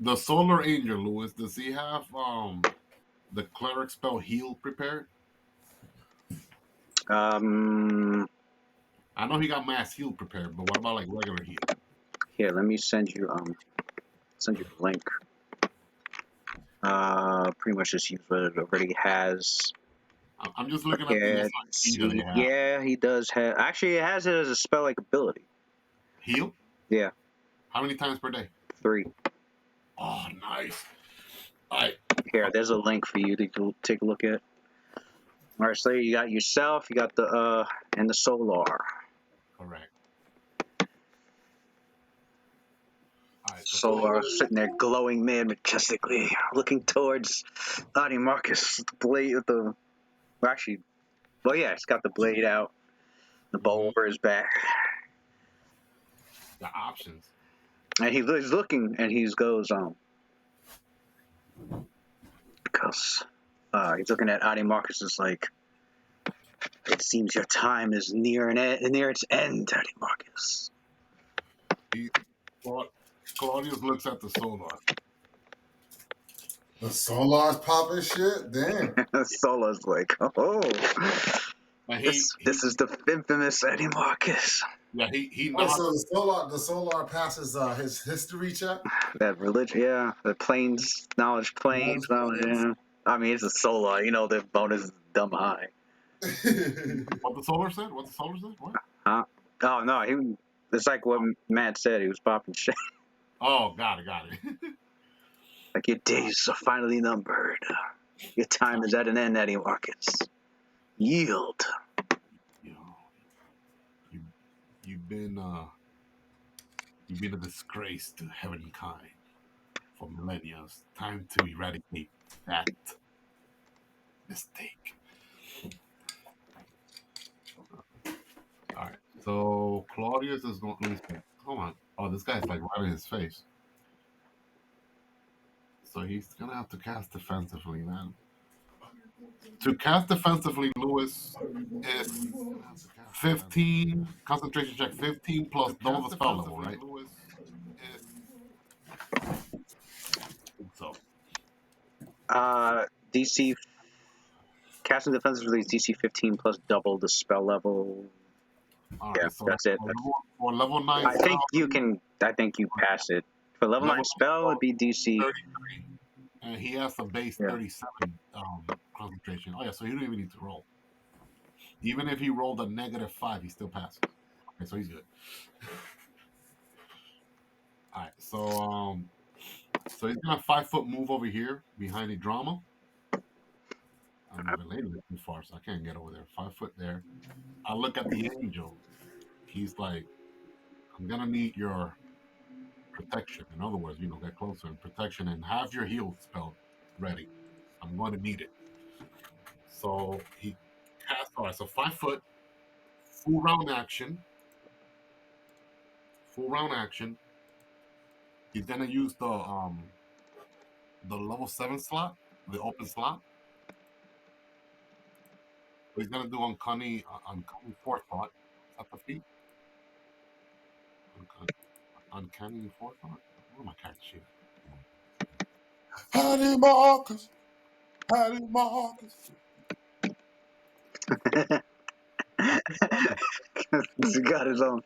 The Solar Angel, Lewis, does he have the cleric spell heal prepared? I know he got mass heal prepared, but what about like regular heal? Here, let me send you a link. Pretty much just use what it already has. I'm just looking at the SIP that they have. Yeah, he does have. Actually, it has it as a spell-like ability. Heal? Yeah. How many times per day? 3. Oh, nice. All right. Here, there's a link for you to take a look at. All right, so you got yourself, you got the and the Solar. Correct. All right, Solar sitting there glowing man majestically, looking towards Adimarchus, the blade with the. Well, actually, well, yeah, he's got the blade out, the bow over his back. The options. And he's looking, and he goes, because he's looking at Adimarchus is like, it seems your time is near its end, Adimarchus. Claudius looks at the Solar. The Solar's popping shit? Damn. Solar's like, oh. This is the infamous Adimarchus. Yeah, he knows. So the Solar passes his history check? That religion, yeah. The planes, knowledge planes. Yeah. I mean, it's a Solar. You know, the bonus is dumb high. What the Solar said? What? Huh? Oh, no. It's like what Matt said. He was popping shit. Oh, got it. Like, your days are finally numbered. Your time is at an end, Adimarchus. Yield. You've been a disgrace to humankind for millennia. It's time to eradicate that mistake. All right. So Claudius is going. Let me see. Hold on. Oh, this guy's like right in his face. So he's gonna have to cast defensively, man. To cast defensively, Lewis is 15 concentration check, 15 plus double the spell level, right? So DC casting defensively is DC 15 plus double the spell level. All yeah, right, so that's it. For level 9 I think you pass it. For level 9 spell, it'd be DC 33. And he has a base 37 concentration. Oh yeah, so he don't even need to roll. Even if he rolled a -5, he still passes. Okay, so he's good. All right, so he's gonna 5-foot move over here behind the drama. I'm moving too far, so I can't get over there. 5 foot there. I look at the angel. He's like, I'm gonna need your protection. In other words, get closer and protection and have your heal spell ready. I'm going to need it. So he casts. All right, so 5 foot, full round action. He's gonna use the level 7 slot, the open slot. He's gonna do uncanny forethought at the feet. Uncanny forethought. Where am I catching shit? Adimarchus. He got his own.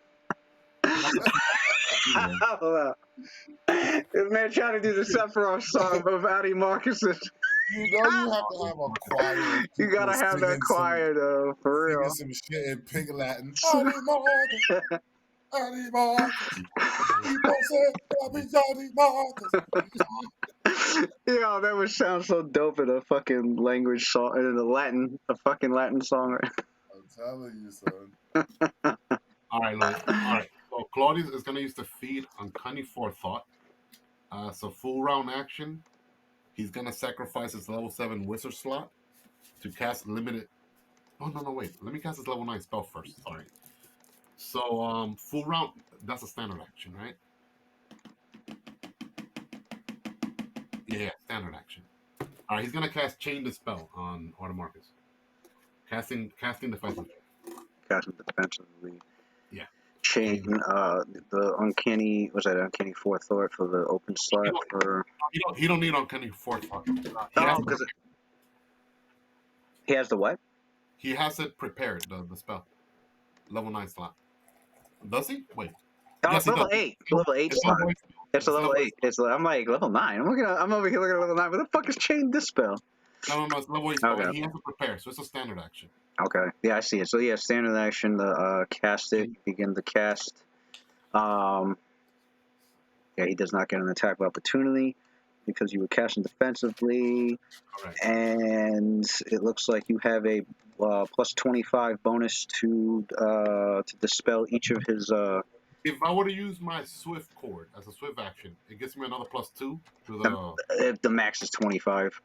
This man trying to do the Sephiroth song of Adimarchus. You know you have to have a choir. You gotta have that choir though, for real. Singing some shit in pig Latin. Adimarchus. Yeah, that would sound so dope in a fucking language song, in a fucking Latin song. I'm telling you, son. All right, Louis. All right. So Claudius is going to use the feed Uncanny Forethought. So full round action. He's going to sacrifice his level 7 wizard slot to cast limited. Oh, no, wait. Let me cast his level 9 spell first. Sorry. So full round, that's a standard action, right? Yeah, standard action. All right, he's going to cast Chain Dispel on Adimarchus. Casting defensively. Casting defensively. Yeah. chain. The uncanny was that uncanny forethought for the open slot for. He don't need uncanny forethought. Oh, because he has the what? He has it prepared. The spell, level 9 slot. Does he? Wait. Oh, Yes, it's he level does. 8. Level 8 slot. It's a level 8. I'm like level 9. I'm over here looking at level 9. What the fuck is chain dispel? No, it's level 8 spell. Okay. He has to prepare, so it's a standard action. Okay. Yeah, I see it. So yeah, standard action. The cast it. Begin the cast. Yeah, he does not get an attack of opportunity because you were casting defensively. Correct. And it looks like you have a plus 25 bonus to dispel each of his. If I were to use my Swift Cord as a Swift action, it gives me another +2 to the. The max is 25.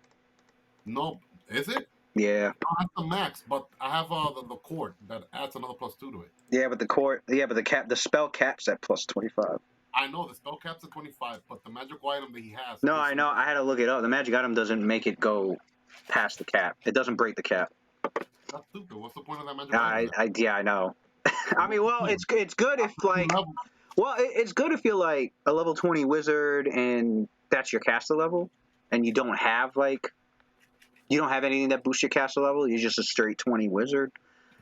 No, is it? Yeah. No, that's the max, but I have the cord that adds another +2 to it. Yeah, but the spell caps at plus 25. I know the spell cap's at 25, but the magical item that he has. No, I know. I had to look it up. The magic item doesn't make it go past the cap. It doesn't break the cap. That's stupid. What's the point of that magical item? Yeah, I know. I mean, well, it's good if like, well, it's good if you're like a level 20 wizard and that's your caster level, and you don't have anything that boosts your caster level. You're just a straight 20 wizard.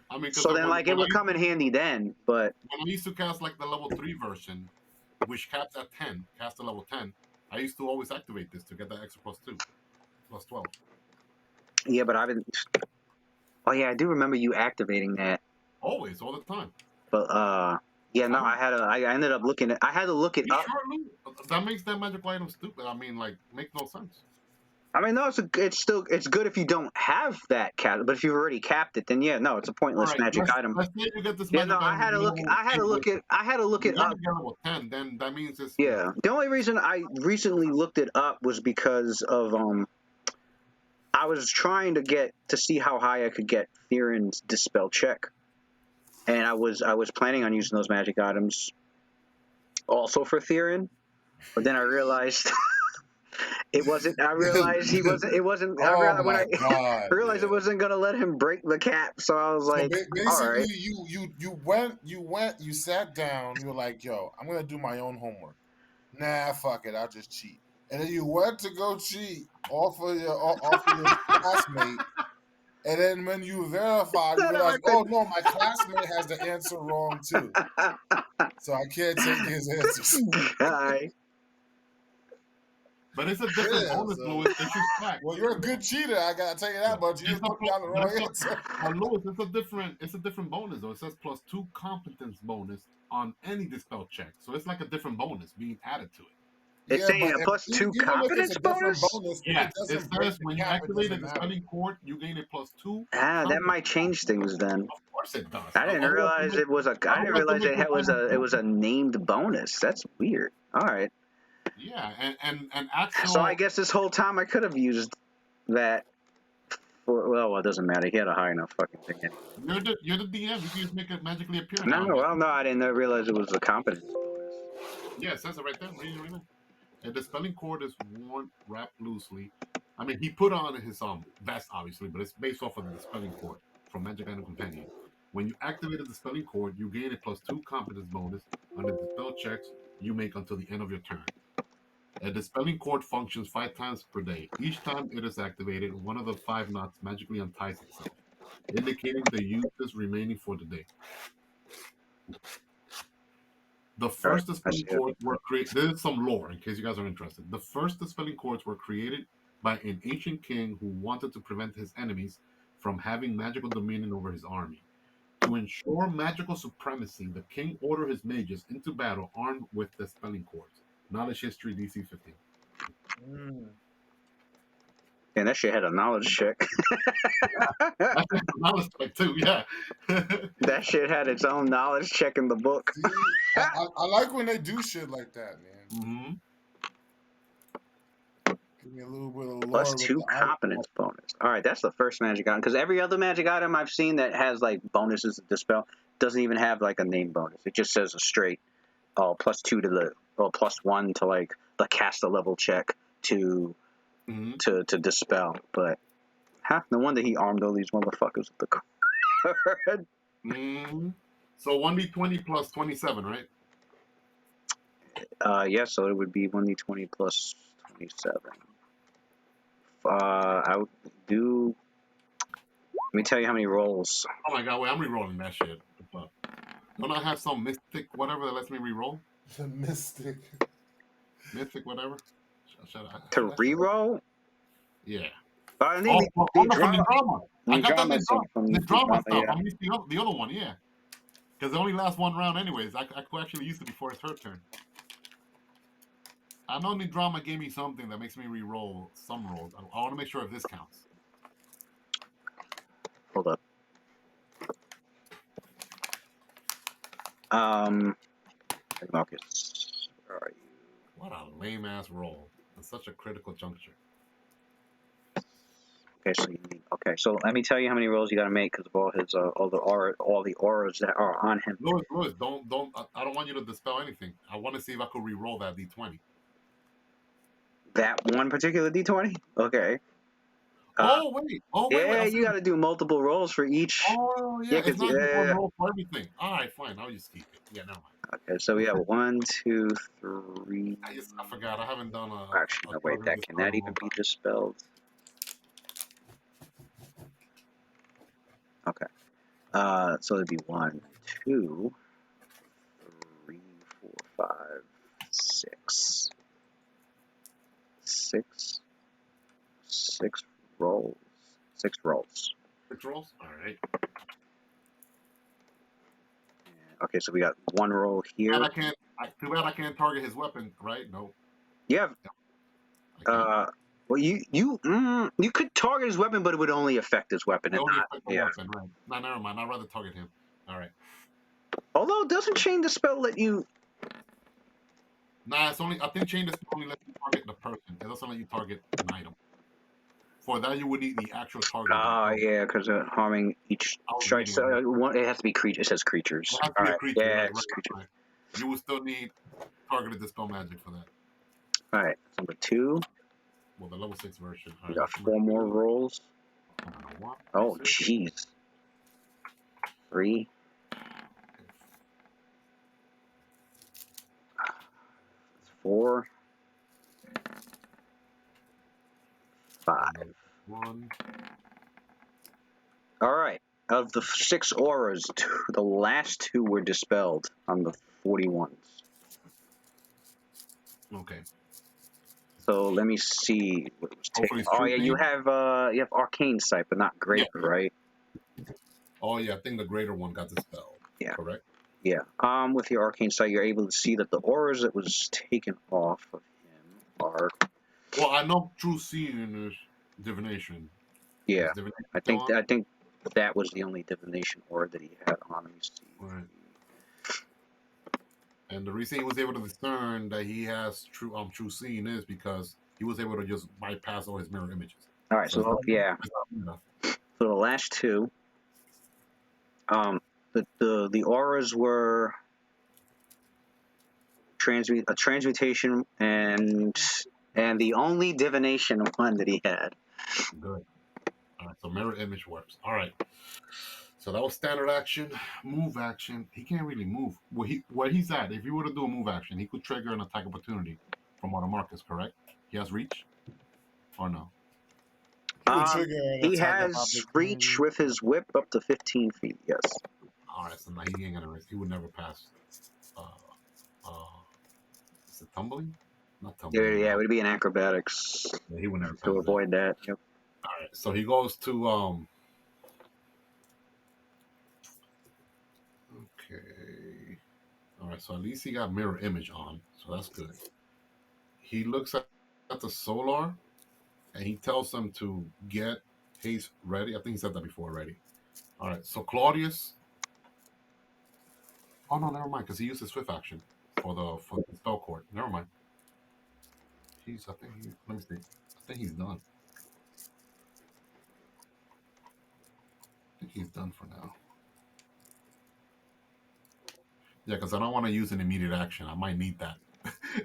I mean, so then like it would come in handy then. But when I used to cast like the level 3 version, which caps at 10, cast at level 10, I used to always activate this to get that extra +2, +12. Yeah, but I've been. Oh yeah, I do remember you activating that. Always, all the time. But yeah, no, I ended up looking at. I had to look it up. Sure, that makes that magical item stupid. I mean, like, makes no sense. I mean, no, it's good if you don't have that cap, but if you've already capped it, then yeah, no, it's a pointless magic item. Let's say you get this yeah, magic no, item. I had to look it up. Level 10, then that means it's. Yeah, the only reason I recently looked it up was because of I was trying to see how high I could get Theron's dispel check, and I was planning on using those magic items also for Theron, but then I realized. It wasn't. I realized he wasn't. It wasn't. I realized it wasn't gonna let him break the cap. So I was like, basically, all right. You sat down. You were like, yo, I'm gonna do my own homework. Nah, fuck it. I'll just cheat. And then you went to go cheat off of your classmate. And then when you verified, you realized, oh no, my classmate has the answer wrong too. So I can't take his answers. Guy. But it's a different bonus, Louis. Well, you're a good cheater. I gotta tell you that much. You just put down the wrong answer. Louis, it's a different bonus though. It says +2 competence bonus on any dispel check. So it's like a different bonus being added to it. It's saying a +2 competence bonus. Yeah, it says when you activate the dispelling cord, you gain a +2. That might change things then. Of course it does. I didn't realize it was a. I didn't realize it was a named bonus. That's weird. All right. Yeah, and actual. So I guess this whole time I could have used that. Well, it doesn't matter. He had a high enough fucking thing. Anyway. You're the DM. You can just make it magically appear. No, I didn't realize it was a competence bonus. Yeah, it says it right there. Read it right now. And the spelling cord is worn wrapped loosely. I mean, he put on his vest, obviously, but it's based off of the spelling cord from Magic Item Companion. When you activated the spelling cord, you gain a +2 competence bonus on the dispel checks you make until the end of your turn. And the spelling cord functions 5 times per day. Each time it is activated, one of the 5 knots magically unties itself, indicating the uses remaining for the day. The first dispelling cords were created. This is some lore, in case you guys are interested. The first dispelling cords were created by an ancient king who wanted to prevent his enemies from having magical dominion over his army. To ensure magical supremacy, the king ordered his mages into battle armed with the spelling cords. Knowledge history DC 15. Yeah, that shit had a knowledge check. That's a knowledge check too, yeah. That shit had its own knowledge check in the book. See, I like when they do shit like that, man. Mm-hmm. Give me a little bit of lore. +2 competence bonus. All right, that's the first magic item. Because every other magic item I've seen that has like bonuses to dispel doesn't even have like a name bonus. It just says a straight +2 to the +1 to like the caster level check to dispel. But no wonder he armed all these motherfuckers with the card. So 1d20 plus 27, right? Yeah, so it would be 1d20 plus 27. I would do. Let me tell you how many rolls. Oh my god, wait, I'm re-rolling that shit. But don't I have some mystic whatever that lets me re-roll? The mystic. Mythic whatever? To re-roll? Yeah. I think Oh, the from the drama. drama. I The got that drama thing from the the drama drama, stuff. yeah. I missed the other one, yeah. Because it only lasts one round anyways. I could actually use it before it's her turn. I know the drama gave me something that makes me re-roll some rolls. I want to make sure if this counts. Hold up. Marcus, where are you? What a lame ass roll. It's such a critical juncture. Okay, so you need. Okay, so let me tell you how many rolls you got to make because of all his all the auras that are on him. Louis, don't. I don't want you to dispel anything. I want to see if I could re-roll that d20. That one particular d20. Okay. Oh wait. Oh wait. Yeah, I you see. got to do multiple rolls for each. Oh Yeah, yeah. It's cause not just one yeah. roll for everything. All right, fine. I'll just keep it. Yeah, never mind. Okay, so we have 1, 2, 3. I forgot. I haven't done Actually, a no, wait. target That this can spell in that a even long be time. dispelled? Okay. So it'd be 1, 2, 3, 4, 5, 6, 6, 6 rolls. 6 rolls. 6 rolls. All right. Okay, so we got 1 roll And here. I can't. Too bad I can't target his weapon. Right? No, You have I can't. well, you could target his weapon, but it would only affect his weapon It and only not. affect the Yeah. weapon. Right. No, never mind. I'd rather target him. All right. Although, doesn't Chain the Spell let you? Nah, it's only. I think chain this only lets you target the person. It doesn't let you target an item. For that, you would need the actual target. Yeah, because harming each I was strike. reading on So it. it has to be creature. It says creatures. It has to All be a right. creature. Yeah, Right. it's Right. creatures. Right. You would still need targeted dispel magic for that. All right. Number 2. Well, the level 6 version. All We right. got That's number 4 more 2. rolls. One, Oh, six, jeez. 3, 4, 5. another 1. All right. Of the 6 auras, the last 2 were dispelled on the 41s. Okay. So let me see what was Hopefully taken. it's Oh true yeah, thing. you have Arcane Sight, but not Yeah. Greater, right? Oh yeah, I think the greater one got dispelled. Yeah. Correct. Yeah. With your Arcane Sight, you're able to see that the auras that was taken off of him are. Well, I know true seeing is divination. Yeah. Is divination still on? I think that was the only divination aura that he had on. Let me see. Right. And the reason he was able to discern that he has true seeing is because he was able to just bypass all his mirror images. All right. So it's So yeah. not enough. So the last 2, the auras were a transmutation and the only divination one that he had. Good. All right, so mirror image works. All right. So that was standard action, move action. He can't really move. Where he's at, if he were to do a move action, he could trigger an attack opportunity from Adimarchus, correct? He has reach, or no? He would trigger an He attack of has reach opportunity. with his whip up to 15 feet. Yes. All right, so now he ain't gonna risk. He would never pass. Uh, uh, is it tumbling? Not Yeah, tumbling. yeah, it would be an acrobatics Yeah, he would never pass to that. avoid that. Yep. All right, so he goes to Okay. All right, so at least he got mirror image on, so that's good. He looks at the solar, and he tells them to get haste ready. I think he said that before already. All right, so Claudius. Oh no, never mind, because he used his swift action for the spell court. Never mind. I think he. Let me see. I think he's done. I think he's done for now. Yeah, because I don't want to use an immediate action. I might need that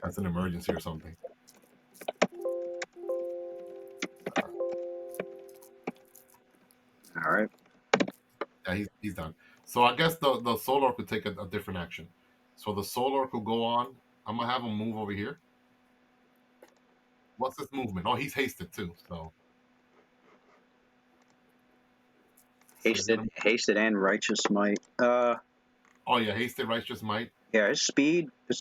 as an emergency or something. All right. Yeah, he's done. So I guess the Solar could take a different action. So the Solar could go on. I'm gonna have him move over here. What's his movement? Oh, he's hasted too. So he's gonna. Hasted, and righteous might. Oh yeah, hasted righteous might. Yeah, his speed is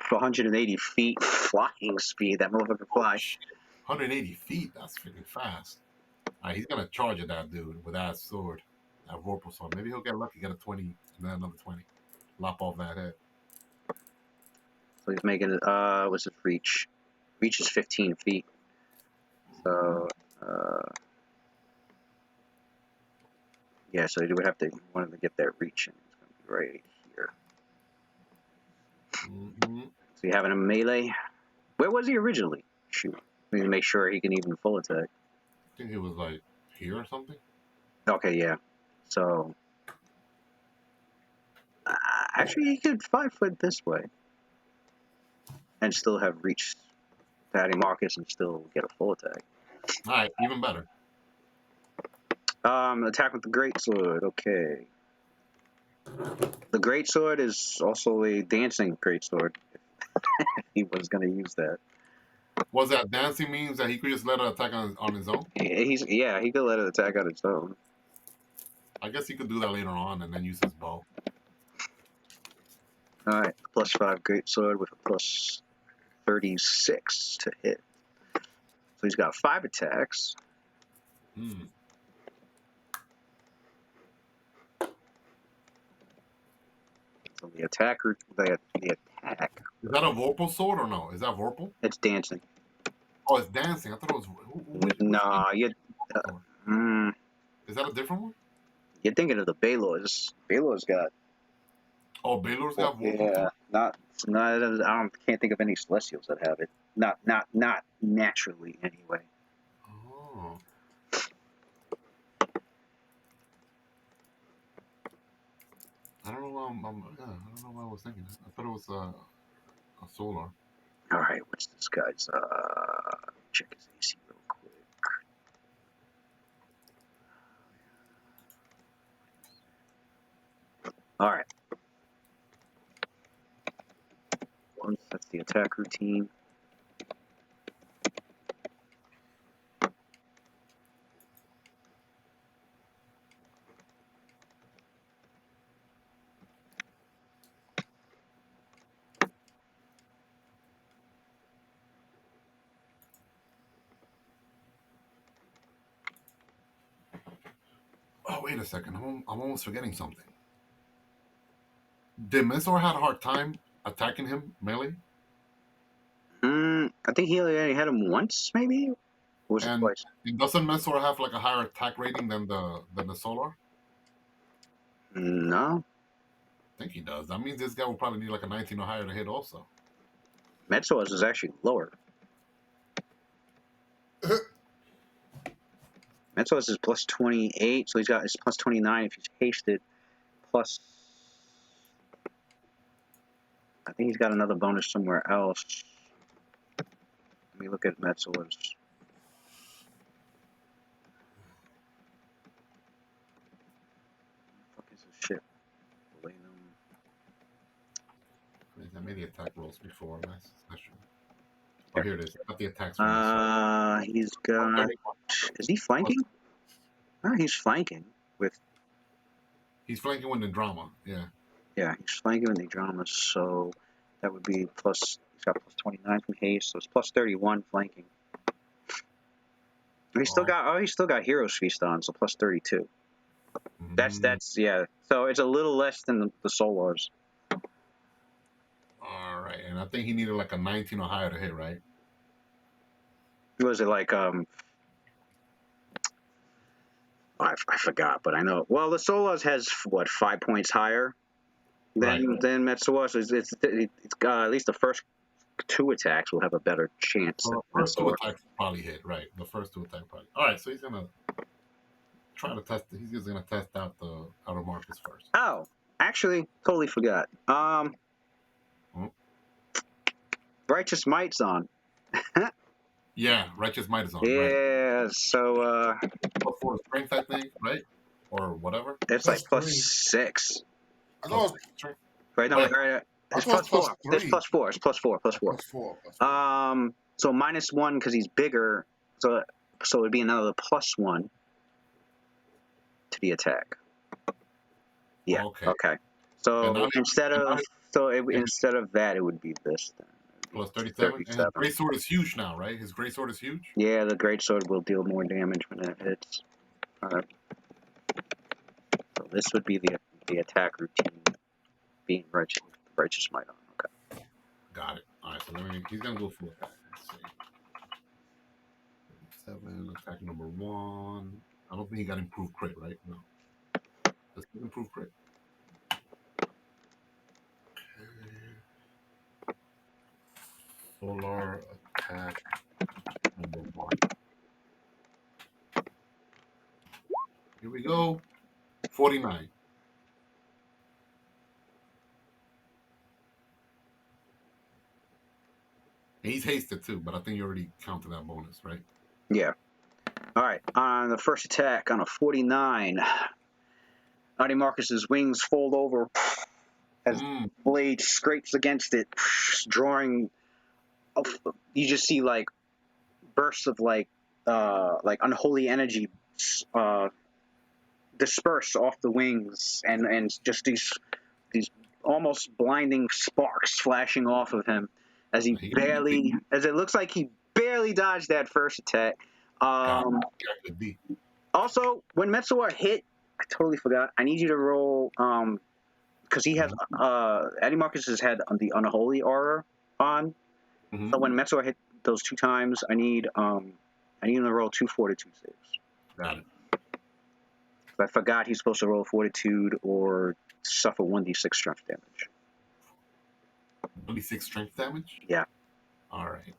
180 feet flying speed. That motherfucker Oh, fly. shit. 180 feet. That's freaking fast. All right, he's gonna charge at that dude with that sword, that Vorpal sword. Maybe he'll get lucky, get a 20, and then another 20, lop off that head. So he's making it. What's his reach? Reach is 15 feet. So, yeah. So he would have to want him to get that reach, and it's gonna be right here. Mm-hmm. So you having him melee? Where was he originally? Shoot. We need to make sure he can even full attack. I think he was like here or something. Okay, yeah. So, actually, he could 5-foot this way and still have reach to Adimarchus and still get a full attack. All right, even better. Attack with the greatsword. Okay. The greatsword is also a dancing greatsword. He was gonna use that. Was that dancing means that he could just let it attack on his own? He could let it attack on its own. I guess he could do that later on and then use his bow. All right, +5 greatsword with a plus 36 to hit. So he's got 5 attacks. Hmm. So the attacker, the attack. Is that a Vorpal sword or no? Is that Vorpal? It's dancing. Oh, it's dancing. I thought it was. Nah, you. Is that a different one? You're thinking of the Baylors. Baylor's got. Oh, Baylor's got Vorpal. Yeah, can't think of any Celestials that have it. Not naturally anyway. Oh. I don't know why I don't know what I was thinking. I thought it was a Solar. All right, what's this guy's? Check his AC real quick. All right. Once that's the attack routine. Oh, wait a second. I'm almost forgetting something. Did Mensor had a hard time attacking him melee? I think he only had him once, maybe. Or was it And twice? doesn't Mensor have like a higher attack rating than the Solar? No. I think he does. That means this guy will probably need like a 19 or higher to hit also. Metso's is actually lower. Metso's is plus 28, so he's got his plus 29 if he's hasted. Plus, I think he's got another bonus somewhere else. Let me look at Metso's. What the fuck is this shit? I made the attack rolls before last session. Oh, here it is. Got the attacks from Mensor. He's got. Is he flanking? Oh, he's flanking with. He's flanking with the drama. Yeah. Yeah, he's flanking with the drama, so that would be plus. He's got plus 29 from haste, so it's plus 31 flanking. He's still got Hero's Feast on, so plus 32. That's yeah. So it's a little less than the Solars. All right, and I think he needed like a 19 or higher to hit, right? Was it like I forgot, but I know. Well, the Solars has what 5 points higher than Metsuwa, so it's at least the first 2 attacks will have a better chance. So the first 2 attacks probably hit, right? The first 2 attacks probably. All right, so he's gonna try to test. He's just gonna test out the Adimarchus first. Oh, actually, totally forgot. Righteous Might's on. Yeah, Righteous Might is on. Yeah, right. so For strength, I think, right? or whatever. It's like +3. +6. I Plus thought six strength. Right? No, Wait, right, I it's thought it was +4. It's +3. +4. It's +4. +4. +4. +4. So -1 because he's bigger. So it'd be another +1 to the attack. Yeah. okay. Okay. And So now, instead of that, it would be this then. plus 37. And his 37. great sword is huge now, right? His great sword is huge. Yeah, the greatsword will deal more damage when it hits. All right. So this would be the attack routine, being righteous might on. Okay. Got it. All right. So he's gonna go full attack. Let's see. 7 attack number 1. I don't think he got improved crit, right? No. Does he improve crit? Okay. Solar attack number 1. Here we go. 49. And he's hasted too, but I think you already counted that bonus, right? Yeah. All right. On the first attack, on a 49, Adimarchus's wings fold over as blade scrapes against it, drawing. You just see like bursts of like unholy energy disperse off the wings, and just these almost blinding sparks flashing off of him as as it looks like he barely dodged that first attack. Also, when Metsuar hit, I totally forgot. I need you to roll because he has Adimarchus has had the unholy aura on. Mm-hmm. So when Metsuar hit those 2 times, I need him to roll 2 fortitude saves. Got it. I forgot he's supposed to roll fortitude or suffer 1d6 strength damage. 1d6 strength damage? Yeah. All right.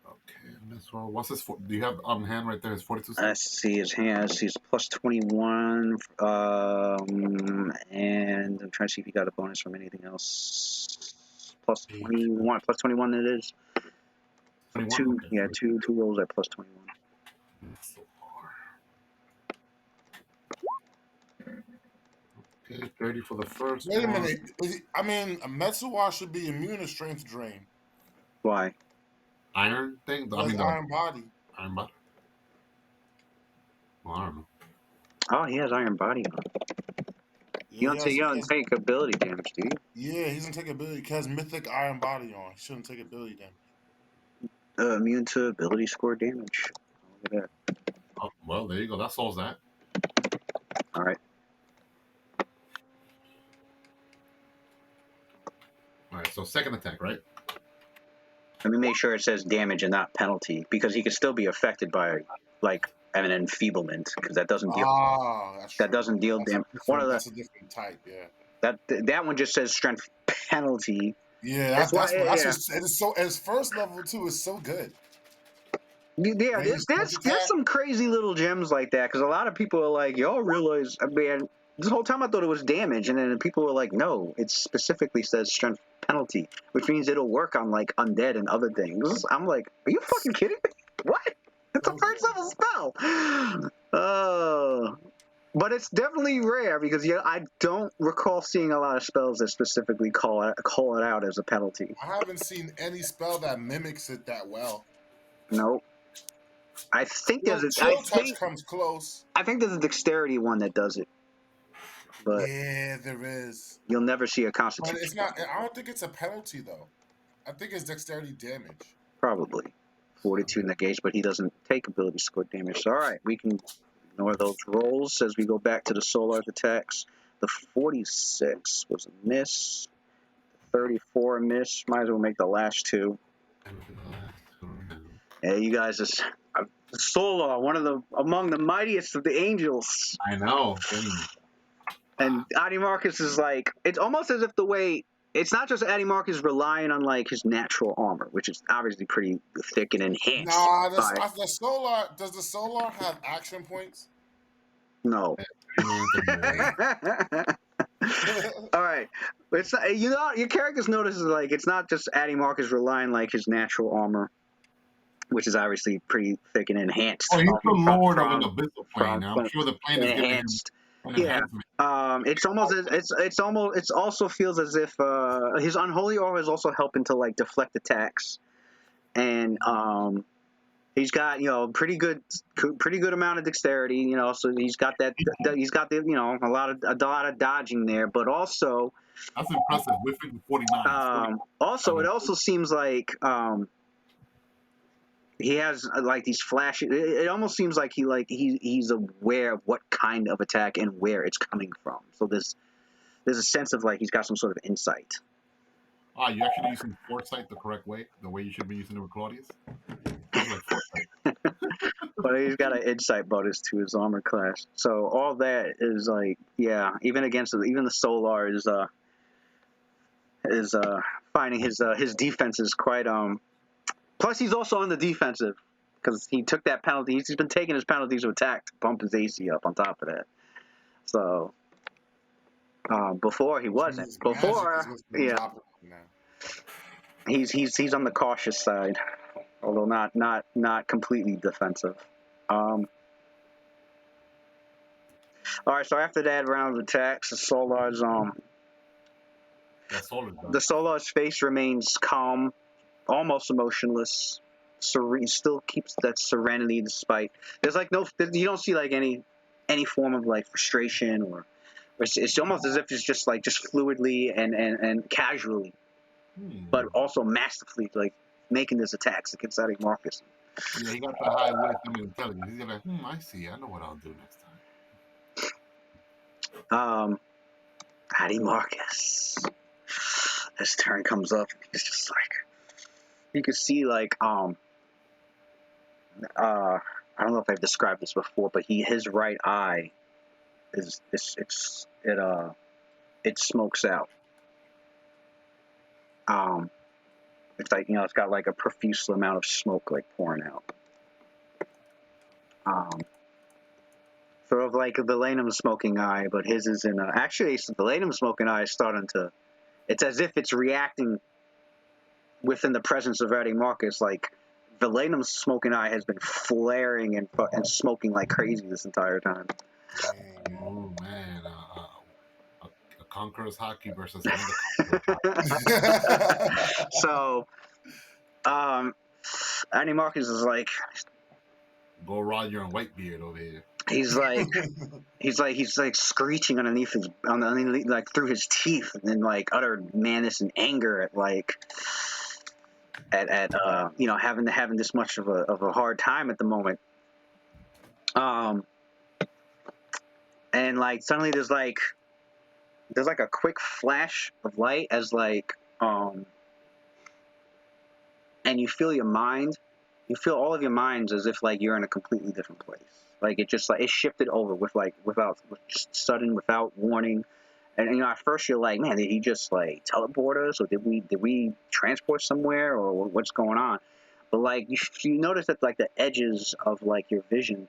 Okay, let's roll. What's his? Do you have on hand right there his fortitude? Let's see his hands. He's plus 21, and I'm trying to see if he got a bonus from anything else. Plus 21. Plus 21 it is. 21? Okay. Yeah, two rolls at plus 21. So okay, 30 for the first Wait a one. minute. I mean, a Metsuwa should be immune to strength drain. Why? Iron thing? I mean, iron body. Iron body? Well, I don't know. Oh, he has iron body on. Yeah, you don't take ability damage, do you? Yeah, he doesn't take ability. He has mythic iron body on. He shouldn't take ability damage. Immune to ability score damage. Look at that. Oh, well, there you go. That solves that. All right. All right, so second attack, right? Let me make sure it says damage and not penalty, because he could still be affected by, like, an enfeeblement, because that doesn't deal. That doesn't deal damage. That's a different type, yeah. That one just says strength penalty. Yeah, that's it's so. His first level too is so good. Yeah, there's some crazy little gems like that, because a lot of people are like, y'all realize, I mean, this whole time I thought it was damage, and then people were like, no, it specifically says strength penalty, which means it'll work on like undead and other things. I'm like, are you fucking kidding me? What? It's a first level spell. But it's definitely rare because I don't recall seeing a lot of spells that specifically call it out as a penalty. I haven't seen any spell that mimics it that well. Nope. I think Chill touch comes close. I think there's a dexterity one that does it. But yeah, there is. You'll never see a constitution. But it's not. I don't think it's a penalty though. I think it's dexterity damage. Probably. Fortitude negation, but he doesn't take ability score damage. So, all right, we can ignore those rolls as we go back to the solar attacks. The 46 was a miss. The 34 a miss. Might as well make the last 2. Yeah, you guys just Solar, among the mightiest of the angels. I know. And Adimarchus is like, it's almost as if it's not just Adimarchus relying on like his natural armor, which is obviously pretty thick and enhanced. Nah, does the solar have action points? No. All right. It's your character's notices like it's not just Adimarchus relying like his natural armor. which is obviously pretty thick and enhanced. Oh, he's the lord of an from abyssal plane. from, I'm from sure the plane is giving him enhanced. an Yeah. enhancement. It's also feels as if his unholy aura is also helping to like deflect attacks, and he's got pretty good amount of dexterity. So he's got a lot of dodging there, but also That's impressive. We're 49. also it also seems like he has like these flashes. It almost seems like he's aware of what kind of attack and where it's coming from. So there's a sense of like he's got some sort of insight. You're actually using foresight the correct way, the way you should be using it with Claudius. That's like foresight. But he's got an insight bonus to his armor class. So all that is like, yeah, even the Solar is finding his defense is quite Plus he's also on the defensive because he took that penalty. He's been taking his penalties of attack to bump his AC up on top of that. So before he wasn't. Yeah, he's on the cautious side, although not completely defensive. All right, so after that round of attacks, the Solar's face remains calm, almost emotionless, serene. Still keeps that serenity despite. There's like you don't see like any form of like frustration or it's almost as if it's just fluidly and casually, but also masterfully like making his attacks against Adimarchus. Yeah, he got the high wisdom and intelligence. He's like, I see. I know what I'll do next time. Adimarchus. His turn comes up. He's just like, you can see like I don't know if I've described this before, but his right eye it smokes out. It's like it's got like a profuse amount of smoke like pouring out. Sort of like a Valenum smoking eye, but his is in actually the Valenum smoking eye is starting to. It's as if it's reacting within the presence of Adimarchus. Like Valenum's smoking eye has been flaring and smoking like crazy this entire time. Oh man, a conqueror's hockey versus another conqueror's hockey. So, Adimarchus is like, go Roger and Whitebeard over here. He's like screeching underneath like through his teeth and like utter madness and anger at having this much of a hard time at the moment. And like suddenly there's like a quick flash of light as like and you feel all of your minds as if like you're in a completely different place. Like it just like it shifted over without warning. And at first you're like, man, did he just like teleport us, or did we transport somewhere, or what's going on? But like you notice that like the edges of like your vision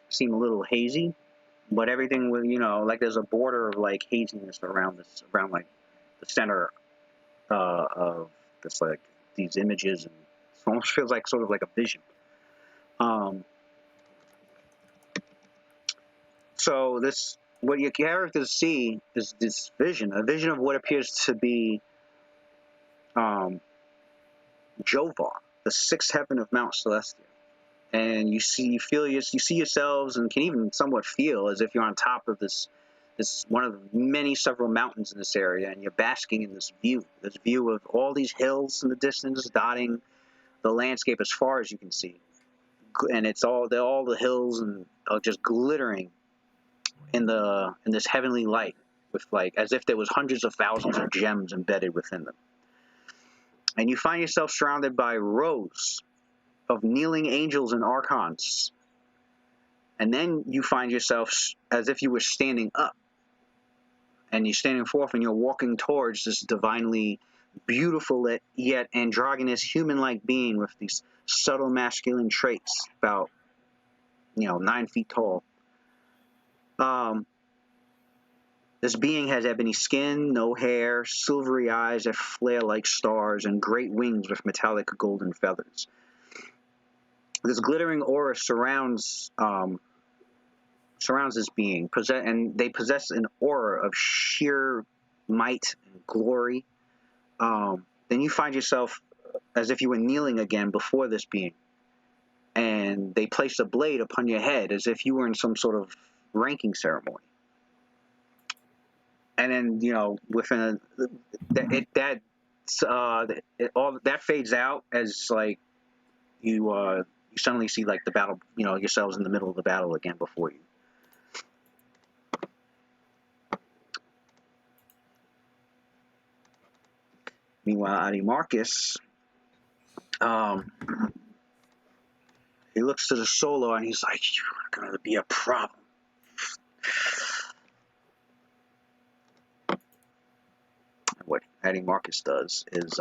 seem a little hazy, but everything with like there's a border of like haziness around like the center of this like these images, and it almost feels like sort of like a vision. So what your characters see is this vision, a vision of what appears to be Jovar, the sixth heaven of Mount Celestia. And you see yourselves and can even somewhat feel as if you're on top of this one of the several mountains in this area, and you're basking in this view of all these hills in the distance dotting the landscape as far as you can see. And it's all the hills and are just glittering in this heavenly light, with like as if there was hundreds of thousands of gems embedded within them. And you find yourself surrounded by rows of kneeling angels and archons. And then you find yourself as if you were standing up, and you're standing forth and you're walking towards this divinely beautiful yet androgynous human-like being with these subtle masculine traits, about 9 feet tall. This being has ebony skin, no hair, silvery eyes that flare like stars, and great wings with metallic golden feathers. This glittering aura surrounds this being, and they possess an aura of sheer might and glory. Then you find yourself as if you were kneeling again before this being, and they place a blade upon your head as if you were in some sort of ranking ceremony. And then, you know, within all that fades out as like you suddenly see like the battle, you know, yourselves in the middle of the battle again before you. Meanwhile, Adimarchus, he looks to the solo and he's like, "You're gonna be a problem." What Adimarchus does is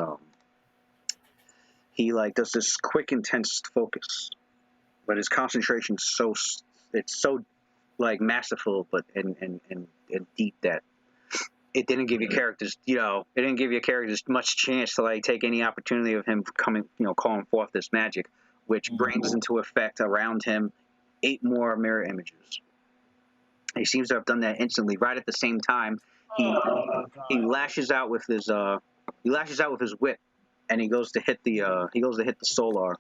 he like does this quick, intense focus, but his concentration it's so like masterful, but and deep that it didn't give your characters, you know, it didn't give your characters much chance to like take any opportunity of him coming, you know, calling forth this magic, which brings into effect around him 8 more mirror images. He seems to have done that instantly. Right at the same time, he lashes out with his whip, and he goes to hit the solar.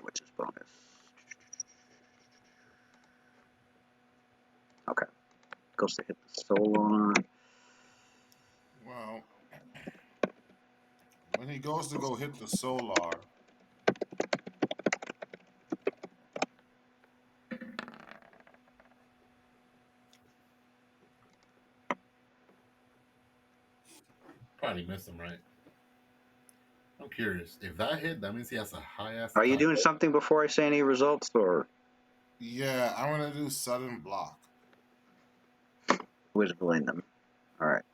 Which is bonus. Okay. Goes to hit the solar. Well, when he goes to go hit the solar, Probably missed him, right? I'm curious. If that hit, that means he has a high ass. Are you doing something before I say any results, or? Yeah, I'm gonna do sudden block. Whistling them. All right.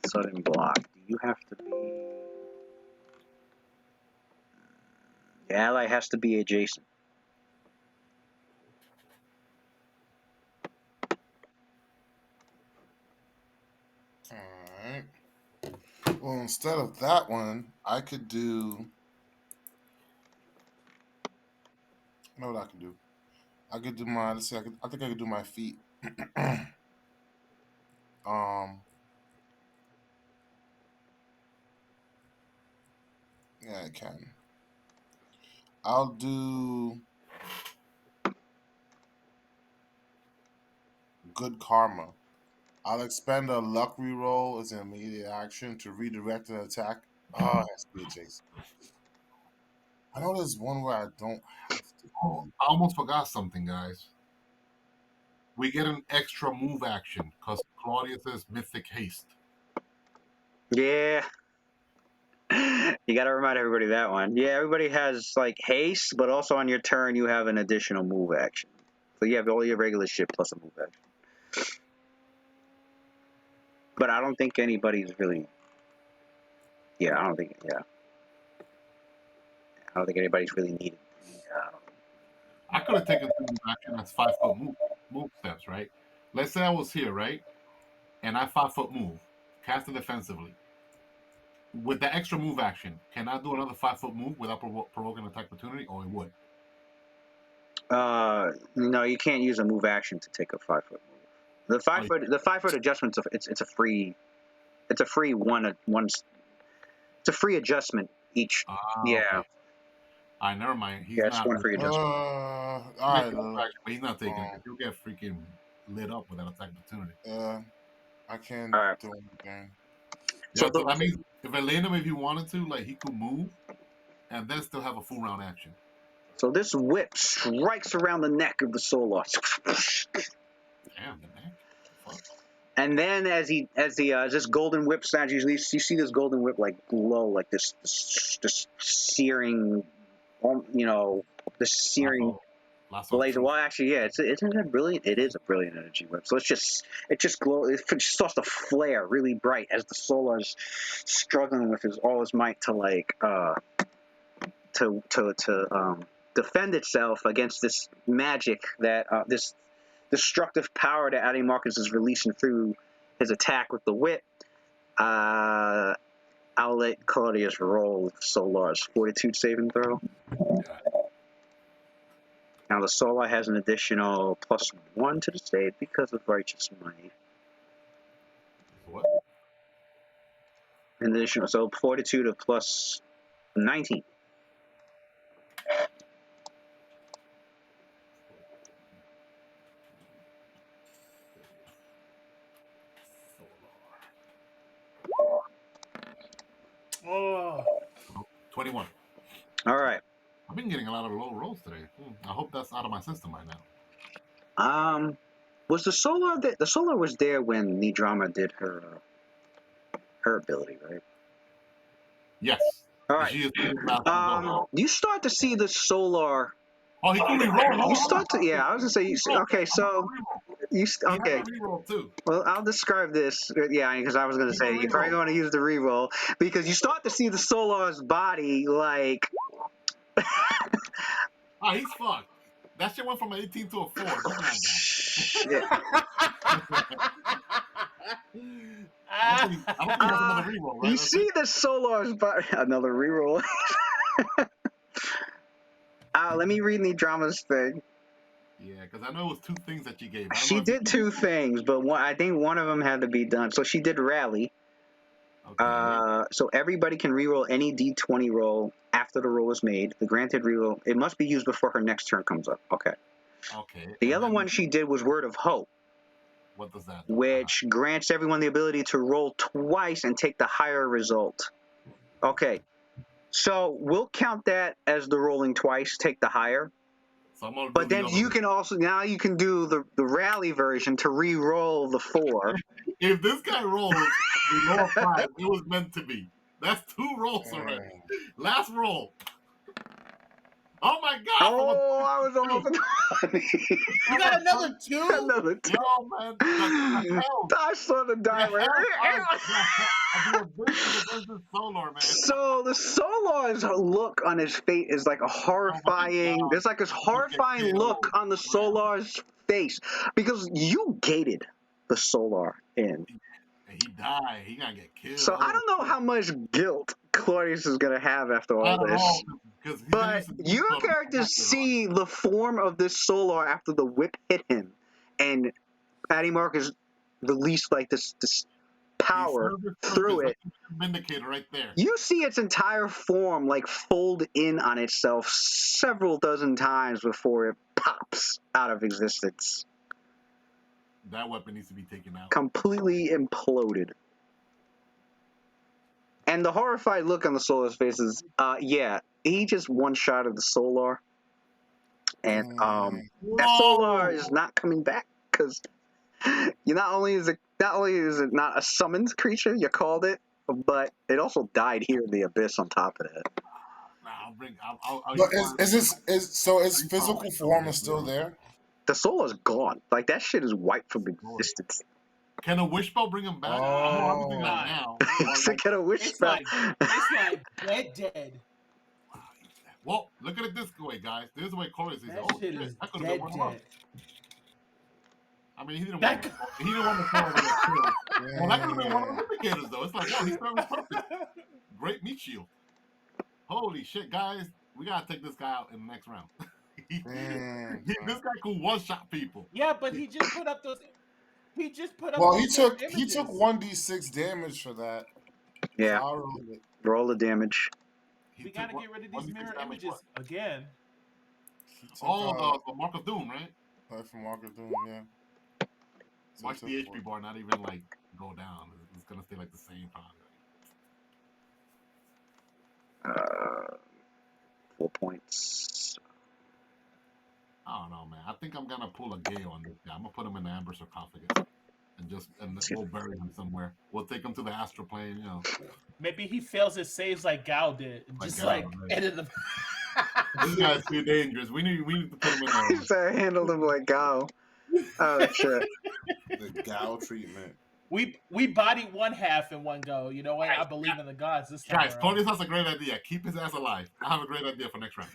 Sudden block. Do you have to be? The ally has to be adjacent. Alright. Well, instead of that one, I could do. I know what I can do. I could do my. Let's see. I think I could do my feet. Yeah, I can. I'll do good karma. I'll expend a luck reroll as an immediate action to redirect an attack. Oh, it has to be adjacent. I know there's one where I don't have to Oh, be. I almost forgot something, guys. We get an extra move action because Claudius's mythic haste. Yeah. You got to remind everybody that one. Yeah, everybody has like haste, but also on your turn you have an additional move action. So you have all your regular shit plus a move action. But I don't think anybody's really. Yeah, I don't think. Yeah, I don't think anybody's really needed. Yeah, I could have taken 2 move action as 5-foot move steps, right? Let's say I was here, right? And I 5-foot move, cast it defensively. With the extra move action, can I do another 5-foot move without provoking attack opportunity, or it would? no, you can't use a move action to take a 5-foot move. The 5-foot adjustment. It's a free it's a free adjustment each. Yeah. Okay. All right, never mind. He's Yeah, it's not. one free adjustment. All right. But he's not taking it. He'll get freaking lit up with that attack opportunity. I can't All right. do anything. Yeah, so that means if I land him, if he wanted to, like he could move, and then still have a full round action. So this whip strikes around the neck of the Solar. Damn, the neck. Fuck. And then as this golden whip sounds, you see this golden whip like glow, like this searing, you know, this searing laser. Well, actually, yeah, isn't that brilliant? It is a brilliant energy whip. So it just glows. It just starts to flare really bright as the Solar's struggling with all his might to like defend itself against this magic that this destructive power that Adimarchus is releasing through his attack with the whip. I'll let Claudius roll Solar's Fortitude saving throw. Now the Solar has an additional +1 to the save because of Righteous Might. What? An additional, so Fortitude of +19. Oh. 21. All right. I've been getting a lot of low rolls today. I hope that's out of my system by now. Was the Solar the Solar was there when Nidrama did her ability, right? Yes. All right. She is You start to see the Solar. Oh, he can reroll. You start to, yeah. I was gonna say, okay. So you okay? Reroll too. Well, I'll describe this. Yeah, because I was gonna say you're probably going to use the reroll because you start to see the Solar's body like. Oh, he's fucked. That shit went from an 18 to a 4. He's not Shit. I don't think he has another reroll, right? You see the Solar's body. Another reroll. Let me read Nidrama's thing. Yeah, because I know it was 2 things that she gave. She did 2 things, but I think one of them had to be done. So she did rally. Okay. So everybody can reroll any D20 roll after the roll is made. The granted reroll, it must be used before her next turn comes up. Okay. Okay. The other one she did was Word of Hope. What does that do? Which grants everyone the ability to roll twice and take the higher result. Okay. So we'll count that as the rolling twice, take the higher. So but then you can also, now you can do the rally version to re-roll the 4. If this guy rolls below 5, it was meant to be. That's 2 rolls already. Last roll. Oh my god! Oh, I was almost done. You got another 2? Another 2. Yo, man. I saw the die. Solar, man. So the Solar's look on his face is like a horrifying. There's like this horrifying look on the Solar's face because you gated the Solar in. He died. He gonna get killed. So I don't know how much guilt Claudius is gonna have after all this. But your characters see the form of this Solar after the whip hit him, and Adimarchus released like this power through it. Vindicator right there. You see its entire form like fold in on itself several dozen times before it pops out of existence. That weapon needs to be taken out. Completely imploded. And the horrified look on the Solar's face is, yeah, he just one-shotted the Solar. And that Solar is not coming back because not only is it not a summoned creature, you called it, but it also died here in the abyss on top of that. But is his physical form is still there? The Solar's gone. Like that shit is wiped from existence. Can a wish spell bring him back? Oh, now. Can a wish spell? It's like dead. Well, look at it this way, guys. This is the way Corey says, That shit is dead. I mean, he didn't want to throw it kill. Well, that could have been one of the indicators, though. It's like, oh, he's throwing his purpose. Great meat shield. Holy shit, guys. We got to take this guy out in the next round. This guy could one-shot people. Yeah, but he just put up those... He took 1d6 damage for that. Yeah. So roll the damage. We gotta get rid of these mirror images again. The Mark of Doom, right? From Mark of Doom, yeah. Watch the HP bar not even like go down. It's gonna stay like the same time. 4 points. I don't know, man. I think I'm gonna pull a Gale on this guy. I'm gonna put him in the Amber Sarcophagus and we'll bury him somewhere. We'll take him to the astral plane, you know. Maybe he fails his saves like Gao did, edit them. This guy's too dangerous. We need to put him in there. So I handled him like Gao. Oh shit. The Gao treatment. We bodied one half in one go. You know what? I believe in the gods this time. Guys, Claudius has a great idea. Keep his ass alive. I have a great idea for next round.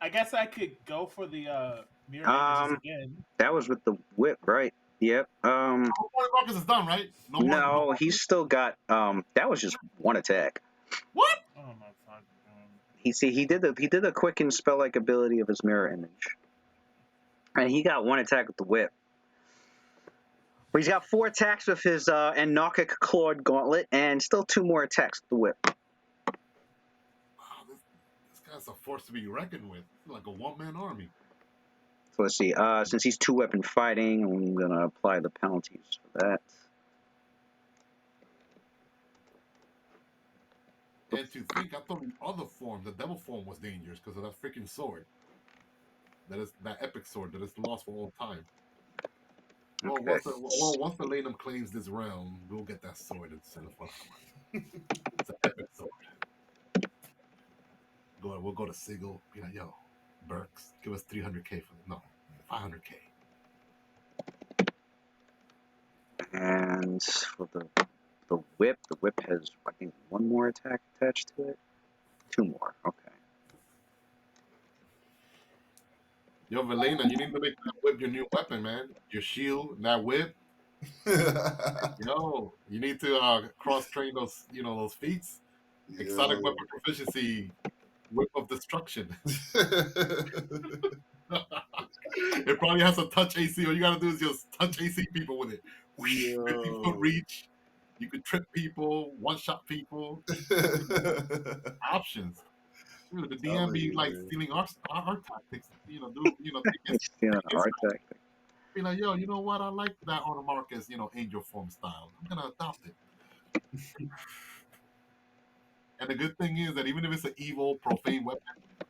I guess I could go for the mirror images again. That was with the whip, right? Yep. Marcus is done, right? No more. No, he's still got. That was just one attack. What? Oh my fucking god. He did the quicken spell like ability of his mirror image, and he got one attack with the whip. But he's got 4 attacks with his Anarchic Clawed Gauntlet, and still 2 more attacks with the whip. Wow, this guy's a force to be reckoned with. Like a one-man army. So let's see. Since he's 2-weapon fighting, I'm gonna apply the penalties for that. And to think, I thought the other form, the devil form, was dangerous because of that freaking sword. That epic sword that is lost for all time. Well, Okay. once the Lanum claims this realm, we'll get that sword instead of it's an epic sword. We'll go to Sigil, be like, yo, Burks, give us 300k for 500k. And for the whip has, I think, 1 more attack attached to it. 2 more. Okay. Yo, Valena, you need to make that whip your new weapon, man. Your shield, that whip. Yo, you need to cross-train those, those feats. Exotic weapon proficiency, whip of destruction. It probably has a touch AC. All you gotta do is just touch AC people with it. 50-foot reach. You could trip people, one-shot people. Options. Dude, the DM be like stealing our tactics. Stealing our tactics. Be like, yo, you know what? I like that Adimarchus, angel form style. I'm gonna adopt it. And the good thing is that even if it's an evil, profane weapon,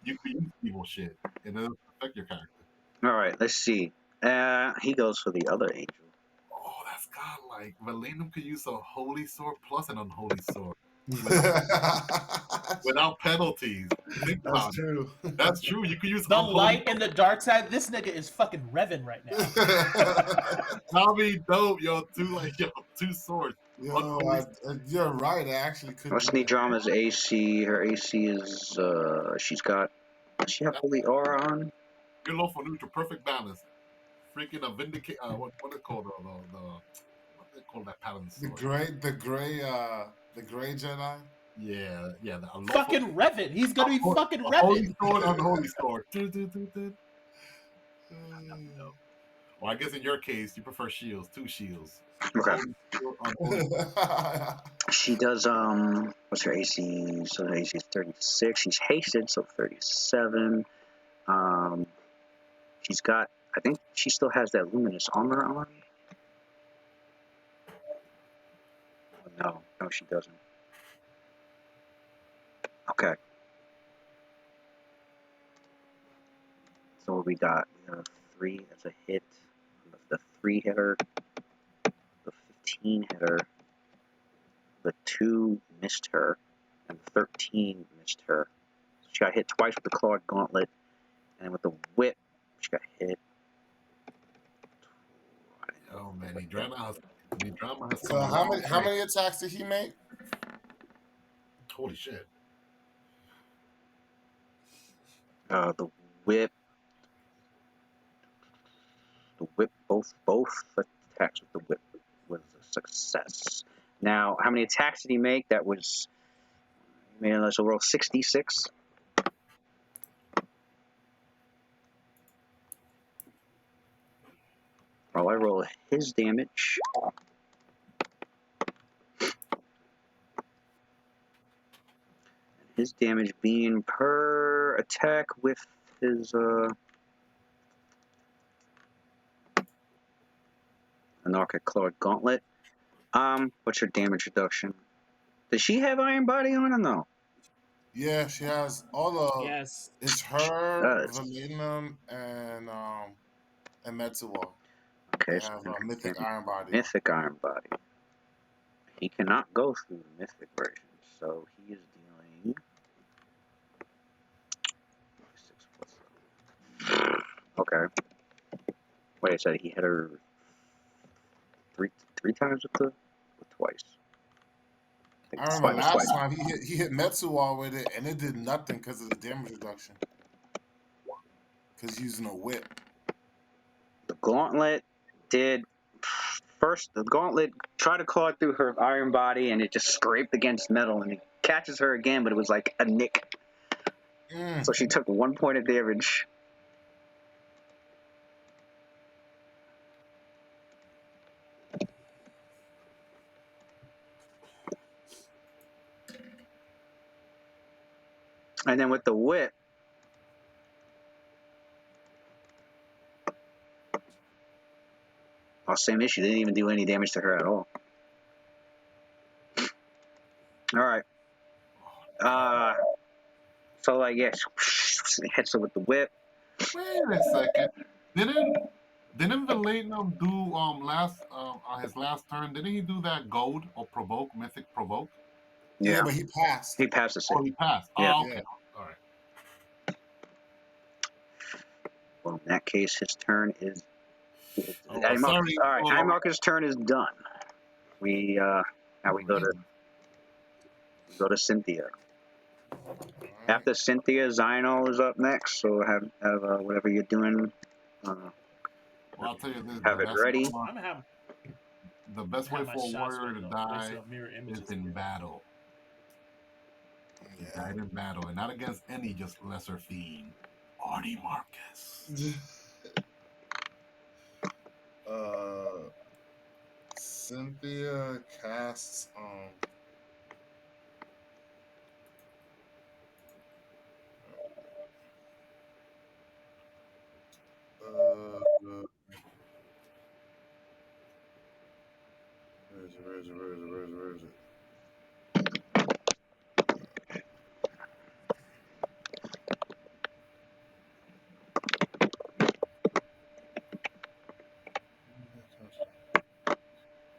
you can use evil shit, and it doesn't affect your character. All right, let's see. He goes for the other angel. Oh, that's godlike. Valenum could use a holy sword plus an unholy sword. Without penalties. Think about it. That's true. You could use the light and the dark side. This nigga is fucking revving right now. That'll be dope, yo. 2 swords. You're right. I actually could. What's Nidrama's AC? Her AC is does she have holy aura on? You're low for neutral, perfect balance. Freaking a vindicate. What they call what they call that pattern sword? The gray Jedi. Yeah. Fucking Revit. He's gonna be fucking Revit. Holy sword, unholy sword. Well, I guess in your case, you prefer shields. 2 shields. Okay. Holy sword, she does what's her AC? So her AC is 36. She's hasted, so 37. She's got, I think she still has that luminous armor on. No, she doesn't. Okay. So what we got? We have 3 as a hit. The 3 hitter. The 15 hitter. The 2 missed her. And the 13 missed her. So she got hit twice with the Clawed Gauntlet. And with the whip, she got hit. Oh man, Nidrama has So how many attacks did he make? Holy shit. The whip, both attacks with the whip was a success. Now, how many attacks did he make? That was, let's roll 66. Well, I roll his damage. His damage being per attack with his Anarchic Clawed Gauntlet. What's her damage reduction? Does she have Iron Body on or no? Yeah, she has all the. Yes. It's her, Valenum, and Metsuwa. Okay, they have Mythic Iron Body. Mythic Iron Body. He cannot go through the Mythic version, so he is dealing 6 plus. Okay. Wait a second, he hit her three times with twice. I remember last time he hit Metsuwa with it, and it did nothing because of the damage reduction. because using a whip. The gauntlet did first. The gauntlet tried to claw through her iron body, and it just scraped against metal, and it catches her again, but it was like a nick. So she took 1 point of damage. And then with the whip, same issue. Didn't even do any damage to her at all. All right. So like yes, hits her with the whip. Wait a second. Didn't Valenum do his last turn? Didn't he do that goad or provoke, mythic provoke? Yeah, but he passed. He passed the save. Oh, he passed. Yeah. Oh, okay. Yeah. All right. Well, in that case, his turn is. Oh, Adimarchus, sorry. all right, Adimarchus' turn is done. We now we go to Cynthia. After Cynthia, Zionol is up next. So have whatever you're doing. Well, I'll tell you this: Have it ready. I'm gonna have the best way my for a shots warrior to with die mirror is images. in battle. He died in battle, and not against any just lesser fiend. Adimarchus. Cynthia casts where is it?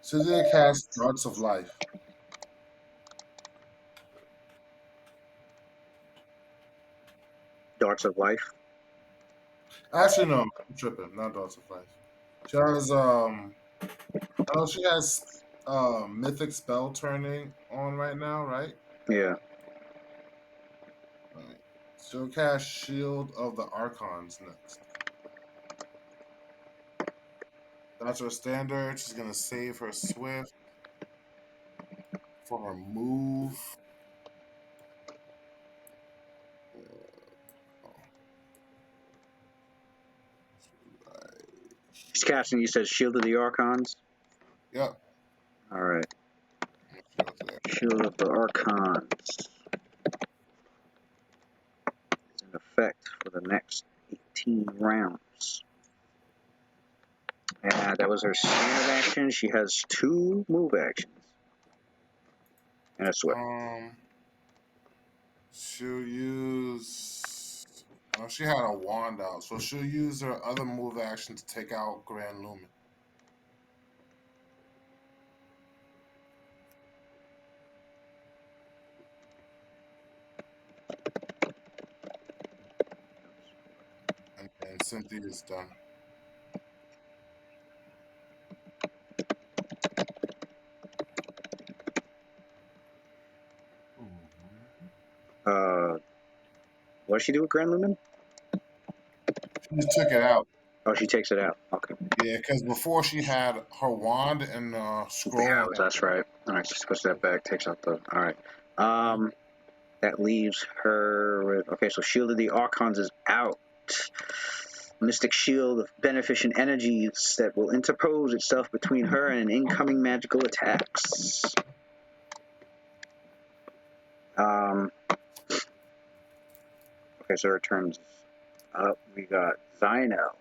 Cynthia casts Darts of Life. Darts of Life. Actually, no, I'm tripping. Not Darts of Life. She has I know she has Mythic Spell turning on right now, right? Yeah. Right. She'll cast Shield of the Archons next. That's her standard. She's gonna save her Swift for her move. She's casting. You said Shield of the Archons. Yep. All right. Shield of the Archons is in effect for the next 18 rounds. And that was her standard action. She has 2 move actions. And a swift. She'll use. She had a wand out, so she'll use her other move action to take out Grand Lumen. And Cynthia is done. What does she do with Grand Lumen? She just took it out. Oh, she takes it out. Okay. Yeah, because before she had her wand and scroll. Yeah, that's right. All right, she puts that back, takes out the. All right. That leaves her with. Okay, so Shield of the Archons is out. Mystic Shield of beneficent energies that will interpose itself between her and incoming magical attacks. Okay, so her turn's up. We got Zionel.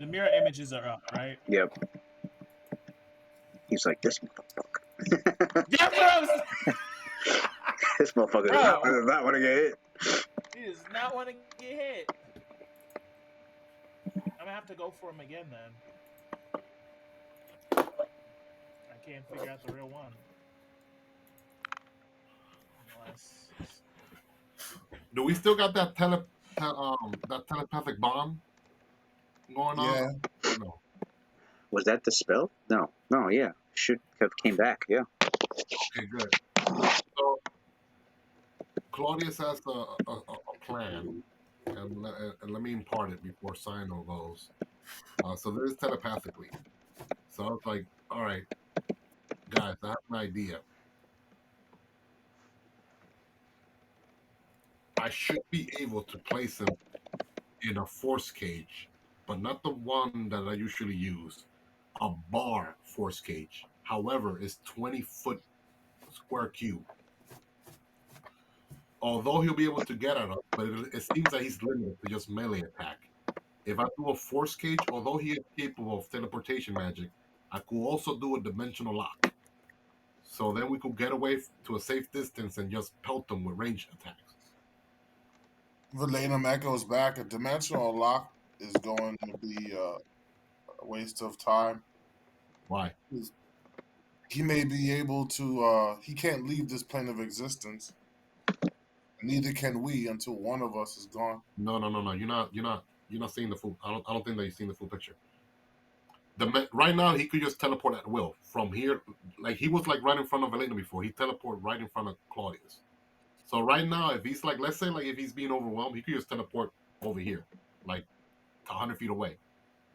The mirror images are up, right? Yep. He's like, this motherfucker. Yeah, This motherfucker does not want to get hit. He does not want to get hit. I'm gonna have to go for him again then. I can't figure out the real one. Unless... Do we still got that that telepathic bomb going on? Yeah. No. Was that the spell? No. No, yeah. Should have came back, yeah. Okay, good. So Claudius has a plan, and let me impart it before Sino goes. So this is telepathically. So I was like, all right, guys, I have an idea. I should be able to place him in a force cage, but not the one that I usually use. A bar force cage. However, it's 20-foot square cube. Although he'll be able to get at us, but it seems that he's limited to just melee attack. If I do a force cage, although he is capable of teleportation magic, I could also do a dimensional lock. So then we could get away to a safe distance and just pelt them with ranged attacks. Valenum echoes back. A dimensional lock is going to be a waste of time. Why? He may be able to. He can't leave this plane of existence. Neither can we until one of us is gone. No. You're not seeing the full. I don't think that you're seeing the full picture. Right now he could just teleport at will from here. Like he was like right in front of Elena before. He teleported right in front of Claudius. So right now, if he's like, let's say like if he's being overwhelmed, he could just teleport over here, like 100 feet away.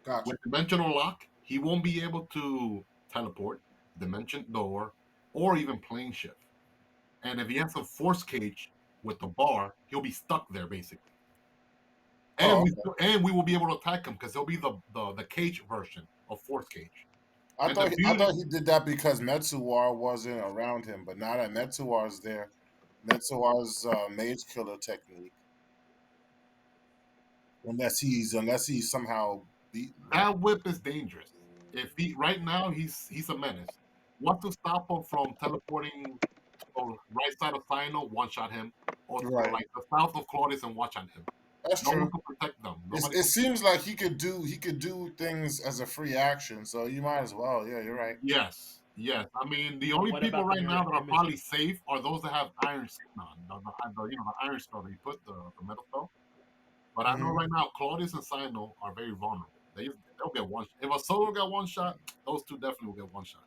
Gotcha. With dimensional lock, he won't be able to teleport, dimension door, or even plane shift. And if he has a force cage with the bar, he'll be stuck there basically. And we will be able to attack him because he'll be the cage version of force cage. I thought he did that because Metsuwar wasn't around him, but now that Metsuwar's there, Metsuwar's mage killer technique. Unless he's somehow beaten. That whip is dangerous. If he right now he's a menace. Want to stop him from teleporting to right side of Sino, one shot him, or like the south of Claudius and one shot him. That's true. One can protect them. It seems like he could do things as a free action, so you might as well. Yeah, you're right. Yes. I mean, the only people right now that are probably safe are those that have iron skin on. The iron spell that you put the metal spell. But I know right now Claudius and Sino are very vulnerable. They'll get one. If a solo got one shot, those two definitely will get one shot.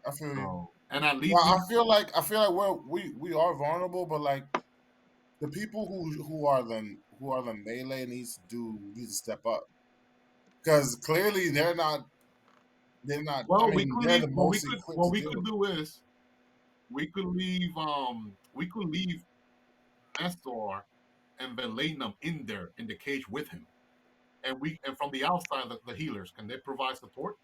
I feel you. And at least I feel like we are vulnerable, but like the people who are the melee need to step up because clearly they're not. Well, I mean, they're the most equipped. What we could do is we could leave Nestor and Velenum in there in the cage with him, and from the outside the healers can they provide support,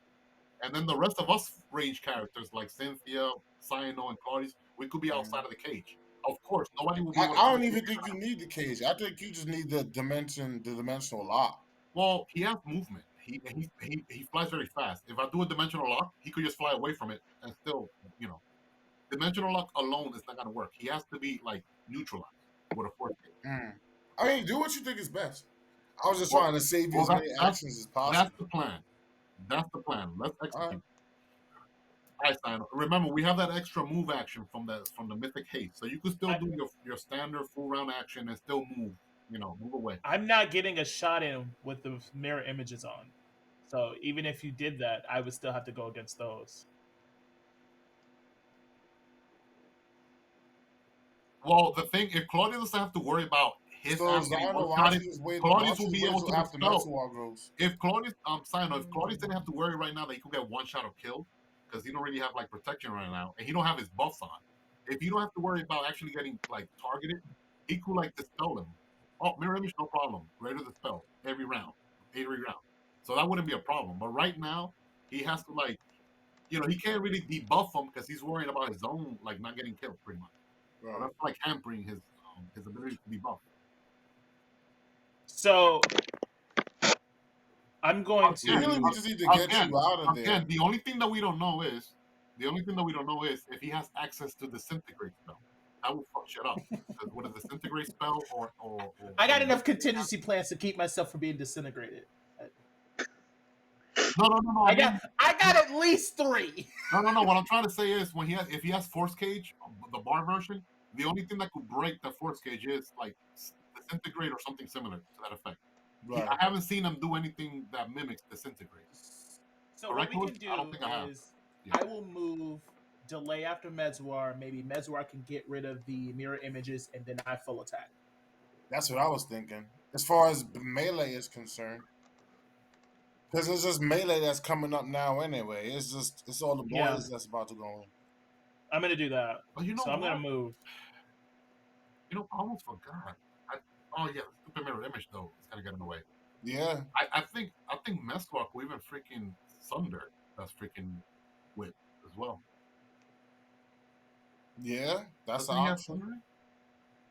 and then the rest of us range characters like Cynthia, Cyano, and Claudius, we could be outside of the cage. Of course, nobody will be. I don't even think you need the cage. I think you just need the dimensional lock. Well, he has movement. He flies very fast. If I do a dimensional lock, he could just fly away from it and still, dimensional lock alone is not gonna work. He has to be like neutralized with a force cage. I mean, do what you think is best. I was just trying to save you as many actions as possible. That's the plan. Let's execute. All right, Simon. Remember, we have that extra move action from the Mythic Haste, so you could still do your standard full round action and still move. Move away. I'm not getting a shot in with the mirror images on, so even if you did that, I would still have to go against those. Well, the thing, if Claudius doesn't have to worry about his Claudius will be able to dispel. If Claudius, if Claudius didn't have to worry right now that he could get one shot or kill, because he don't really have like protection right now, and he don't have his buffs on. If you don't have to worry about actually getting like targeted, he could like dispel him. Oh, mirror image, no problem. Greater dispel every round. So that wouldn't be a problem. But right now, he has to like, he can't really debuff him because he's worrying about his own like not getting killed pretty much. Right. So that's like hampering his ability to debuff. So I'm going to. Really, we just need to get you out of there. The only thing that we don't know is if he has access to the disintegrate spell. That will fuck shit up. With a disintegrate spell or I got enough contingency plans to keep myself from being disintegrated. No. I got at least 3. No. What I'm trying to say is if he has force cage, the bar version, the only thing that could break the force cage is like disintegrate or something similar to that effect. Right. I haven't seen him do anything that mimics disintegrate. So what we can do is I will move delay after Mezwar. Maybe Mezwar can get rid of the mirror images, and then I full attack. That's what I was thinking. As far as melee is concerned, because it's just melee that's coming up now anyway. It's all the Yeah. boys that's about to go in. I'm gonna do that. Oh, you know So I'm gonna what? move. I almost forgot. Oh yeah, the stupid mirror image though. It's gonna get in the way. Yeah, I think Meswalk will even freaking Sunder. That's freaking whip as well. yeah, that's Doesn't an he have option.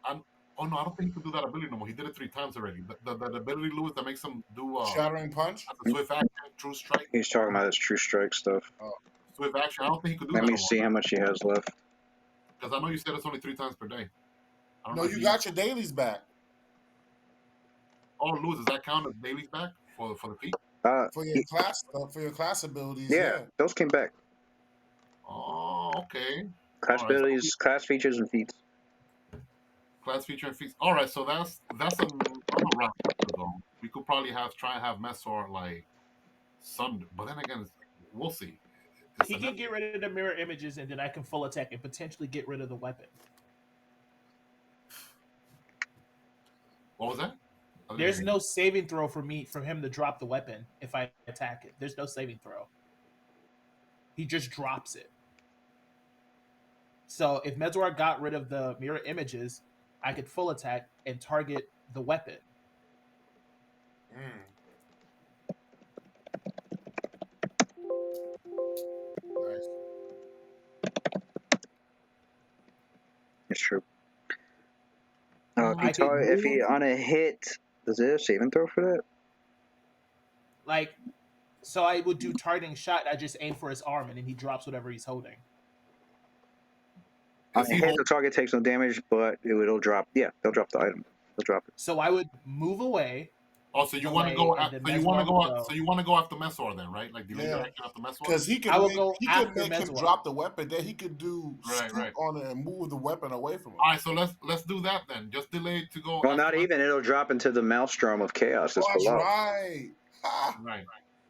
Sunder? Oh no, I don't think he can do that ability no more. He did it 3 times already. The ability Lewis that makes him do Shattering punch. a swift action, true strike, He's talking about his true strike stuff. swift action. I don't think he could do Let that me no more. see how much he has left. Because I know you said it's only 3 times per day. I don't No, know if you he. got your dailies back Oh, Lewis, does that count as dailies back for the feet? for your class abilities. Yeah, Yeah. those came back. Oh, okay. Class All right. So abilities, class features, and feats. class feature and feats. All right, so that's a route to go. We could probably try and have Messor like Sunder, but then again, we'll see. It's He a can get rid of the mirror images, and then I can full attack and potentially get rid of the weapon. What was that? I didn't There's hear no saving throw for him to drop the weapon if I attack it. There's no saving throw. He just drops it. So if Mezwar got rid of the mirror images, I could full attack and target the weapon. Nice. It's true. I could If he move, on a hit, does it have saving throw for that? like, so I would do targeting shot. I just aim for his arm, and then he drops whatever he's holding. On Is a he hit, hold- the target takes no damage, but it'll drop. Yeah, they'll drop the item. They'll drop it. So I would move away. Oh, so you want to delay, go? and then So you want to Mezwar would go? go. So you want to go after Messor then, right? Like delay your Yeah. action after Messor. Because he I will could go make after him Mezwar. drop the weapon. Then he could do Right, scoop right. on it and move the weapon away from him. All right, so let's do that then. Just delay to go. Well, after not even. It'll drop into the maelstrom of chaos that's Oh, that's below. right. Ha. Right.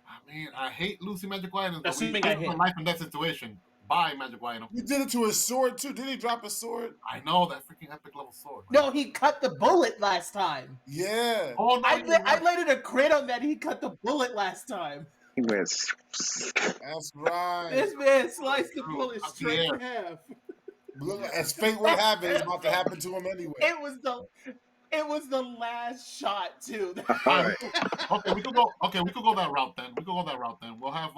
I mean, I hate losing magic items, but Assuming this I is hit. a life and death situation. Bye, magic item. You did it to his sword too. Did he drop his sword? I know that freaking epic level sword. No, he cut the bullet last time. Yeah. Oh no, I landed a crit on that. He cut the bullet last time. He went. That's right. This man sliced the True. bullet Up the straight air. in half. Look, as fate would have it, it's about to happen to him anyway. It was the last shot too. All right. Okay, we could go. Okay, we could go that route then. We'll have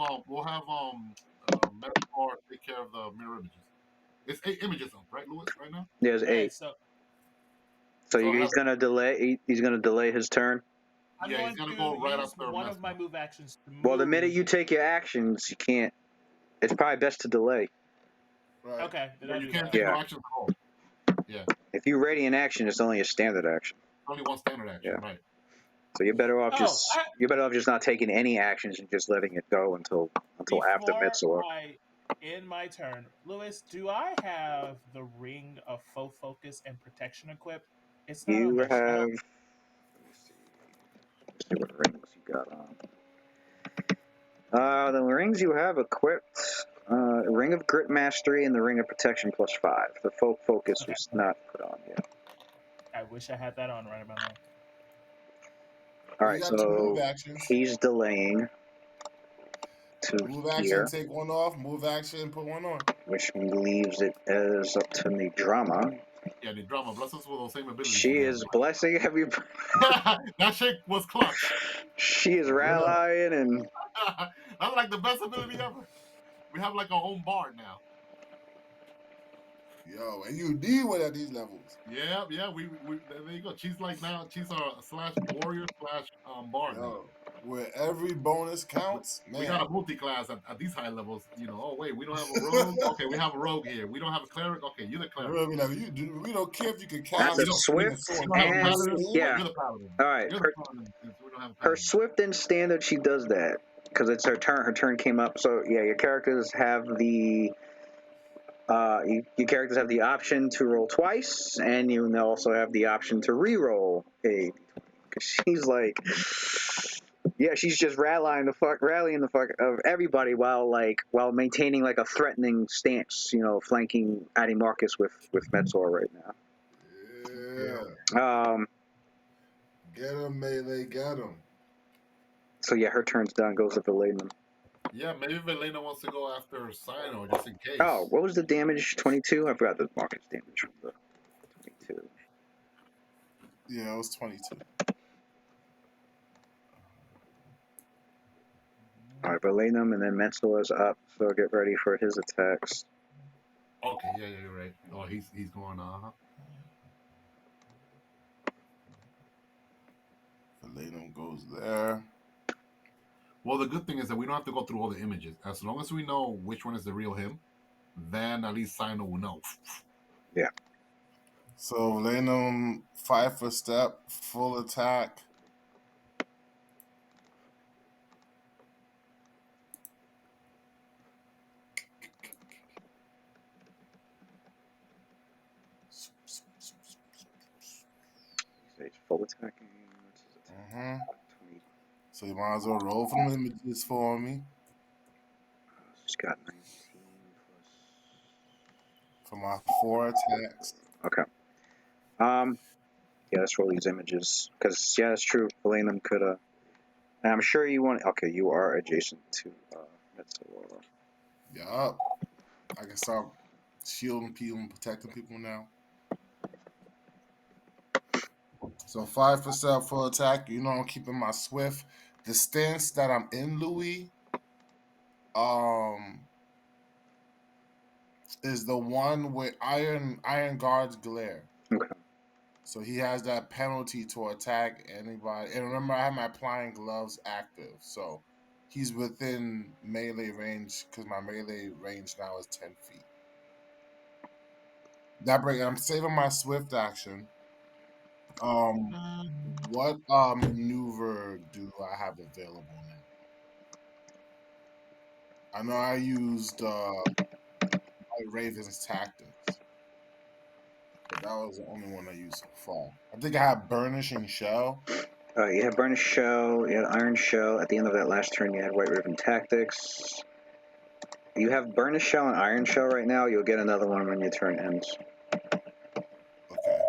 Metaphor take care of the mirror images. It's 8 images up, right, Lewis? Right now. There's Okay, 8. so So So he's gonna delay. He's gonna delay his turn. I'm Yeah, going he's gonna to go right use after one of Mezwar. my move actions to move. Well, the minute you take your actions, you can't. It's probably best to delay. Right. Okay, then Yeah, I'll you do can't that. take no Yeah. action at all. Yeah, If you ready an action, it's only a standard action. only one standard action, Yeah. right? So you're better off Oh, just not taking any actions and just letting it go until after Before Mitsor. I end my turn, Lewis, do I have the ring of faux focus and protection equipped? It's not on You my have. ship. Let me see. Let's see what rings you got on. The rings you have equipped: Ring of Grit Mastery and the Ring of Protection +5. The Folk Focus Okay. was not put on yet. I wish I had that on right about now. All You right, got 2 move so actions. he's delaying to Move action, here, take one off. Move action, put one on. which leaves it as up to the drama. Yeah, the drama. Bless us with those same abilities. She you is blessing every. have. That shit was clutch. She is rallying and. That's like the best ability ever. We have like our own bard now. Yo, and you need one at these levels. Yeah. We there you go. She's like now. She's our / warrior / bard. Now. Yo, where every bonus counts, man. We got a multi-class at these high levels. Oh wait, we don't have a rogue. Okay, we have a rogue here. We don't have a cleric. Okay, you're the cleric. We don't care if you can That's cast a swift You don't have a and paladin. yeah. You're the paladin. All right, You're the paladin. We don't have a her paladin. swift and standard. She does that because it's her turn. Her turn came up. So yeah, your characters have the. Your characters have the option to roll twice, and you also have the option to re-roll a. Because she's like, Yeah, she's just rallying the fuck of everybody while maintaining like a threatening stance, flanking Adimarchus with Metzor right Yeah. now. Get him, Melee, get him. So yeah, her turn's done. Goes to Velena. Yeah, maybe Velena wants to go after Sino just in case. Oh, what was the damage? 22. I forgot the Marcus damage from the 22. Yeah, it was 22. All right, Velenum, and then Metzor is up. So get ready for his attacks. Okay, yeah, you're right. Oh, he's going on. Velenum goes there. Well, the good thing is that we don't have to go through all the images. As long as we know which one is the real him, then at least Sino will know. Yeah. So Velenum 5 foot step, full attack. He's full attacking. Mm-hmm. So you might as well roll for them images for me. She's got 19 plus. For my 4 attacks. Okay. Yeah, let's roll these images because yeah, it's true. Velenum could and I'm sure you want. Okay, you are adjacent to Metzor. Yup. I can start shielding people and protecting people now. So 5 foot step, full attack. I'm keeping my swift. The stance that I'm in, Louis, is the one with Iron Guard's glare. Okay. So he has that penalty to attack anybody. And remember, I have my applying gloves active, so he's within melee range because my melee range now is 10 feet. I'm saving my swift action. What maneuver do I have available now? I know I used Raven's tactics, but that was the only one I used so far. I think I have Burnishing Shell. You had Burnish Shell, you had Iron Shell. At the end of that last turn, you had White Ribbon Tactics. You have Burnish Shell and Iron Shell right now. You'll get another one when your turn ends. Okay.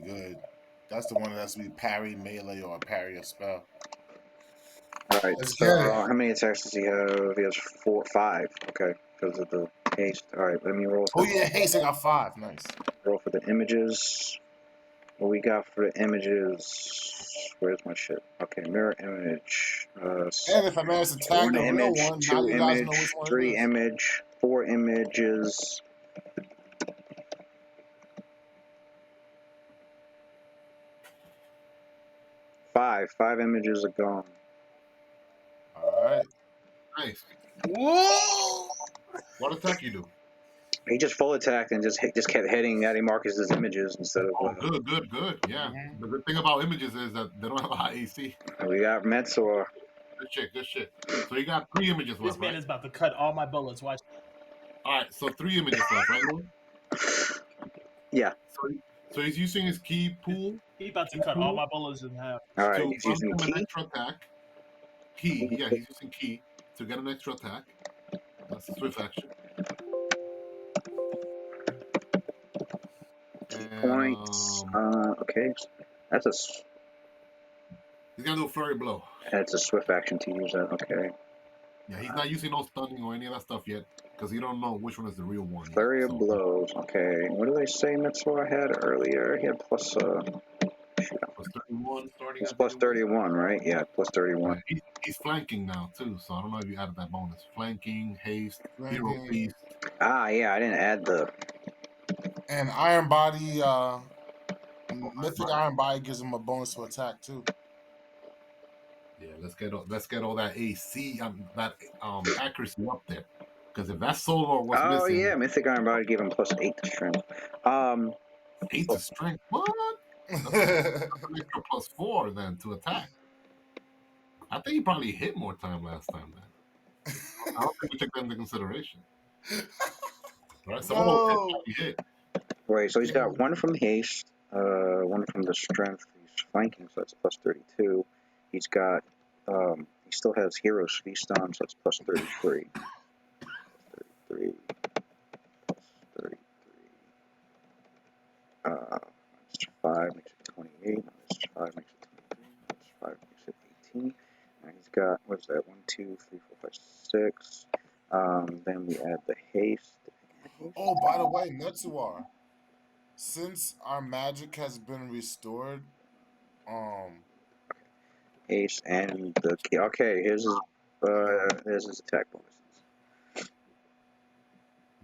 Good. That's the one that has to be parry, melee, or parry a spell. All right. Let's So get it. how many attacks does he have? He has 5. Okay, because of the haste. All right. Let me roll. Oh yeah, haste. I got 5. Nice. Roll for the images. What we got for the images? Where's my shit? Okay, mirror image. And if I manage to tag 1 the real image, one, now 2 you guys know image, which one 3 it is. image, 4 images. 5 images are gone. All right. Nice. Whoa! What attack you do? He just full attacked and just kept hitting Adimarchus' images instead of. Oh, good. Yeah. Mhm. The good thing about images is that they don't have a high AC. We got Metzor. Good shit. So you got 3 images This left, man right? is about to cut all my bullets. Watch. All right, so 3 images left, right, Louis? Yeah. So he's using his key pool He about to cut all my bullets in half. All right. to He's grant using him an key. extra attack. Key, yeah, he's using key to get an extra attack. That's a swift action. 2 And, points. Okay. That's he's gonna do a flurry blow. that's a swift action to use that. Okay. Yeah, he's not using no stunning or any of that stuff yet because he don't know which one is the real one. Flurry yet, of blows. Okay. What did I say Metzor had earlier? He had plus. Plus 31 starting. It's I plus think it was. 31, right? Yeah, plus 31. Yeah, he's flanking now too, so I don't know if you added that bonus. Flanking, haste, hero Flanking. feast. Ah, yeah, I didn't add the. And Iron Body, Mythic Iron Body gives him a bonus to attack too. Yeah, let's get all that AC, that accuracy up there. Because if that solo was Oh missing, yeah, Mythic Iron Body gave him plus 8 to strength. 8 to strength. What? That's an extra plus 4 then to attack. I think he probably hit more time last time then. I don't think we took that into consideration. Right? Some of those hits No. probably hit. Wait, so he's got 1 from haste, 1 from the strength. He's flanking, so that's plus 32. He's got, he still has Hero's Feast on, so that's plus 33. 33, plus 33. Minus 5 makes it 28. Minus 5 makes it 23. Minus 5 makes it 18. And he's got, what is that? 1, 2, 3, 4, 5, 6. Then we add the haste. Oh, by the way, Metsuar, since our magic has been restored, Haste and the key. Okay, here's his attack bonuses.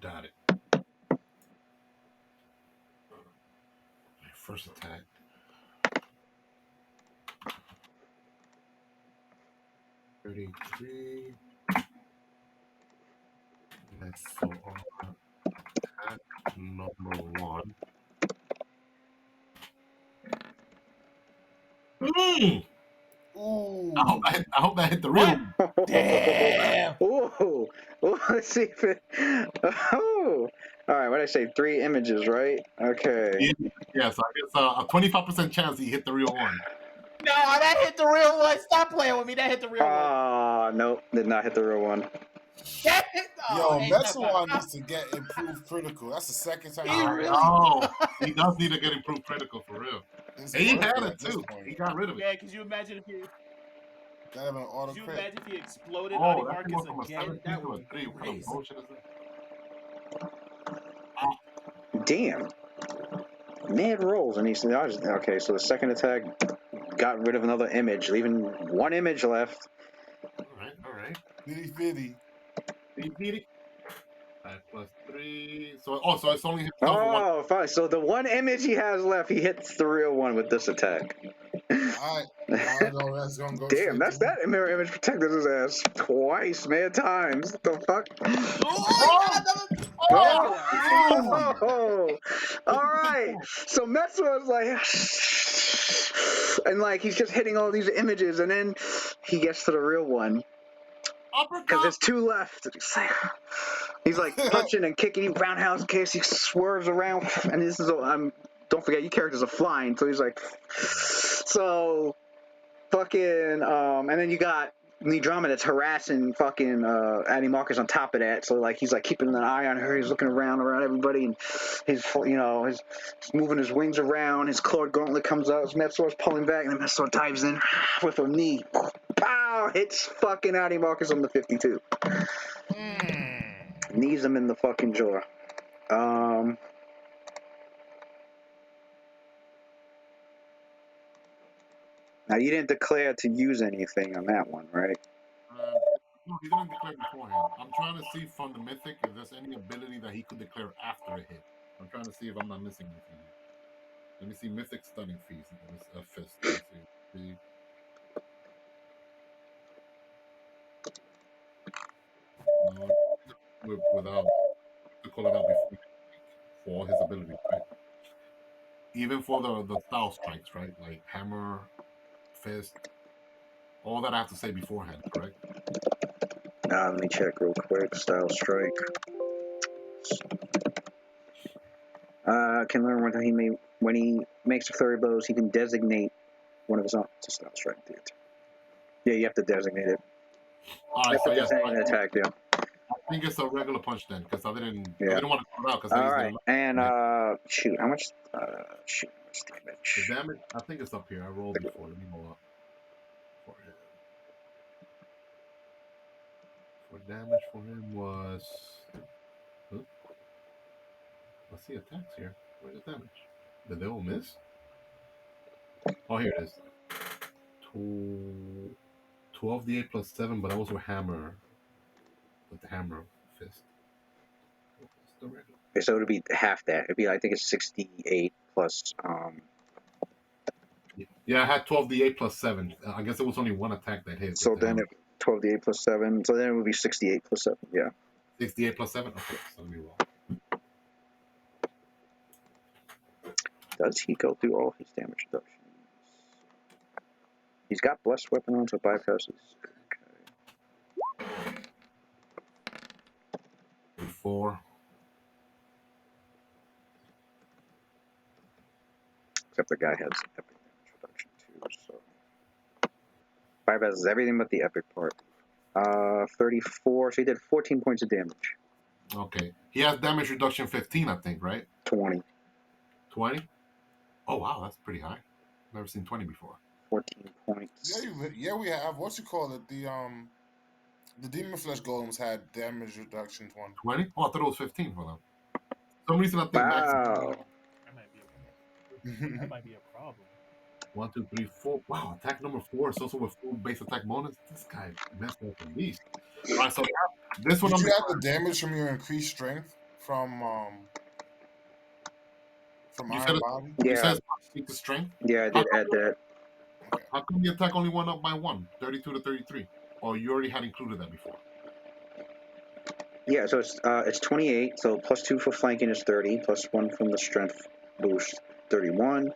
Got it. First attack. $33. Let's so on attack number 1. ooh, I hope that hit the real one. Damn. Ooh, let's see if it. Oh, all right. What did I say? 3 images, right? Okay. Yeah, so I guess a 25% chance he hit the real one. No, that hit the real one. Stop playing with me. That hit the real one. Ah, nope, did not hit the real one. That hit, yo, hey, Metsuar needs to get improved critical. That's the second time. He really- Oh, he does need to get improved critical for real. It's And he worth had it it at this too. point. He got rid of it. Yeah, could you imagine if he? That have an auto Could you crit. imagine if he exploded Oh, that thing went Adimarchus from a again? 17 That to a would 3. be What kind of crazy. bullshit is that? Damn. Mad rolls, and he's okay. So the second attack got rid of another image, leaving 1 image left. All right. Bitty fitty. He beat it. 5 plus 3. So it's only himself for 1. Oh, fine. So the 1 image he has left, he hits the real one with this attack. I know that's gonna go Damn, straight that's to that mirror image protected his ass twice, man, times. What the fuck? Oh, all right. So Metsua's like, and like he's just hitting all these images, and then he gets to the real one because there's 2 left. He's like punching and kicking, roundhouse kicks. He swerves around, and this is don't forget, you characters are flying, so he's like, so fucking, and then you got Drama that's harassing fucking Adimarchus on top of that. So like he's like keeping an eye on her. He's looking around everybody, and he's moving his wings around. His clawed gauntlet comes out. His Metsuar's pulling back, and then Metsuar dives in with a knee. Pow! Hits fucking Adimarchus on the 52. Knees him in the fucking jaw. Now you didn't declare to use anything on that one, right? No, he didn't declare beforehand. I'm trying to see from the mythic if there's any ability that he could declare after a hit. I'm trying to see if I'm not missing anything here. Let me see mythic stunning fees. A fist. Let's see. No, without to call it out before for all his abilities, right? Even for the style strikes, right? Like hammer, fist, all that I have to say beforehand, correct? Let me check real quick. Style strike. Can learn when he makes a flurry of blows, he can designate one of his own. It's a style strike, dude. Yeah, you have to designate it. All right, so yes, an attack, yeah. I think it's a regular punch then, because I didn't want to call it out because All right, and shoot, how much? Shoot, how much damage? The damage, I think it's up here. I rolled before. Let me go up. For damage for him was. Let's see attacks here. Where's the damage? Did they all miss? Oh, here it is. 12d8 plus 7, but I also hammer with the hammer fist. Okay, so it'd be half that. It'd be, I think it's 68 plus. Yeah, I had 12d8 plus 7. I guess it was only one attack that hit. So then 12d8 plus 7. So then it would be 68 plus 7. Yeah. 68 plus 7. Okay, so let me roll. Does he go through all his damage reductions? He's got blessed weapon on, so bypasses. Okay. 4. Except the guy has epic damage reduction. So bypass is everything but the epic part. 34. So he did 14 points of damage. Okay. He has damage reduction 15, I think, right? 20. 20? Oh, wow, that's pretty high. Never seen 20 before. 14 points. Yeah, we have. What you call it? The demon flesh golems had damage reduction 20. 20? Oh, I thought it was 15 for them. For some reason, I think max. Wow. That might be a problem. 1, 2, 3, 4. Wow, attack number 4 is also with full base attack bonus. This guy messed up the beast. All right, so this one Did I'm you have the damage from your increased strength from You Iron said Body? You Yeah. said it's the strength. Yeah, I did add that. Okay. How come the attack only went up by 1, 32 to 33? Or you already had included that before? Yeah, so it's 28. So +2 for flanking is 30. +1 from the strength boost, 31.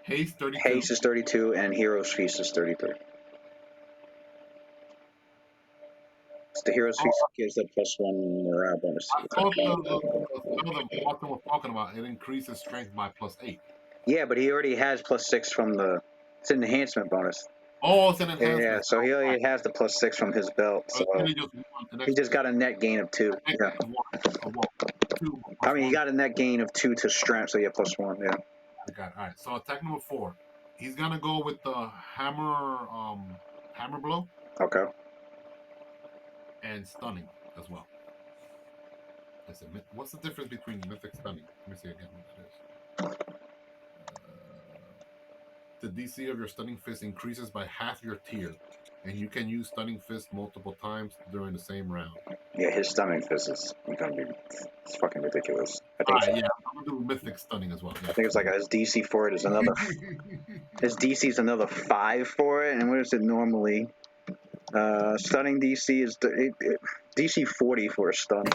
Haste 32. Haste is 32, and Hero's Feast is 33. So the Hero's Feast gives that +1 morale bonus. I thought the spell that Martin was talking about, it increases strength by +8. Yeah, but he already has +6 from the. It's an enhancement bonus. Oh, it's an enhancement. Yeah, so he already has the +6 from his belt. So he just got a net gain of 2. Yeah. I mean, he got a net gain of 2 to strength, so yeah, +1. Yeah. I got it. All right. So attack number 4, he's gonna go with the hammer blow. Okay. And stunning as well. What's the difference between mythic stunning? Let me see again what that is. The DC of your stunning fist increases by half your tier, and you can use stunning fist multiple times during the same round. Yeah, his stunning fist is gonna be it's fucking ridiculous. I think. Alright, yeah, I'm gonna do mythic stunning as well. Yeah. I think it's like his DC for it is another. His DC is another 5 for it, and what is it normally? Stunning DC is DC 40 for a stun.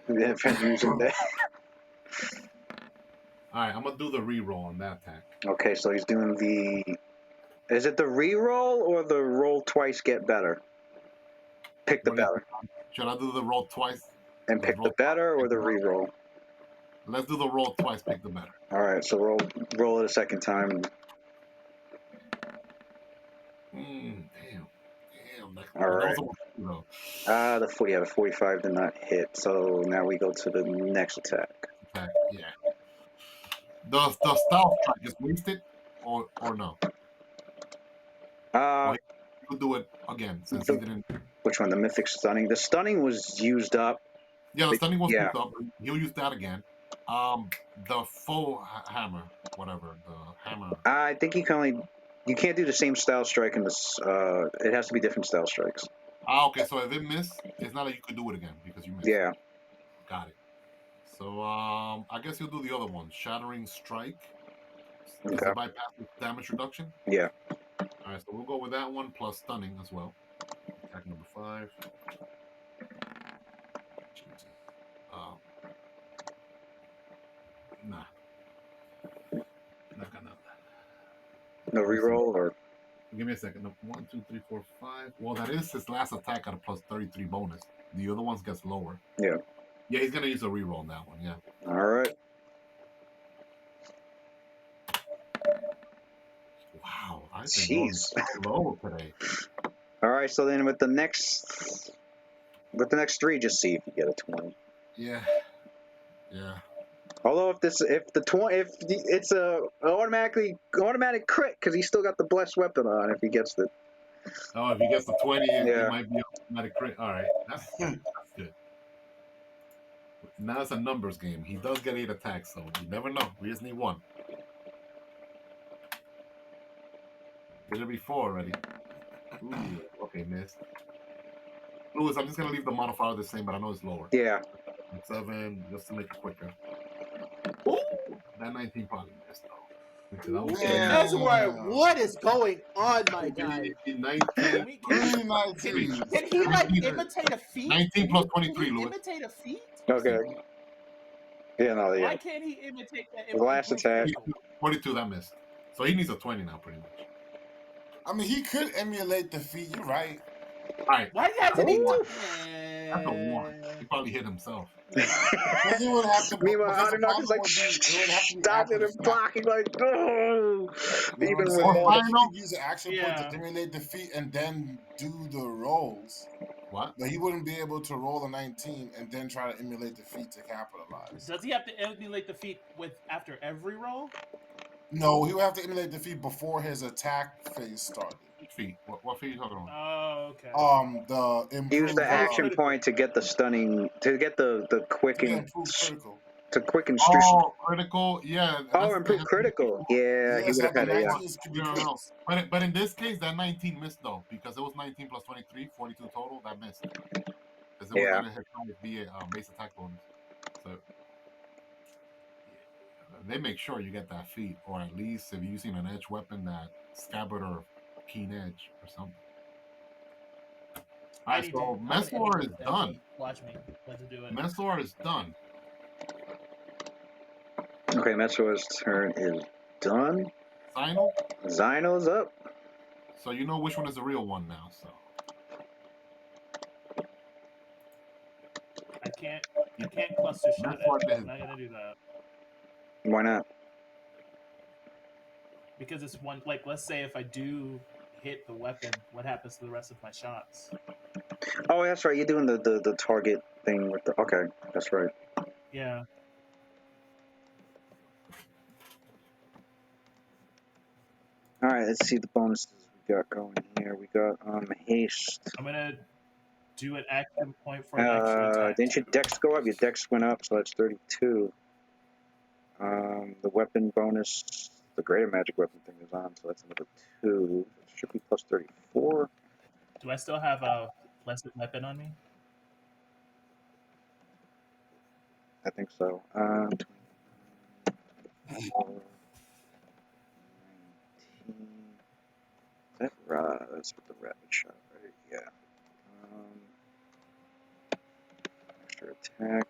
Using that. Alright, I'm gonna do the reroll on that attack. Okay, so he's doing the. Is it the reroll or the roll twice get better? Pick the better. Should I do the roll twice? And pick the better or the reroll? Let's do the roll twice, pick the better. Alright, so roll it a second time. Damn. Alright. The 45 did not hit, so now we go to the next attack. Yeah. Does the stealth strike just wasted or no? Or you could do it again since he didn't. Which one? The mythic stunning? The stunning was used up. Yeah, the stunning was used up. He'll use that again. The full hammer, whatever, the hammer. I think you can't do the same style strike in this. It has to be different style strikes. Okay, so if it missed, it's not like you could do it again because you missed. Yeah. Got it. So I guess you'll do the other one, Shattering Strike. Does it bypass damage reduction? Yeah. All right, so we'll go with that one plus stunning as well. Attack number 5. Nah. Not gonna. No reroll or. Give me a second. No, 1, 2, 3, 4, 5. Well, that is his last attack at a plus 33 bonus. The other ones gets lower. Yeah. Yeah, he's gonna use a reroll on that one. Yeah. All right. Wow, I've been low today. All right, so then with the next 3, just see if you get a 20. Yeah. Yeah. Although if it's a automatic crit because he still got the blessed weapon on if he gets the. Oh, if he gets the 20, it might be an automatic crit. All right, that's good. Now it's a numbers game. He does get 8 attacks, so you never know. We just need 1. Did it be 4 already? Ooh, okay, missed. Louis, I'm just gonna leave the modifier the same, but I know it's lower. Yeah. 7, just to make it quicker. Ooh, that 19 probably missed though. That's right. What is going on, my guy? 19. Can he like imitate a feat? 19 plus 23, Louis. Imitate a feat? Okay. Yeah, no, yeah. Why can't he imitate that? The last attack. 22, that missed. So he needs a 20 now, pretty much. I mean, he could emulate the feat. You're right. All right. Why do you have to be? That's a one. He probably hit himself. Because he would have to. Meanwhile, Because the Adimarchus is problem like would be, it would have to be dodging after the and fact. blocking, like, oh. You know what I'm Even saying? with Like, he Final? could use an action point Yeah. to emulate defeat and then do the rolls. What? But he wouldn't be able to roll a 19 and then try to emulate defeat to capitalize. Does he have to emulate the feat with after every roll? No, he would have to emulate defeat before his attack phase started. Feet. What feet are you talking about? Oh, okay. The use improved the action critical. point to get the stunning, to get the to quick get and improved critical. to quicken. Oh, critical. Yeah. Oh, improve critical. Yeah, he Yes, would have the had it. Yeah. 19s could be No, no. crits. But in this case, that 19 missed though, because it was 19 plus 23, 42 total. That missed because it was Yeah. not his be a base attack bonus. So they make sure you get that feat, or at least if you're using an edge weapon, that scabbard or keen edge or something. All right, so I'm gonna Mesor is emulate that done. feat. Watch me. Let's do it. Mesor is done. Okay, Metro's turn is done. Final. Zyno's up. So you know which one is the real one now. So I can't cluster shot it. I'm not gonna do that. Why not? Because it's one, like, let's say if I do hit the weapon, what happens to the rest of my shots? Oh, that's right. You're doing the target thing with the. Okay, that's right. Yeah. All right, let's see the bonuses we got going here. We got haste. I'm gonna do an action point for an extra attack. Didn't your dex go up? Your dex went up, so that's 32. The weapon bonus, the greater magic weapon thing is on, so that's another 2. It should be plus 34. Do I still have a blessed weapon on me? I think so. 19. That's with the rapid shot, right? Yeah. Extra attack.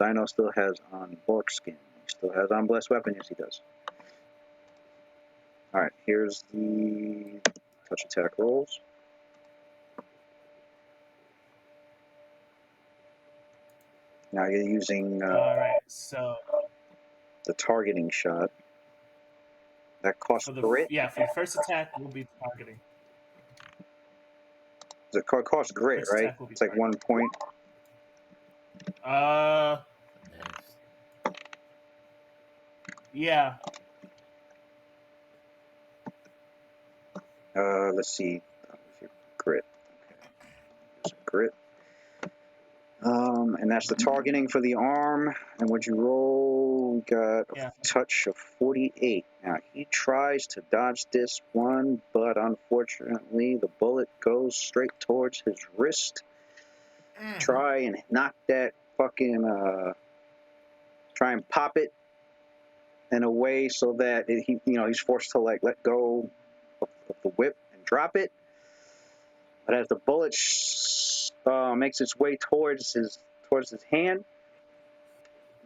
Zyno still has on Bork skin. He still has on blessed weapon. Yes, he does. All right, here's the touch attack rolls. Now you're using All right, so the targeting shot. That costs grit. Yeah, for the first attack, we'll be targeting. It costs grit, First right? attack will be It's like targeting. 1 point. Yeah. Let's see. Grit. Okay. Grit. And that's the targeting for the arm. And what'd you roll? We got a touch of 48. Now, he tries to dodge this one, but unfortunately, the bullet goes straight towards his wrist. Try and knock that fucking, try and pop it in a way so that he's forced to, like, let go of the whip and drop it. But as the bullet makes its way towards his hand,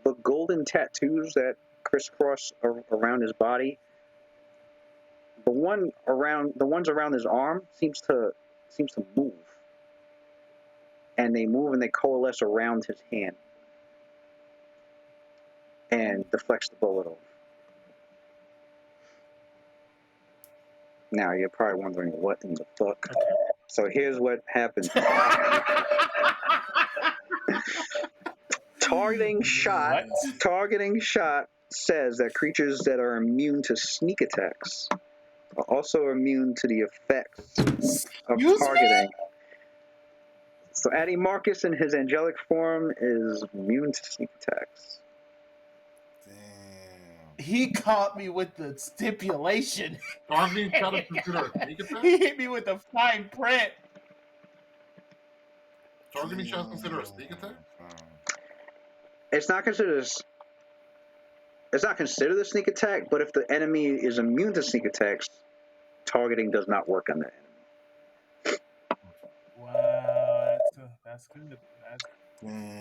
the golden tattoos that crisscross around his body, the ones around his arm seems to move, and they move and they coalesce around his hand and deflects the bullet off. Now you're probably wondering what in the fuck. So here's what happened. Targeting shot says that creatures that are immune to sneak attacks are also immune to the effects of targeting. So Adimarchus in his angelic form is immune to sneak attacks. Damn. He caught me with the stipulation. Targeting shot is considered a sneak attack? He hit me with the fine print. Targeting shot is considered a sneak attack? It's not considered a sneak attack, but if the enemy is immune to sneak attacks, targeting does not work on that enemy. Wow, that's good.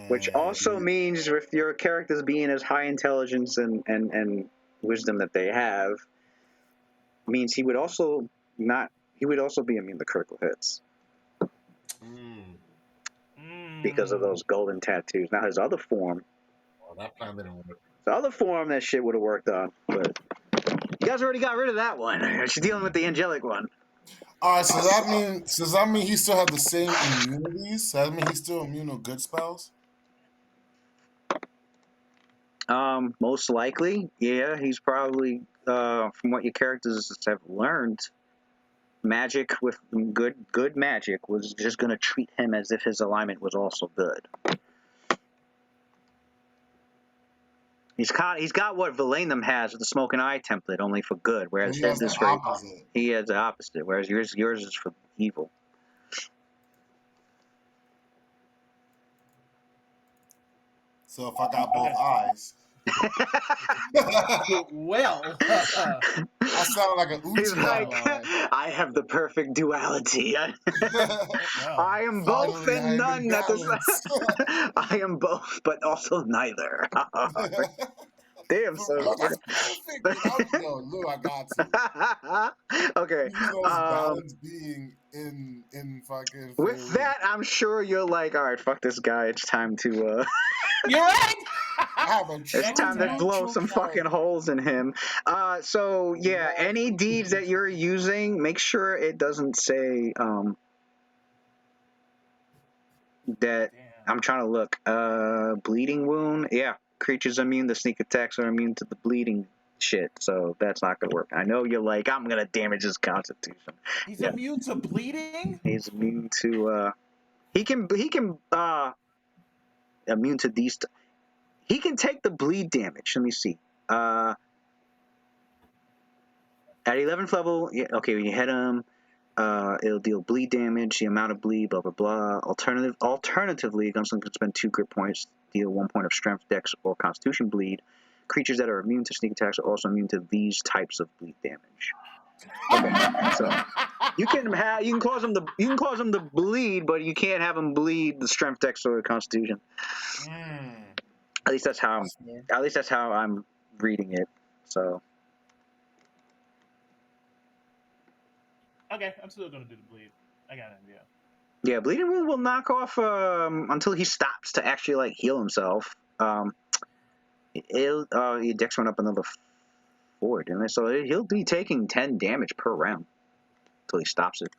Which also means with your characters being as high intelligence and wisdom that they have, means he would also be immune to critical hits because of those golden tattoos. Now his other form, that plan didn't work. the other form that shit would have worked on, but you guys already got rid of that one. She's dealing with the angelic one. All right, so does that mean he still have the same immunities? Does that mean he's still immune to good spells? Most likely, yeah. He's probably, from what your characters have learned, magic with good magic was just gonna treat him as if his alignment was also good. He's got what Valenum has with the Smoking Eye template, only for good, whereas his is for opposite. he has the opposite, whereas yours is for evil. So if I got both eyes, Well, I sound like an he's Uchiha. like, I have the perfect duality. I am both Finally, and I'm none in at the balance. I am both, but also neither. Damn, so Yo, that's perfect. Yo, Lou, I got to. okay. He's the most balanced being in fucking. With that, I'm sure you're like, all right, fuck this guy. It's time to. You're right. It's time to blow some fucking holes in him. So yeah, any deeds that you're using, make sure it doesn't say that. I'm trying to look. Bleeding wound. Yeah, creatures immune to sneak attacks are immune to the bleeding shit. So that's not gonna work. I know you're like, I'm gonna damage his constitution. He's immune to bleeding. He's immune to. He can immune to these. He can take the bleed damage. Let me see. At 11th level, yeah, okay, when you hit him, it'll deal bleed damage, the amount of bleed, blah, blah, blah. Alternatively, a gunslinger can spend 2 grit points, deal 1 point of strength, dex, or constitution bleed. Creatures that are immune to sneak attacks are also immune to these types of bleed damage. Okay, so you can cause them to bleed, but you can't have them bleed the strength, dex, or constitution. At least that's how I'm reading it. So. Okay, I'm still gonna do the bleed. I got an idea. Yeah, bleeding wound will knock off until he stops to actually like heal himself. Your dex went up another 4, didn't it? So he'll be taking 10 damage per round until he stops it.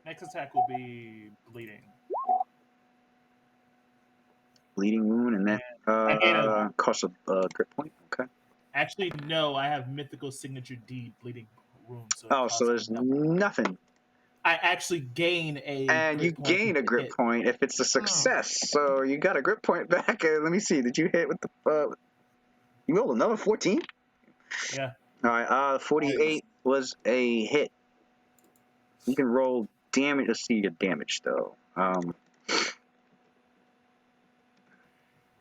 Next attack will be bleeding. Bleeding wound, and that costs a grit point. Okay. Actually, no, I have mythical signature D bleeding wound. So there's nothing. I actually gain a. And you gain a grit point if it's a success. So you got a grit point back. Let me see. Did you hit with the? You rolled another 14. Yeah. All right. 48 was a hit. You can roll damage. Let's see your damage though.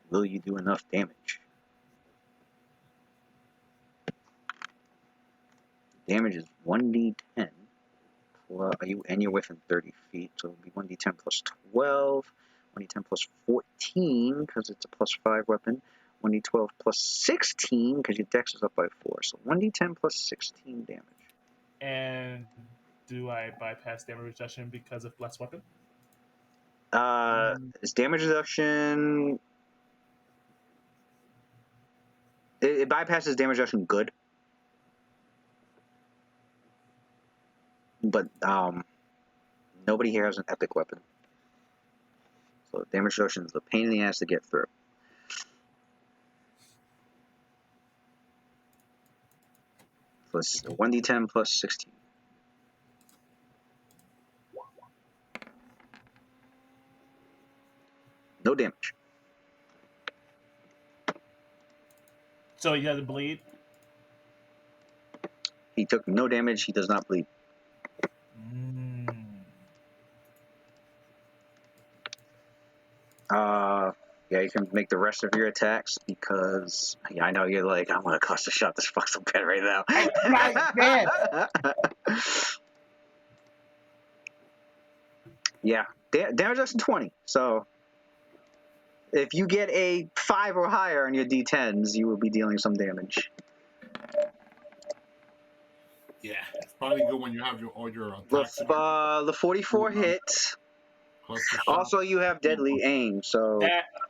Will you do enough damage? Damage is 1d10. Well, you're within 30 feet, so it'll be 1d10 plus 12, 1d10 plus 14 because it's a plus 5 weapon, 1d12 plus 16 because your dex is up by 4, so 1d10 plus 16 damage. And do I bypass damage reduction because of blessed weapon? Is damage reduction? It bypasses damage reduction good. But nobody here has an epic weapon. So damage reduction is a pain in the ass to get through. So it's 1d10 plus 16. No damage. So he doesn't bleed? He took no damage. He does not bleed. Yeah, you can make the rest of your attacks because I know you're like, I'm gonna cost a shot this fuck's up bad right now. Yeah, damage reduction 20. So if you get a 5 or higher on your D10s, you will be dealing some damage. Yeah, it's probably good when you have all your attacks. The 44 hits. Plus the shot. Also, you have deadly aim, so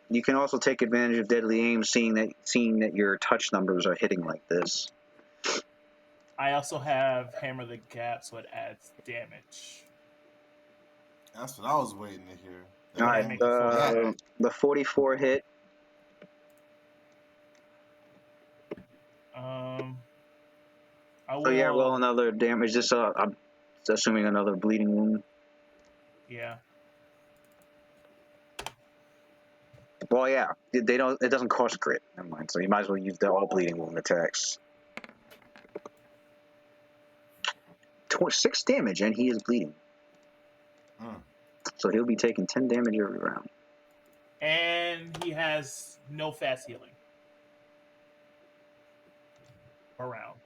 you can also take advantage of deadly aim, seeing that your touch numbers are hitting like this. I also have Hammer the Gap, so it adds damage. That's what I was waiting to hear. All right, the 44 hit. I will. So yeah, roll another damage. This I'm assuming another bleeding wound. Yeah. Well, yeah, they don't. It doesn't cost crit. Never mind. So you might as well use the all bleeding wound attacks. 6 damage, and he is bleeding. So he'll be taking 10 damage every round. And he has no fast healing. Around.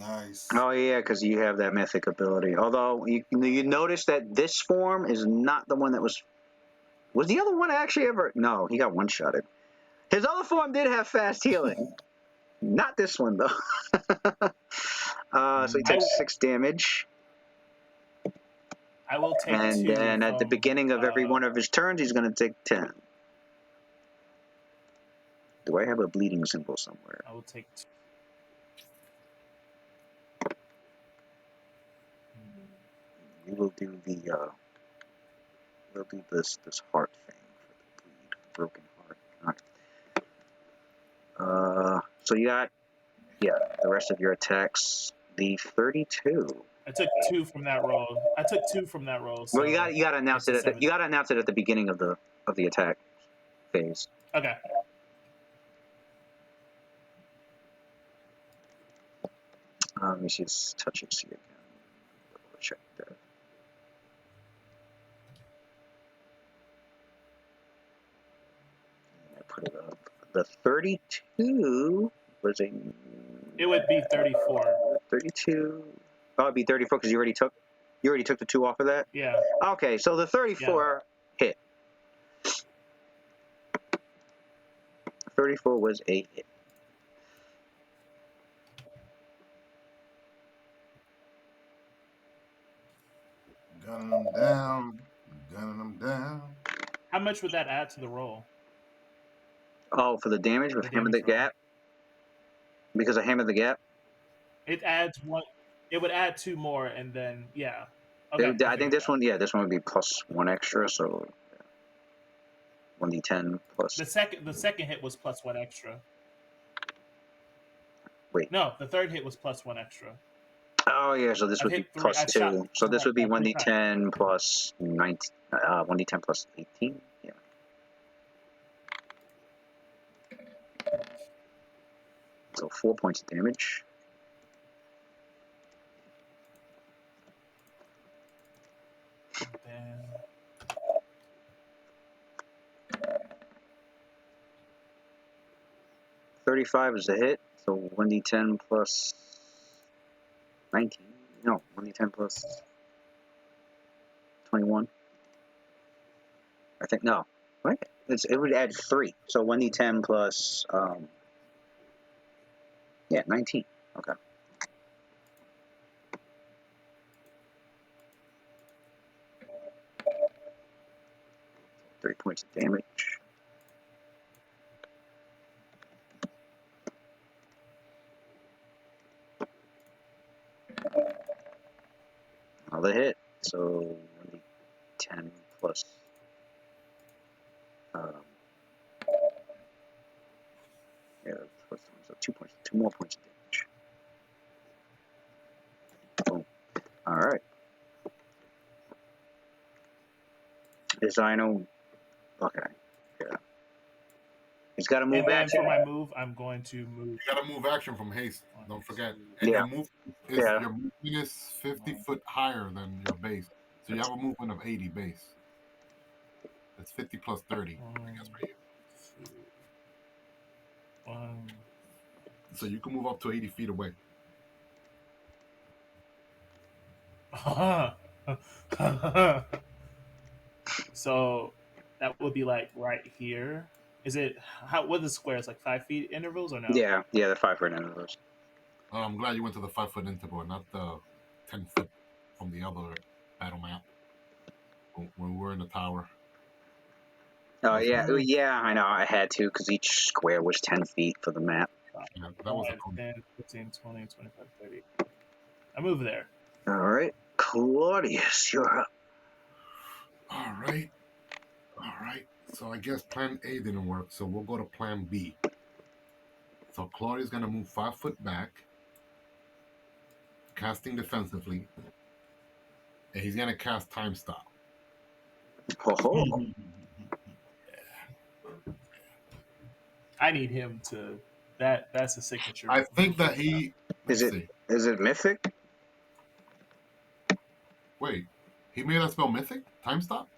Nice. Oh yeah, because you have that mythic ability. Although you notice that this form is not the one that was. Was the other one actually ever? No, he got one-shotted. His other form did have fast healing. Not this one though. So he takes 6 damage. I will take 2. And then at the beginning of every one of his turns, he's going to take 10. Do I have a bleeding symbol somewhere? I will take 2. We will do we'll do this heart thing for the bleed, broken heart. All right. So you got the rest of your attacks. The 32. I took 2 from that roll. So well, you got to announce it. You got to announce it at the beginning of the attack phase. Okay. Let me see his touches here again. Check that. I put it up. The 32 was a. It would be 34. 32. Oh, it'd be 34 because you already took the 2 off of that? Yeah. Okay, so the 34 hit. 34 was a hit. Gunning them down. Gunning them down. How much would that add to the roll? Oh, for the damage with Hammer the Gap? Because I hammered the gap? It adds 1. It would add 2 more, and then, yeah. Okay, I think this one would be plus 1 extra, so 1d10 plus. The second hit was plus 1 extra. Wait. No, the third hit was plus 1 extra. Oh yeah, so this would be plus 2. So this would be 1d10 plus 19. 1d10 plus 18. Yeah. So 4 points of damage. Then 35 is a hit, so 1d10 plus 19. No, 1d10 plus 21. I think, no. What? It would add 3. So 1d10 plus, 19. Okay. Three points of damage. Another hit. So 1d10 plus. So 2 points. 2 more points of damage. Boom. All right. Designo. Okay. Yeah. He's got to move back. For my move, I'm going to move. You got to move action from haste. Don't forget. And your movement is 50 foot higher than your base. So you have a movement of 80 base. That's 50 plus 30, I guess, for you. So you can move up to 80 feet away. So that would be like right here. Is it how? What are the squares, like 5 feet intervals or no? Yeah, the 5-foot intervals. I'm glad you went to the 5-foot interval, not the 10-foot from the other battle map when we were in the tower. Oh That's yeah, fine. yeah. I know. I had to because each square was 10 feet for the map. Yeah, that was 5, 10, 15, 20, 25, 30. I move there. All right, Claudius, you're up. all right. All right. So I guess plan A didn't work, so we'll go to plan B. So Claudia's gonna move 5 foot back, casting defensively, and he's gonna cast time stop. Oh, I need him to. That's a signature. I think move that for him. he. Let's see. is it mythic? Wait, he made that spell mythic? Time stop?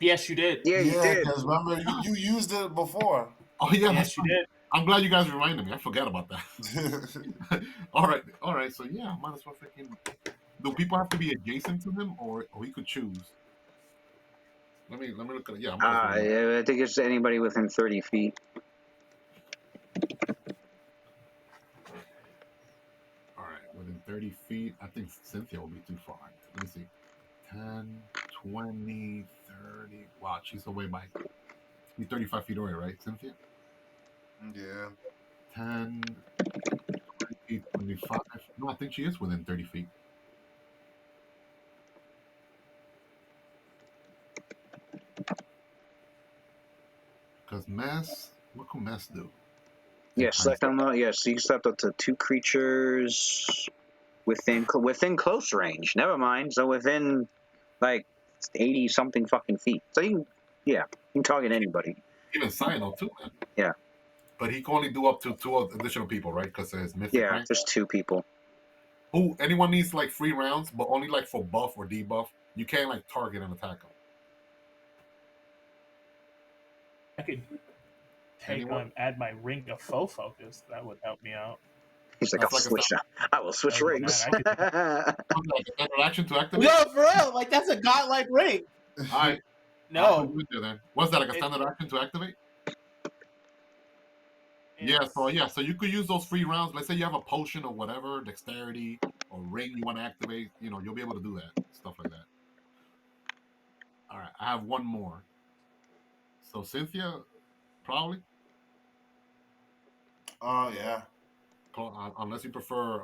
Yes, you did. Yeah, you Yeah, did. because remember you used it before. Oh yeah, Yes, you did. I'm glad you guys reminded me. I forgot about that. all right. So yeah, might as well freaking. Do people have to be adjacent to him, or he could choose? Let me look at it. Yeah, might as well. Yeah, I think it's anybody within 30 feet. All right, within 30 feet. I think Cynthia will be too far. Let me see. 10, 20, 30. Wow, she's away by. She's 35 feet away, right, Cynthia? Yeah. 10, 20, 25. No, I think she is within 30 feet. Because Mass, what can Mass do? Yeah, select on the. Yes, you select up to 2 creatures within close range. Never mind. So within like 80 something fucking feet. So you can target anybody. Even Cyano too, man. Yeah. But he can only do up to 2 additional people, right? Because it's mythic, Yeah, right? just 2 people. Who anyone needs like 3 rounds, but only like for buff or debuff. You can't like target and attack them. I could add my ring of faux focus. That would help me out. He's like, I will switch Other than rings. that, I could- Like a standard action to activate. No, for real. Like that's a godlike ring. All right. No, Then. What's that, like a standard action to activate? Yeah, so you could use those free rounds. Let's say you have a potion or whatever, dexterity or ring you want to activate. You know, you'll be able to do that stuff like that. All right, I have one more. So Cynthia, probably. Yeah. Unless you prefer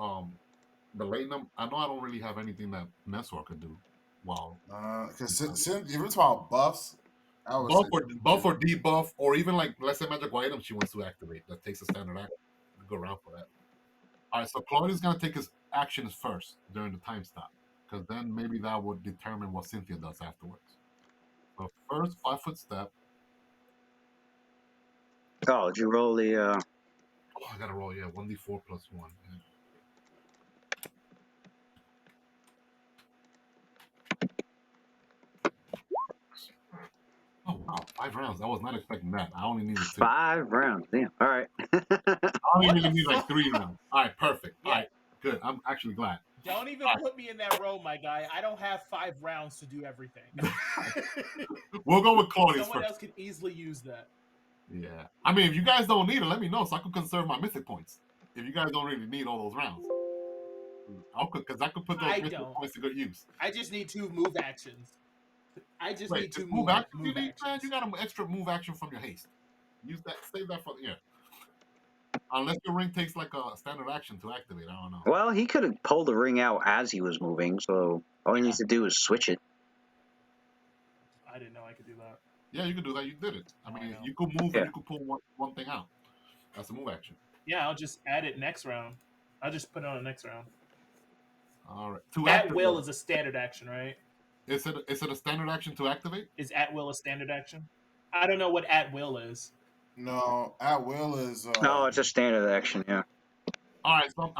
the Latinum. I know I don't really have anything that Messor could do. Wow. Because if you're talking about buffs, I would Buff or debuff, or even like let's say magical item she wants to activate that takes a standard action. Go around for that. All right, so Claudia's gonna take his actions first during the time stop, because then maybe that would determine what Cynthia does afterwards. So first 5-foot step. Oh, did you roll the? Oh, I gotta roll. Yeah, 1d4 plus 1. Yeah. Oh wow, 5 rounds. I was not expecting that. I only needed 2. 5 rounds. Damn. All right. I only What really the need like fuck? 3 rounds. All right, perfect. Yeah. All right, good. I'm actually glad. don't even put me in that row, my guy. I don't have 5 rounds to do everything. We'll go with Claudius Someone first. else could easily use that. Yeah. I mean, if you guys don't need it, let me know so I can conserve my mythic points. If you guys don't really need all those rounds. Because I could put those mythic points to good use. I just need 2 move actions. I just Wait, need 2 move actions you need, actions. man? You got an extra move action from your haste. Use that. Save that for unless your ring takes like a standard action to activate. I don't know. Well, he could have pulled the ring out as he was moving, so all he needs to do is switch it. I didn't know I could do that. Yeah, you could do that. You did it. I mean, you could move and you could pull one thing out. That's a move action. Yeah, I'll just add it next round. I'll just put it on the next round. All right. At will is a standard action, right? Is it a standard action to activate? Is at will a standard action? I don't know what at will is. No, at will is. No, it's a standard action. Yeah. All right, so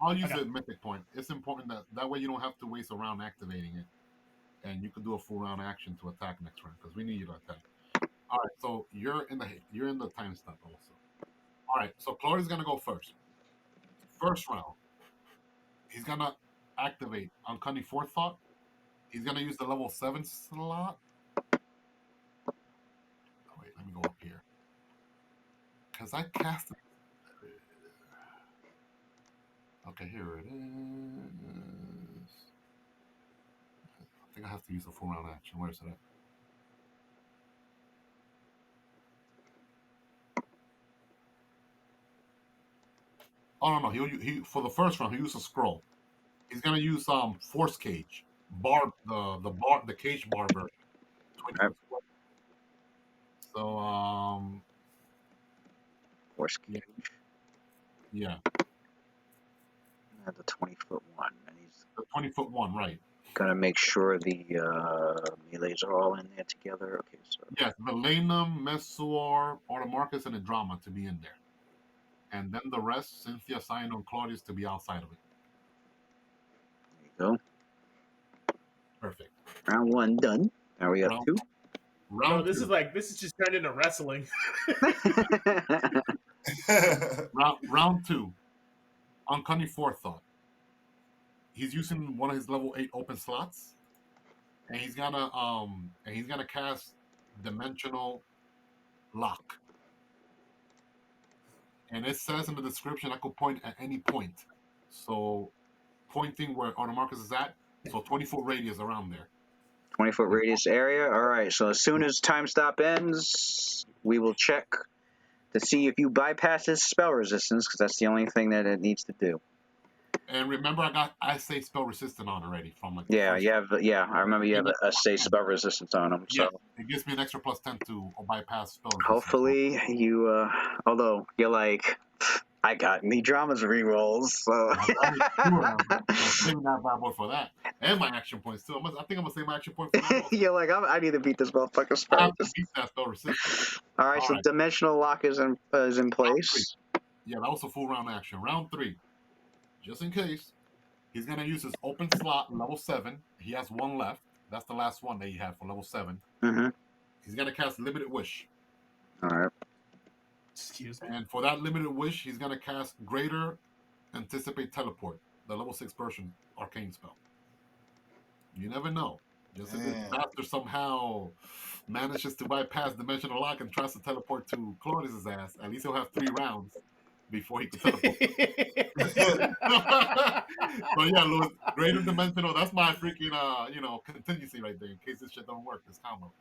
I'll use the mythic point. It's important that way you don't have to waste a round activating it, and you can do a full round action to attack next round because we need you to attack. All right, so you're in the time stop also. All right, so Claudia's gonna go first. First round, he's gonna activate Uncanny Forethought. He's gonna use the level 7 slot, Because I cast it. Okay, here it is. I think I have to use a full round action. Where's it at? Oh no, he for the first round he used a scroll. He's gonna use force cage bar the cage bar version. Alright. So Force cage. Yeah. The 20-foot one, and he's The 20-foot one, right? gonna make sure the melees are all in there together. Okay, so Yes, Valenum, Messuar, Adimarchus, and Drama to be in there, and then the rest, Cynthia, Cyan, and Claudius to be outside of it. there you go. Perfect. Round 1 done. Now we got Round 2. Round this two. is just turned into wrestling. Round 2. Uncanny Forethought. He's using one of his level 8 open slots, and he's gonna cast Dimensional Lock. And it says in the description I could point at any point. So pointing where Adimarchus is at, so 20-foot radius around there. 20-foot radius area. All right. So as soon as time stop ends, we will check to see if you bypass his spell resistance, because that's the only thing that it needs to do. And remember, I say spell resistant on already from like Yeah, you have. Yeah, I remember you have a say spell resistance on him. So yeah, it gives me an extra +10 to bypass spell resistance. hopefully you. Although you're like, I got me dramas rerolls, so. I'm saving that bad boy for that, and my action points too. I think I'm gonna save my action point for that. Also. You're like, I need to beat this motherfucker I spell have to resistance. beat that spell resistance. All right, so right. dimensional lock is in place. Yeah, that was a full round action. Round 3, just in case, he's gonna use his open slot level 7. He has one left. That's the last one that he had for level 7. Mm-hmm. He's gonna cast Limited Wish. All right. Excuse me. And for that Limited Wish, he's gonna cast Greater Anticipate Teleport, the level 6 version arcane spell. You never know. Just if this bastard somehow manages to bypass Dimensional Lock and tries to teleport to Claudius' ass, at least he'll have 3 rounds before he can teleport. So yeah, Louis, Greater Dimensional, that's my freaking contingency right there in case this shit don't work, this combo.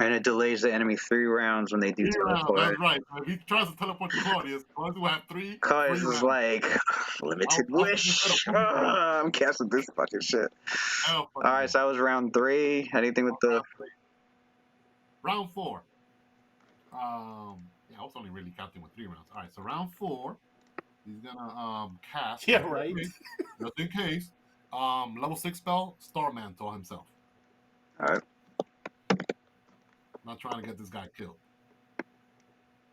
And it delays the enemy 3 rounds when they do teleport. That's right. So if he tries to teleport to Claudius will have 3. Claudius is like, limited wish. I'm casting this fucking shit. All right, so that was round 3. Anything with the round 4? Yeah, I was only really counting with 3 rounds. All right, so round 4, he's gonna cast. Yeah, right. Just in case, level 6 spell, Star Mantle himself. All right. Not trying to get this guy killed.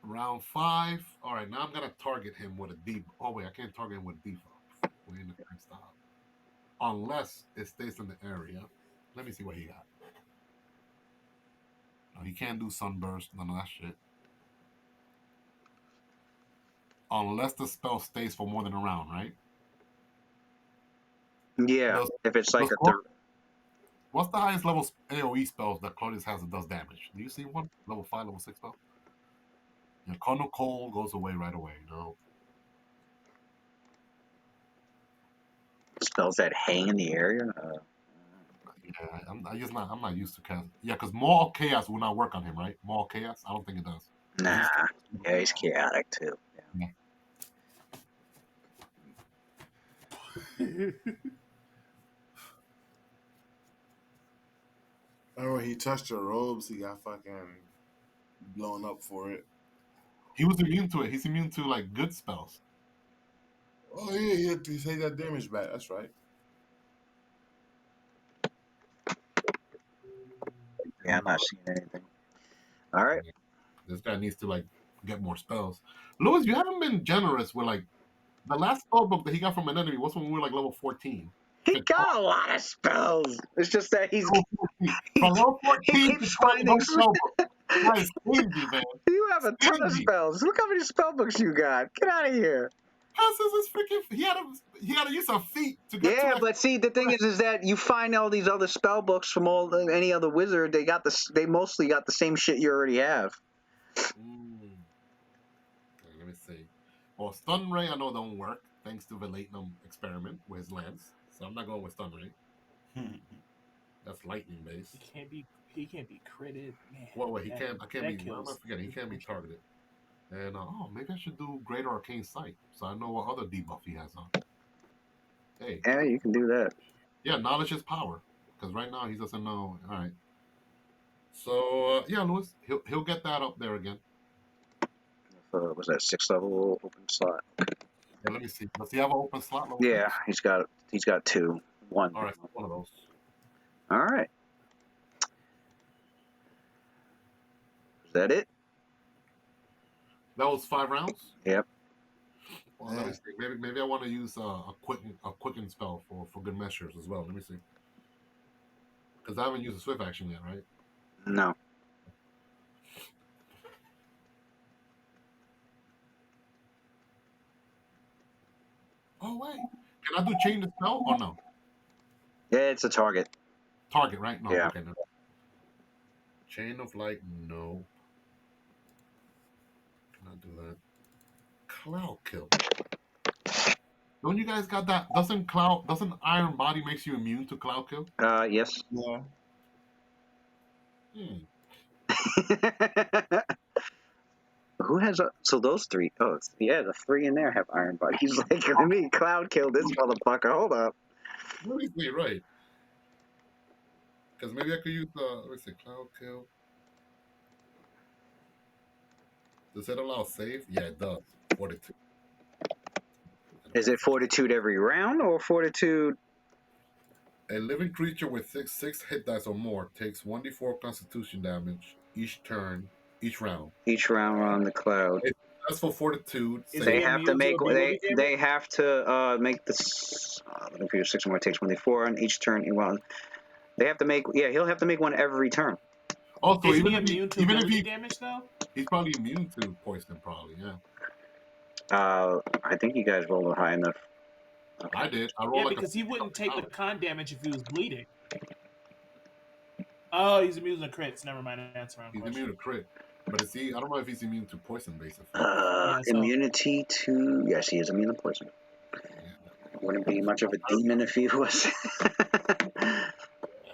Round 5. All right, now I'm gonna target him with a debuff. Oh wait, I can't target him with a debuff. We're in the current style. Unless it stays in the area. Let me see what he got. No, he can't do sunburst. None of that shit. Unless the spell stays for more than a round, right? Yeah, if it's like what's the highest level AoE spells that Claudius has that does damage? Do you see one? Level 5, level 6 spell? Yeah, Chrono Cold goes away right away. No. Spells that hang in the area? Yeah, I'm not used to cast. Yeah, because Maul Chaos will not work on him, right? Maul Chaos? I don't think it does. Nah. Yeah, he's chaotic too. Yeah. Oh, he touched your robes. He got fucking blown up for it. He was immune to it. He's immune to like good spells. Oh yeah, he take that damage back. That's right. Yeah, I'm not seeing anything. All right. This guy needs to like get more spells. Louis, you haven't been generous with like the last spell book that he got from an enemy was when we were like level 14. He got a lot of spells. It's just that from level 14 he keeps finding spell book. That is crazy, man. You have a ton of spells. Look how many spell books you got. Get out of here. How says this freaking? He had to use a feat to get. Yeah, but see, the thing is that you find all these other spell books from any other wizard. They mostly got the same shit you already have. Well, Stun Ray I know don't work thanks to Velatinum experiment with his lance. So I'm not going with Stun Ray. That's lightning based. He can't be critted, man. Wait, he can't. I can't be. Why am I kills. forgetting? He can't be targeted. And maybe I should do Greater Arcane Sight so I know what other debuff he has on. Hey, Yeah, you can do that. yeah, knowledge is power. Because right now he doesn't know. All right. So yeah, Lewis, he'll get that up there again. Was that 6th level open slot? Yeah, let me see. Does he have an open slot? Level Yeah, 6? he's got 2. 1. All right, so one of those. All right. Is that it? That was 5 rounds. Yep. Well, let me see. Maybe I want to use a quicken spell for good measures as well. Let me see. Because I haven't used a swift action yet, right? No. Oh wait, can I do chain the spell or no? Yeah, it's a target. Target, right? No. Yeah. Okay. No. Chain of light, no. Can I do that? Cloud kill. Don't you guys got that? Doesn't Iron Body makes you immune to cloud kill? Yes. Yeah. Who has so those 3? Oh, yeah, the 3 in there have Iron Body. He's like, let me cloud kill this motherfucker. Hold up. Let me see, right? Because maybe I could use let me see, cloud kill. Does it allow save? Yeah, it does. 42. Is it fortitude every round or fortitude? A living creature with six hit dice or more takes 1d4 Constitution damage each turn, each round. Each round on the cloud. That's for fortitude. Is They he have to immune make to ability damage? they have to make this. Living creature 6 or more takes 1d4 on each turn. Well, they have to make. Yeah, he'll have to make one every turn. Also, Is he immune to ability damage though? He's probably immune to poison. Probably, yeah. I think you guys rolled high enough. Okay. I did. I rolled because he wouldn't take the con damage if he was bleeding. Oh, he's immune to crits. Never mind. Answer He's immune to crit. But is he? I don't know if he's immune to poison based effects. Immunity to yes, he is immune to poison. Yeah. Wouldn't be much of a demon if he was.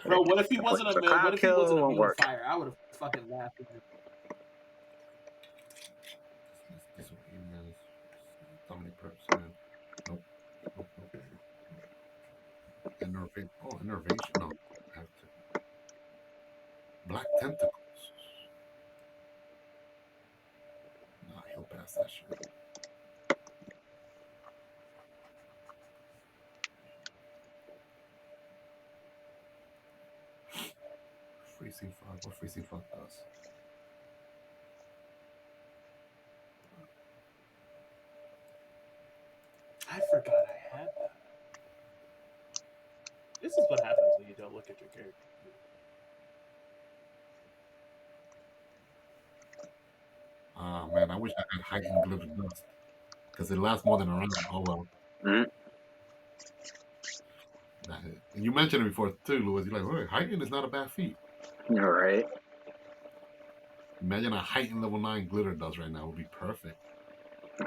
Bro, what if he wasn't so what if he wasn't immune to fire? I would have fucking laughed at him. How many percent? Nope. Innervation. Oh, innervation. No, I have to. Black tentacles. Nah, he'll pass that shit. Freezing fog. What freezing fog does? I forgot I had that. This is what happens when you don't look at your character. Ah, man, I wish I had heightened glitter dust. Because it lasts more than a round. Oh, well. Mm-hmm. And you mentioned it before, too, Louis. You're like, wait, heightened is not a bad feat. All right. Imagine a heightened level 9 glitter dust right now. It would be perfect.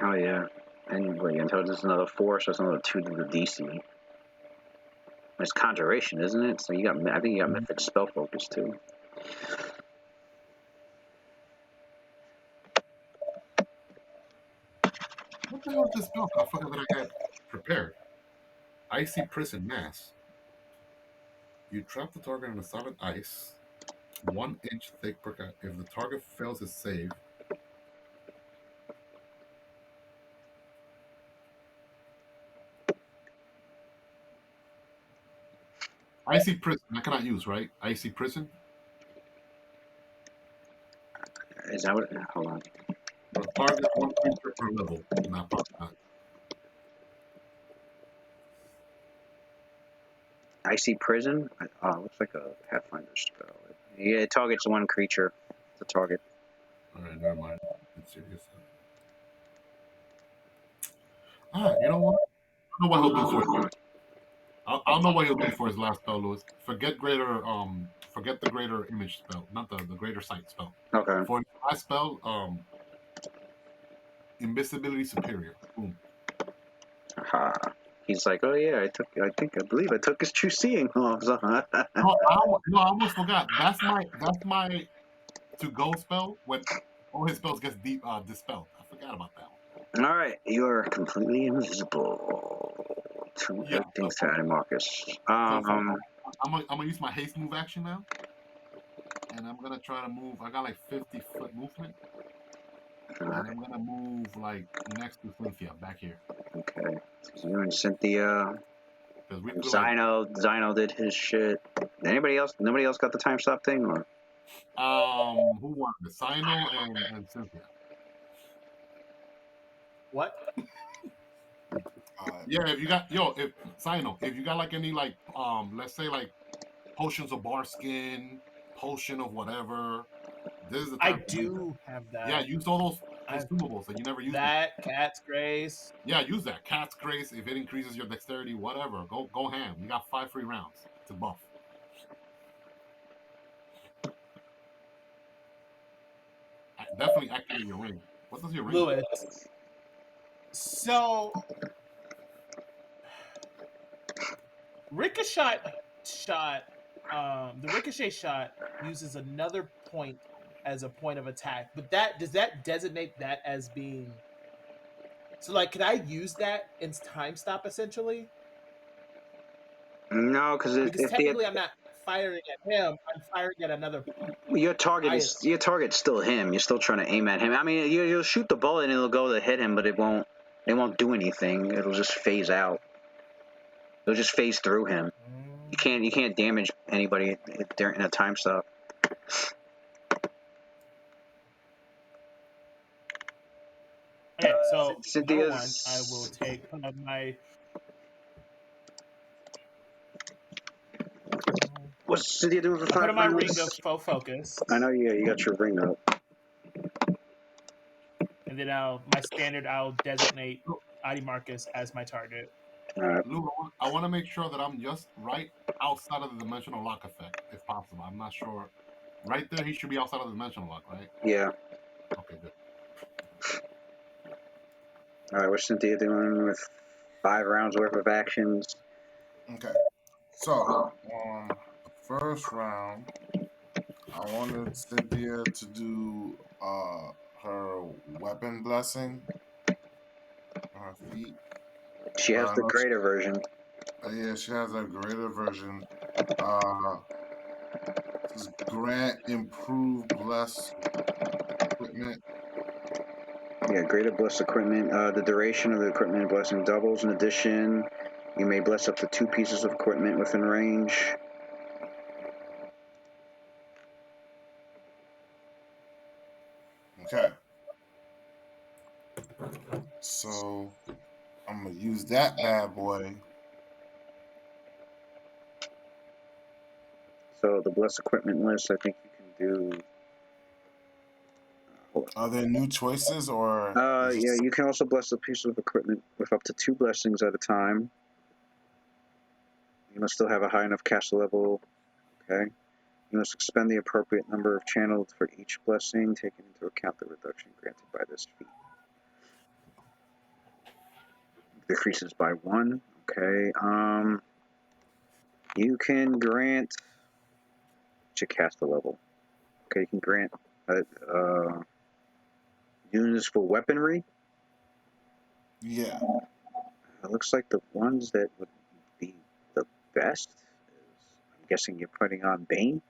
Oh, yeah. And wait, until there's another 4, so it's another 2 to the DC. It's conjuration, isn't it? So you got, I think you got mythic spell focus too. What the hell is this spell? I forgot that I had prepared. Icy Prison Mass. You trap the target on a solid ice, 1 inch thick per cut. If the target fails his save, Icy Prison, I cannot use, right? Icy Prison? Is that what? Hold on. The target 1 creature per level. Not. Icy Prison? Oh, it looks like a Pathfinder spell. Yeah, it targets 1 creature. It's a target. Alright, never mind. It's serious. You know what? I know what he'll do for it. I'll know what he'll do for his last spell, Louis. Forget the greater image spell, not the greater sight spell. Okay. For his last spell, invisibility superior. Boom. Aha. He's like, oh yeah, I believe I took his true seeing off. No, I almost forgot. That's my to go spell when all his spells gets dispelled. I forgot about that one. All right, you are completely invisible to Yeah. everything, Adimarchus. I'm gonna use my haste move action now, and I'm gonna try to move. I got like 50-foot movement, and I'm gonna move like next to Cynthia back here Okay. So you and Cynthia. because we could like Zino did his shit. Anybody else? Nobody else got the time stop thing, or? who won the Sino and Cynthia. What? Yeah, if Sino, if you got like any like let's say like potions of bar skin, potion of whatever, this is the I time to use it. do have that. Yeah, use all those consumables that you never use. That Cat's Grace. Yeah, use that. Cat's Grace, if it increases your dexterity, whatever. Go ham. You got 5 free rounds to buff. Definitely activate your ring. What does your ring do? Lewis. So Ricochet shot, the Ricochet shot uses another point as a point of attack, but does that designate that as being? So, like, can I use that in time stop essentially? No, because Technically, I'm not firing at him. I'm firing at another. your target's still him. You're still trying to aim at him. I mean, you'll shoot the bullet and it'll go to hit him, but it won't do anything. It'll just phase out. It'll just phase through him. You can't damage anybody during a time stop. Okay, so Cynthia's... number one, I will take my. What's Cynthia doing for 5 Put on my ring rounds? of faux focus. I know you got your ring up. And then I'll designate Adimarchus as my target. Lou, I want to make sure that I'm just right outside of the dimensional lock effect, if possible. I'm not sure. Right there, he should be outside of the dimensional lock, right? Yeah. Okay, good. All right, what's Cynthia doing with 5 rounds worth of actions? Okay. So, the first round, I wanted Cynthia to do her weapon blessing on her feet. She has the greater version. Yeah, she has a greater version. This is grant improved bless equipment. Yeah, greater bless equipment. The duration of the equipment blessing doubles. In addition, you may bless up to 2 pieces of equipment within range. Okay. So I'm gonna use that bad boy. So the bless equipment list, I think you can do. Are there new choices or? Yeah, you can also bless a piece of equipment with up to 2 blessings at a time. You must still have a high enough caster level. Okay. You must expend the appropriate number of channels for each blessing, taking into account the reduction granted by this feat. Decreases by 1. Okay. You can grant. What's your caster level? Okay, you can grant. Units for weaponry. Yeah. It looks like the ones that would be the best is, I'm guessing you're putting on Bane.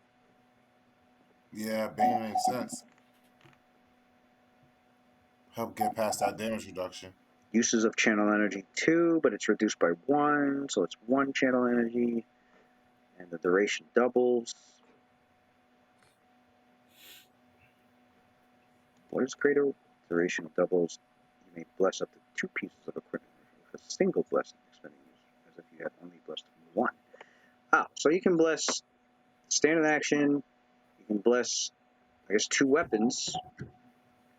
Yeah, Bane makes sense. Help get past that damage reduction. Uses of channel energy 2, but it's reduced by 1, so it's 1 channel energy, and the duration doubles. What is greater? Duration doubles. You may bless up to 2 pieces of equipment with a single blessing, expending as if you had only blessed 1. So you can bless standard action. You can bless, I guess, 2 weapons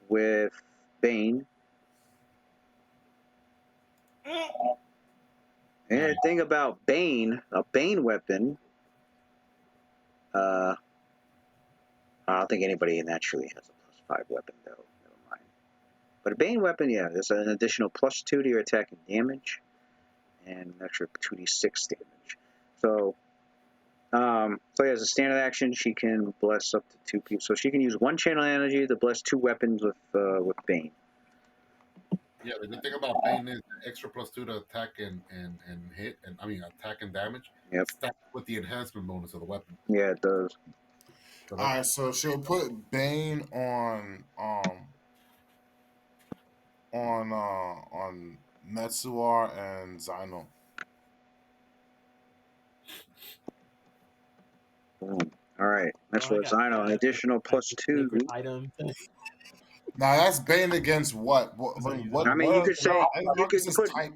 with Bane. And the thing about Bane, a Bane weapon, I don't think anybody naturally has a +5 weapon, though. Never mind. But a Bane weapon, yeah, there's an additional +2 to your attack and damage, and an extra 2d6 damage. So, as a standard action, she can bless up to 2 people. So she can use 1 channel energy to bless 2 weapons with Bane. Yeah, the good thing about Bane is extra +2 to attack and hit, and attack and damage. Yep. Stacked with the enhancement bonus of the weapon. Yeah, it does. So All right, so she'll put Bane on Metsuar and Zyno. Boom. All right, that's Oh, I what got Zyno, an additional +2. sacred item. Now that's Bane against what? I mean, you could say you could put types.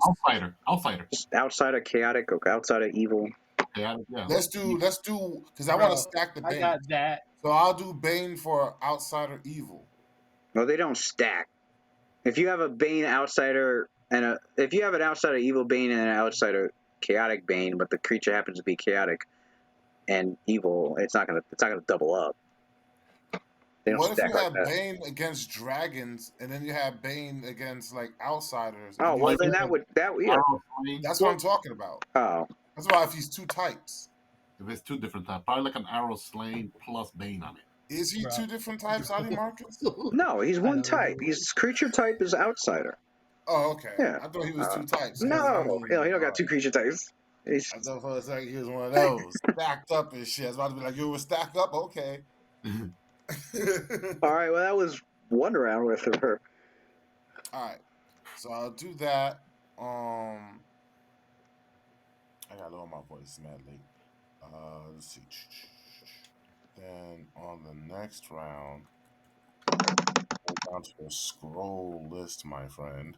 Outsider. outside of chaotic or outside of evil. Yeah. Let's do because I want to stack the Bane. I got that. So I'll do Bane for outsider evil. No, they don't stack. If you have a Bane outsider and if you have an outsider evil Bane and an outsider chaotic Bane, but the creature happens to be chaotic and evil, it's not gonna double up. They don't What if stack you like have that. Bane against dragons and then you have Bane against like outsiders? Oh well, then that yeah. That's what I'm talking about. Oh, that's why if he's 2 types. If it's 2 different types, probably like an arrow slain plus Bane on it. Is he 2 different types, Adimarchus? No, he's 1 type. His creature type is outsider. Oh, okay. Yeah. I thought he was 2 types. No, he don't got 2 creature types. I thought for a second he was one of those stacked up and shit. I was about to be like, you were stacked up, okay. All right, well that was 1 round with her. All right, so I'll do that. I gotta lower my voice, mad late. Let's see. Then on the next round, go down to the scroll list, my friend,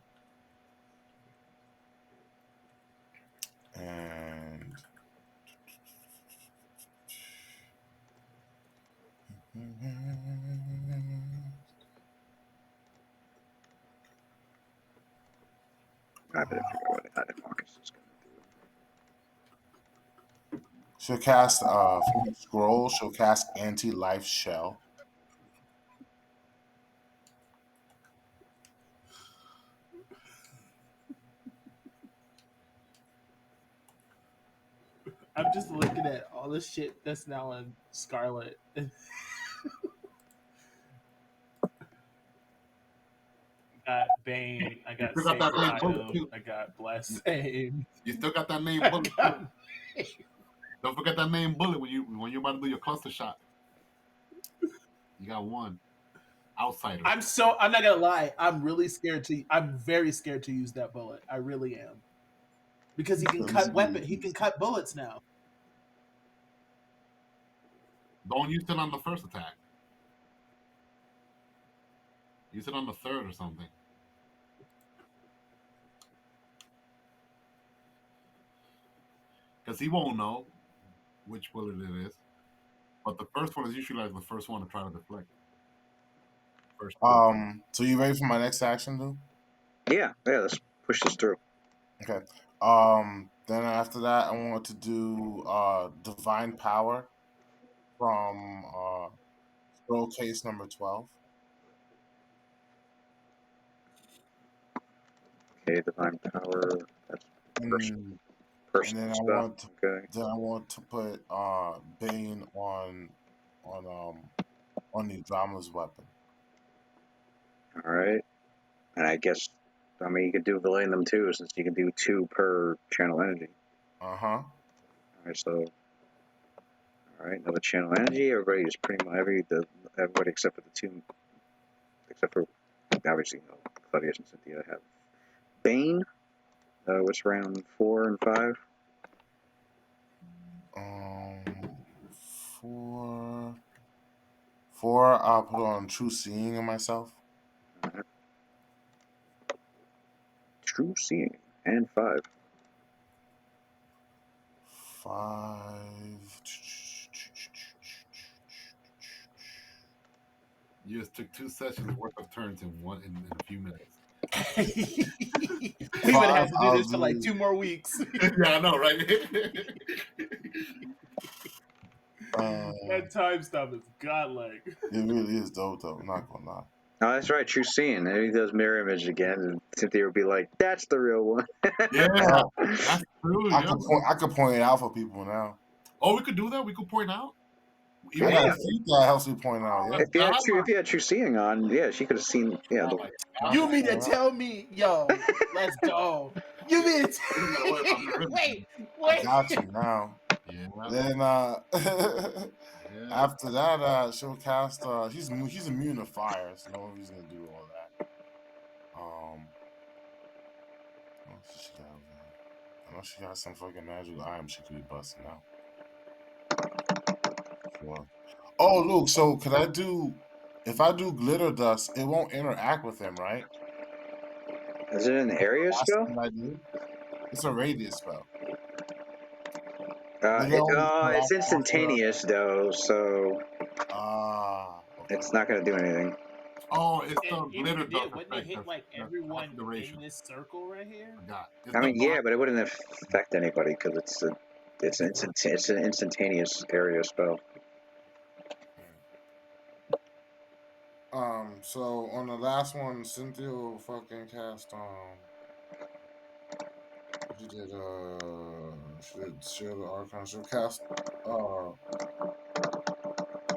and I better figure out what Adimarchus is going to do. she'll cast scroll. She'll cast anti-life shell. I'm just looking at all the shit that's now in Scarlet. Got Bane. I got You still got that Sacred name bullet, Item. too. I got Bless Aim. You still got that name bullet. Don't forget that name bullet when you're about to do your cluster shot. You got 1. Outsider. I'm not gonna lie. I'm very scared to use that bullet. I really am. Because he can cut bullets now. Don't use it on the first attack. Use it on the 3rd or something. Because he won't know which bullet it is. But the first one is usually like the first one to try to deflect. So you ready for my next action, dude? Yeah, let's push this through. Okay. Then after that, I want to do Divine Power from scroll case number 12. Okay, Divine Power. That's And then spell. I want to put Bane on the Drama's weapon. All right, and I guess you could do them too, since you can do 2 per channel energy. All right, so another channel energy. Everybody is pretty much everybody except for the 2, except for obviously Claudius and Cynthia have Bane. What's round 4 and 5? 4. I'll put on True Seeing in myself. True Seeing and 5. 5. You just took 2 sessions worth of turns in a few minutes. We would have to do this for like 2 more weeks. Yeah, I know, right? That time stuff is godlike. It really is dope, though. I'm not gonna lie. Oh, that's right. True seeing. Maybe those mirror image again, and Cynthia would be like, "That's the real one." Yeah, Well, that's true. I Yeah. could point it out for people now. Oh, we could do that. We could point out. I Even got a Yeah. feed that helps me point out. oh, Yeah. that's If you had true seeing on, yeah, she could have seen. Yeah, oh, the, like You I mean to could point it out. tell me, yo, let's go. You mean to we don't gotta worry about mirror image. I wait. got you now. Yeah, Then yeah. after that, she'll cast. He's immune to fire, so no reason to do all that. What else does she got over there? I know she got some fucking magical item she could be busting out. Sure. Oh, Luke. So could I do? If I do glitter dust, it won't interact with him, right? is it an area Last spell? thing I do. It's a radius spell. Uh, Glitter it, only uh, it's interacts after. instantaneous though, so Okay. it's not gonna do anything. Oh, it's And the even if glitter it did, dust wouldn't it effect. hit like That's everyone the duration. in this circle right here? Forgot. It's I the mean, black. yeah, but it wouldn't affect anybody because it's an instantaneous area spell. So on the last one, Cynthia will fucking cast. She did Shield of Archon. She'll cast.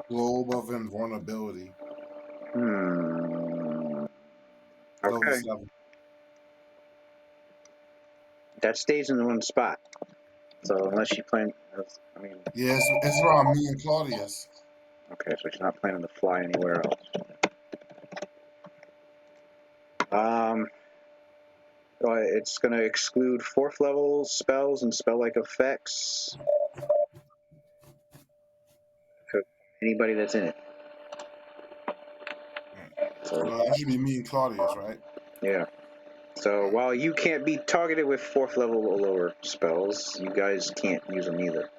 Globe of Invulnerability. Level Okay, 7. that stays in one spot. So unless you plan, I mean, Yeah, it's around me and Claudius. okay, so she's not planning to fly anywhere else. It's going to exclude 4th level spells and spell-like effects. For anybody that's in it. So So that should be me and Claudius, right? yeah. So while you can't be targeted with 4th level or lower spells, you guys can't use them either.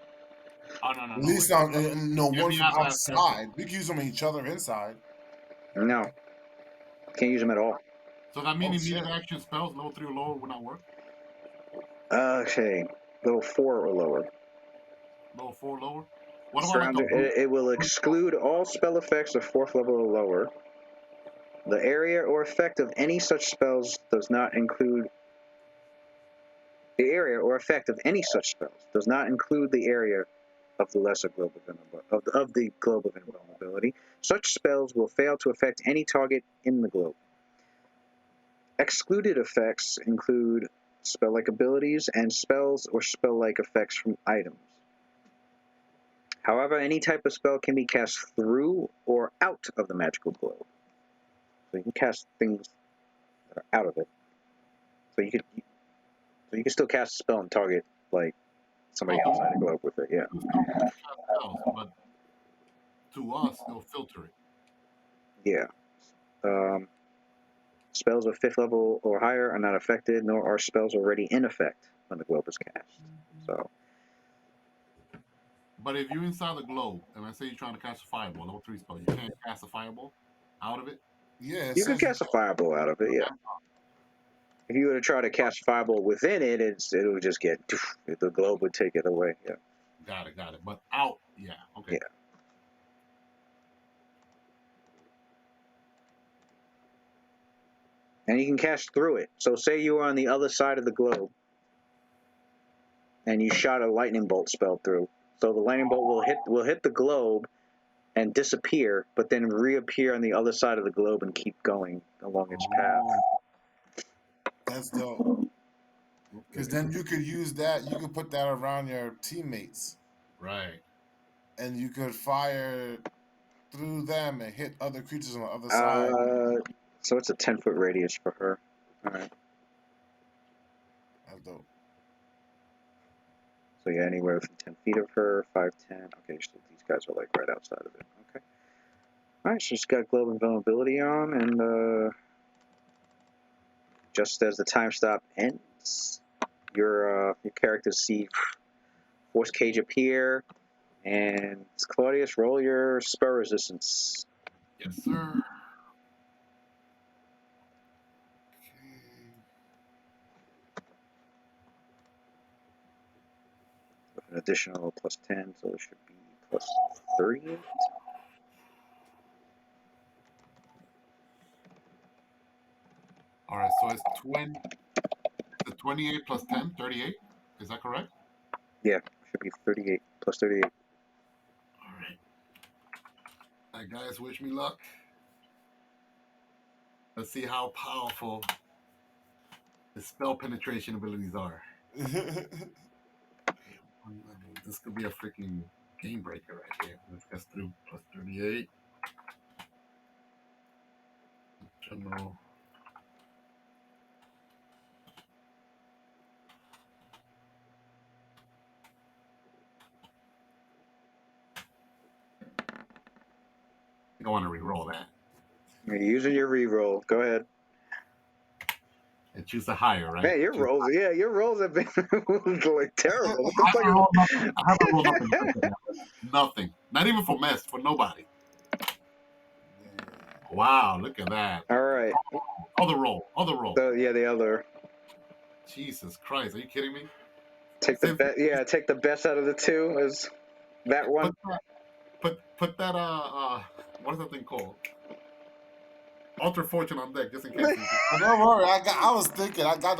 Oh no no At no least wait. no Get one me from out of that circle. outside. We can use them on each other inside. No, can't use them at all. So that Oh means shit! immediate action spells level 3 or lower would not work. Okay, level 4 or lower. Level 4 or lower. What about like a Surrounded, it will exclude all spell effects of 4th level or lower. The area or effect of any such spells does not include the area or effect of any such spells does not include the area of the lesser globe of the globe of invulnerability. Such spells will fail to affect any target in the globe. Excluded effects include spell-like abilities and spells or spell-like effects from items. However, any type of spell can be cast through or out of the magical globe. So you can cast things that are out of it. So you can still cast a spell and target like somebody outside the globe with it. Yeah. spells, but to us it'll filter it. Yeah. Um, spells of 5th level or higher are not affected, nor are spells already in effect when the globe is cast. So But if you're inside the globe, and I say you're trying to cast a fireball, level 3 spell, you can't cast a fireball out of it. Yeah, it you can says cast a fireball out of it. Yeah. If you were to try to cast fireball within it, it'll just get the globe would take it away. Yeah. Got it. But out, yeah, okay. Yeah. And you can cast through it. So say you were on the other side of the globe and you shot a lightning bolt spell through. So the lightning bolt will hit the globe and disappear, but then reappear on the other side of the globe and keep going along its path. that's dope. Because then you could use that. You could put that around your teammates, Right. and you could fire through them and hit other creatures on the other side. So it's a 10-foot radius for her. All right. That's dope. So yeah, anywhere from 10 feet of her, 5, 10. Okay, so these guys are like right outside of it. Okay. All right, she's got globe invulnerability on, and just as the time stop ends, your characters see force cage appear, and Claudius, roll your spell resistance. Yes, sir. With an additional plus 10, so it should be plus 38. All right, so it's 28 plus 10, 38. Is that correct? Yeah, should be 38 plus 38. All right. All right, guys, wish me luck. Let's see how powerful the spell penetration abilities are. This could be a freaking game breaker right here. Let's get through plus 38. General. I want to re-roll that. You're using your reroll. Go ahead. And choose the higher, right? Man, your rolls, your rolls have been like terrible. What the I fuck haven't rolled nothing. I haven't rolled nothing. Nothing. Not even for mess, for nobody. Wow, look at that. All right. Other roll. The other. Jesus Christ, are you kidding me? Take the best. Yeah, take the best out of the two. Is that one? Put that what is that thing called? Alter Fortune on deck, just in case. Don't worry, I was thinking, I got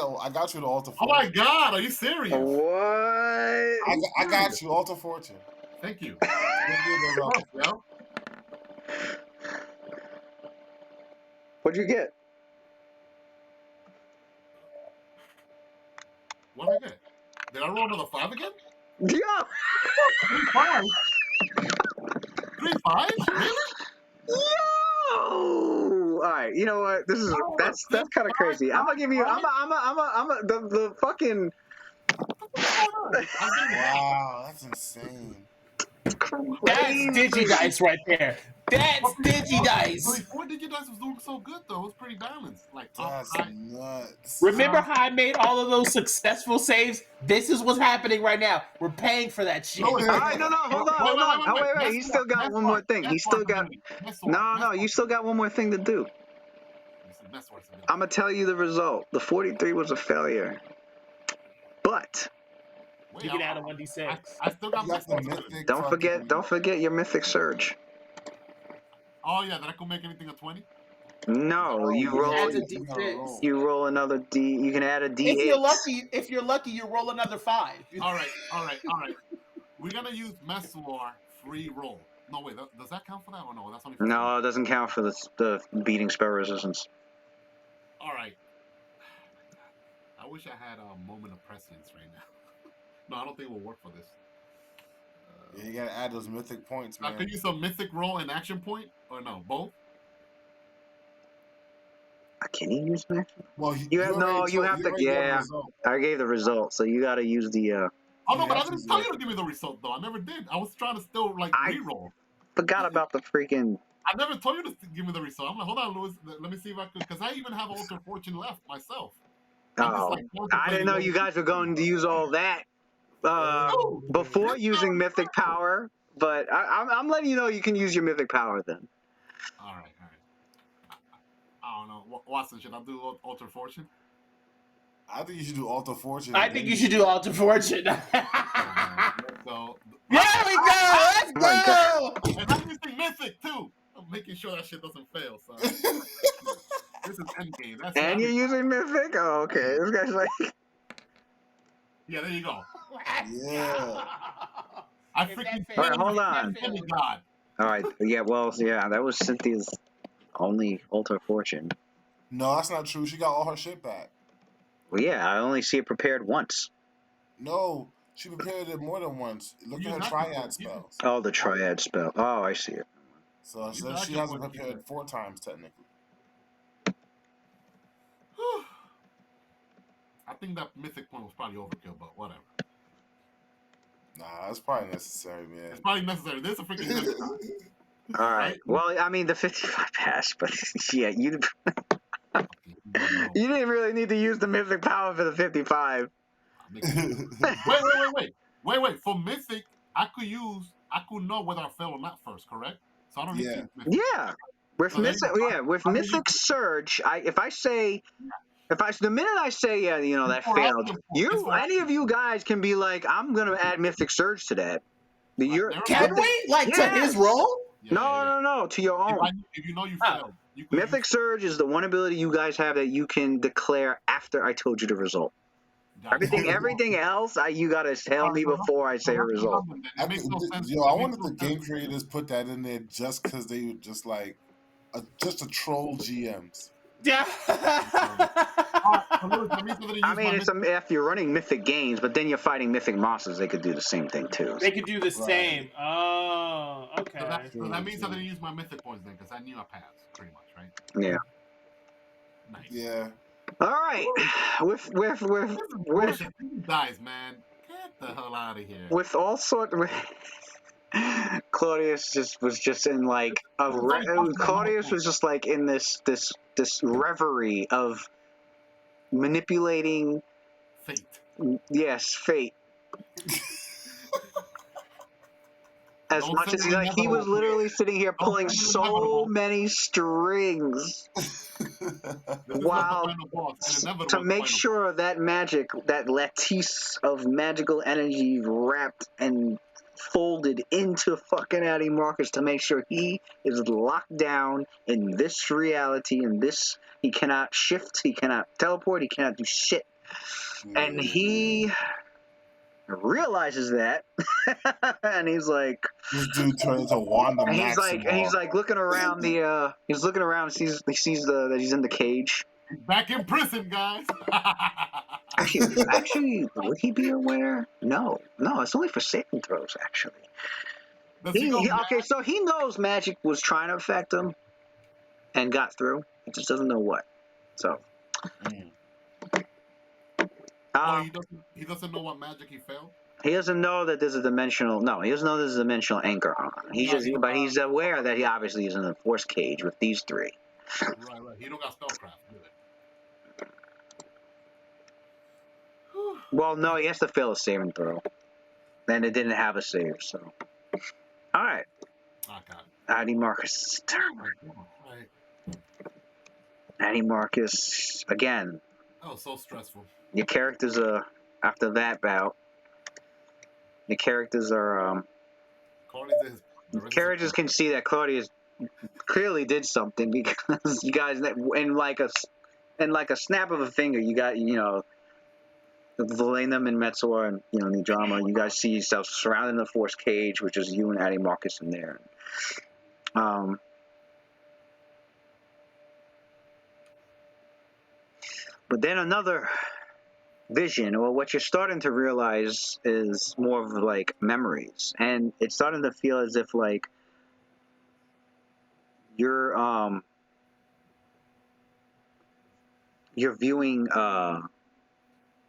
you the Alter Fortune. Oh my God, are you serious? What? I got you Alter Fortune. Thank you. Yeah. What'd you get? What did I get? Did I roll another 5 again? Yeah. 3 5. 3 5? Really? Yo! All right, you know what? That's kind of crazy. I'm gonna give you. The fucking. Wow, that's insane. That's Digidice right there. That's Digidice. 4 Digidice was doing so good though. It was pretty balanced. Like That's high. nuts. Remember how I made all of those successful saves? This is what's happening right now. We're paying for that shit. All right, no, hold on. Wait. You still got one more thing. You still got. No. You still got one more thing to do. I'm gonna tell you the result. The 43 was a failure, but. You can add a 1d6. I still got mythic. Don't forget your mythic surge. Oh yeah, that I could make anything a 20. No, you roll. Add a d6. You roll another d. You can add a d8. If you're lucky, you roll another 5. All right. We're gonna use Messuar free roll. No wait, does that count for that or no? That's only. No, it doesn't count for the beating spell resistance. All right. I wish I had a moment of precedence right now. No, I don't think it will work for this. Yeah, you gotta add those mythic points, man. I could use a mythic roll and action point, or no, both. Can you use an action? Well, you have to. Yeah, I gave the result, so you got to use the. Oh no, but I didn't tell you to give me the result though. I never did. I was trying to still like reroll. Forgot about the freaking. I never told you to give me the result. I'm like, hold on, Louis. Let me see if I could, because I even have Alter Fortune left myself. Oh, I didn't know you guys were going to use all that before using mythic power. But I'm letting you know you can use your mythic power then. All right. I don't know, Watson. Should I do Alter Fortune? I think you should do Alter Fortune. I think you should do Alter Fortune. So there we go. Let's go. And I'm using Mythic too. I'm making sure that shit doesn't fail. So this is endgame. And you're using Mythic? Oh, okay. This guy's like. Yeah, there you go. Yeah. I freaking. All right, hold on. God. All right. Yeah. Well. Yeah. That was Cynthia's only Alter Fortune. No, that's not true. She got all her shit back. Well, yeah. I only see it prepared once. No, she prepared it more than once. Look at her triad spells. Oh, the triad spell. Oh, I see it. So she hasn't prepared 4 times technically. I think that mythic point was probably overkill, but whatever. Nah, it's probably necessary, man. It's probably necessary. This is a freaking mythic. All right. Well, I mean, the 55 passed, but yeah, you didn't really need to use the mythic power for the 55. Wait. For mythic, I could know whether I fail or not first, correct? So I don't need to use mythic. Yeah. With mythic surge, the minute I say that failed, any of you guys can be like, I'm gonna add mythic surge to that. Can we to his roll? Yeah, yeah, yeah. No. To your own. If you know you Oh. failed, you could Mythic Surge is the one ability you guys have that you can declare after I told you the result. Everything else, you gotta tell me before I say a result. It makes no sense. I wonder if the game creators put that in there just because they were just like just to troll GMs. Yeah. I mean, if you're running mythic games, but then you're fighting mythic monsters, they could do the same thing too. They could do the Right. same. Oh, okay. So that means I didn't use my mythic points then, because I knew I passed pretty much, right? Yeah. Nice. Yeah. All right. With Dies, man. Get the hell out of here. with all sort. Claudius was just in like Claudius was just like in this reverie of manipulating Fate. Yes, fate. As Don't much say as the he was inevitable. literally sitting here Don't pulling say the so inevitable. many strings This is wow not the final boss, and inevitable to is the make final sure that magic, that lattice of magical energy wrapped and folded into fucking Adimarchus to make sure he is locked down in this reality, in this, he cannot shift, he cannot teleport, he cannot do shit. And he realizes that and he's like, this dude turned into Wanda and Maximoff. he's like looking around the he's looking around and sees that he's in the cage. Back in prison, guys. Actually, would he be aware? No, it's only for saving throws. Actually, Does he go okay, mad? so he knows magic was trying to affect him and got through. He just doesn't know what. So, He doesn't know what magic he failed. he doesn't know that there's a dimensional. No, he doesn't know there's a dimensional anchor on. But he's aware that he obviously is in a force cage with these three. Right. He don't got spellcraft. Good. Well, no, he has to fail a saving throw. And it didn't have a save, so. All right. Adimarchus' turn. Right. Adimarchus, again. Oh, so stressful. Your characters are, after that bout, your characters are, characters can see that Claudius clearly did something because you guys, in like a snap of a finger, you got, Valenum and Metzor and, the drama, you guys see yourselves surrounded in the force cage, which is you and Adimarchus in there. But then another vision, or what you're starting to realize, is more of like memories, and it's starting to feel as if like you're viewing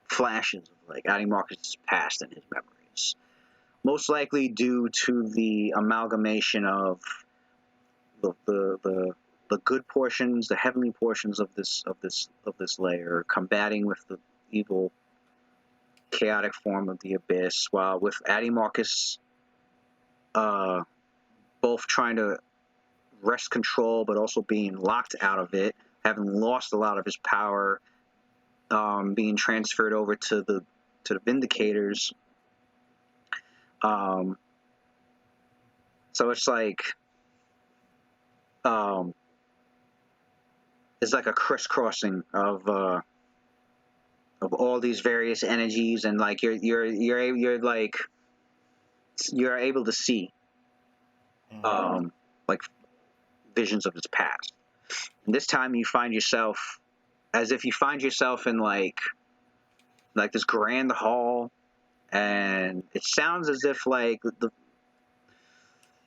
flashes of like Adimarchus' past and his memories, most likely due to the amalgamation of the good portions, the heavenly portions of this layer, combating with the evil, chaotic form of the abyss, while with Adimarchus both trying to wrest control, but also being locked out of it, having lost a lot of his power, being transferred over to the Vindicators. So it's like it's like a crisscrossing of all these various energies, and like you're able to see like visions of his past. And this time you find yourself as if you find yourself in like this grand hall, and it sounds as if like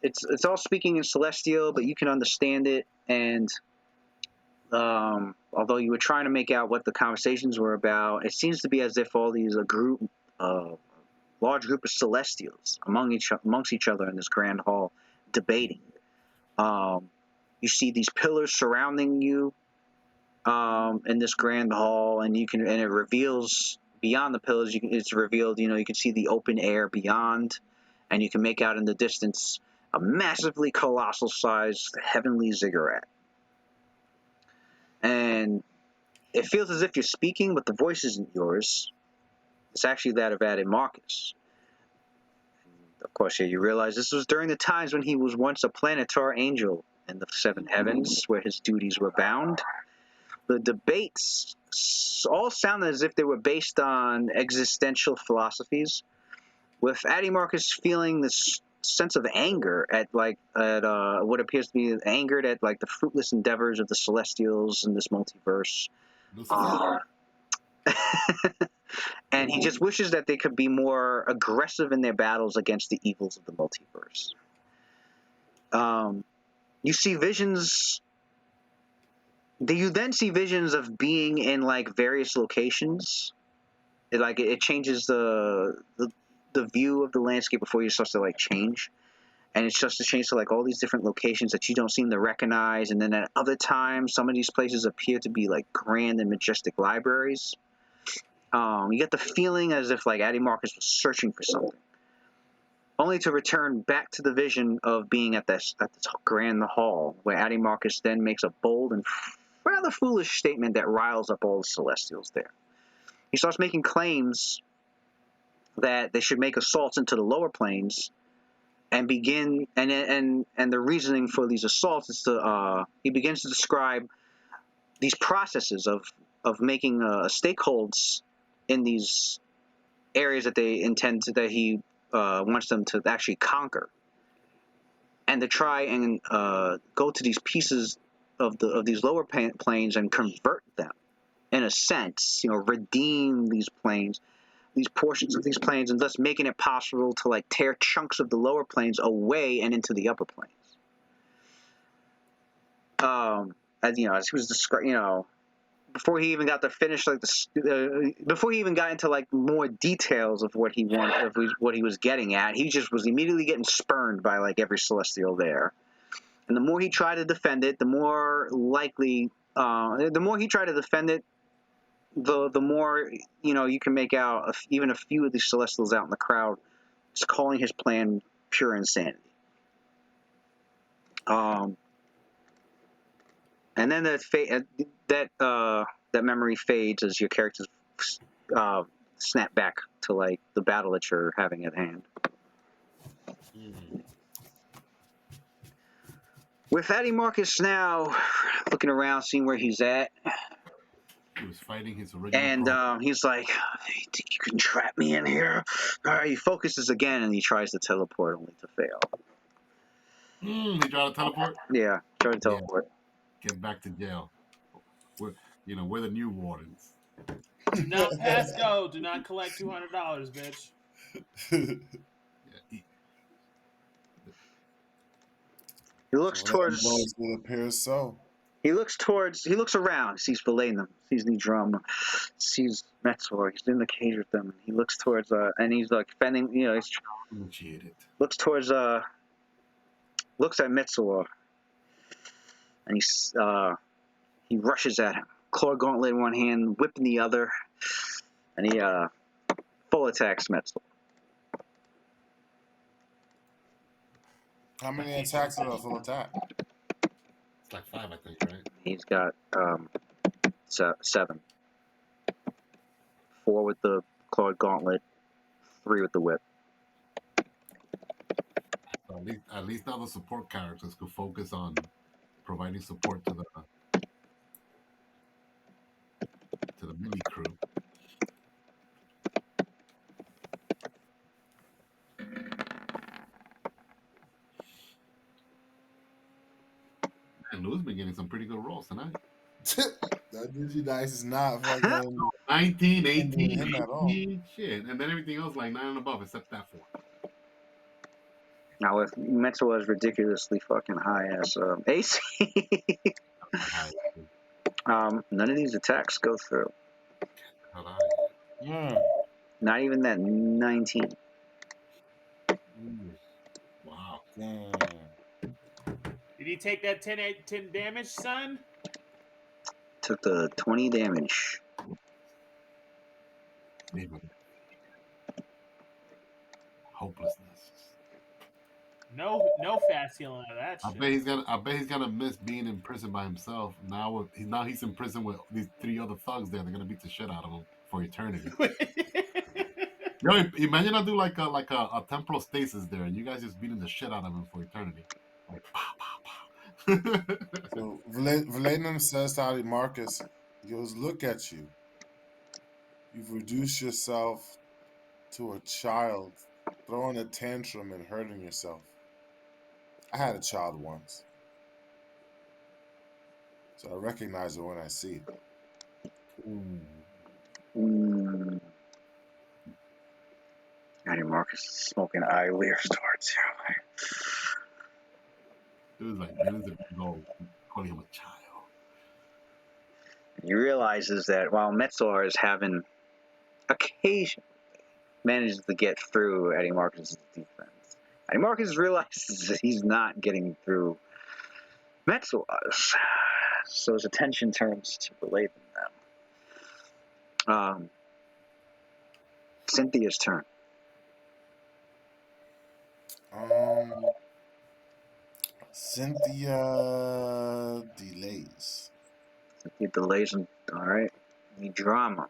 it's all speaking in Celestial, but you can understand it. And although you were trying to make out what the conversations were about, it seems to be as if all these large group of Celestials amongst each other in this grand hall debating. You see these pillars surrounding you in this grand hall, and it reveals beyond the pillars. It's revealed. You can see the open air beyond, and you can make out in the distance a massively colossal sized heavenly ziggurat. And it feels as if you're speaking, but the voice isn't yours. It's actually that of Adimarchus. Of course, yeah, you realize this was during the times when he was once a planetar angel in the seven heavens, where his duties were bound. The debates all sounded as if they were based on existential philosophies, with Adimarchus feeling this sense of anger at what appears to be angered at like the fruitless endeavors of the Celestials in this multiverse. And he just wishes that they could be more aggressive in their battles against the evils of the multiverse. You see visions. You then see visions of being in like various locations. It changes the view of the landscape before you start to like change, and it starts to change to like all these different locations that you don't seem to recognize. And then at other times, some of these places appear to be like grand and majestic libraries. You get the feeling as if like Adimarchus was searching for something, only to return back to the vision of being at this grand hall, where Adimarchus then makes a bold and rather foolish statement that riles up all the Celestials there. He starts making claims that they should make assaults into the lower planes and begin, and the reasoning for these assaults is he begins to describe these processes of making stakeholds in these areas that he wants them to actually conquer, and to try and go to these pieces of these lower planes and convert them, in a sense, redeem these planes, these portions of these planes, and thus making it possible to like tear chunks of the lower planes away and into the upper planes. As he was describing, before he even got to finish like before he even got into like more details of what he wanted, of what he was getting at, he just was immediately getting spurned by like every Celestial there. And the more he tried to defend it, the more likely, the more he tried to defend it, the more you can make out even a few of these Celestials out in the crowd just calling his plan pure insanity. And then that memory fades as your characters snap back to like the battle that you're having at hand. With Adimarchus now looking around, seeing where he's at. He was fighting his original. And he's like, "You think you can trap me in here?" All right, he focuses again and he tries to teleport, only to fail. He tried to teleport? Yeah, try to teleport. Yeah. Get back to jail. We're the new wardens. Do not pass go. Do not collect $200, bitch. Yeah, he looks towards. Will appear so. He looks around, sees Valenum, sees Nidrum, sees Metzor. He's in the cage with them. He looks towards, and he's like fending, he's looks towards, looks at Metzor, and he rushes at him. Claw gauntlet in one hand, whip in the other, and he full attacks Metzor. How many attacks are a full attack? It's like 5, I think, right? He's got 7. 4 with the clawed gauntlet, 3 with the whip. So at least now the support characters could focus on providing support to the mini crew. And Lou's been getting some pretty good rolls tonight. That Digi Dice is not fucking 19, 18, shit. And then everything else like 9 and above, except that 4. Now, if Metzor is ridiculously fucking high as AC, none of these attacks go through. Not even that 19. Wow. Did he take that 10 damage, son? Took the 20 damage. Hopelessness. No fast healing out of that shit. I bet he's gonna miss being in prison by himself. Now he's in prison with these 3 other thugs there. They're gonna beat the shit out of him for eternity. Yo, imagine I do like a temporal stasis there, and you guys just beating the shit out of him for eternity. Like, pow, pow, pow. So Valenum says to Adimarchus, he goes, "Look at you. You've reduced yourself to a child, throwing a tantrum and hurting yourself. I had a child once, so I recognize it when I see it." Ooh. Mm. Adimarchus is smoking eye leers towards you. It was like millions of years old, calling him a child. He realizes that while Metzlar is having occasion manages to get through Adimarchus' defense, Adimarchus realizes that he's not getting through Metzlar's. So his attention turns to relating them. Cynthia's turn. Cynthia delays. Cynthia delays him. All right. The drama.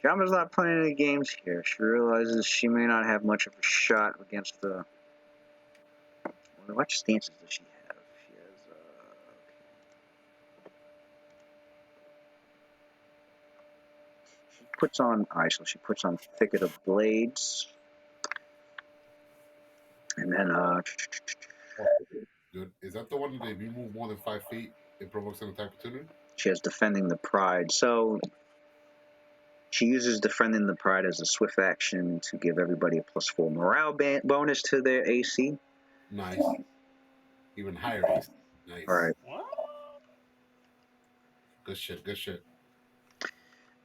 Drama's not playing any games here. She realizes she may not have much of a shot against the. What stances does she have? She has. She puts on. Alright, so she puts on Thicket of Blades. And then. Good. Is that the one that if you move more than 5 feet, it provokes an attack opportunity? She has Defending the Pride. So. She uses Defending the Pride as a swift action to give everybody a +4 morale bonus to their AC. Nice. Even higher ace. Nice. Alright. What? Good shit. Good shit.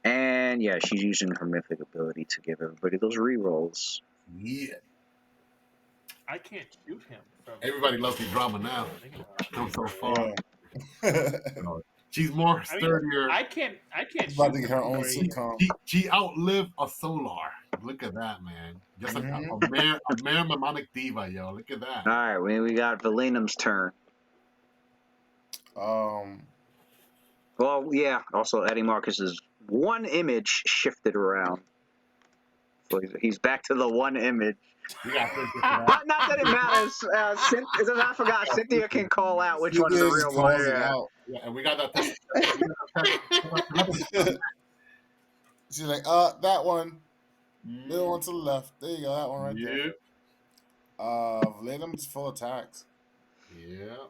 And yeah, she's using her mythic ability to give everybody those rerolls. Yeah. I can't shoot him. From Everybody loves the drama now. Come so far. Yeah. She's more sturdier. I can't She's shoot about to get her him own for sitcom. She outlived a Solar. Look at that, man. Just a mere mnemonic diva, yo. Look at that. Alright, we got Valenum's turn. Well, yeah, also Adimarchus's one image shifted around. So he's back to the one image. Not that it matters. I forgot, Cynthia can call out which one's the real one. Yeah. Yeah, and we got that. She's like, that one. Middle one to the left. There you go, that one right there. Valenum's full attacks. Yeah.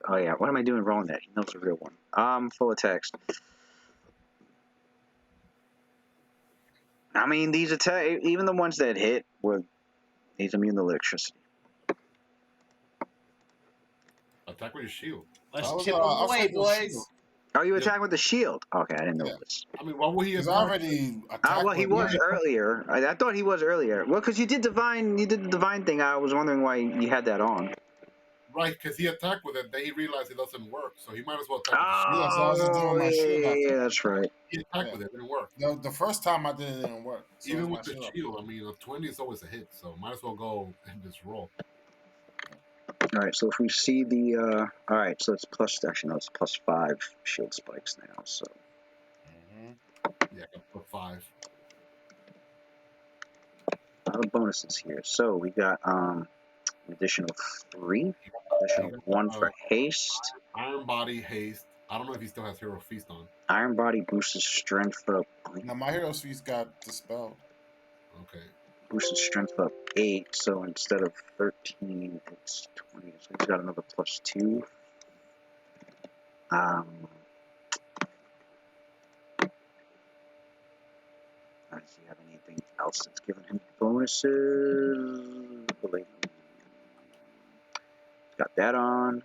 Oh yeah, what am I doing wrong there? He knows the real one. Full of text. I mean, these attack, even the ones that hit, he's immune to electricity. Attack with your shield. Let's chip away, boys. Oh, you attack with the shield? Okay, I didn't know this. I mean, what would he He's attack? already attacked. Well, he was earlier. I thought he was earlier. Well, because you did the divine thing. I was wondering why you had that on. Right, because he attacked with it, then he realized it doesn't work, so he might as well attack yeah, that's right. He attacked with it, didn't work. The first time I did it didn't work. So even with the shield, I mean, a 20 is always a hit, so might as well go and just roll. All right, so if we see the, all right, so it's actually no, it's +5 shield spikes now, so. Yeah, +5. A lot of bonuses here. So we got additional 3, additional 1 for haste. Iron Body, haste. I don't know if he still has Hero Feast on. Iron Body boosts his strength up. Now my Hero Feast got dispelled. Okay. Boosts his strength up 8, so instead of 13, it's 20. So he's got another +2. Does he have anything else that's giving him bonuses? Got that on.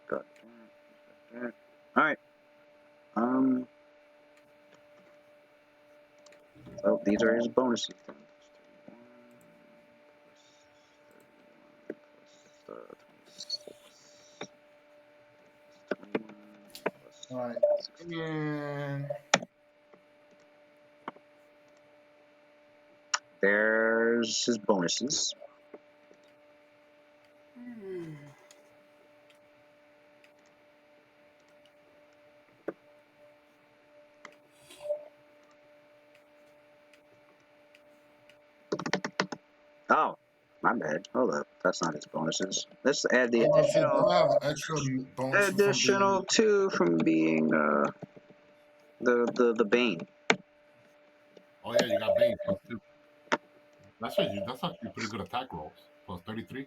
Got that. All right. So these are his bonuses. All right. And there's his bonuses. My bad. Hold up. That's not his bonuses. Let's add the I was saying, additional. don't I have extra bonuses from being... 2 from being the Bane. Oh yeah, you got Bane +2. That's actually pretty good attack rolls. +33.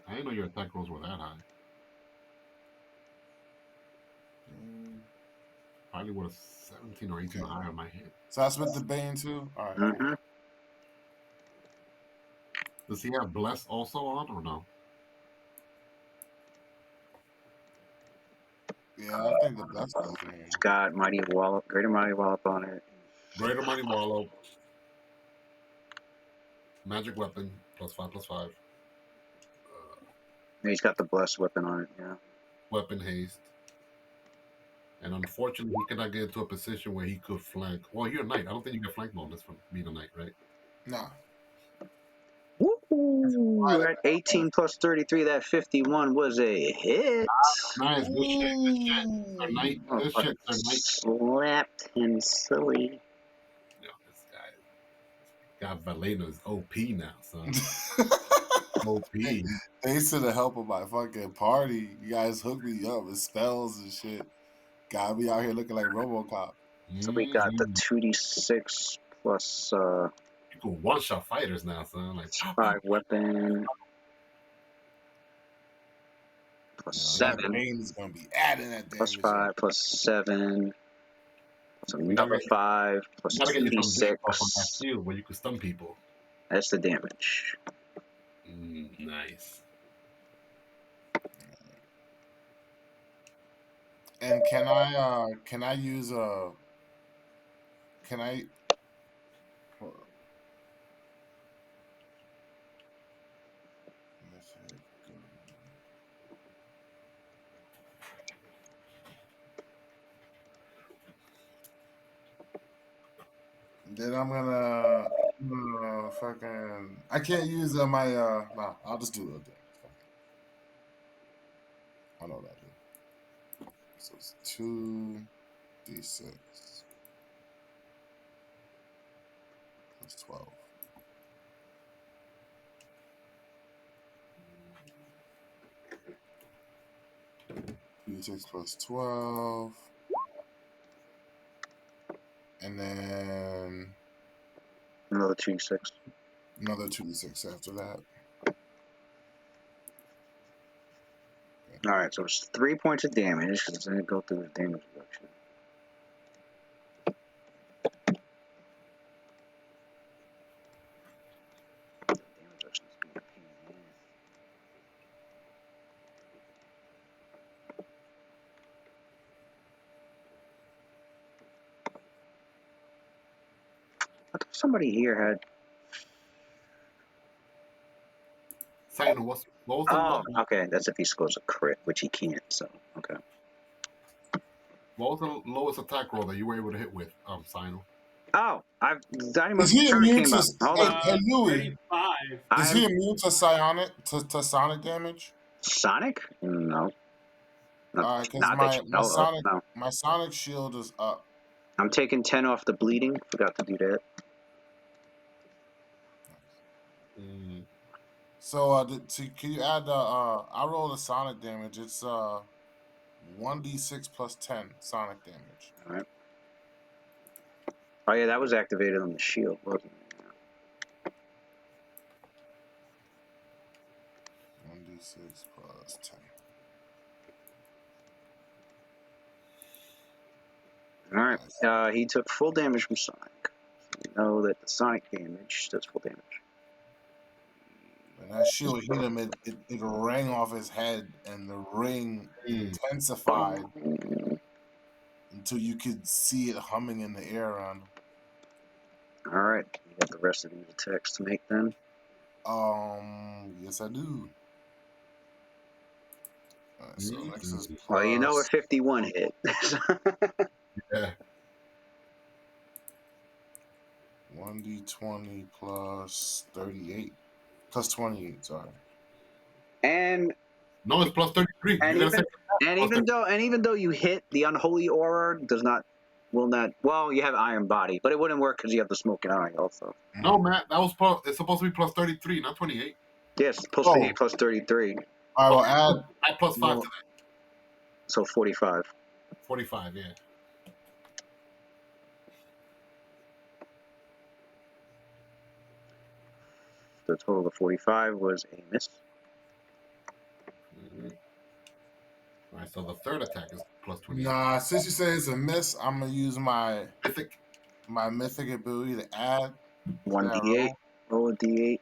I didn't know your attack rolls were that high. Probably would have 17 or 18 higher in my head. So that's with the Bane too? Alright. Mm-hmm. Does he have Bless also on or no? Yeah, I think the Bless goes in. It's got Mighty Wallop, Greater Mighty Wallop on it. Greater Mighty Wallow. Magic Weapon +5/+5. He's got the Blessed Weapon on it, yeah. Weapon Haste. And unfortunately, he cannot get into a position where he could flank. Well, you're a knight. I don't think you get flank bonus from being a knight, right? Nah. Woo! At 18 plus 33, that 51 was a hit. Nice, good shit, good shit. Sir Knight, Oh, good shit, Sir Knight. slapped him silly. Yo, this guy got Valena's OP now, son. OP. Thanks to the help of my fucking party, you guys hooked me up with spells and shit. Got me out here looking like RoboCop. So we got the 2d6 plus You can one-shot fighters now, son. Like 5 weapon. Plus That 7. Bane is gonna be adding that damage. Plus 5, plus 7. Plus another 5, plus gotta get you some 2d6. buff on that shield where you can stun people. That's the damage. Nice. And can I use a? Can I? Hold on. Then I'm gonna fucking. I can't use my. Nah, I'll just do it. I know what I do. So it's 2d6 plus 12. D6 plus 12. And then Another 2d6. another 2d6 after that. Alright, so it's 3 points of damage because it didn't go through the damage reduction. I thought somebody here had. Simon, what was the Okay, that's if he scores a crit, which he can't, so, okay. what was the lowest attack roll that you were able to hit with, Simon? Oh, Is he immune to? Hold on. Hey, Louis, 35. is he immune to psionic to sonic damage? Sonic? No. Because No. my sonic shield is up. I'm taking 10 off the bleeding. Forgot to do that. So can you add the? I roll the sonic damage. It's 1d6 plus 10 sonic damage. All right. Oh yeah, that was activated on the shield, wasn't it? 1d6 plus 10. All right. He took full damage from Sonic. So you know that the Sonic damage does full damage. And that shield hit him. It rang off his head, and the ring intensified until you could see it humming in the air around him. All right. You got the rest of these attacks to make then? Yes, I do. All right, so next is plus... Well, you know a 51 hit. Yeah. 1d20 plus 38. Plus 28, sorry. And no, it's plus 33. And even though you hit, the unholy aura does not will not. Well, you have iron body, but it wouldn't work because you have the smoking eye also. No, Matt, that was it's supposed to be plus 33, not 28. Yes, plus Oh. 28 plus 33, I will add. I plus 5 Well- to that. so 45. 45, yeah. The total of 45 was a miss. Mhm. All right, so the third attack is plus 28. Nah, since you say it's a miss, I'm gonna use my Mythic. mythic ability to add. 1d8. Roll a d8.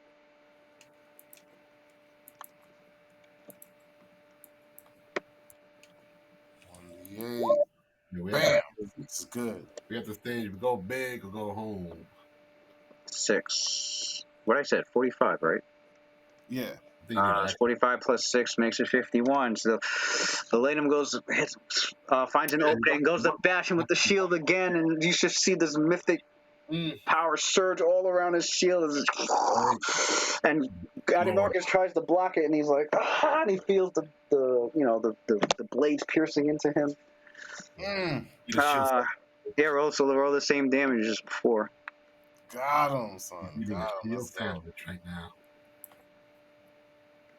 Yeah. Yeah, we Bam. have It's good. we have the stage. We go big or go home. 6. What I said, 45, right? Yeah. I think you need 45 plus 6 makes it 51. So the Latum goes, finds an opening, goes to bash him with the shield again, and you just see this mythic power surge all around his shield. And Adimarchus tries to block it, and he's like, and he feels the blades piercing into him. Roll the same damage as before. Got him, son. Eating a Got him. shield Let's go. sandwich right now.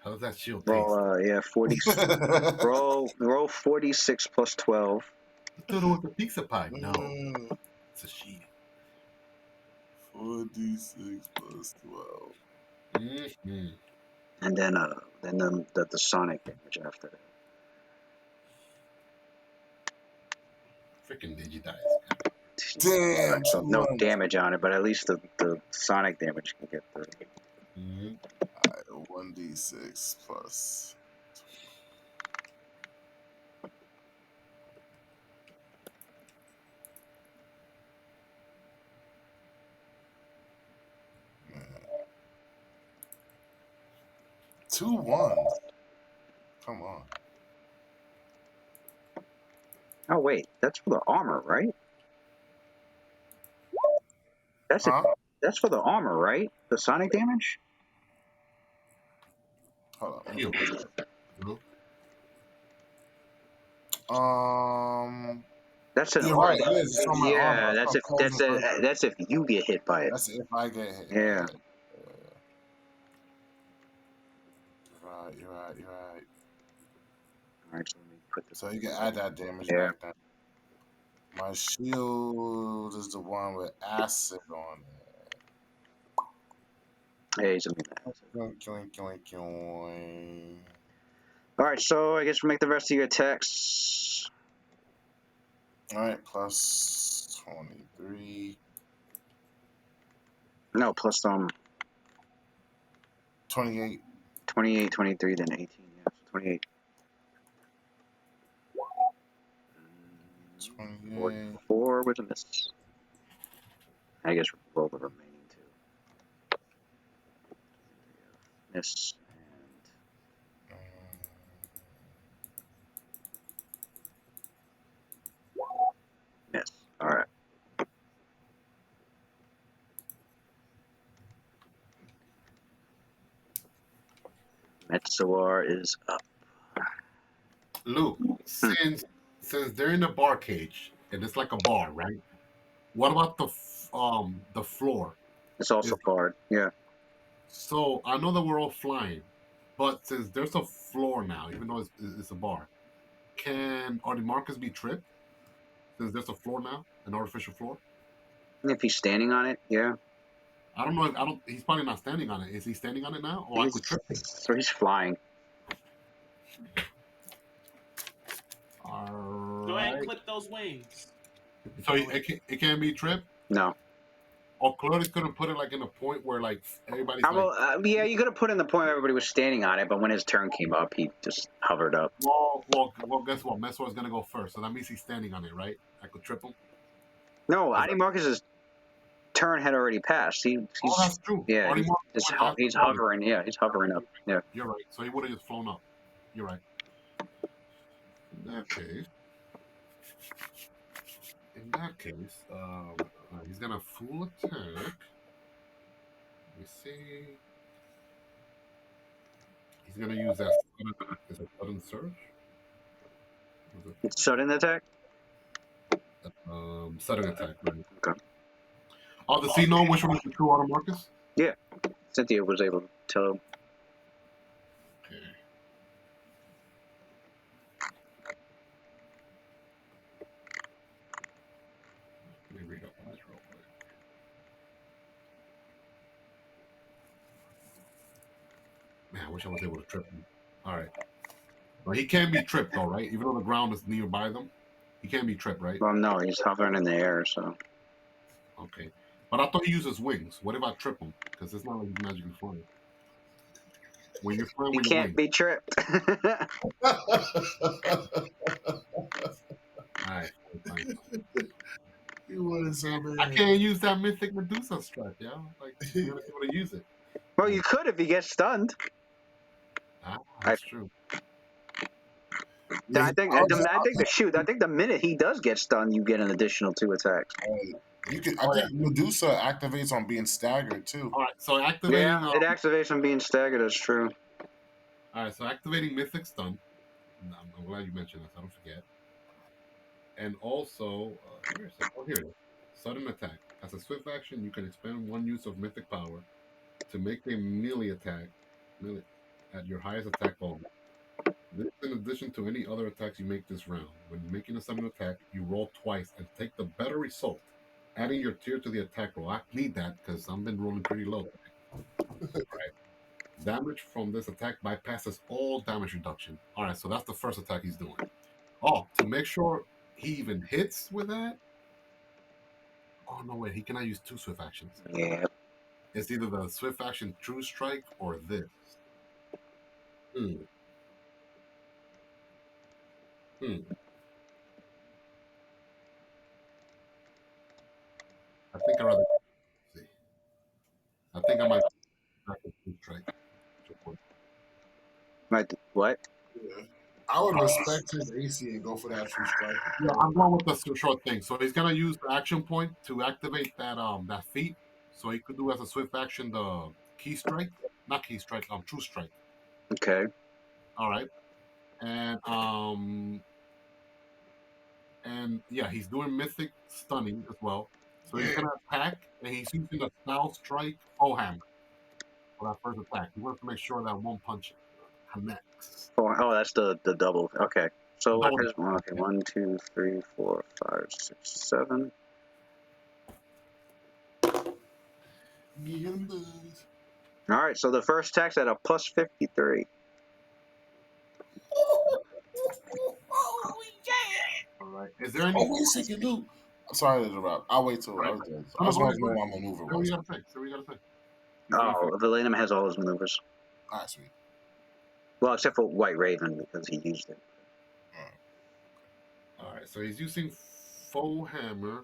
How does that shield taste? Roll 40. roll 46 plus 12. I thought it was a pizza pie. No, it's a shield. 4d6 plus 12. Mm-hmm. And then the sonic damage after that. Freaking digidice. Damn. No damage on it, but at least the sonic damage can get through. Mm-hmm. 1d6 plus. Man. 2 1s. Come on. Oh wait, that's for the armor, right? That's for the armor, right? The sonic damage. Hold on. Shield. That's an You're armor. right. It is. It's on my armor. That's if you get hit by it. That's if I get hit. Yeah. Right. You're right. All right, so let me put this. So you can add that damage back then. My shield is the one with acid on it. Hey, he's all right, so I guess we'll make the rest of your attacks. All right, plus 23. No, plus 28. 28, 23, then 18. Yeah, so 28. 28. 4 with a miss. I guess roll the remaining 2. Miss and miss. All right. Metsuar is up. Luke, since they're in a bar cage and it's like a bar, right? What about the floor? It's also barred. Yeah. So I know that we're all flying, but since there's a floor now, even though it's a bar, can Adimarchus be tripped? Since there's a floor now, an artificial floor. If he's standing on it, yeah. I don't know. He's probably not standing on it. Is he standing on it now? Or I could trip him. So he's flying. All Go ahead and right. clip those wings. So it can't be tripped. No. Or Claudius couldn't put it like in a point where like everybody's yeah, you could have put in the point where everybody was standing on it, but when his turn came up, he just hovered up. Well, guess what? Meswar's gonna go first, so that means he's standing on it, right? I could trip him. No, Adimarchus' turn had already passed. That's true. Yeah, he's hovering. Yeah, he's hovering up. Yeah. You're right. So he would have just flown up. You're right. In that case, he's gonna full attack. Let me see. He's gonna use that sudden surge. It's sudden attack. Sudden attack. Right. Okay. Oh, does he know which one is the true Adimarchus? Yeah. Cynthia was able to tell him. Okay. Let me read up on this real quick. Man, I wish I was able to trip him. All right. But he can be tripped, though, right? Even though the ground is nearby them, he can be tripped, right? Well, no, he's hovering in the air, so. Okay. But I thought he uses wings. What if I trip him? Because it's not like he's magically flying. When you're flying He with your can't wings. be tripped. All right. Fine. You wanted so I bad. can't use that mythic Medusa strike, yeah? Like, I'm going to be able to use it. Well, you could if he gets stunned. Ah, that's true. I think the minute he does get stunned, you get an additional 2 attacks. You can. I think Medusa activates on being staggered too. All right. So activating. Yeah, it activates on being staggered. That's true. All right. So activating mythic stun. I'm glad you mentioned this. I don't forget. And also, where is it? Oh, here it is. Sudden attack. As a swift action, you can expend one use of mythic power to make a melee attack at your highest attack level. This in addition to any other attacks you make this round. When making a sudden attack, you roll twice and take the better result, adding your tier to the attack roll. I need that because I've been rolling pretty low. Right. Damage from this attack bypasses all damage reduction. All right, so that's the first attack he's doing. Oh, to make sure he even hits with that. Oh no, wait, he cannot use 2 swift actions. Yeah. It's either the swift action True Strike or this. Hmm. I think I rather see. I think I might True Strike. What? Yeah. I would respect his AC and go for that true strike. Yeah, I'm going with the short thing. So he's gonna use the action point to activate that feat. So he could do as a swift action the key strike, not key strike, True Strike. Okay. All right, and yeah, he's doing mythic stunning as well. So he's gonna attack, and he's using the Spell Strike full hammer for that first attack. He wants to make sure that one punch connects. Oh, that's the double. Okay. So what Double. is okay? 1, 2, 3, 4, 5, 6, 7. All right. So the first attack's at a plus 53. All right. Is there any? Oh, wait a second, Luke. I'm sorry to interrupt. I'll wait till Right. I just want to know what my maneuver What was. you gotta say? So we gotta say. Oh, Valenum has all his maneuvers. All right, sweet. Well, except for White Raven because he used it. All right. So he's using full hammer,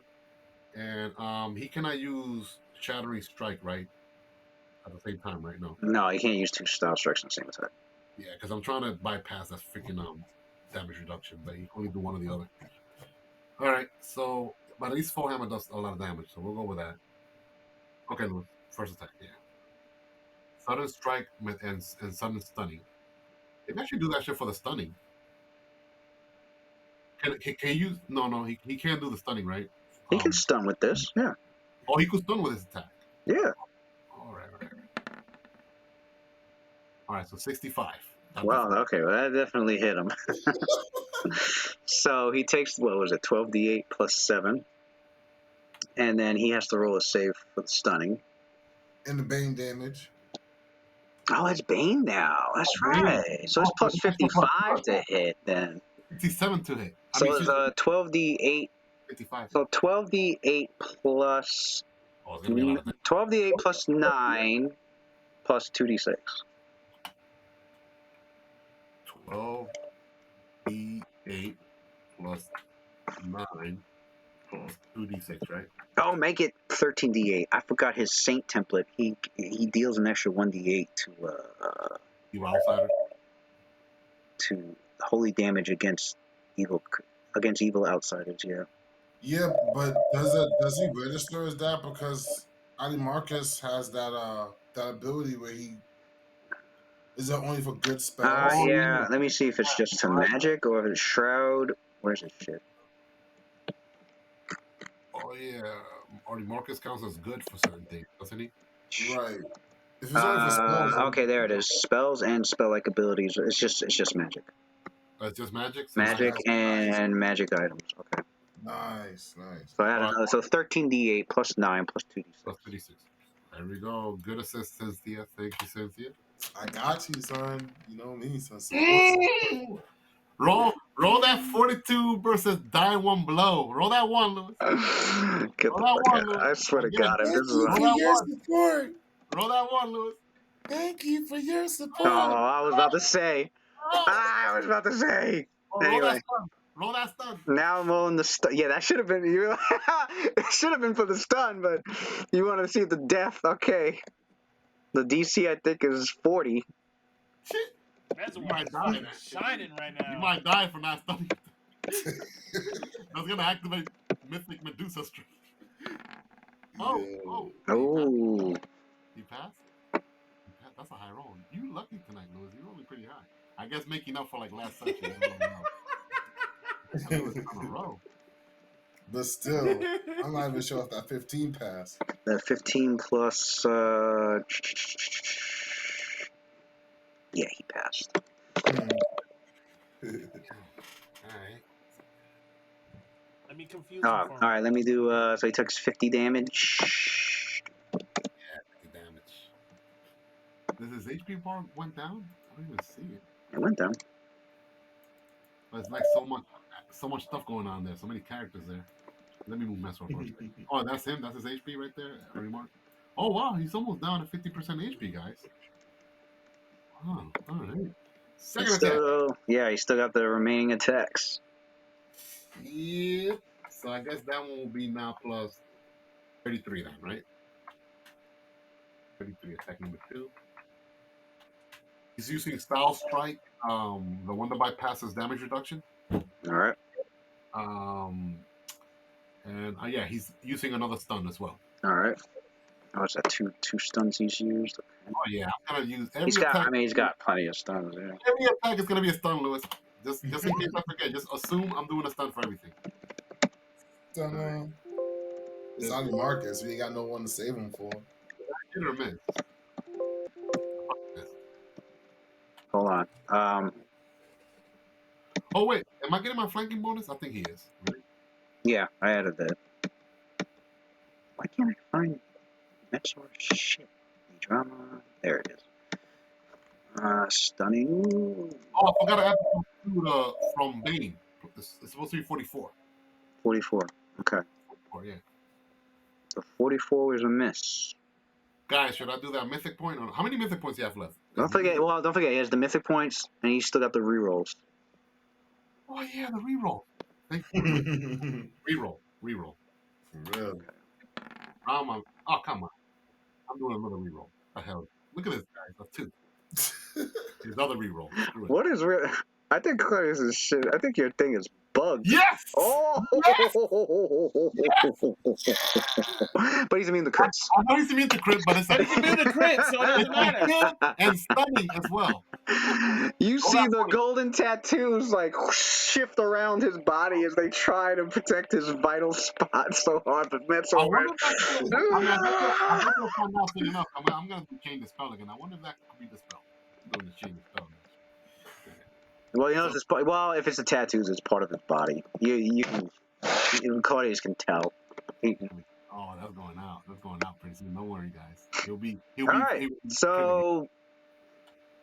and he cannot use Shattering Strike, right? At the same time, right? No. No, he can't use 2 style strikes in the same attack. Yeah, because I'm trying to bypass that freaking damage reduction, but he can only do one or the other. All right, so but at least full hammer does a lot of damage, so we'll go with that. Okay, Louis, first attack, yeah. Sudden strike and sudden stunning. They can actually do that shit for the stunning. Can he use? No, he can't do the stunning, right? He can stun with this. Yeah. Oh, he could stun with his attack. Yeah. All right. All right, so 65. Wow. Okay. Well, that definitely hit him. So he takes, what was it, 12d8 plus 7. And then he has to roll a save for the stunning. And the Bane damage. Oh, it's Bane now. That's right. So it's plus 55 to hit then. 57 to hit. So it's 12d8. 55. So 12d8 plus... Oh, it's going to be a lot of 12d8 plus 9 plus 2d6. 12d8 plus 9 plus 2d6, right? Oh, make it 13d8. I forgot his Saint template. He deals an extra 1d8 You outsider? to holy damage against evil outsiders. Yeah. Yeah, but does he register as that because Adimarchus has that ability where he is that only for good spells? Yeah. Let me see if it's just to magic or if it's shroud. Where's his shit? Oh yeah, Adimarchus counts as good for certain things, doesn't he? Right. If it's only for spells, then Okay, there it is. Spells and spell-like abilities. It's just magic. It's just magic. So Magic nice. and magic items. Okay. Nice. So I had Alright. another. So 13d8 plus 9 plus 2d6. plus 36. There we go. Good assist, Cynthia. Thank you, Cynthia. I got you, son. You know me, son. Roll that 42 versus die one blow. Roll that one, Lewis. Get Roll the that fuck one, out. Lewis. I swear to Again. God, if this Thank is you a... for that your one. support. Roll that one, Lewis. Thank you for your Oh, support. I was about to say. I was about to say. Roll Anyway. that stun. Roll that stun. Now I'm rolling the stun. Yeah, that should have been you. It should have been for the stun, but you want to see the death? Okay. The DC I think is 40. Shit. That's You why might he's die. fucking shining right now. You might die from that stun. That's gonna activate Mythic Medusa strength. Oh. Oh. He passed? That's a high roll. You lucky tonight, Lewis. You're rolling pretty high. I guess making up for like last session. I don't know. That was on a row. But still, I'm not even sure if that 15 passed. The 15 plus. Yeah, he passed. Alright. Let me confuse Oh, him all for him. right, let me do. So he took 50 damage. Yeah, 50 damage. Does his HP bar went down? I don't even see it. It went down. But it's like so much stuff going on there. So many characters there. Let me move Mesro first. Oh, that's him. That's his HP right there. Remark. Oh wow, he's almost down to 50% HP, guys. Oh, all right. Second attack. So, yeah, he still got the remaining attacks. Yep. So I guess that one will be now plus 33 then, right? 33 attack number 2. He's using Style Strike, the one that bypasses damage reduction. All right. And yeah, he's using another stun as well. All right. Oh, is that two stuns he's used? Okay. Oh yeah, I'm gonna use every He's got. attack. I mean, he's got plenty of stuns. Yeah. Every attack is gonna be a stun, Lewis. Just in case I forget, just assume I'm doing a stun for everything. It's Adimarchus. We ain't got no one to save him for. Hit or miss. Hold on. Oh wait, am I getting my flanking bonus? I think he is. Really? Yeah, I added that. Why can't I find that sort of shit? Drama. There it is. Stunning. Oh, I forgot to add from Bane. It's supposed to be 44. 44. Okay. 44, yeah. So 44 was a miss. Guys, should I do that mythic point? Or how many mythic points do you have left? Don't forget. Well, don't forget. He has the mythic points, and he's still got the rerolls. Oh yeah, the reroll. Reroll. For real. Oh come on. I'm doing another reroll. The hell? Look at this, guys. That's 2. His other reroll. Screw it. What is real? I think Claudius is shit. I think your thing is bugged. Yes! Oh! But he's immune to crits. I know he's immune to crit, but it's But he's immune to crit, so it doesn't matter. And stunning as well. You see the golden tattoos like shift around his body as they try to protect his vital spot so hard, but that's I all wonder right. if that's I bet you'll find out soon enough. I'm going to change the spell again. I wonder if that could be the spell. I'm going to change the spell. Well, you know, it's part, well, if it's the tattoos, it's part of his body. You can, Claudius can tell. Oh, that's going out. That's going out pretty soon. Don't worry, guys. He'll be. All right. So,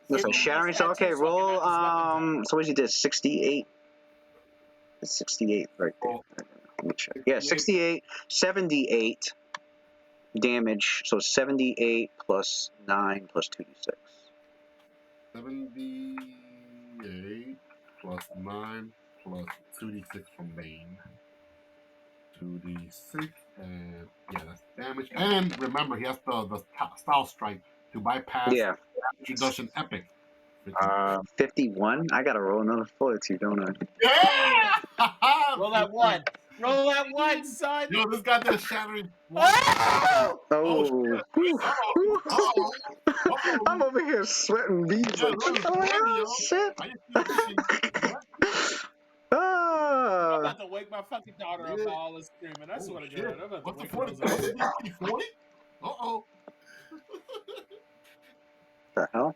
let's say shattering. So, okay, roll. So what he did? 68. It's 68 right there. Let me check. Yeah, 68, 78 damage. So 78 plus 9 plus 2d6. 78 plus 9 plus 2d6 from Bane. 2d6 and yeah, that's damage. And remember, he has the style strike to bypass damage reduction epic. 51. I gotta roll another fortitude, don't I? Yeah! Roll that 1. Roll that 1, son. Yo, this guy did a shattering. Oh! I'm over here sweating beads. Yeah, Like, look, shit! I'm about to wake my fucking daughter up Yeah. by all this screaming. I Oh, swear to shit. God, I'm about to What's the wake 40? those What's up. the 40? Uh-oh. The hell?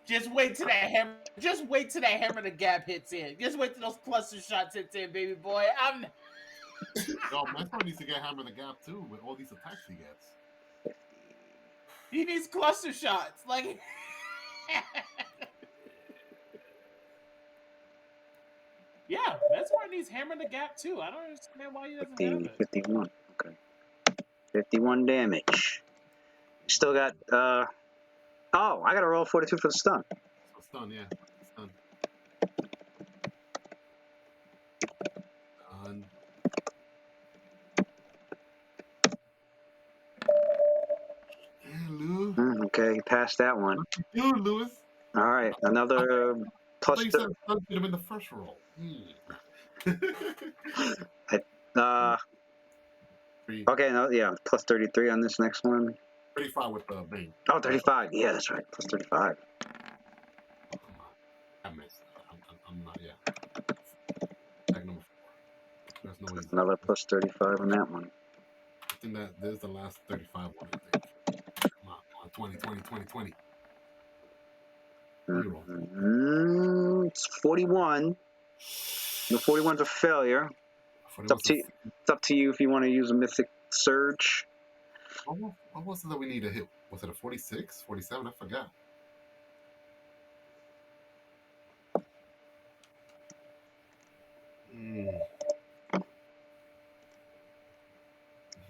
Just wait till that hammer. Just wait till that hammer the gap hits in. Just wait till those cluster shots hits in, baby boy. Yo, Mesmer needs to get Hammer the Gap, too, with all these attacks he gets. He needs cluster shots. Like yeah, that's why he needs hammer the gap too. I don't understand why he doesn't have 50, it. 51. Okay. 51 damage. Still got, oh, I gotta roll 42 for the stun. So stun, yeah. Stun. Stun. Yeah, Lou. Okay, he passed that one. Dude, Lewis. All right, another I plus thought you said stun should have been the first roll. Okay, no, yeah, plus 33 on this next one. 35 with the bang. Oh, 35. Yeah, that's right. Plus 35. I missed. I'm not, yeah. Tag number 4. There's no easy. Another plus 35 on that one. I think that this is the last 35 one, I think. Come on, 20, 20, 20, 20. It's 41. The 41's a failure. It's up to you if you want to use a Mythic Surge. What was it that we need to hit? Was it a 46? 47? I forgot.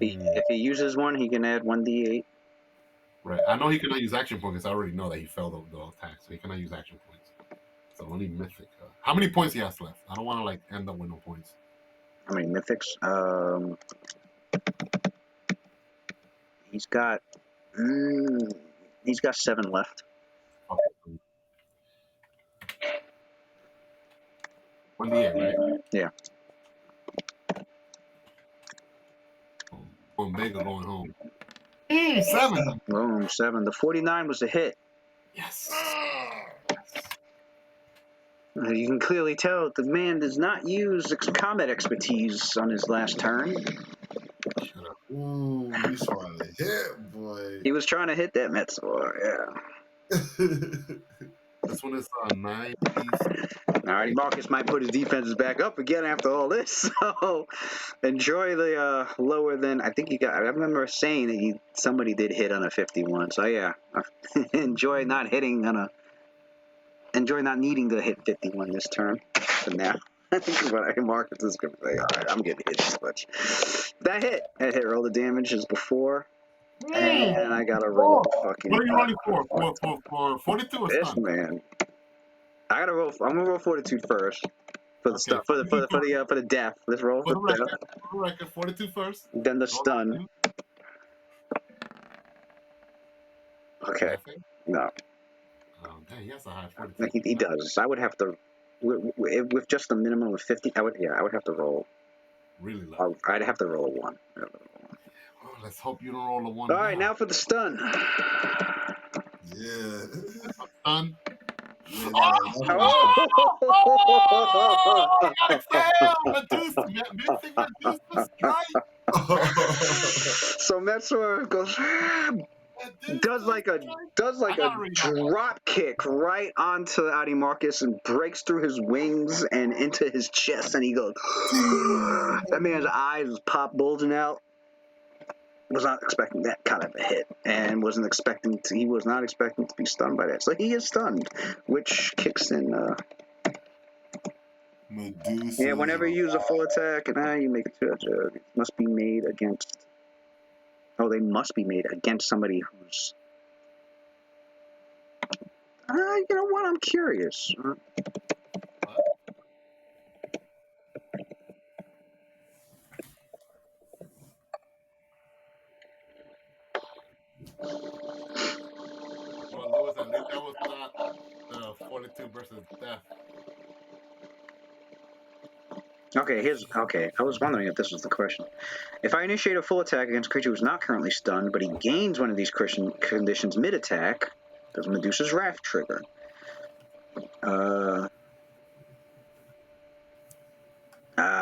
If he uses one, he can add 1d8. Right. I know he cannot use action points. I already know that he failed the attack, so he cannot use action points. So only Mythic. How many points he has left? I don't want to like end up with no points. How many Mythics? He's got 7 left. Okay. 1d8, right? Yeah. Going big or going home? 7. Boom, 7. The 49 was a hit. Yes. You can clearly tell the man does not use combat expertise on his last turn. Shut up. Ooh, he's trying to hit, boy. He was trying to hit that Metzor, yeah. This one is 90. Alrighty, Marcus might put his defenses back up again after all this. So enjoy the lower than I think you got. I remember saying that somebody did hit on a 51. So yeah, enjoy not needing to hit 51 this turn. For now, I think what Marcus is going to say. All right, I'm getting hit this much. That hit. Roll the damage as before. And I gotta roll fucking. What are you running for? For 42 or this stun? man. I gotta roll. I'm gonna roll fortitude first for the stuff for the death. Let's roll For for the death. record, 42 first. Then the stun. Okay. No. Dang, he has a high 42. He does. I would have to with just a minimum of 50. I would have to roll. Really low. I'd have to roll a 1. Oh, let's hope you don't roll a 1. All right, now for the stun. Yeah. Stun. Yeah. Oh! Medusa strike. So Metzor goes does like a drop kick right onto Adimarchus and breaks through his wings and into his chest, and he goes. That man's eyes pop bulging out. Was not expecting that kind of a hit, and he was not expecting to be stunned by that. So he is stunned, which kicks in. Medusa. Yeah, whenever you use a full attack, and you make a judge. It must be made against. Oh, they must be made against somebody who's. You know what? I'm curious. Well, Lewis, at least that was not the 42 versus death. Okay. I was wondering if this was the question. If I initiate a full attack against a creature who's not currently stunned, but he gains one of these conditions mid-attack, does Medusa's Wrath trigger?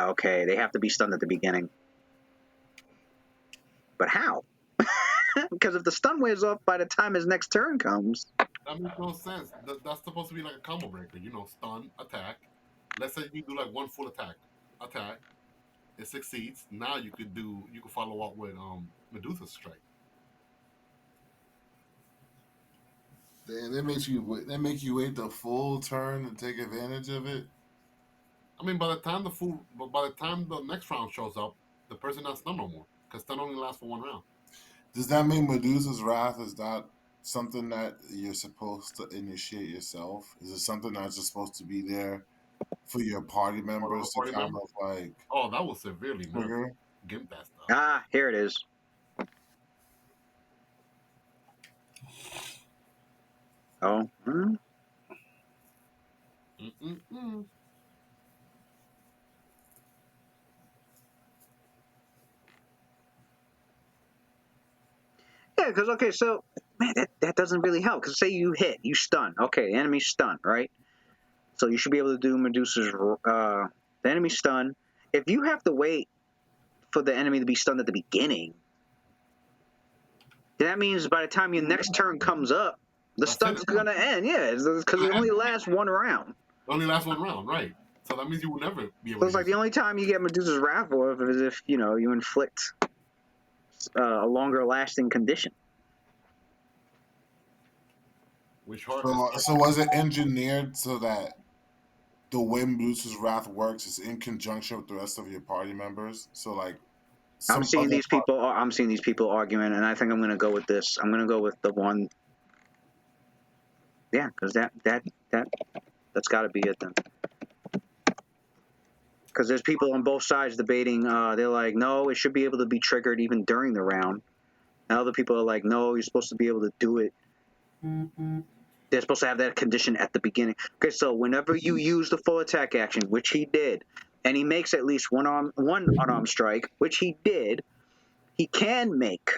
Yeah, okay. They have to be stunned at the beginning. But how? Because if the stun wears off by the time his next turn comes... That makes no sense. That's supposed to be like a combo breaker. You know, stun, attack. Let's say you do like one full attack. It succeeds. Now you could follow up with Medusa's strike. Damn, they make you wait the full turn to take advantage of it. I mean, by the time the next round shows up, the person not stunned no more because stun only lasts for one round. Does that mean Medusa's Wrath is not something that you're supposed to initiate yourself? Is it something that's just supposed to be there for your party members to kind of like? Oh, that was severely nerfed. Gimp that stuff. Ah, here it is. Oh. Yeah, because, okay, so, man, that doesn't really help. Because say you hit, you stun. Okay, the enemy's stunned, right? So you should be able to do Medusa's, the enemy stun. If you have to wait for the enemy to be stunned at the beginning, then that means by the time your next turn comes up, the stun's going to end. Yeah, because it only lasts one round. Only lasts one round, right? So that means you will never be able so it's like the only time you get Medusa's Wrath off is if, you know, you inflict a longer lasting condition. So was it engineered so that the way Medusa's Wrath works is in conjunction with the rest of your party members? So like, I'm seeing these people arguing, and I think I'm going to go with this. I'm going to go with the one. Yeah, because that's got to be it then. Because there's people on both sides debating. They're like, no, it should be able to be triggered even during the round. And other people are like, no, you're supposed to be able to do it. They're supposed to have that condition at the beginning. Okay, so whenever you use the full attack action, which he did, and he makes at least one unarmed strike, which he did, he can make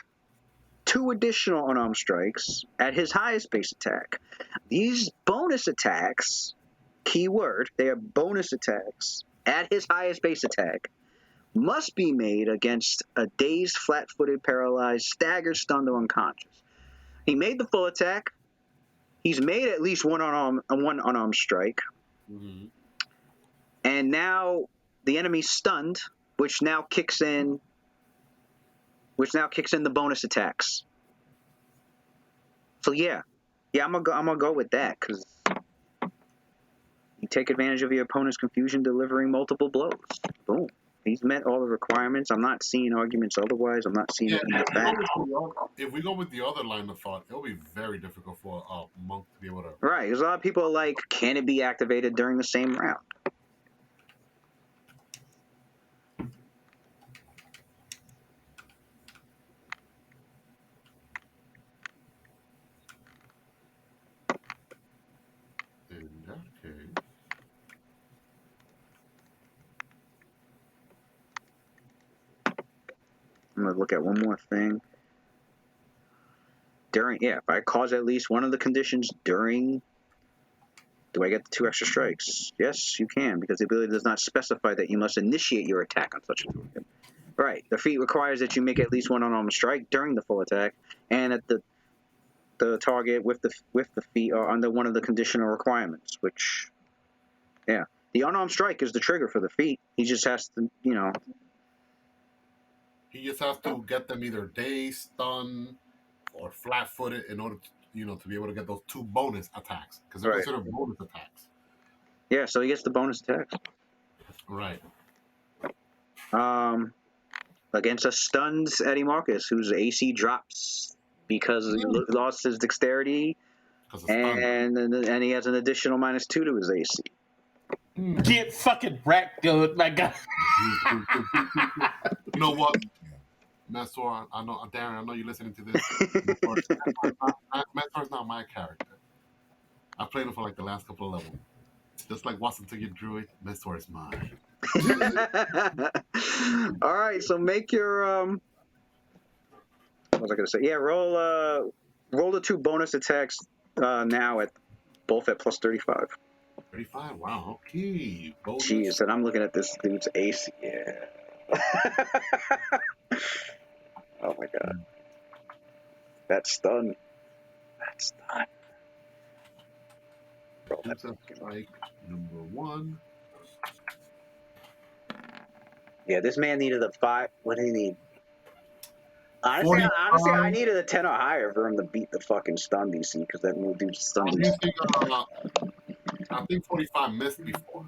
2 additional unarmed strikes at his highest base attack. These bonus attacks, keyword, they are bonus attacks at his highest base attack, must be made against a dazed, flat-footed, paralyzed, staggered, stunned, or unconscious. He made the full attack. He's made at least one unarmed strike. Mm-hmm. And now the enemy's stunned, which now kicks in the bonus attacks. So yeah, I'm gonna go with that because you take advantage of your opponent's confusion, delivering multiple blows. Boom. He's met all the requirements. I'm not seeing arguments otherwise. I'm not seeing it in the back. If we go with the other line of thought, it'll be very difficult for a monk to be able to. Right, because a lot of people are like, can it be activated during the same round? In that case. I'm going to look at one more thing. If I cause at least one of the conditions during, do I get the 2 extra strikes? Yes, you can, because the ability does not specify that you must initiate your attack on such a token. Right. The feat requires that you make at least one unarmed strike during the full attack, and that the target with the feat are under one of the conditional requirements, which, yeah. The unarmed strike is the trigger for the feat. He just has to, you know. He just has to get them either dazed, stunned, or flat-footed in order to be able to get those 2 bonus attacks because they're considered bonus attacks. Yeah, so he gets the bonus attacks. Right. Against a stunned Adimarchus, whose AC drops because he lost his dexterity, and he has an additional -2 to his AC. Get fucking wrecked, dude, my God. You know what? Mestor, I know, Darren, I know you're listening to this. Mestor's not my character. I played him for like the last couple of levels. Just like Watson took your druid, Mestor is mine. All right, so make your what was I gonna say? Yeah, roll the 2 bonus attacks now at both at +35. 35. Wow. Okay. Bonus. Jeez, and I'm looking at this dude's AC. Yeah. Oh my god. That's stun. That's stun. Bro, that Shoots a strike number 1. yeah, this man needed a 5. What did he need? Honestly, 45. I needed a 10 or higher for him to beat the fucking stun DC because that little dude's stun I'm DC. using, I think 45 missed before.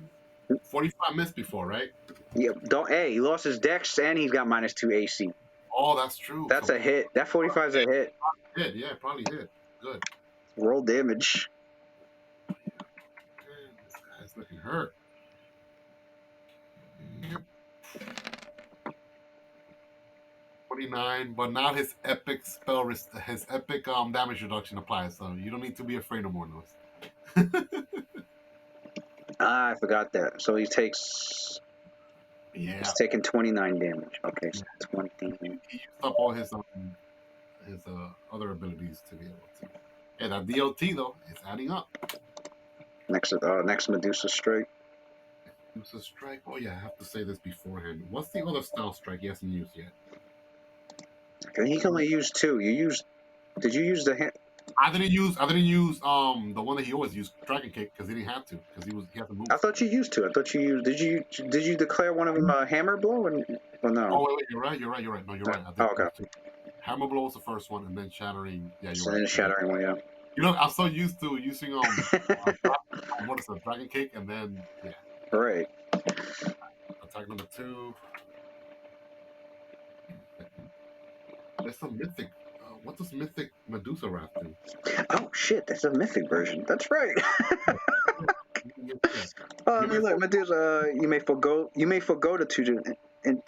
45 missed before, right? Yeah, don't. Hey, he lost his dex and he's got -2 AC. Oh, that's true. That's So a hit. That 45 is a hit. hit, yeah, probably hit. Good. Roll damage. Man, this guy's looking hurt. Yep. 29, but now his epic his epic damage reduction applies, so you don't need to be afraid no more, Noise. I forgot that. So he takes. Yeah. He's taking 29 damage. Okay, so 20. He used up all his other abilities to be able to. Yeah, that DLT though is adding up. Next Medusa strike. Medusa strike. Oh yeah, I have to say this beforehand. What's the other style strike he hasn't used yet? And he can only use 2. Did you use the hand? I didn't use the one that he always used, Dragon Kick, because he didn't have to, because he had to move. I thought you used 2. I thought you used. Did you declare one of them Hammer Blow? Or no? Oh wait, you're right. No, you're right. I think okay. Hammer Blow was the first one, and then Shattering. Yeah, you're So right. then Shattering one, yeah. You know, I'm so used to using what is it, Dragon Kick, and then yeah. Right. Attack number 2. There's some mythic. What does mythic Medusa Wrath do? Oh shit, that's a mythic version. That's right. I mean, look, Medusa. You may forgo the 2 to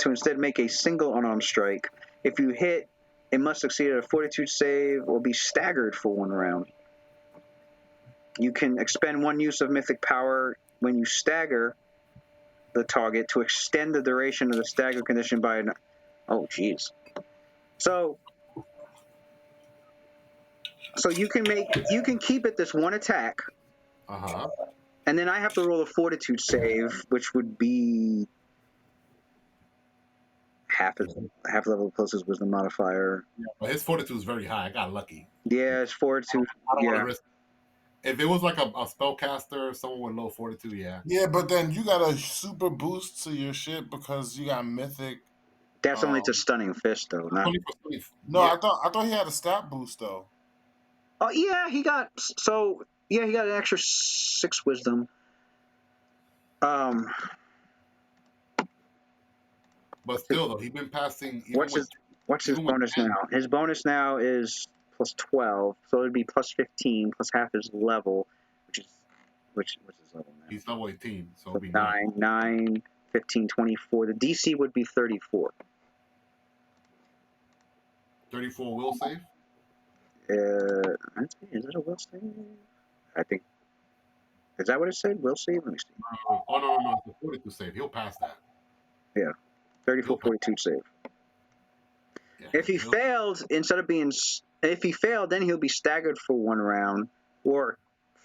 instead make a single unarmed strike. If you hit, it must succeed at a Fortitude save or be staggered for 1 round. You can expend 1 use of mythic power when you stagger the target to extend the duration of the stagger condition by an. Oh, jeez. So you can keep it this 1 attack. And then I have to roll a Fortitude save, which would be half level plus his Wisdom modifier. Yeah, but his Fortitude is very high. I got lucky. Yeah, his Fortitude. I don't want to risk. If it was like a spellcaster, someone with low Fortitude, yeah. Yeah, but then you got a super boost to your shit because you got mythic. That's only to Stunning Fist, though. Not... No, yeah. I thought he had a stat boost though. Oh yeah, he got an extra 6 Wisdom. But still, though, he's been passing. What's his bonus now? His bonus now is plus 12, so it'd be plus 15 plus half his level, which is his level now? He's level 18, so it'd be 9, 15, 24. The DC would be 34. 34 will save? Is it a will save? I think. Is that what it said? Will save? Let me see. Oh, no. It's a 42 save. He'll pass that. Yeah. 34, 42 save. Yeah, if he failed, then he'll be staggered for 1 round or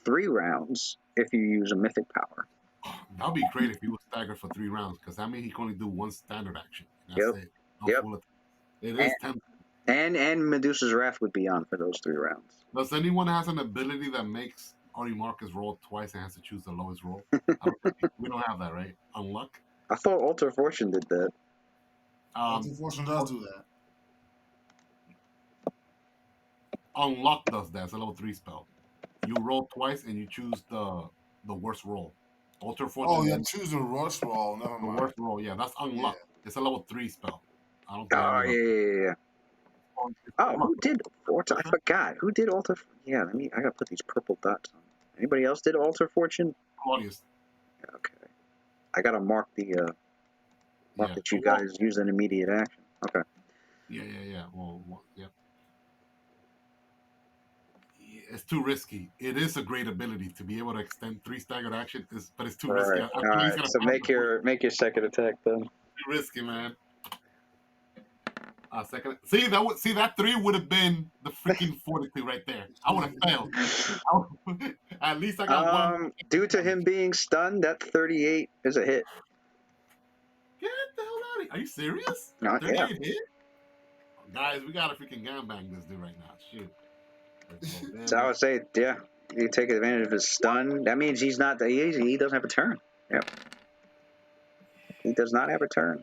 3 rounds if you use a mythic power. That'd be great if he was staggered for 3 rounds, because that means he can only do 1 standard action. That's it. It is 10. And Medusa's Wrath would be on for those 3 rounds. Does anyone has an ability that makes Adimarchus roll twice and has to choose the lowest roll? We don't have that, right? Unluck? I thought Altar Fortune did that. Altar Fortune does do that. Unluck does that. It's a level 3 spell. You roll twice and you choose the worst roll. Altar Fortune. Oh, yeah, choose the worst roll. Never mind. The worst roll, yeah. That's Unluck. Yeah. It's a level 3 spell. I don't think yeah. Oh, who did Altar? I forgot. Who did Altar? Yeah, I gotta put these purple dots on. Anybody else did Altar Fortune? Claudius. Okay. I gotta mark that you guys use an immediate action. Okay. Yeah. Well, yeah. It's too risky. It is a great ability to be able to extend 3 staggered action, but it's too risky. All right. So make your second attack then. Too risky, man. Second. See that 3 would have been the freaking 42 right there. I would have failed. At least I got one. Due to him being stunned, that 38 is a hit. Get the hell out of here! Are you serious? Yeah. 38 hit? Guys, we gotta freaking gangbang this dude right now. Shoot. So I would say, yeah, you take advantage of his stun. That means he's not. He doesn't have a turn. Yep. He does not have a turn.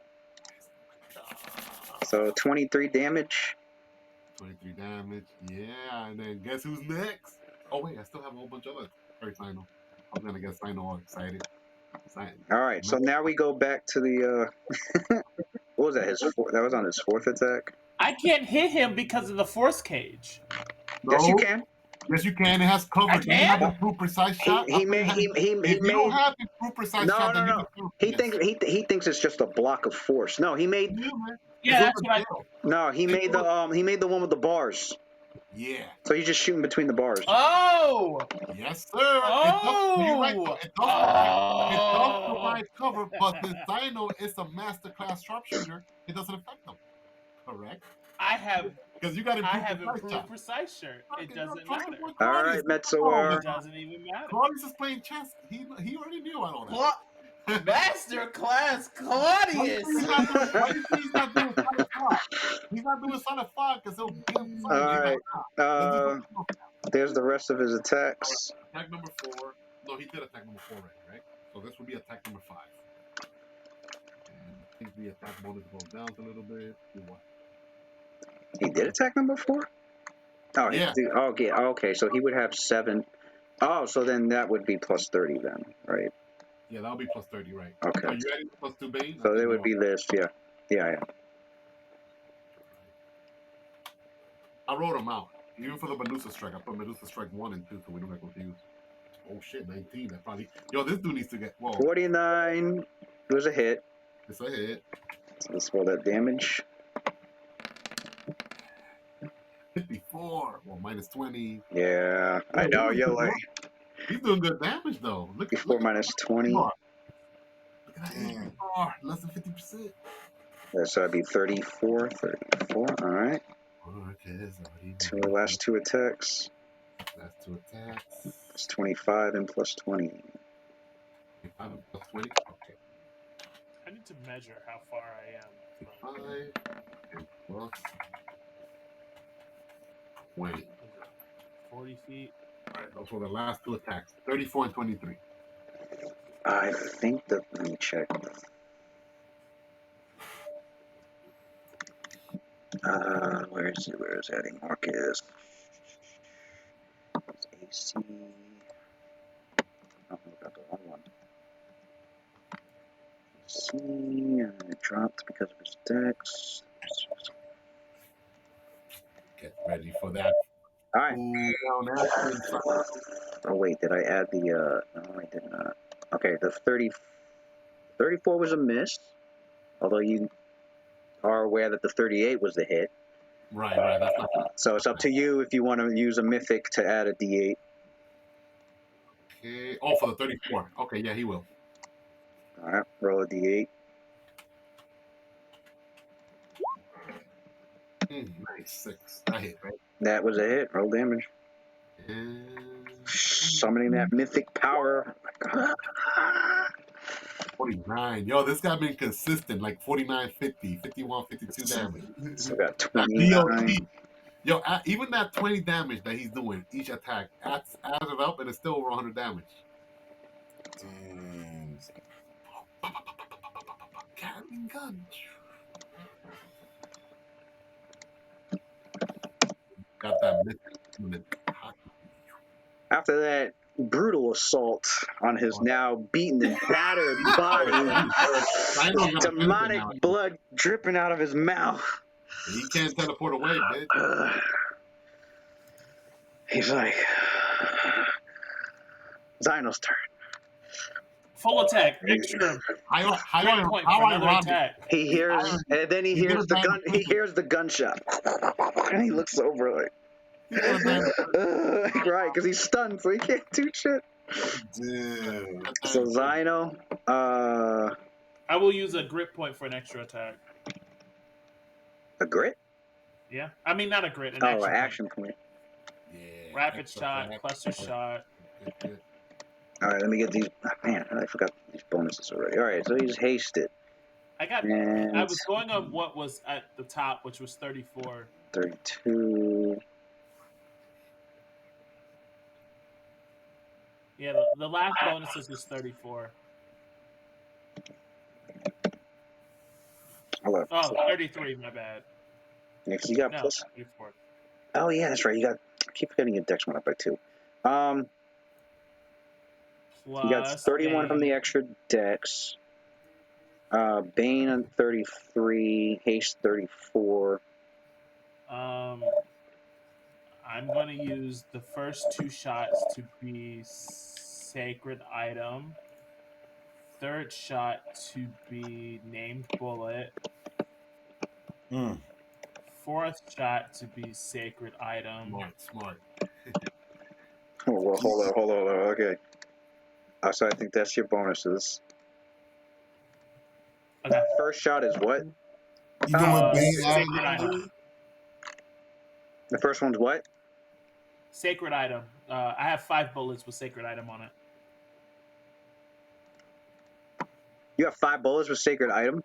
So 23 damage. 23 damage. Yeah, and then guess who's next? Oh wait, I still have a whole bunch of other Sino. I was gonna get Sino all excited. All right, so now we go back to the. What was that? That was on his 4th attack. I can't hit him because of the force cage. No. Yes, you can. Yes, you can. It has cover. I Do you have can? the true precise shot? He made. If you don't have the true precise shot, then you can. He thinks it's just a block of force. No, he made. Yeah, that's what I. No, he made the one with the bars. Yeah. So he's just shooting between the bars. Oh. Yes, sir. Oh. It does provide cover, but the Dino is a masterclass sharpshooter. It doesn't affect them. Correct. I have. Because you got improved precise shirt. It doesn't matter. All right, Metzoar. It doesn't even matter. Claudius is playing chess. He already knew all that. Master class Claudius. He's not doing Sonic 5. He's not doing Sonic 5 because he'll give him Sonic. All right. There's the rest of his attacks. Attack number 4. No, he did attack number 4 already, right? So this would be attack number 5. And I think the attack bonus goes down a little bit. Do what? He did attack number 4? Oh, yeah. Okay, so he would have 7. Oh, so then that would be plus 30 then, right? Yeah, that would be plus 30, right? Okay. Are you adding plus 2 Bane? So they would be this, yeah. Yeah. I wrote them out. Even for the Medusa Strike, I put Medusa Strike 1 and 2 so we don't get confused. Oh shit, 19. That probably. Yo, this dude needs to get. Whoa. 49 was a hit. It's a hit. So let's roll that damage. 54. Well, minus 20. Yeah, I know. You're like. He's doing good damage though. Look 54 minus 20. Look at that AR, less than 50%. Yeah, so that'd be 34. 34. All right. Last 2 attacks. Last 2 attacks. It's 25 and plus 20. 25 and plus 20. Okay. I need to measure how far I am. 5 and plus 20. 40 feet. All right, those were the last 2 attacks. 34 and 23. I think that. Let me check. Where is it? Where is Adimarchus? AC. Oh, we got the wrong one. AC, and it dropped because of his dex. Get ready for that. All right. Ooh, oh wait, did I add the? No, I did not. Okay, the 34 was a miss. Although you are aware that the 38 was the hit. Right. That's not bad. So it's up to you if you want to use a mythic to add a D8. Okay. Oh, for the 34. Okay, yeah, he will. All right, roll a D8. Nice. 6. That hit, right? That was a hit. Roll damage. And... Summoning that mythic power. 49. Yo, this guy been consistent, like 49, 50, 51, 52 damage. So got 29. Yo, even that 20 damage that he's doing each attack adds it up, and it's still over 100 damage. Damn. Gatling gun. Got that mythic. After that brutal assault on his now beaten and battered body, demonic blood dripping out of his mouth. He can't teleport away, bitch. He's like, Xyno's turn. Full attack, extra. How ironic. He hears, and then he hears the gun. He hears the gunshot, and he looks over like, right, because he's stunned, so he can't do shit. Damn. So Xyno, I will use a grit point for an extra attack. a grit. Yeah, I mean not a grit, an Oh, action, action point. Yeah. Rapid extra shot, fat. cluster shot. Good. All right, let me get these. Man, I forgot these bonuses already. All right, so he's hasted. I was going on what was at the top, which was 34. 32. Yeah, the last bonuses was 34. Oh, 33, my bad. Yeah, 'cause you got No, plus. 34. Oh yeah, that's right. I keep forgetting your dex went up by 2. You got Plus 31 from Bane. the extra dex. Bane on 33, haste 34. I'm going to use the first 2 shots to be sacred item. Third shot to be named bullet. Fourth shot to be sacred item. Smart. Oh, well, hold on. Okay. So I think that's your bonuses. Okay. First shot is what? You doing Bane sacred item. The first one's what? Sacred item. I have 5 bullets with sacred item on it. You have 5 bullets with sacred item?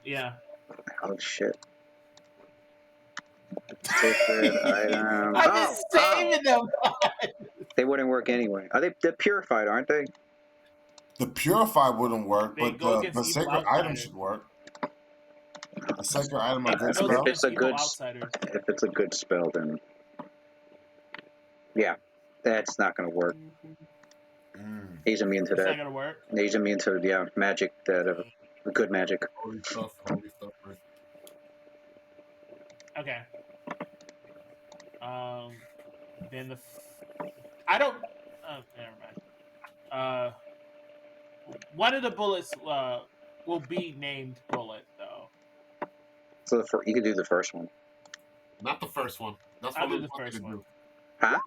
Yeah. Oh shit. Sacred item. I'm just saving them. They wouldn't work anyway. They're purified, aren't they? The purify wouldn't work, They but go against the evil sacred item outsiders. should work. The sacred item a good It goes spell. against evil outsiders. If it's a good spell, then yeah, that's not gonna work. He's immune to It's that. not gonna work. He's immune to magic that good magic. Holy stuff, right? Okay. Then I don't. Never mind. One of the bullets will be named bullet though. So you could do the first one. Not the first one. That's I'll what do I'm the wanting first to one. do. Huh?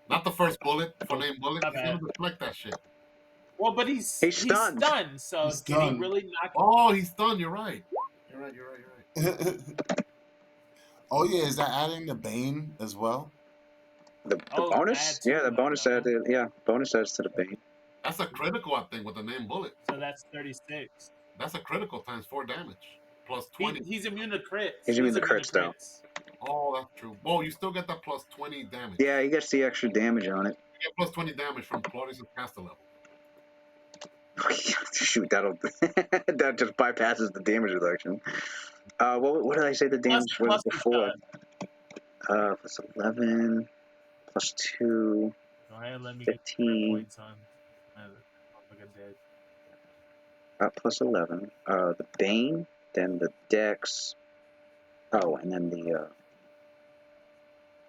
Not the first bullet for name bullet. My He's bad. gonna deflect that shit. Well, but he's stunned. stunned. So He's can he stunned. really knock? Oh, he's stunned. You're right. Oh yeah, is that adding the Bane as well? The bonus? add to Yeah, the it, bonus no? bonus adds to the bane. That's a critical, I think, with the name bullet. So that's 36. That's a critical times 4 damage. Plus 20. He's immune to crits. He's immune to crits, though. Oh, that's true. Oh, you still get that plus 20 damage. Yeah, he gets the extra damage on it. You get plus 20 damage from Claudius' caster level. Shoot, that just bypasses the damage reduction. What did I say the damage was before? Plus 11, plus 2, Go ahead, let me 15. get points on. Plus 11. The Bane, then the Dex. Oh, and then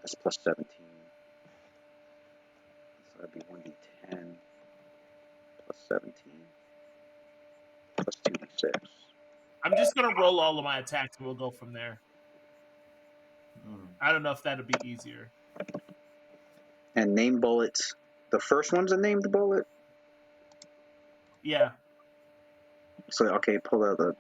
that's plus 17. So that'd be 1d10 plus 17 plus 2d6. I'm just gonna roll all of my attacks and we'll go from there. I don't know if that'll be easier. And name bullets. The first one's a named bullet? Yeah. So, okay, pull out the...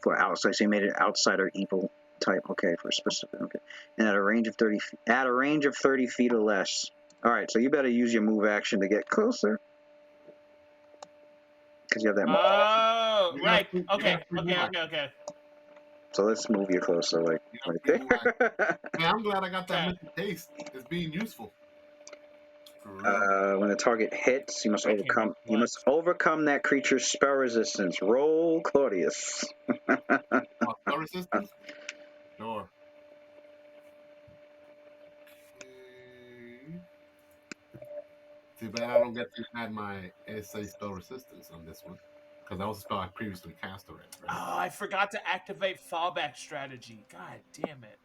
For outside, so you made it outsider evil type. Okay, for specific. Okay, and at a range of 30 feet or less. All right, so you better use your move action to get closer, because you have that. Oh, right. Okay. So let's move you closer, like right there. Hey, I'm glad I got that mental taste. It's being useful. When the target hits, you must overcome that creature's spell resistance. Roll, Claudius. Spell resistance? Sure. Too bad I don't get to add my SA spell resistance on this one, because that was a spell I previously cast already. Right? Oh, I forgot to activate fallback strategy. God damn it.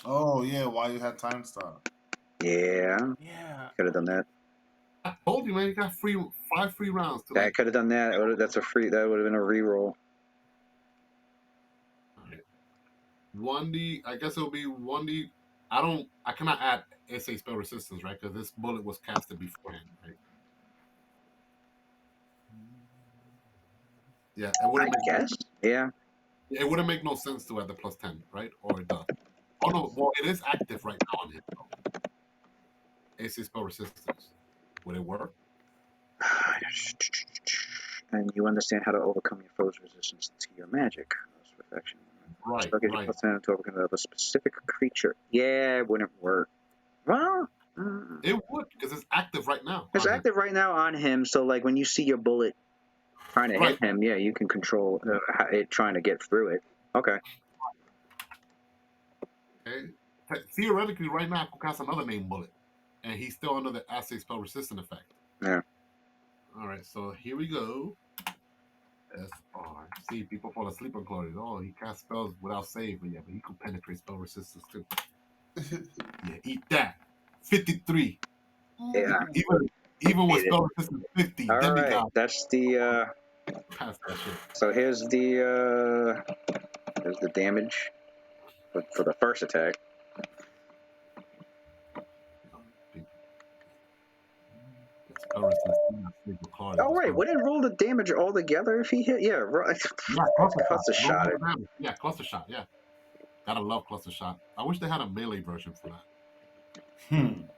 Oh yeah, while you had time stop. Yeah. Could have done that. I told you, man. You got 5 free rounds. I could have done that. That would have been a reroll. 1d. I guess it'll be 1d. I cannot add SA spell resistance, right? Because this bullet was casted beforehand, right? Yeah, it I wouldn't make guess. Yeah. it wouldn't make no sense to add the +10, right? Or it does. Oh no, well it is active right now on him though. AC spell resistance. Would it work? And you understand how to overcome your foe's resistance to your magic. Perfection. Right, Spell gives you right. +10 to overcome a specific creature. Yeah, it wouldn't work. Well, It would because it's active right now it's on him. active right now on him, so like when you see your bullet trying to Right. hit him, yeah, you can control it trying to get through it. Okay. Okay. Theoretically, right now I could cast another main bullet, and he's still under the acid spell resistant effect. Yeah. All right, so here we go. SR. See, people fall asleep on Claudius. Oh, he casts spells without save, but yeah, but he can penetrate spell resistance too. Yeah, eat that. 53. Yeah. Even with Hate it. spell resistance 50, All right. demigod That's the. pass that shit. So here's the damage for the first attack. Spell resistance. Oh right, wouldn't roll the damage all together if he hit? Yeah, right. Yeah, cluster Cluster shot it. Yeah, cluster shot. Yeah, gotta love cluster shot. I wish they had a melee version for that.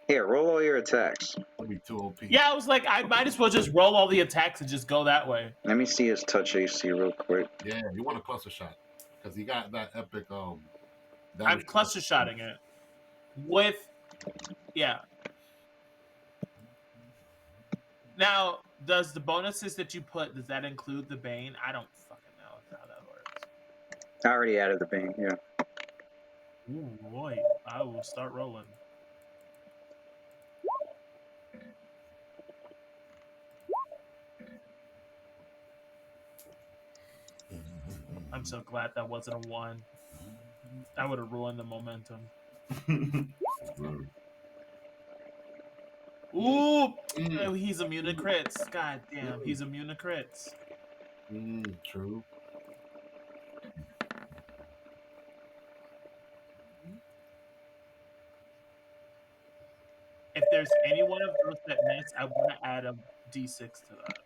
Here, roll all your attacks. That'd be too OP. Yeah, I was like, I might as well just roll all the attacks and just go that way. Let me see his touch AC real quick. Yeah, you want a cluster shot because he got that epic. I'm cluster shotting it with, yeah. Now, does the bonuses that you put, does that include the Bane? I don't fucking know how that works. I already added the Bane. Yeah. Ooh, boy, I will start rolling. I'm so glad that wasn't a 1. That would have ruined the momentum. Ooh, oh, he's immune to crits. God damn, he's immune to crits. True. If there's any one of those that miss, I want to add a D6 to that.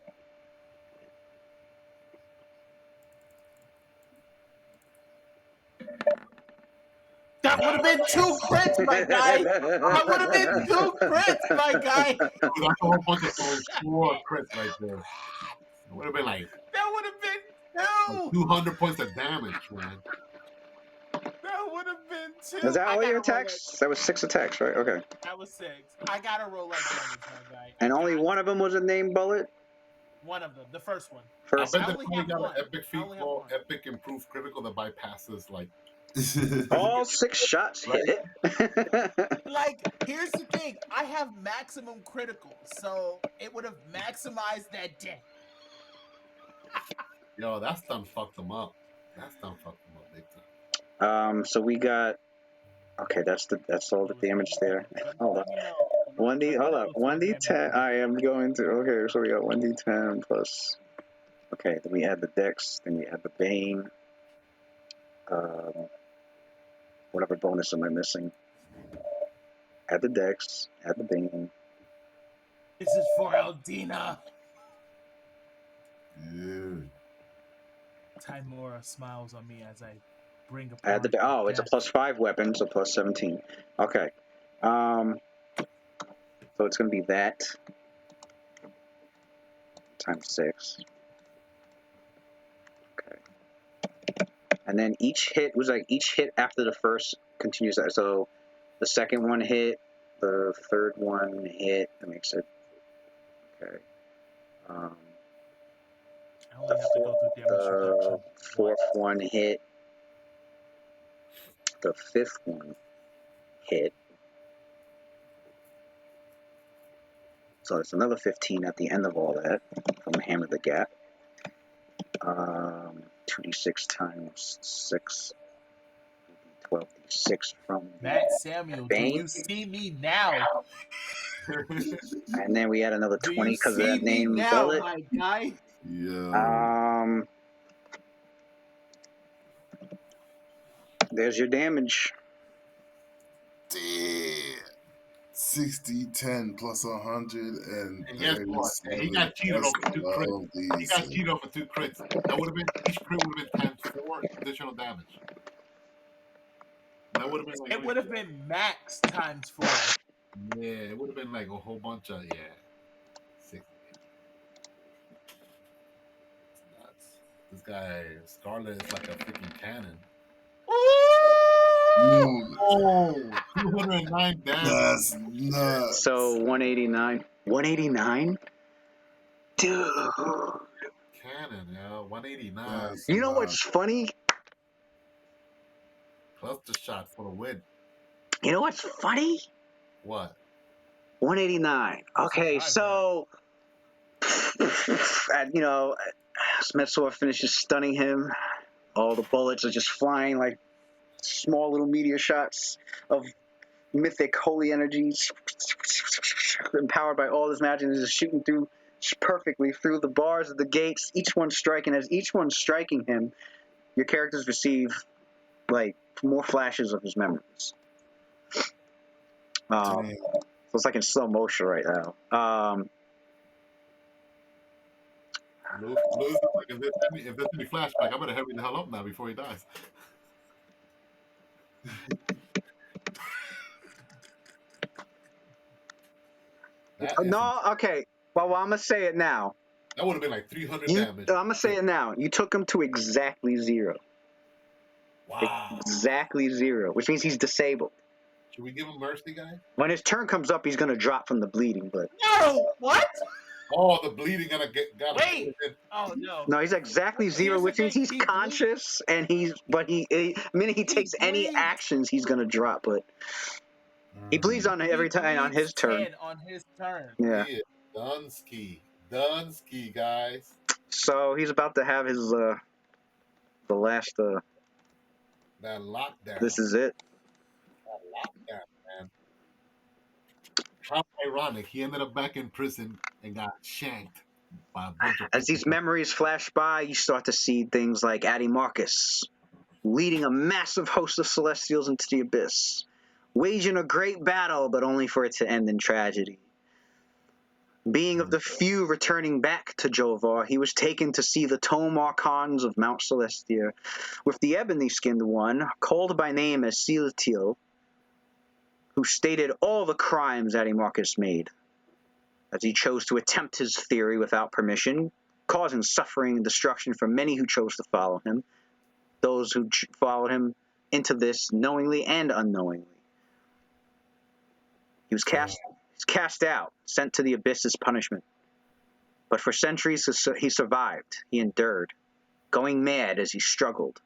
That would have been 2 crits, my guy. That would have been 2 crits, my guy. That's a whole bunch of those 4 crits right there. It would have been like that would have been 2. 200 points of damage, man. That would have been 2. Is that all your attacks? That was 6 attacks, right? Okay. That was 6. I gotta roll that damage, my guy. And only one of them was a named bullet? One of them. The first one. First. I bet they probably got an epic feat called Epic Improved Critical that bypasses like all 6 shots hit it. Like, here's the thing. I have maximum critical, so it would have maximized that deck. Yo, that's done fucked them up. That's done fucked them up big time. So we got. Okay, that's all the damage there. Hold up. 1D. Hold up. 1d10. I am going to. Okay, so we got 1d10 plus. Okay, then we add the dex. Then we add the bane. Whatever bonus am I missing? Add the dex. Add the bane. This is for Eldina. Yeah. Timora smiles on me as I bring up. Add the. Oh, it's a +5 weapon, so plus 17. Okay. So it's going to be that times 6. Okay. And then each hit after the first continues that. So the second one hit, the third one hit. That makes it. Okay. The fourth one hit. The fifth one hit. So it's another 15 at the end of all that from Hammer the Gap. 2d6 times 6. 12d6 from Matt Samuel, Bane. do you see me now? And then we add another 20 because of that name bullet. My guy? Yeah. There's your damage. Damn. 60, 10 plus 100, and And guess what? And he 37 got cheated plus over 2 crits. 12 He got these. cheated over 2 crits. That would have been each crit would have been times 4 additional damage. That would have been like It would have been max times 4. yeah, it would have been like a whole bunch of 60. It's nuts. This guy Scarlet is like a freaking cannon. Ooh, Oh, 209 damage. that's nuts. So 189. 189? Dude. Cannon, yeah, 189. That's You know nuts. what's funny? Cluster shot for the win. You know what's funny? What? 189. Okay, Surprised so you know, Smetsor finishes stunning him. All the bullets are just flying like small little meteor shots of mythic holy energies, empowered by all his magic, is shooting through perfectly through the bars of the gates. Each one striking. As each one striking him, your characters receive like more flashes of his memories. So it's like in slow motion right now. Lewis is like, if there's any flashback, I better hurry the hell up now before he dies. No, okay. Well, I'm gonna say it now. That would have been like 300 I'm damage. gonna say it now. You took him to exactly 0. Wow. Exactly 0, which means he's disabled. Should we give him mercy, guy? When his turn comes up, he's gonna drop from the bleeding. But No, what? Oh, the bleeding gotta Wait. Oh no. no, he's exactly 0, Here's the which means thing, he's he conscious, and the minute he takes any bleeds. actions, he's gonna drop. But he bleeds on every time on his turn. 10 on his turn. Yeah. He is Dunsky, guys. So he's about to have his the last. That lockdown. This is it. That lockdown, man. How ironic. He ended up back in prison and got shanked by a bunch of As these memories flash by, you start to see things like Adimarchus leading a massive host of Celestials into the abyss, waging a great battle, but only for it to end in tragedy. Being of the few returning back to Jovar, he was taken to see the Tome Archons of Mount Celestia, with the ebony-skinned one, called by name as Celestial, who stated all the crimes Adimarchus made, as he chose to attempt his theory without permission, causing suffering and destruction for many who chose to follow him, those who followed him into this knowingly and unknowingly. He was cast out, sent to the abyss as punishment. But for centuries he survived, he endured, going mad as he struggled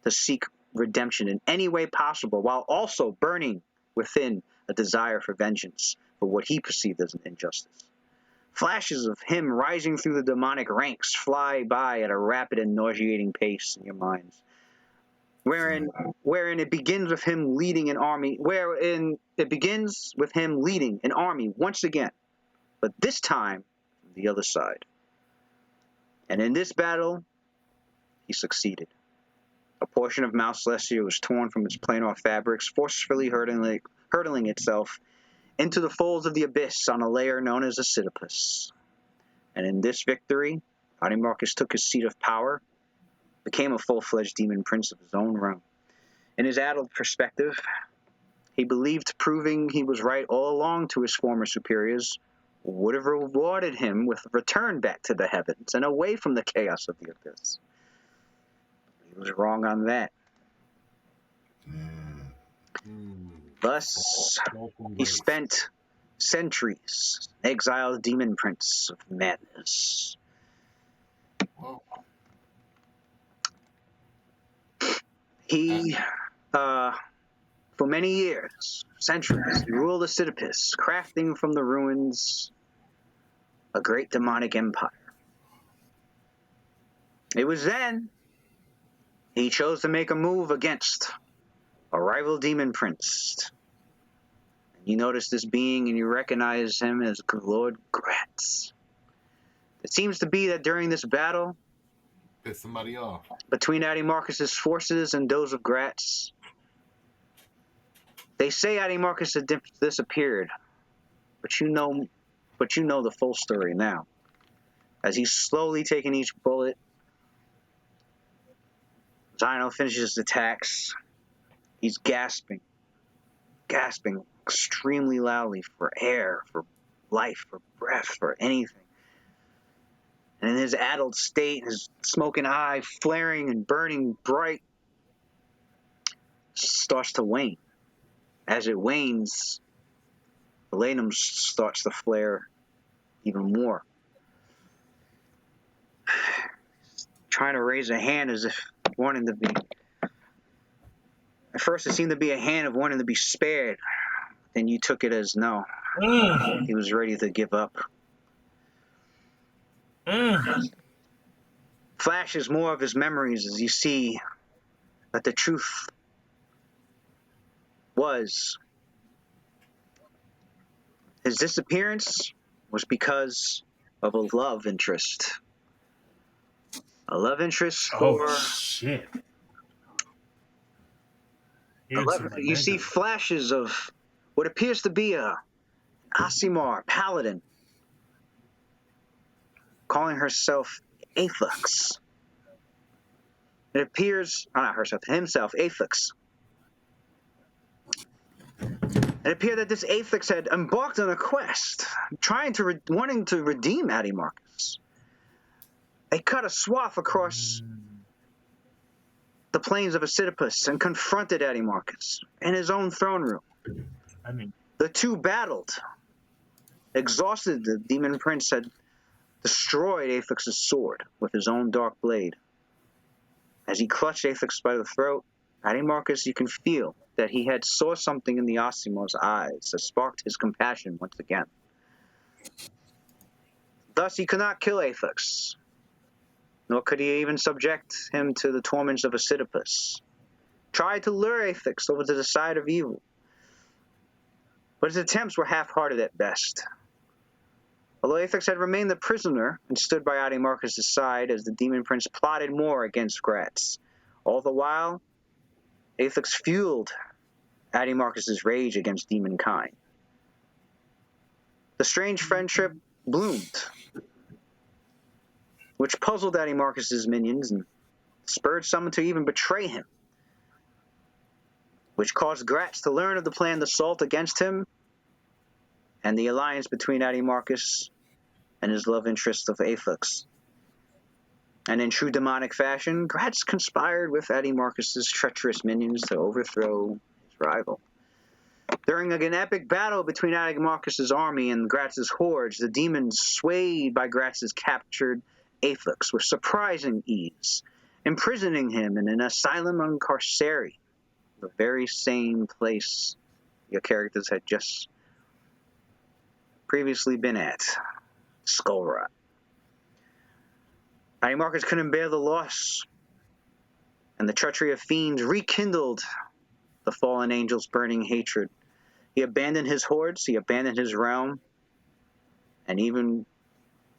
to seek redemption in any way possible, while also burning within a desire for vengeance for what he perceived as an injustice. Flashes of him rising through the demonic ranks fly by at a rapid and nauseating pace in your minds, wherein it begins with him leading an army, once again, but this time from the other side. And in this battle, he succeeded. A portion of Mount Celestia was torn from its planar fabrics, forcefully hurtling itself into the folds of the abyss on a layer known as a Sisyphus. And in this victory, Adimarchus took his seat of power, became a full-fledged demon prince of his own realm. In his addled perspective, he believed proving he was right all along to his former superiors would have rewarded him with a return back to the heavens and away from the chaos of the abyss. He was wrong on that. Thus, he spent centuries exiled demon prince of madness. He, for many years, centuries, he ruled the Sisyphus, crafting from the ruins a great demonic empire. It was then he chose to make a move against a rival demon prince. You notice this being and you recognize him as Lord Gratz. It seems to be that during this battle, piss somebody off, between Adimarchus' forces and those of Gratz, they say Adimarchus had disappeared, But you know the full story now. As he's slowly taking each bullet, Zino finishes his attacks. He's gasping extremely loudly for air, for life, for breath, for anything. And in his addled state, his smoking eye flaring and burning bright, starts to wane. As it wanes, the latinum starts to flare even more. Trying to raise a hand as if wanting to be... At first it seemed to be a hand of wanting to be spared. Then you took it as no. He was ready to give up. Flashes more of his memories as you see that the truth was his disappearance was because of a love interest. A love interest for... Oh, shit. You see flashes of what appears to be a Aasimar paladin calling herself Aethix. It appears, not herself, himself, Aethix. It appeared that this Aethix had embarked on a quest, wanting to redeem Adimarchus. They cut a swath across the plains of Acidipus and confronted Adimarchus in his own throne room. The two battled. Exhausted, the demon prince had destroyed Aethix's sword with his own dark blade. As he clutched Aethix by the throat, Adimarchus, you can feel that he had saw something in the Aasimar's eyes that sparked his compassion once again. Thus, he could not kill Aethix, nor could he even subject him to the torments of Acidipus. Tried to lure Aethix over to the side of evil, but his attempts were half-hearted at best. Although Aethix had remained a prisoner and stood by Adimarchus' side as the demon prince plotted more against Gratz. All the while, Aethix fueled Adimarchus' rage against demonkind. The strange friendship bloomed, which puzzled Adimarchus' minions and spurred some to even betray him, which caused Gratz to learn of the planned assault against him and the alliance between Adimarchus and his love interest of Aethix. And in true demonic fashion, Gratz conspired with Adimarchus' treacherous minions to overthrow his rival. During an epic battle between Adimarchus' army and Gratz's hordes, the demons, swayed by Gratz's captured Aethix with surprising ease, imprisoning him in an asylum on Carceri, the very same place your characters had just previously been at, Skullrot. Adimarchus couldn't bear the loss, and the treachery of fiends rekindled the fallen angel's burning hatred. He abandoned his hordes, he abandoned his realm, and even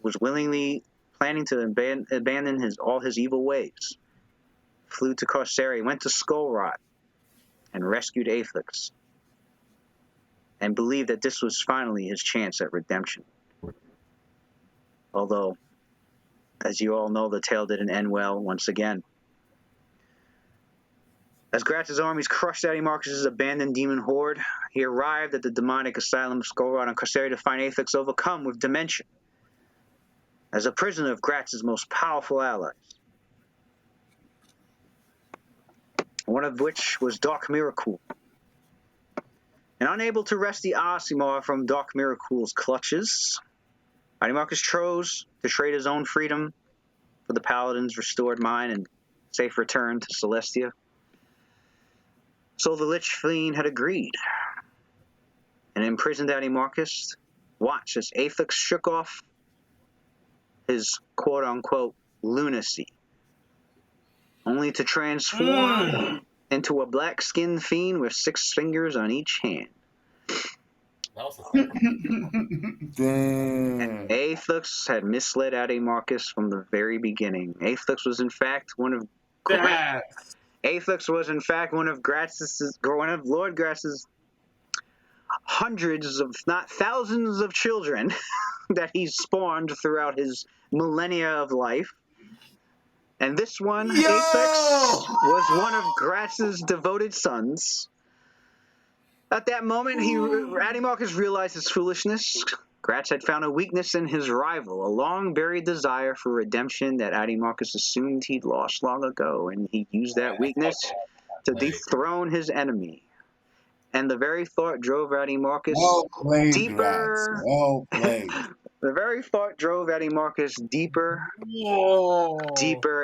was willingly planning to abandon all his evil ways. Flew to Carceri, went to Skullrot, and rescued Aethix, and believed that this was finally his chance at redemption. Although, as you all know, the tale didn't end well once again. As Gratz's armies crushed Adimarchus' abandoned demon horde, he arrived at the demonic asylum of Skullrot on Carceri to find Aethix overcome with dementia, as a prisoner of Gratz's most powerful allies, one of which was Dark Miracle. And unable to wrest the Aasimar from Dark Miracle's clutches, Adimarchus chose to trade his own freedom for the Paladin's restored mind and safe return to Celestia. So the Lich Fiend had agreed, and imprisoned Adimarchus. Watch as Aethix shook off his quote-unquote lunacy, only to transform into a black-skinned fiend with 6 fingers on each hand. That was a Damn. Aethix had misled Adimarchus from the very beginning. Aethix was in fact one of Lord Gratz's hundreds of, if not thousands of children that he's spawned throughout his millennia of life. And this one, Yo! Apex, was one of Gratz's devoted sons. At that moment, Adimarchus realized his foolishness. Gratz had found a weakness in his rival, a long-buried desire for redemption that Adimarchus assumed he'd lost long ago, and he used that weakness to dethrone his enemy. And the very thought drove Adimarchus Well played, Gratz. deeper. Well played. The very thought drove Adimarchus deeper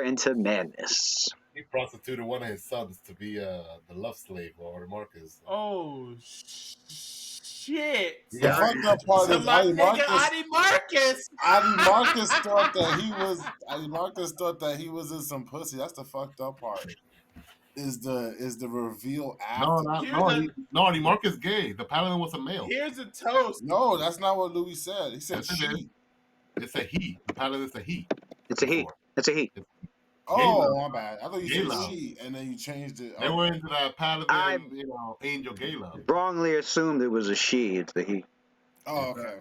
into madness. He prostituted one of his sons to be the love slave or Marcus. Oh shit! The fucked up part is Adimarchus thought that he was in some pussy. That's the fucked up part. Is the reveal after? No, Marcus gay. The paladin was a male. Here's a toast. No, that's not what Louis said. He said she. It's a he. The paladin's a he. It's a he. It's a he. Oh, my bad. I thought you said she, and then you changed it. They were into that paladin, angel gay love. Wrongly assumed it was a she. It's the he. Oh, okay.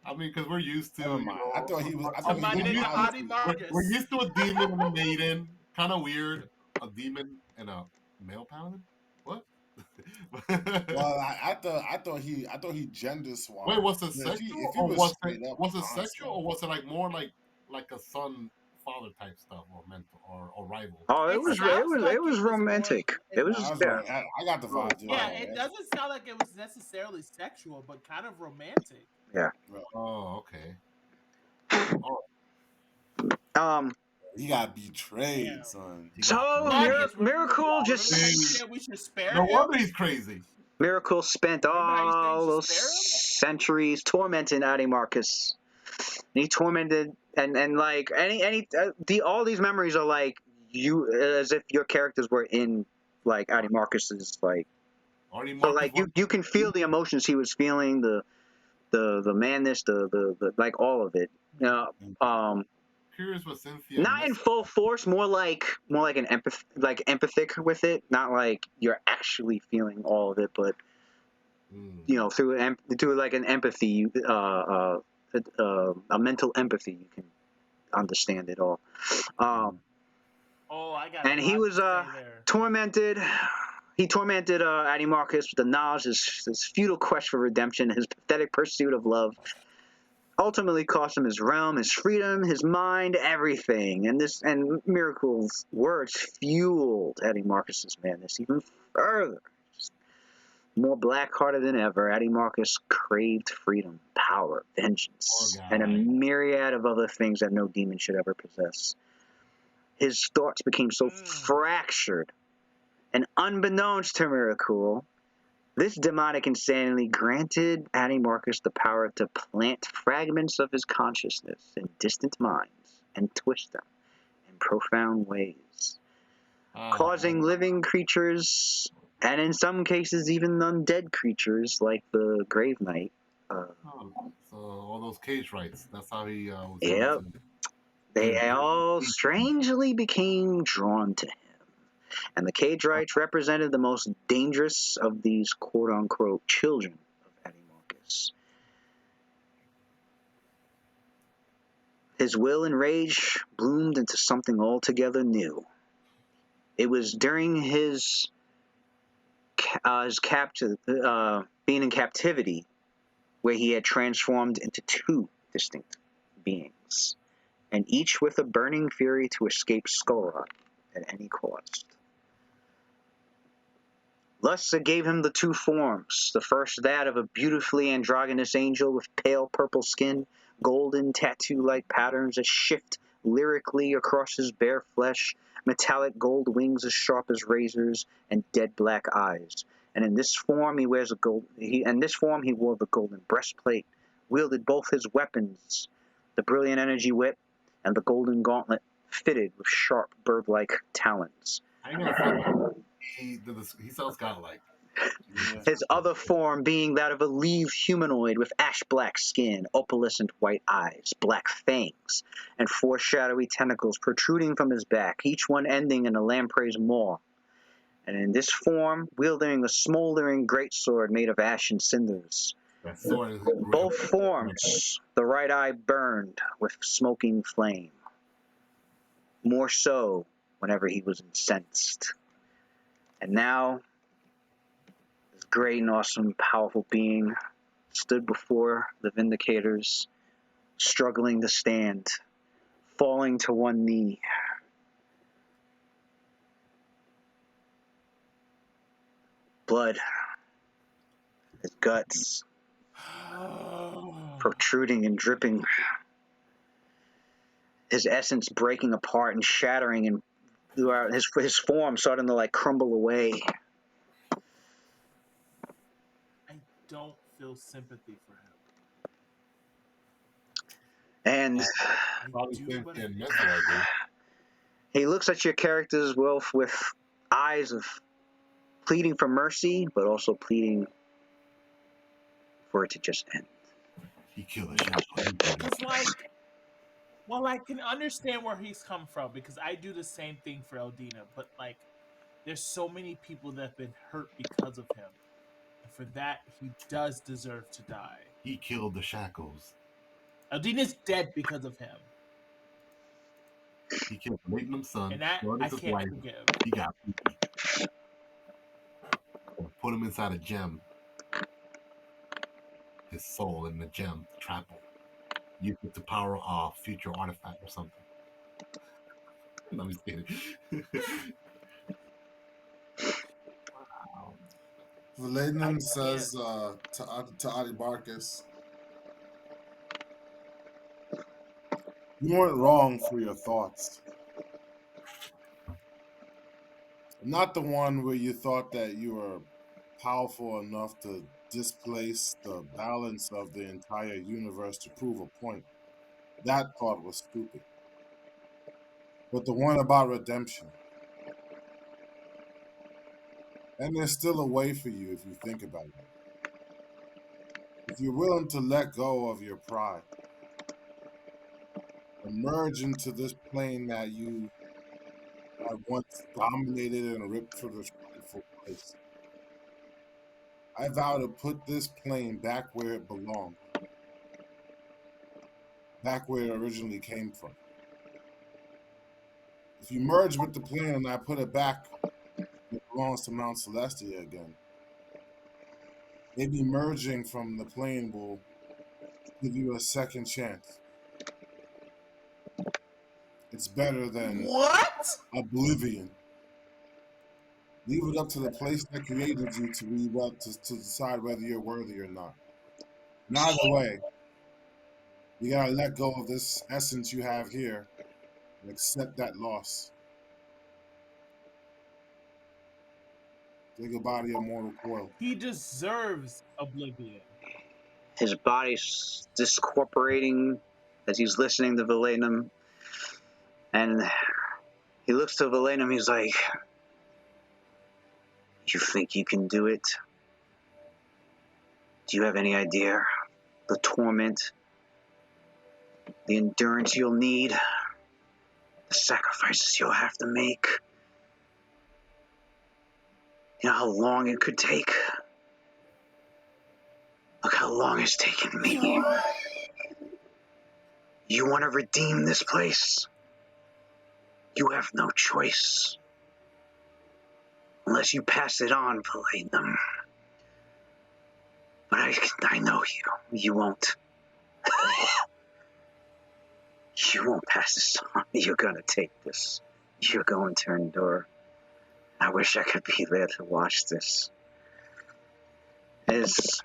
I mean, because we're used to. I thought he was. We're used to a demon and a maiden. Kind of weird. A demon and a male paladin. What? Well, I thought he gender swapped. Wait, was it sexual? Was it sexual, or was it like more like a son father type stuff, or mental or rival? Oh, it was romantic. It was. I got the vibe. Yeah, it doesn't sound like it was necessarily sexual, but kind of romantic. Yeah. Oh, okay. He got betrayed, son. So Miracle just. We should spare no him. wonder he's crazy. Miracle spent all those centuries tormenting Adimarchus. And he tormented and like all these memories are like you, as if your characters were in like Adimarchus's like. So like you can feel the emotions he was feeling, the madness, the like all of it. Curious what Cynthia. Not in full force, more like an empathic with it. Not like you're actually feeling all of it, but through like an empathy, a mental empathy, you can understand it all. I got. And he was tormented. He tormented Adimarchus with the knowledge his futile quest for redemption, his pathetic pursuit of love. Ultimately cost him his realm, his freedom, his mind, everything. And Miracle's words fueled Adimarchus's madness even further. Just more black-hearted than ever, Adimarchus craved freedom, power, vengeance, and a myriad of other things that no demon should ever possess. His thoughts became so fractured, and unbeknownst to Miracle, this demonic insanity granted Adimarchus the power to plant fragments of his consciousness in distant minds and twist them in profound ways, causing living creatures, and in some cases even undead creatures like the Grave Knight. So all those cage rights, that's how he was. Yep. They all strangely became drawn to him. And the cage rights represented the most dangerous of these quote-unquote children of Adimarchus. His will and rage bloomed into something altogether new. It was during his being in captivity where he had transformed into two distinct beings, and each with a burning fury to escape Skullrot at any cost. Thus it gave him the two forms, the first that of a beautifully androgynous angel with pale purple skin, golden tattoo-like patterns that shift lyrically across his bare flesh, metallic gold wings as sharp as razors, and dead black eyes. And in this form he wore the golden breastplate, wielded both his weapons, the brilliant energy whip and the golden gauntlet, fitted with sharp bird-like talons. He sounds godlike. His other form being that of a Leve humanoid with ash-black skin, opalescent white eyes, black fangs, and four shadowy tentacles protruding from his back, each one ending in a lamprey's maw. And in this form, wielding a smoldering greatsword made of ash and cinders. That sword is Both forms, the right eye burned with smoking flame. More so whenever he was incensed. And now, this great and awesome, powerful being stood before the Vindicators, struggling to stand, falling to one knee. Blood, his guts, protruding and dripping, his essence breaking apart and shattering, and throughout his form starting to like crumble away. I don't feel sympathy for him. And probably do, think but in this way, dude. he looks at your characters, Wilf, with eyes of pleading for mercy, but also pleading for it to just end. He killed a Shackled. Because, like, well, I can understand where he's come from because I do the same thing for Eldina, but like, there's so many people that have been hurt because of him, and for that, he does deserve to die. He killed the Shackles. Eldina's dead because of him, He killed Magnum's son. and that I his can't wife. forgive. He got put him inside a gem. His soul in the gem, trap him. Use it to power off future artifact or something. No, I'm just kidding. Wow. Valenum says to Adimarchus, you weren't wrong for your thoughts. Not the one where you thought that you were powerful enough to displace the balance of the entire universe to prove a point. That thought was stupid. But the one about redemption. And there's still a way for you if you think about it. If you're willing to let go of your pride, emerge into this plane that you had once dominated and ripped for this rightful place. I vow to put this plane back where it belonged, back where it originally came from. If you merge with the plane and I put it back, it belongs to Mount Celestia again. Maybe merging from the plane will give you a second chance. It's better than What? oblivion. Leave it up to the place that created you to decide whether you're worthy or not. Neither way, you gotta let go of this essence you have here and accept that loss. Say goodbye to your mortal coil. He deserves oblivion. His body's discorporating as he's listening to Valenum. And he looks to Valenum, he's like, you think you can do it? Do you have any idea? The torment, the endurance you'll need, the sacrifices you'll have to make. You know how long it could take? Look how long it's taken me. You want to redeem this place? You have no choice. Unless you pass it on, Valenum. But I know you. You won't. You won't pass this on. You're gonna take this. You're going to endure. I wish I could be there to watch this. As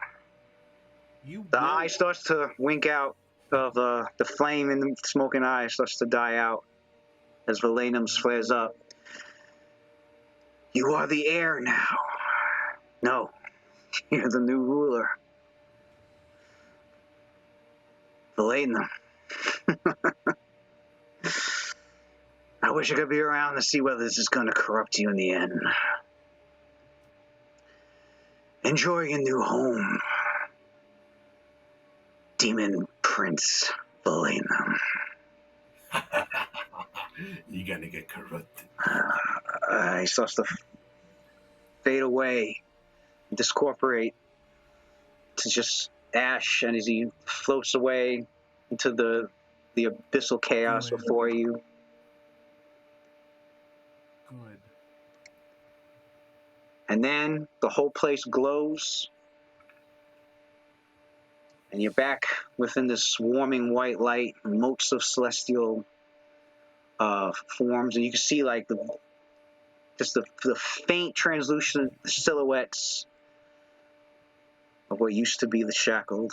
You the will. eye starts to wink out of the flame in the smoking eye starts to die out as Valenum flares up. You are the heir now. No, you're the new ruler. Valenum. I wish I could be around to see whether this is going to corrupt you in the end. Enjoy your new home, Demon Prince Valenum. You're gonna get corrupted. He starts to fade away, discorporate to just ash, and as he floats away into the abyssal chaos Good. before you. Good. And then the whole place glows, and you're back within this swarming white light, motes of celestial forms, and you can see like the faint translucent silhouettes of what used to be the Shackled.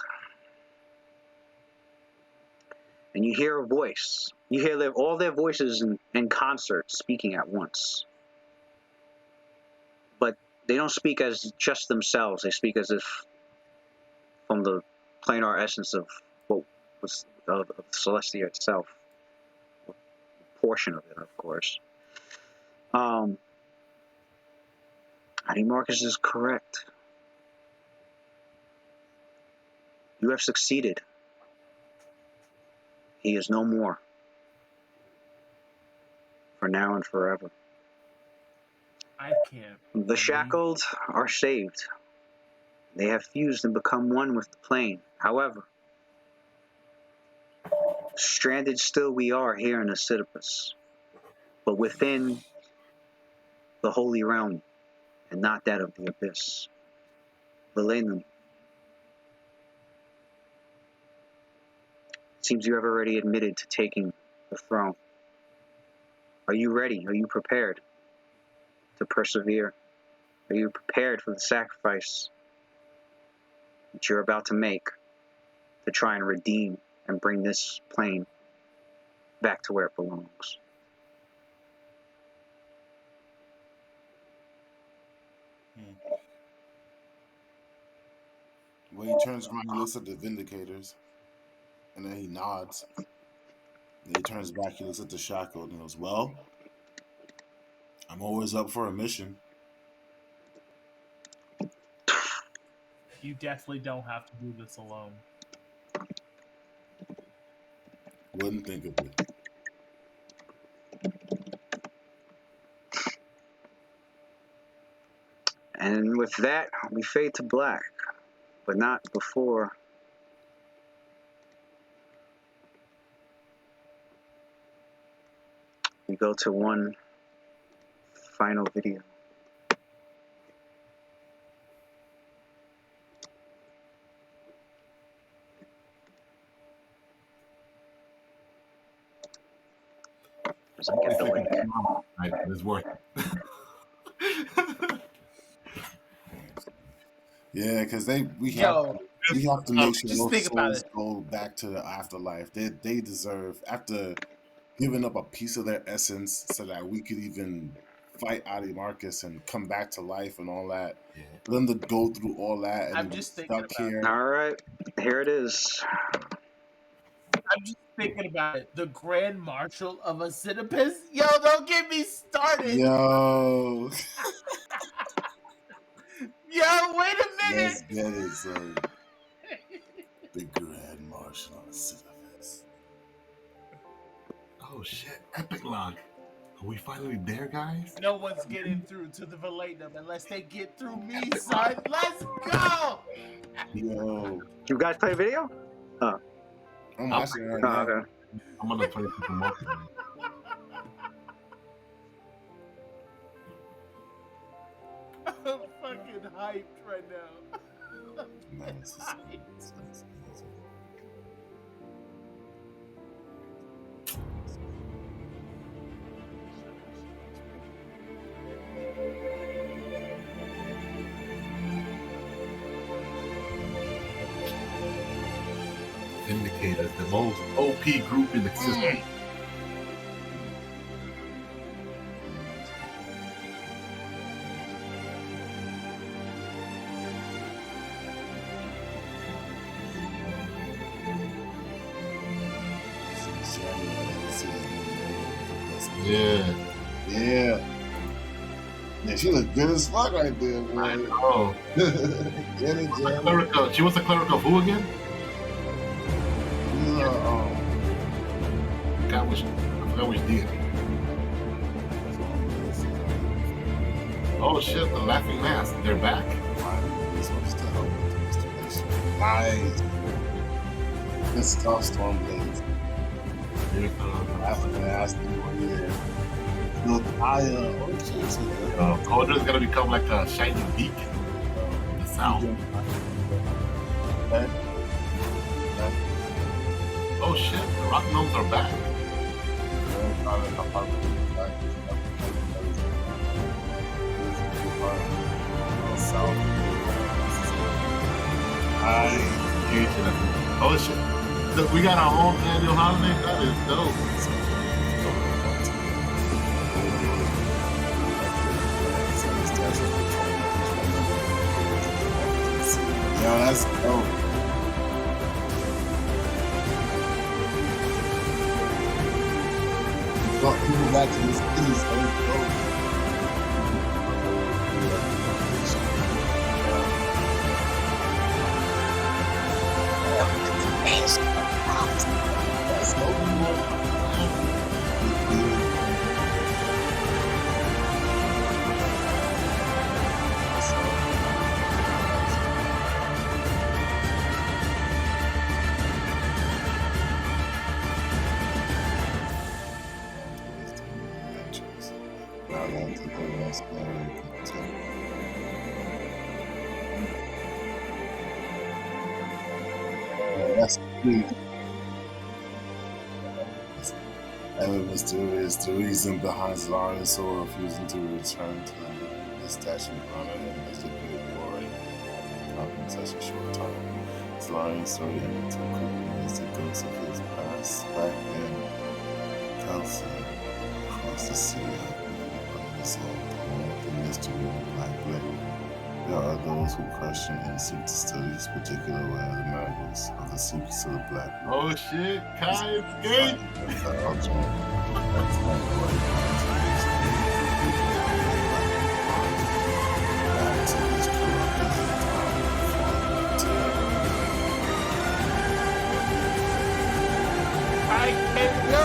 And you hear a voice. You hear all their voices in concert speaking at once. But they don't speak as just themselves. They speak as if from the planar essence of what was of Celestia itself. A portion of it, of course. Adimarchus is correct. You have succeeded. He is no more. For now and forever. I can't. The Shackled are saved. They have fused and become one with the plane. However, stranded still we are here in Asitipus, but within the holy realm, and not that of the abyss. Valenum, it seems you have already admitted to taking the throne. Are you ready? Are you prepared to persevere? Are you prepared for the sacrifice that you're about to make to try and redeem and bring this plane back to where it belongs? When he turns around, he looks at the Vindicators, and then he nods. Then he turns back, he looks at the Shackled, and he goes, well, I'm always up for a mission. You definitely don't have to do this alone. Wouldn't think of it. And with that, we fade to black, but not before we go to one final video. As I get the link. Right, it's worth it. Yeah, because we have Yo, to make sure just those think about souls it. go back to the afterlife. They deserve, after giving up a piece of their essence so that we could even fight Adimarchus and come back to life and all that. Yeah. For them to go through all that and I'm be just thinking stuck about here. All right, here it is. I'm just thinking about it. The Grand Marshal of Asitipus? Yo, don't get me started. Yo, Yo, wait a minute. let's get it, son. The Grand Marshal of Asitipus. Oh shit! Epic log. Are we finally there, guys? No one's getting through to the Valenum unless they get through me, son. Let's go. Yo, You guys play video? I'm watching right Oh, now. okay. I'm gonna play some more. I'm fucking hyped right now. Nice. Vindicators, the most OP group in existence. Yeah. Yeah. Yeah, she looked good as fuck right there, boy. I know. Get it, Jen. Cleric, she was a cleric of who again? I forgot which deity. Oh shit, the laughing mask. They're back. This one's to help with the restoration. Nice. Good stuff, Stormblades. Here's Laughing mask. Yeah. Look, Couldra's gonna become like a shiny beacon. The sound. Okay. Oh shit, the rock gnomes are back. Oh shit. Look, we got our own annual holiday. That is dope. Yeah, that's dope. Brought people back to this city, so it's dope. That's that's sweet. And it was the reason behind Zlarian's soul refusing to return to the statue in front of him as a good warrior in such a short time. Zlarian's story ended too quickly as the ghosts of his past back then Kelsey across the sea of the soul, the mystery of the Black Blade. There are those who question and seek to study this particular way of the madness of the secrets of the Black Blade. Oh shit, Kai escaped. I can't go.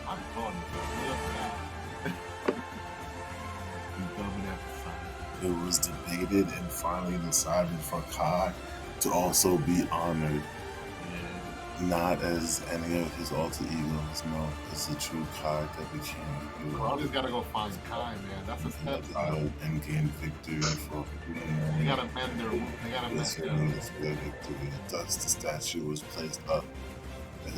I'm calling it. It was debated and finally decided for Kai to also be honored, not as any of his alter egos, no, as the true Kai that became a hero. Claudia's gotta go find Kai, man. That's a step. And gain victory for They gotta mend their. They gotta mend their. victory. Thus, the statue was placed up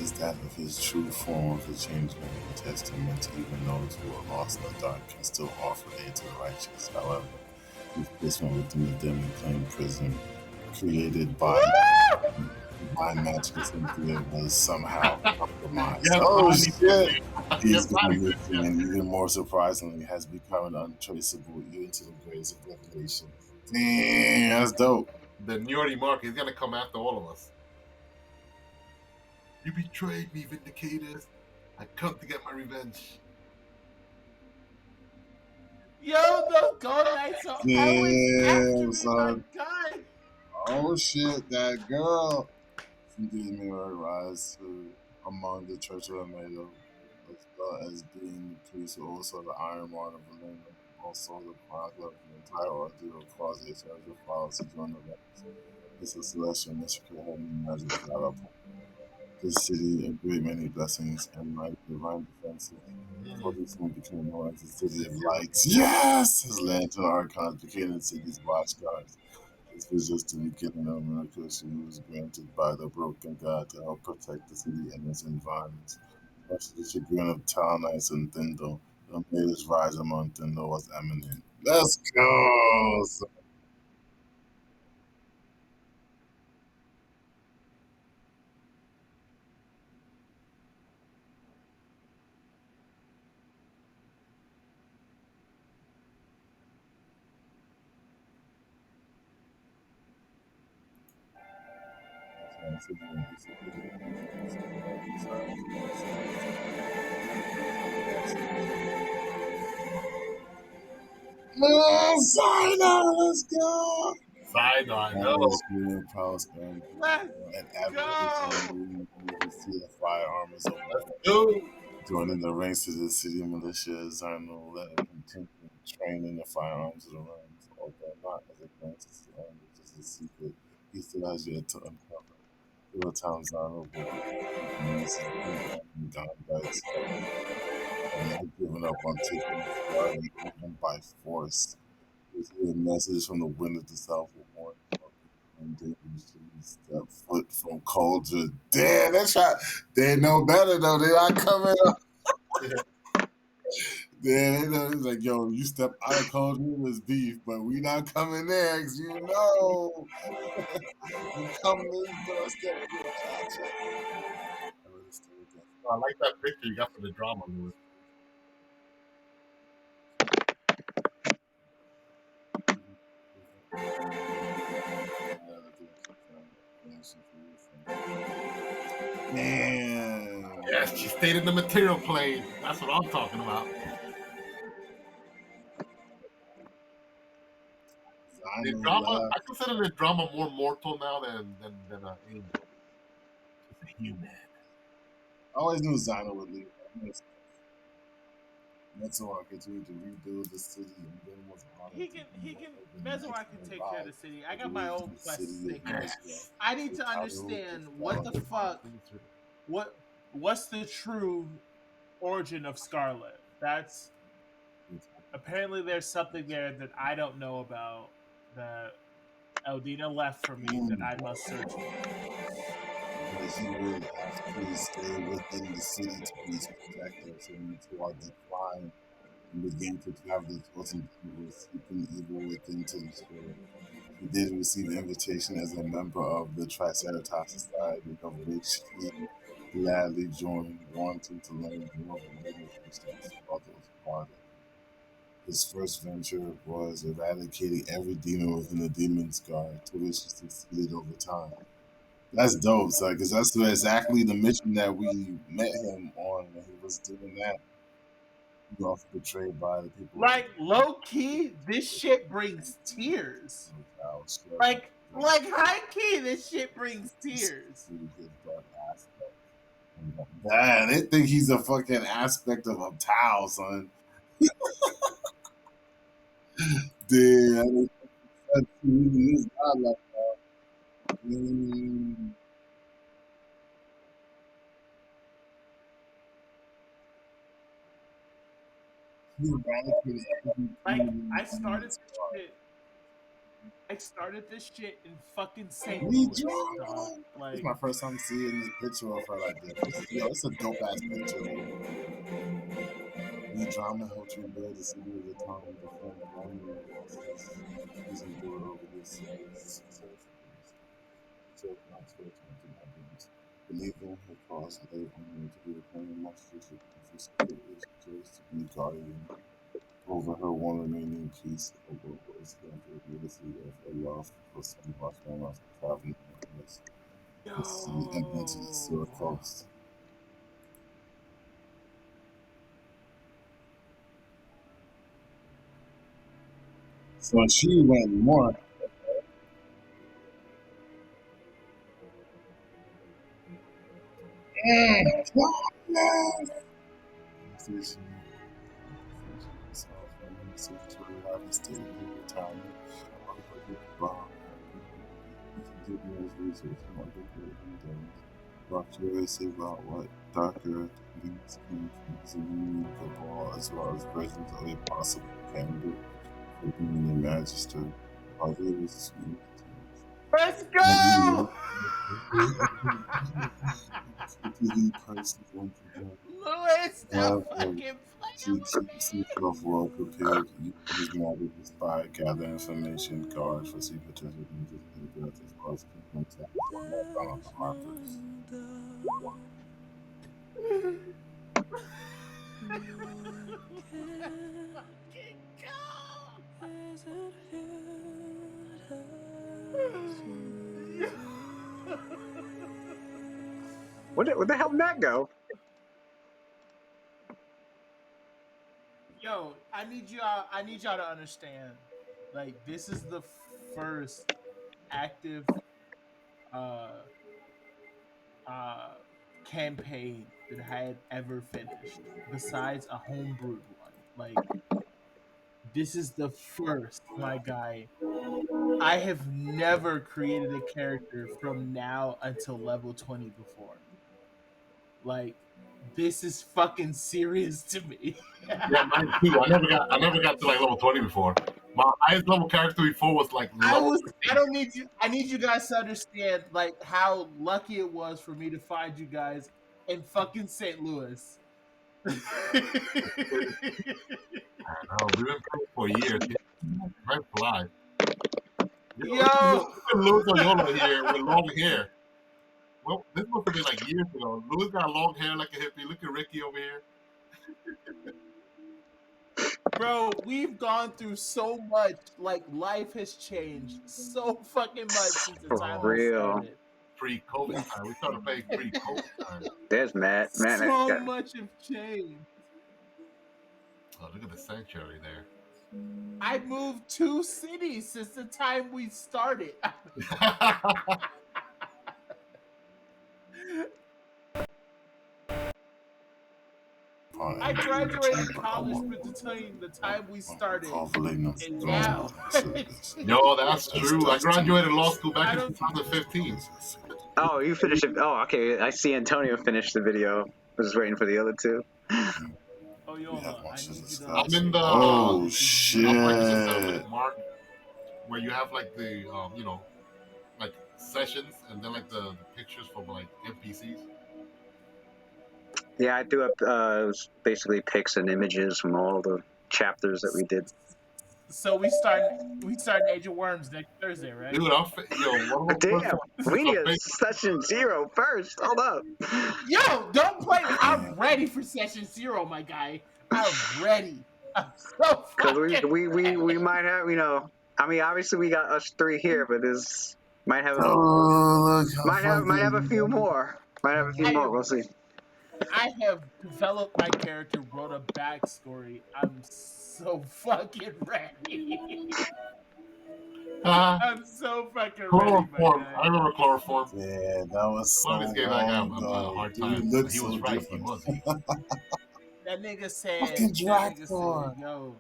as that of his true form of the changeling, a testament to even those who are lost in the dark can still offer aid to the righteous. However, this one within the dim and plain prison created by Magic Cynthia was somehow compromised. Yes, Oh Bonnie. shit! Yes, He's Bonnie. missing, and even more surprisingly, has become untraceable even to the graves of revelation. Damn, that's dope. The new Adimarchus, he's gonna come after all of us. You betrayed me, Vindicators. I come to get my revenge. Yo, those gold knights are always after me, son. my guy. Oh shit, that girl. Indeed, may rise to among the Church of Amado, as well as being the priest who also the Iron Mark of Valena, also the chronicle of the entire ordeal caused the Church of Fathers to join the ranks. It's a celestial mystical heavenly magic cloud upon this city a great many blessings and like divine defenses. For this one became known as the City of Lights. Yes! His lantern archons became the city's watchguards. This was just the beginning of miracles she was granted by the broken God to help protect the city and its environments. Much to the chagrin of Talonites and Thindle, the latest rise among Thindle was imminent. Let's go! Sign out, let's go! I know. Almost being prowess and Let's advocates go. you can see the firearms of Dude, joining the ranks of the city militia. Zano led continue training the firearms of the ranks, although not as a gangster which is a secret. He still has yet to uncover. There were times Zano would down by his and not giving up on taking his guard and him by force. A message from the wind of the south will warn him of the dangers to step foot from culture. Damn, that's right. They know better though. They not coming up. They know it's like, yo, you step out of culture, it's beef, but we not coming there, 'cause you know. You come in doorstep, you gotcha. I like that picture you got for the drama, Lewis. Man. Yes, she stayed in the material plane. That's what I'm talking about. The drama, I consider the drama more mortal now than an angel. Just a human. I always knew Zino would leave. Mezzoar continued to rebuild the city and then was honored He to can be he one can of the Mezzo knights can that take care of the arrived city. I at got the my own original quests city to of take care of. Mezzoar. I need to understand what the fuck what's the true origin of Scarlet. That's apparently there's something there that I don't know about that Eldina left for me that I must search for. But he would have to stay within the city to reach protector, so until our decline and began to travel the chosen people, seeking evil within to destroy. He did receive an invitation as a member of the Triceratops Society, of which he gladly joined, wanting to learn more of the later footsteps of others part. His first venture was eradicating every demon within the demon's guard, to which he succeeded over time. That's dope, son, because that's exactly the mission that we met him on when he was doing that. He got betrayed by the people. Like low key, this shit brings tears. Like high key, this shit brings tears. Man, they think he's a fucking aspect of a towel, son. Dude, I mean, that's this guy like that. He eradicated Like everything I in started this this car. shit. I started this shit in fucking St. Me Louis, dog. too. It's Like my first time seeing this picture of her like this. Yo, it's a dope ass picture. The drama helped rebuild the city of the town before the morning losses using door over this so not to happiness. Believing her cause lay only to be reclaiming monsters for secret to be guardian over her one remaining piece of what was left of the legacy of a love for some of our families traveling in the sea and into the Silver Coast. So she went more. Station herself and then secretary having stated in retirement of her bomb. He continues research on underground things. While curious about what darker things can consume the ball as well as versions of a possible candidate for being the magister. While he was let's go! he purchased once again. Louis, stop However, fucking she playing with keeps himself well prepared. He's not inspired, gather information, guard for secret treasure, and just capabilities as well as keep contact with Adimarchus. fucking go! Where the hell did that go? Yo, I need y'all to understand. Like, this is the first active uh, uh, campaign that I had ever finished, besides a homebrewed one. Like, this is the first, my guy. I have never created a character from now until level 20 before. Like, this is fucking serious to me. Yeah, mine too. I never got to like level 20 before. My highest level character before was like level I 15. don't need you. I need you guys to understand like how lucky it was for me to find you guys in fucking St. Louis. I know. We've been playing for years. Time flies. You know, Yo, look at Louis Oyola here with long hair. Well, this must have been like years ago. Louis got long hair like a hippie. Look at Ricky over here. bro, we've gone through so much. Like, life has changed so fucking much since the For time we Oh, real. started. pre-COVID time. We started playing pre-COVID time. There's Matt. Man, So much have changed. Oh, look at the sanctuary there. I moved 2 cities since the time we started. I graduated college between the time we started and now. Yo, that's true. I graduated law school back I in don't. 2015. oh, you finished it. Oh, okay. I see Antonio finished the video. I was just waiting for the other two. Oh, Yola, I need you to. I'm in the Oh I'm shit! breaking the settlement mark where you have like the like sessions and then like the pictures from like NPCs. Yeah, I threw up basically pics and images from all the chapters that we did. So we start Age of Worms next Thursday, right? Dude, one of the Damn, first we need a I'm session 0 first. Hold up. Yo, don't play. I'm ready for session 0, my guy. I'm ready. I'm so Because fucking we ready. might have, I mean, obviously we got us 3 here, but this might have Oh, look how might have a few fucking. more. Might have a few more. We'll see. I have developed my character, wrote a backstory. I'm so fucking ready. I'm so fucking ready, my Chloroform. guy. I remember Chloroform. Yeah, that was so Claudius gave that guy long a ago. hard Dude, time. he looks He was so right. He different. was. That nigga said, Fucking Dracor. yo,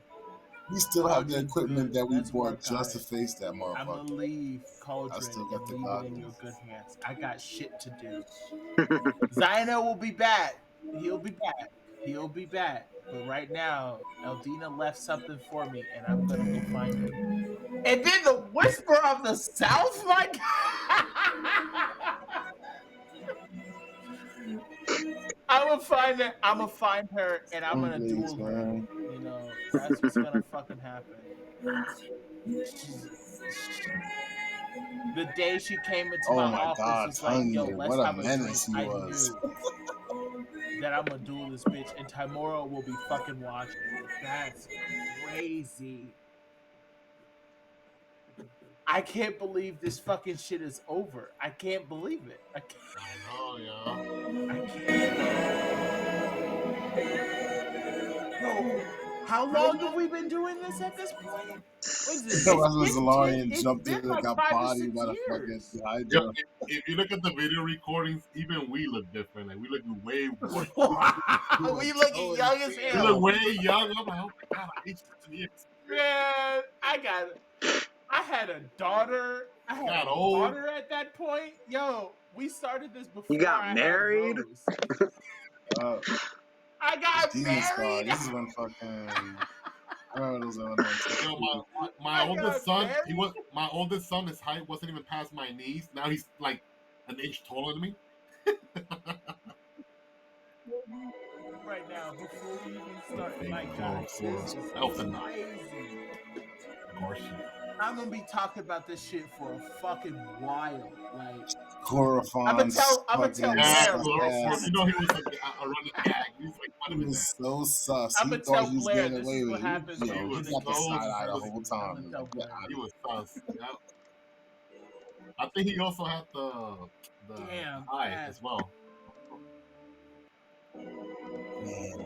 We still have the Cauldron's equipment good. that we Let's bought work on just to it. face that I'm gonna motherfucker. leave I Cauldron still got and the leave it in your goggles. good hands. I got shit to do. Zyno will be back. He'll be back. He'll be back. But right now, Eldina left something for me, and I'm gonna go find it. And then the Whisper of the South, like I'm gonna find it. I'm gonna find her, and I'm gonna Please, duel her. man. You know, that's what's gonna fucking happen. She, the day she came into my Oh my office, god, was like, "Yo, Thunder. let's What a have a drink." menace he I was. knew that I'm gonna duel this bitch, and Timora will be fucking watching. That's crazy. I can't believe this fucking shit is over. I can't believe it. I can't. Oh yeah. I can't. Yo, how long have we been doing this at this point? What is it? That's when Zalarian It's jumped in been and like got 5 or 6 bodied by the fucking years. Yep. Hydra. If you look at the video recordings, even we look different. Like we look way worse. We looking young as We hell. look way young. I'm like, oh my god, I aged 7 years. Man, I had a daughter. I had Got a old. daughter at that point. Yo, we started this before You got I married? had Rose. Uh, I got Jesus God, married. this is when fucking. I remember those other ones. You know, my I oldest got son, married. my oldest son, his height wasn't even past my knees. Now he's like an inch taller than me. Right now, before we even start, Big my God, this is Elfin. crazy. Martian. I'm gonna be talking about this shit for a fucking while. Like, Chlorophon's I'm gonna tell fucking Yeah, Blair. sus Chloroform. ass. You know he was a running gag. He was like He funny with was that. so sus. I'm He gonna thought tell he was Blair getting this away is with what it. happens He when Yo, was he you got the so side eye the pussy. whole I'm time. gonna Like, tell get Blair. out He of was sus. Yep. I think he also had the Damn, eye that- as well. here. Man.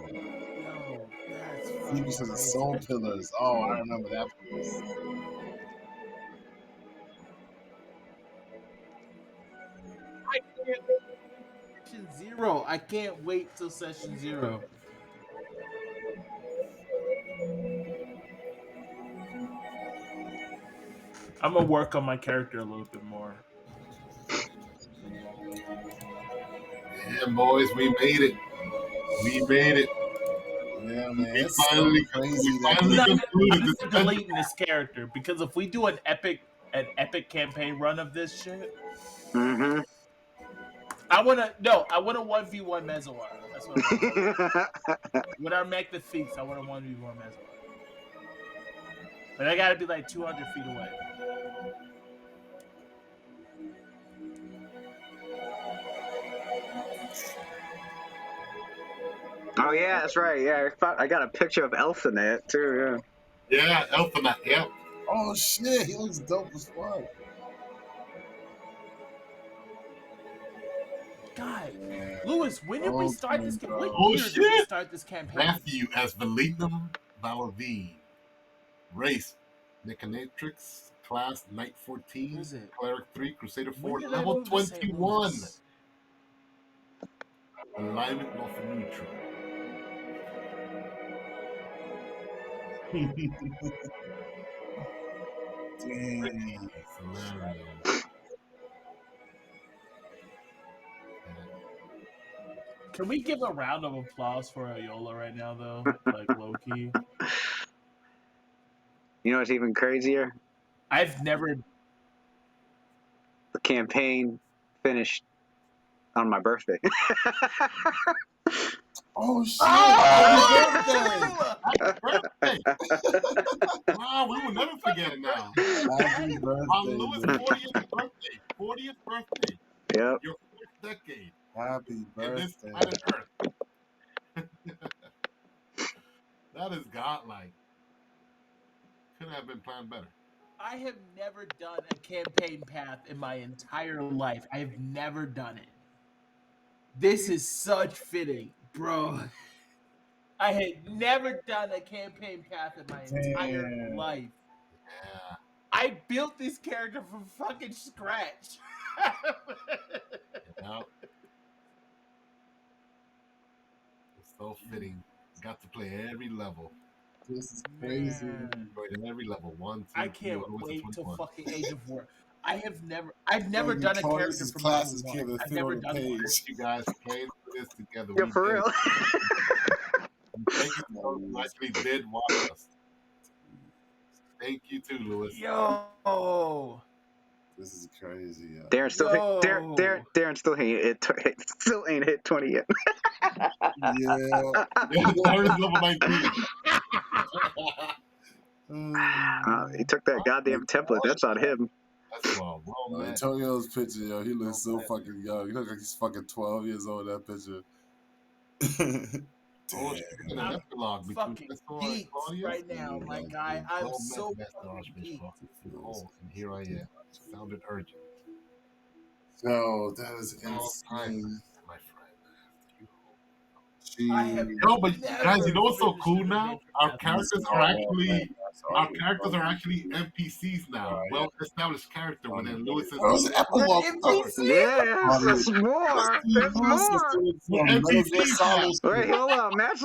Yo, that's Phoebus fucking of the crazy. Soul Pillars. Oh, I remember that. Session 0. I can't wait till session 0. I'm gonna work on my character a little bit more. Yeah, boys, we made it. We made it. Yeah, man. We It's so finally, crazy we that finally No, concluded I'm this. not deleting this character because if we do an epic campaign run of this shit, Mm-hmm. I wanna 1v1 Mezzoar. That's what I want to do. With our Magna Feast, I want to 1v1 Mezzoar. But I gotta be like 200 feet away. Oh yeah, that's right. Yeah, I got a picture of Elf in that too. Yeah, Elfenite. Yeah. oh shit, he looks dope as fuck. God, Yeah. Lewis, when did we start this? Okay, What bro. Oh year did we shit! start this campaign? Matthew as Valignum Valavine. Race Nicanatrix. Class Knight What 14. is it? Cleric 3. Crusader When 4. did I Level move to St. 21. Louis? Alignment North Neutral. Dang. Solarian. Can we give a round of applause for Ayola right now, though? Like low key. You know what's even crazier? I've never. The campaign finished on my birthday. Oh shit! Oh! Happy birthday! Happy birthday! Wow, we will never forget it now. Happy On birthday, Lewis' man. 40th birthday. 40th birthday. Yep. Your fourth decade Happy in this birthday. planet Earth. That is godlike. Couldn't have been planned better. I have never done a campaign path in my entire life. I have never done it. This is such fitting, bro. I had never done a campaign path in my entire Damn. life. Yeah. I built this character from fucking scratch. Yeah. It's so fitting. Got to play every level. This is crazy. Man, Enjoyed every level. 1, 2, I 3, can't all the way to wait till 21. fucking Age of War. I've never Bro, done a character Victorious' from classes level can't 1. even I've fit never on the done one. page. You guys played this together. Yeah, We for did. real. Thank you to those who actually did watch us. Thank you too, Lewis. Yo, This is crazy, yo. Darren still Darren still ain't hit 20 yet. Yeah. Yeah, Darren's level 19. He took that goddamn template. That's on him. That's well met. Antonio's picture, yo, he looks so fucking young. He looks like he's fucking 12 years old in that picture. Oh, Damn. she's in an epilogue between fucking Nestor and geeked Claudius. right now, my guy. I'm Well so met, Master fucking Archbishop. geeked. Behold, and here I am. Sounded urgent. Yo, that is All time, insane. my friend. You I have She. know, but guys, you know what's so finished cool an now? adventure Our path. characters are actually NPCs now. Well established character within Lewis's. There was an epilogue. Yes, there's more. There's more. Metal Gear NPCs now. Solid Wait, shit. hold on. Matt's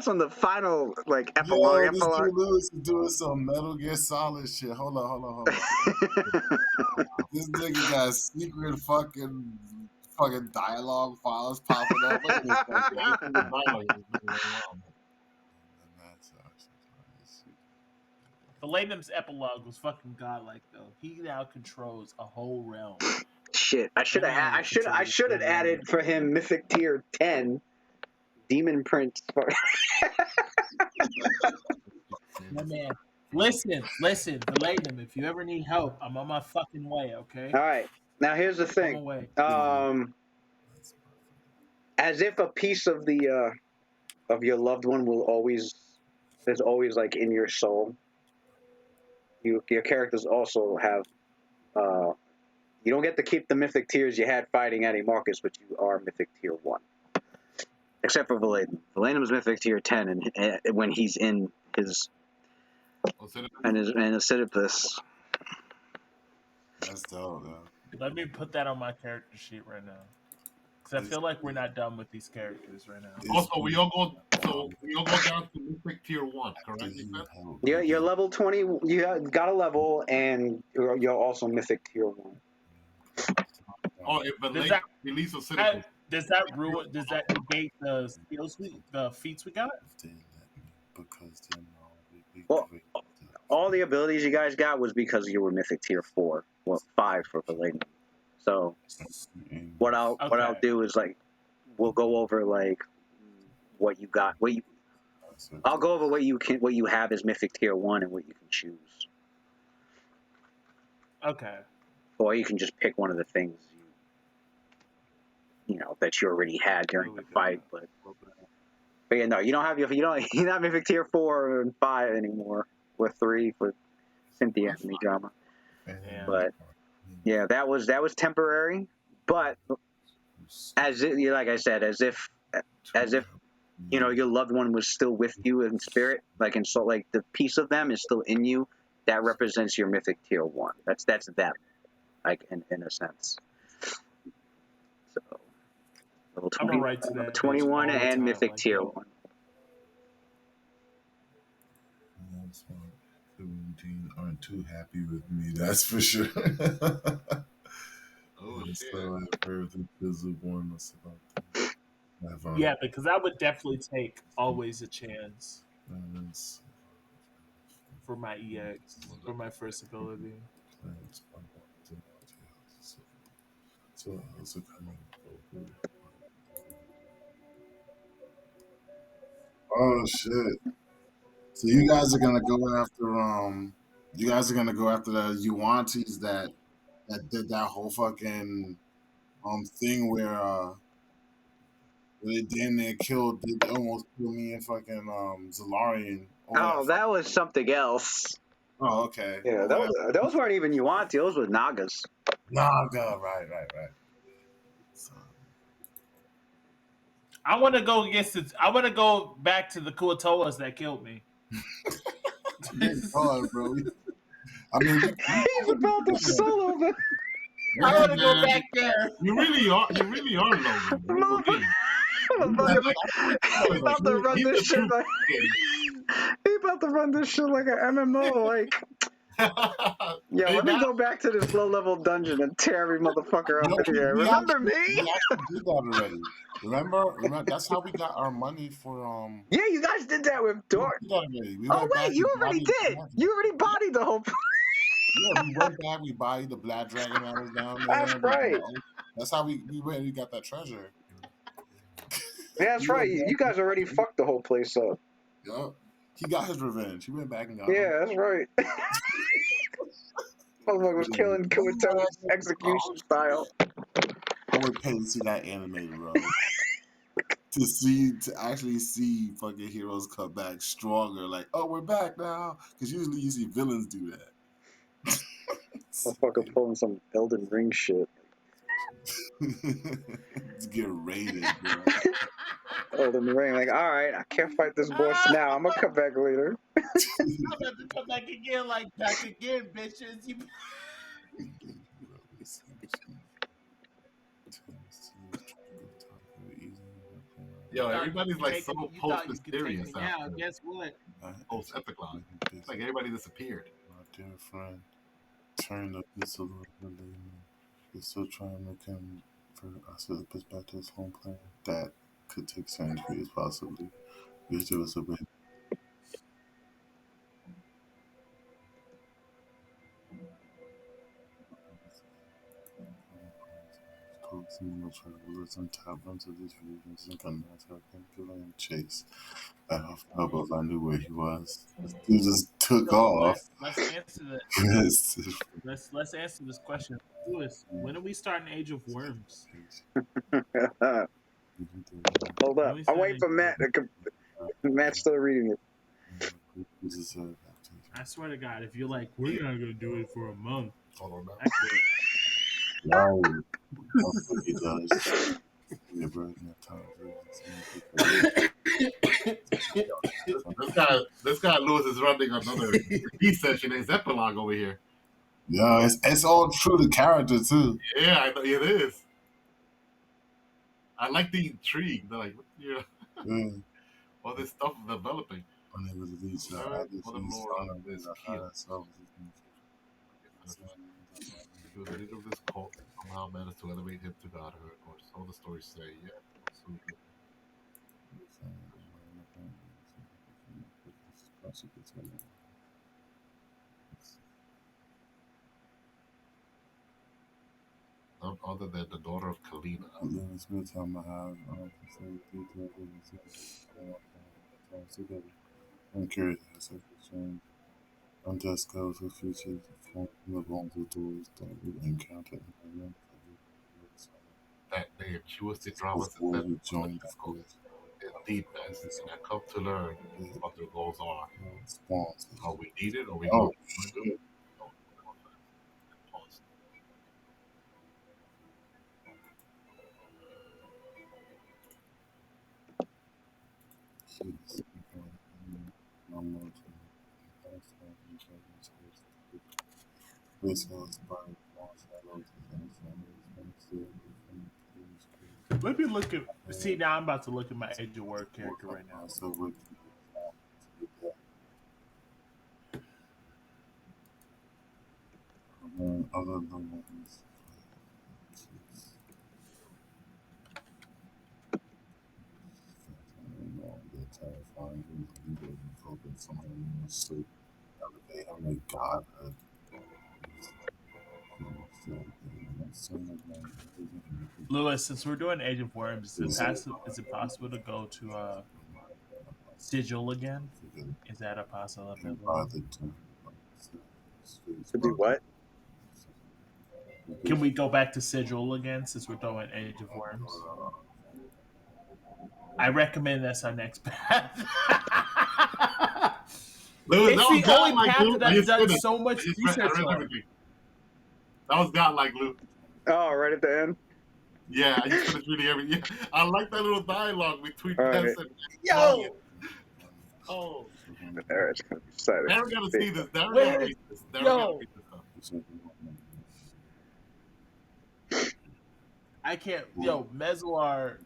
on the final like Yo, epilogue. this dude Lewis is doing some Metal Gear Solid shit. Hold on. This nigga got secret fucking dialogue files popping up. Look at this fucking Palladium's epilogue was fucking godlike though. He now controls a whole realm. Shit, I should have added for him Mythic Tier 10 Demon Prince. My man. Listen, Palladium, if you ever need help, I'm on my fucking way, okay? All right. Now here's the On my thing. way. As if a piece of the of your loved one is always like in your soul. Your characters also have you don't get to keep the mythic tiers you had fighting Adimarchus, but you are mythic tier 1. Except for Valadin. Valadin's mythic tier 10 and when he's in his and Sisyphus. That's dope, man. Let me put that on my character sheet right now. Because I feel like we're not done with these characters right now. Also, we all go. So we all go down to Mythic Tier 1, correct? You said? Yeah, you're level 20. You got a level, and you're also Mythic Tier 1. Oh, if the Does lake that, release a citizen. does that ruin? Does that negate the skills the feats we got? Because Well, all the abilities you guys got was because you were Mythic Tier 4. Well, 5 for Palladium. So what I'll do is like we'll go over like what you got. I'll go over what you have as Mythic Tier 1 and what you can choose. Okay. Or you can just pick one of the things you know that you already had during the fight. But yeah, no, you don't have you're not Mythic Tier 4 and 5 anymore. Or 3 for Cynthia and Drama. Yeah. But yeah, that was temporary. But like I said, as if you know your loved one was still with you in spirit, like and so like the piece of them is still in you. That represents your Mythic Tier 1. That's them, like in a sense. So level 20, write to that 21 all the and time, Mythic like, Tier yo. 1. 17 aren't too happy with me, that's for sure. Oh, shit. So I've heard that there's a warnings about that. Yeah, because I would definitely take always a chance for my EX for my first ability. So also coming over. Oh shit! So you guys are gonna go after the Yuantis that did that whole fucking thing where they damn near they almost killed me and fucking Zalarian. Oh, that was something else. Oh, okay. Yeah, those weren't even Yuanti. Those were Nagas. Naga, right. So, I want to go against it. I want to go back to the Kuatoas that killed me. hard, bro. I mean, He's about to solo them. I want to go back there. You really are Logan. He about to run this shit like he about to run this shit like an MMO. Like, yeah, let me go back to this low-level dungeon and tear every motherfucker up in here. Remember me? We actually did that already. Remember? That's how we got our money for Yeah, you guys did that with Dork. Oh wait, you already did. You already bodied the whole. Yeah, we went back. We bodied the black dragon that was down there. That's right. That's how we went. We got that treasure. Yeah, that's right. You guys already fucked the whole place up. Yup. He got his revenge. He went back and got Yeah, that's right. Motherfucker was killing Kuato's execution style. I would pay to see that animated, bro. to actually see fucking heroes come back stronger. Like, oh, we're back now. Because usually you see villains do that. Motherfucker pulling some Elden Ring shit. To get raided, bro. Elden Ring, like, all right, I can't fight this boss now. I'm gonna come back later. I'm about to come back again, bitches. Yo, everybody's like so post mysterious now. Guess what? Post Epiclog. It's like everybody disappeared. My dear friend, turn up this a little bit later. He's still trying to come for us to push back to his home plan. That could take centuries, possibly. Just give us a bit. Travelers and taverns of these regions and connects I think giving chase. I hope if I knew where he was. He just took off. Let's answer that. let's answer this question. Lewis, when are we starting Age of Worms? Hold up. I'm waiting for Matt. Matt's still reading it. I swear to God, if you're like, we're not gonna do it for a month. Hold on, I quit. Wow. He does. Yeah, bro. This guy Lewis is running another repeat session. Is epilogue over here? Yeah, it's all true to character too. Yeah, it is. I like the intrigue. They're like, all this stuff developing. Unable to reach the Learn others, for the he's lore of found this the Keel. higher self. He was the leader of this cult and somehow managed to elevate him to godhood, or so the stories say. Yeah, absolutely. None other than the daughter of Kalina. I'm curious. Undiscovered for future from the bones of doors that we encounter in the room. That day, she was the dramas and Before set we on the joined the shackles. force, Indeed, best, and I come to learn what their goals are. sponsors. Are we needed? Are we Oh going to join them? shit! No, pause. Jeez. Let me look at. See, now I'm about to look at my Age of War character right now. Other than ones. They're terrifying. You would focus someone in sleep. Elevate him to godhood. Lewis, since we're doing Age of Worms, is it possible to go to Sigil again? Is that a possibility? To do what? Can we go back to Sigil again since we're doing Age of Worms? I recommend that's our next path. Lewis, It's that was the only godlike, path Luke. that I I've just done finished. so much I research read on. everything. That was godlike, Luke. Oh, right at the end. Yeah, I just finished reading everything. Yeah, I like that little dialogue between All Ness right. and Yo, Oh, It's gonna be exciting. Darren got to see this. Darren got to wait, read this. Darren got to yo, read this stuff. I can't. Yo, Mezlar,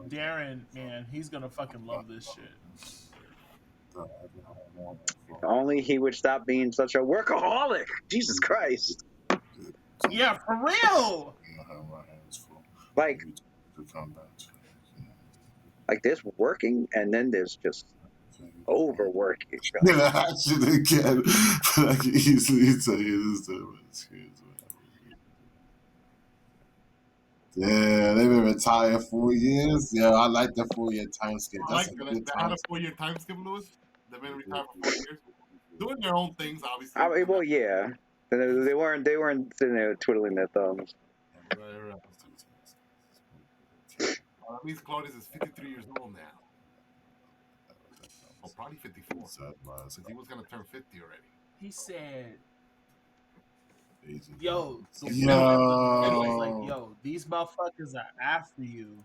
Darren, man, he's gonna fucking love this shit. If only he would stop being such a workaholic. Jesus Christ. Yeah, for real. Like there's working and then there's just overworking. Yeah, I should again, but I can easily tell you this time. Yeah, they've been retired 4 years. Yeah, I like the 4 year time skip. I That's like a that. good They had time a 4-year time skip, Lewis. They've been retired for 4 years, doing their own things, obviously. I mean, well, yeah. They weren't sitting there twiddling their thumbs. Right. That means Claudius is 53 years old now. Oh, probably 54. Because he was going to turn 50 already. He said, Yo, "Yo, the was like, yo, these motherfuckers are after you."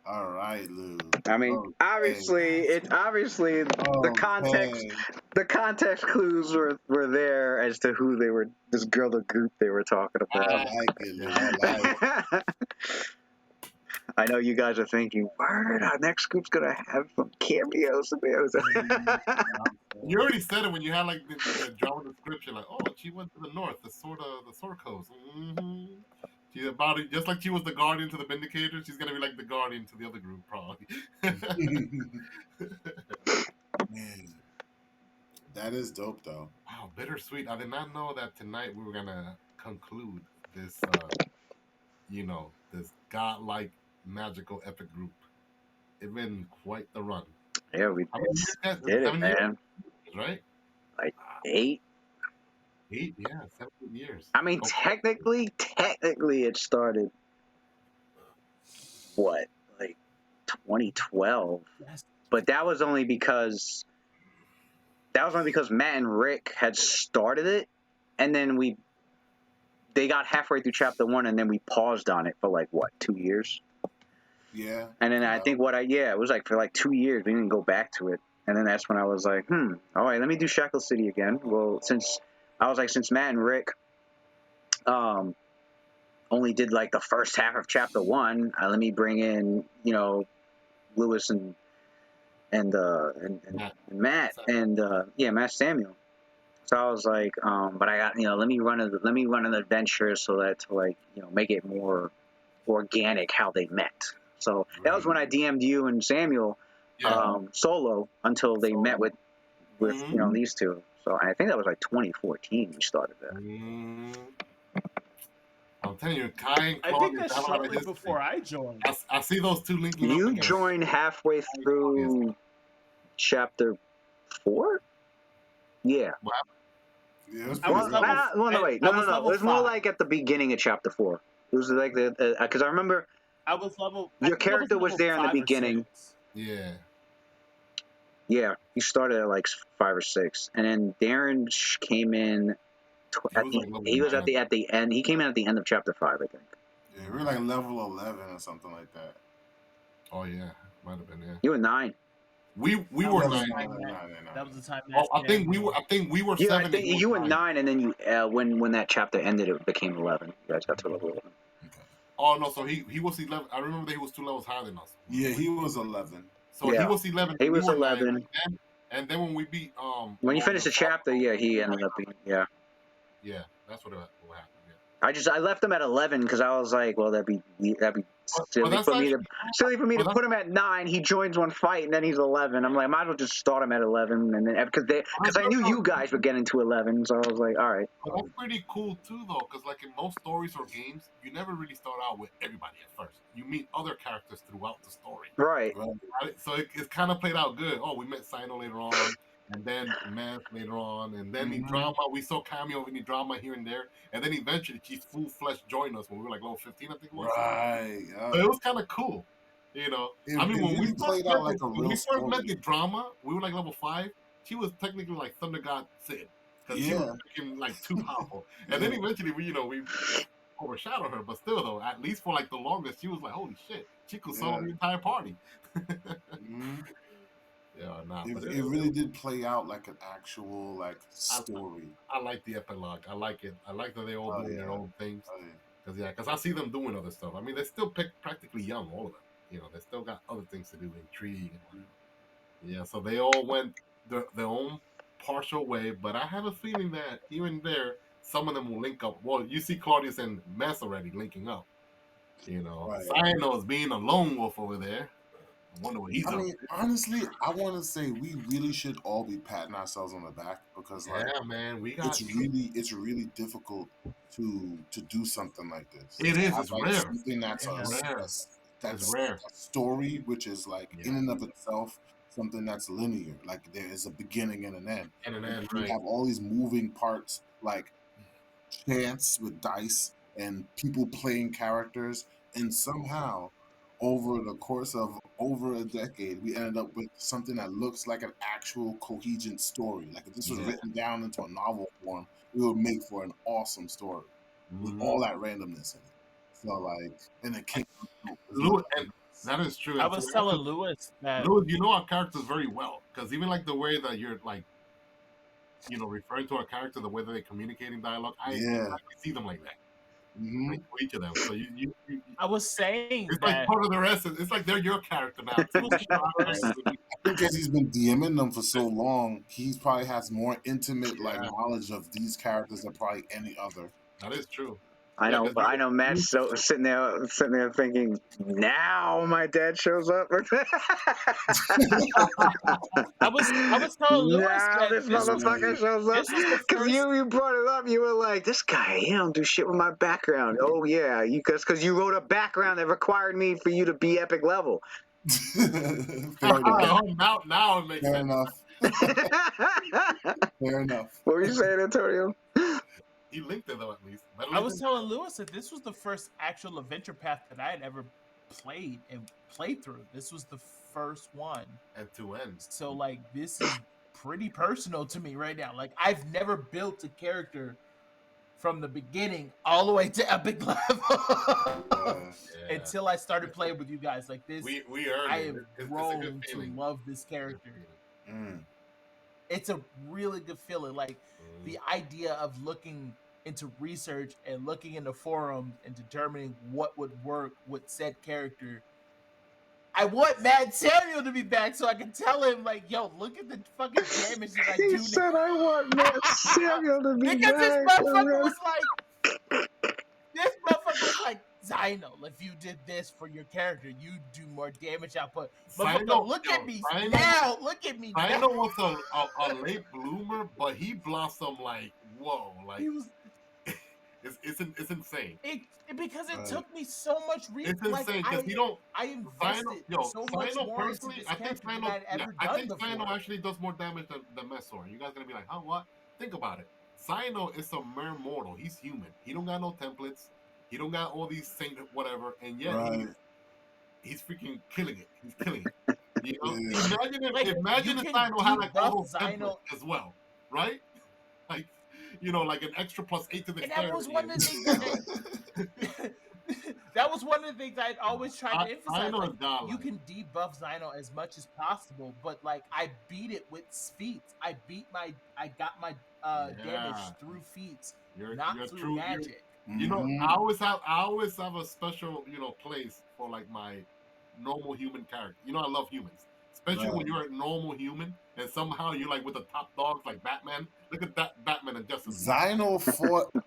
All right, Lou. I mean, obviously, the context clues were there as to who they were, this girl, the group they were talking I about. like it, Lou. I like it. I know you guys are thinking, "Word, our next group's gonna have some cameos." You already said it when you had like the drama description, like, oh, she went to the north, the sword coast. Mm-hmm. She's about it, just like she was the guardian to the Vindicator. She's gonna be like the guardian to the other group, probably. Man, that is dope, though. Wow, bittersweet. I did not know that tonight we were gonna conclude this, this godlike, magical, epic group. It's been quite the run. Yeah, we How many years, guys? did it, 7 years, man. right? Like 8. 8, yeah, 7 years. I mean, technically, it started what, like 2012, but that was only because Matt and Rick had started it, and then they got halfway through chapter 1, and then we paused on it for like what, 2 years. Yeah. And then I think it was like for like 2 years we didn't go back to it, and then that's when I was like, all right, let me do Shackled City again. Well, since I was like, since Matt and Rick only did like the first half of chapter 1, let me bring in, you know, Lewis and Matt and Matt Samuel. So I was like, but I got, you know, let me run an adventure so that to like, you know, make it more organic how they met. So that was when I DM'd you and Samuel solo until they met with you know, these two. So I think that was like 2014 we started that. I'm telling you, Kai and I Claudia think that's have a lot of shortly history. before I joined. I see those two linking up You again. joined halfway through chapter 4? Yeah. What Yeah, it was I was pretty level. early. Well, no, wait. I No. was It level was more 5. like at the beginning of chapter 4. It was like because I remember I was level. your character was there in the 5 or beginning. 6. Yeah. Yeah, you started at like 5 or 6, and then Darren came in he was at the end. He came in at the end of chapter 5, I think. Yeah, we were like level 11 or something like that. Oh yeah, might have been. Yeah. You were 9. We That were was 9. That was the time. I think we were Yeah, 7. I think you were 9, and then you when that chapter ended, it became 11. You guys got to level 11. Okay. Oh no, so he was 11. I remember that he was 2 levels higher than us. Yeah, he was 11. So he was 11. He we was were 11. 9, and then when we beat When you finished the chapter, he ended up being Yeah, that's what happened. Yeah. I left him at 11 because I was like, well, that'd be silly that's for me actually, to put him at 9. He joins one fight and then he's 11. I'm like, I might as well just start him at 11, and then because I knew you guys were getting to 11, so I was like, all right. But that's pretty cool too, though, because like in most stories or games, you never really start out with everybody at first. You meet other characters throughout the story. Right. So it kind of played out good. Oh, we met Sino later on, and then Math later on, and then in drama we saw cameo in the drama here and there, and then eventually she's full flesh joined us when we were like level 15, I think it was. Right. So it was kind of cool, you know. I mean, when we played out like a real first met the drama, we were like level 5. She was technically like Thunder God Sid, because she was freaking like too powerful. And then eventually we overshadowed her, but still though, at least for like the longest, she was like, holy shit, she could solo the entire party. But it really did play out like an actual like story. I like the epilogue. I like it. I like that they all doing their own things. Because I see them doing other stuff. I mean, they're still practically young, all of them. You know, they still got other things to do, intrigue and whatnot. Yeah, so they all went their own partial way, but I have a feeling that even there, some of them will link up. Well, you see Claudius and Mess already linking up. You know, Sino is being a lone wolf over there. I wonder what he's up to. Honestly, I want to say we really should all be patting ourselves on the back because, man, it's really difficult to do something like this. It is. It's rare. Something that's rare. A story which is like in and of itself something that's linear. Like there is a beginning and an end. You have all these moving parts like chance with dice and people playing characters, and somehow over the course of over a decade we ended up with something that looks like an actual coherent story. Like if this was written down into a novel form, it would make for an awesome story with all that randomness in it. So like, and it came Lewis, and that is true. I was telling Lewis that you know our characters very well, because even like the way that you're like, referring to our character, the way that they communicate in dialogue, I see them like that. Like for each of them. So you I was saying it's that like part of their essence. It's like they're your character now. Because he's been DMing them for so long, he probably has more intimate like knowledge of these characters than probably any other. That is true. I know, but I know Matt's sitting there thinking, now my dad shows up. I was telling Lewis now this motherfucker shows up. Because you brought it up, you were like, this guy, he don't do shit with my background. Oh yeah, because you wrote a background that required me for you to be epic level. Fair enough. Now it makes sense. Fair enough. What were you saying, Antonio? He linked it though, at least. I was telling Lewis that this was the first actual adventure path that I had ever played through. This was the first one. And to end. So like this is pretty personal to me right now. Like I've never built a character from the beginning all the way to epic level until I started playing with you guys. Like this, we earned I have grown to love this character. it's a really good feeling. Like the idea of looking into research and looking into forums and determining what would work with said character. I want Mad Samuel to be back so I can tell him, like, yo, look at the fucking damage that I He do said, now. "I want Matt Samuel to be Because this back." motherfucker was like, Zyno, if you did this for your character, you'd do more damage output. Motherfucker, look at me now. Look at me now. Zyno was a late bloomer, but he blossomed like, whoa. Like, He was, it's insane. because it took me so much It's insane because he don't. I invested so much Zyno more into personally, this I think character than Zyno, I'd ever I done think before. Zyno actually does more damage than Mesor. You guys gonna be like, huh? What? Think about it. Zyno is a mere mortal. He's human. He don't got no templates. He don't got all these saint whatever, and yet he's freaking killing it. He's killing it. You know, imagine if Zyno had like all those templates as well, right? Like, you know, like an extra +8 to the. And that was one of the things that was one of the things I'd always tried to emphasize. Like, you can debuff Zyno as much as possible, but like I beat it with feats. I got my damage through feats, not through magic. You know, I always have a special, you know, place for like my normal human character. You know, I love humans, especially when you're a normal human and somehow you're like with the top dogs like Batman. Look at that Batman and Justice League. Zyno fought a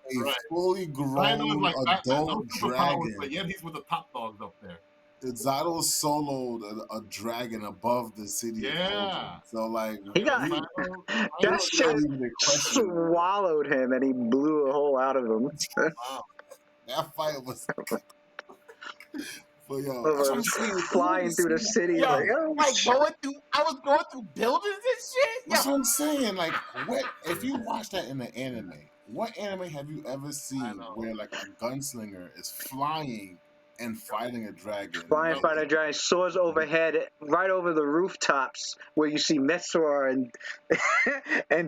fully grown adult dragon, but yet he's with the top dogs up there. Zyno soloed a dragon above the city. Yeah. So like he got that shit swallowed him, and he blew a hole out of him. Wow. That fight was. But yo, flying through the city. Yo, I was going through buildings and shit. That's what I'm saying. Like, what if you watch that in the anime? What anime have you ever seen where like a gunslinger is flying and fighting a dragon? Fighting a dragon, soars overhead, right over the rooftops, where you see Mesor and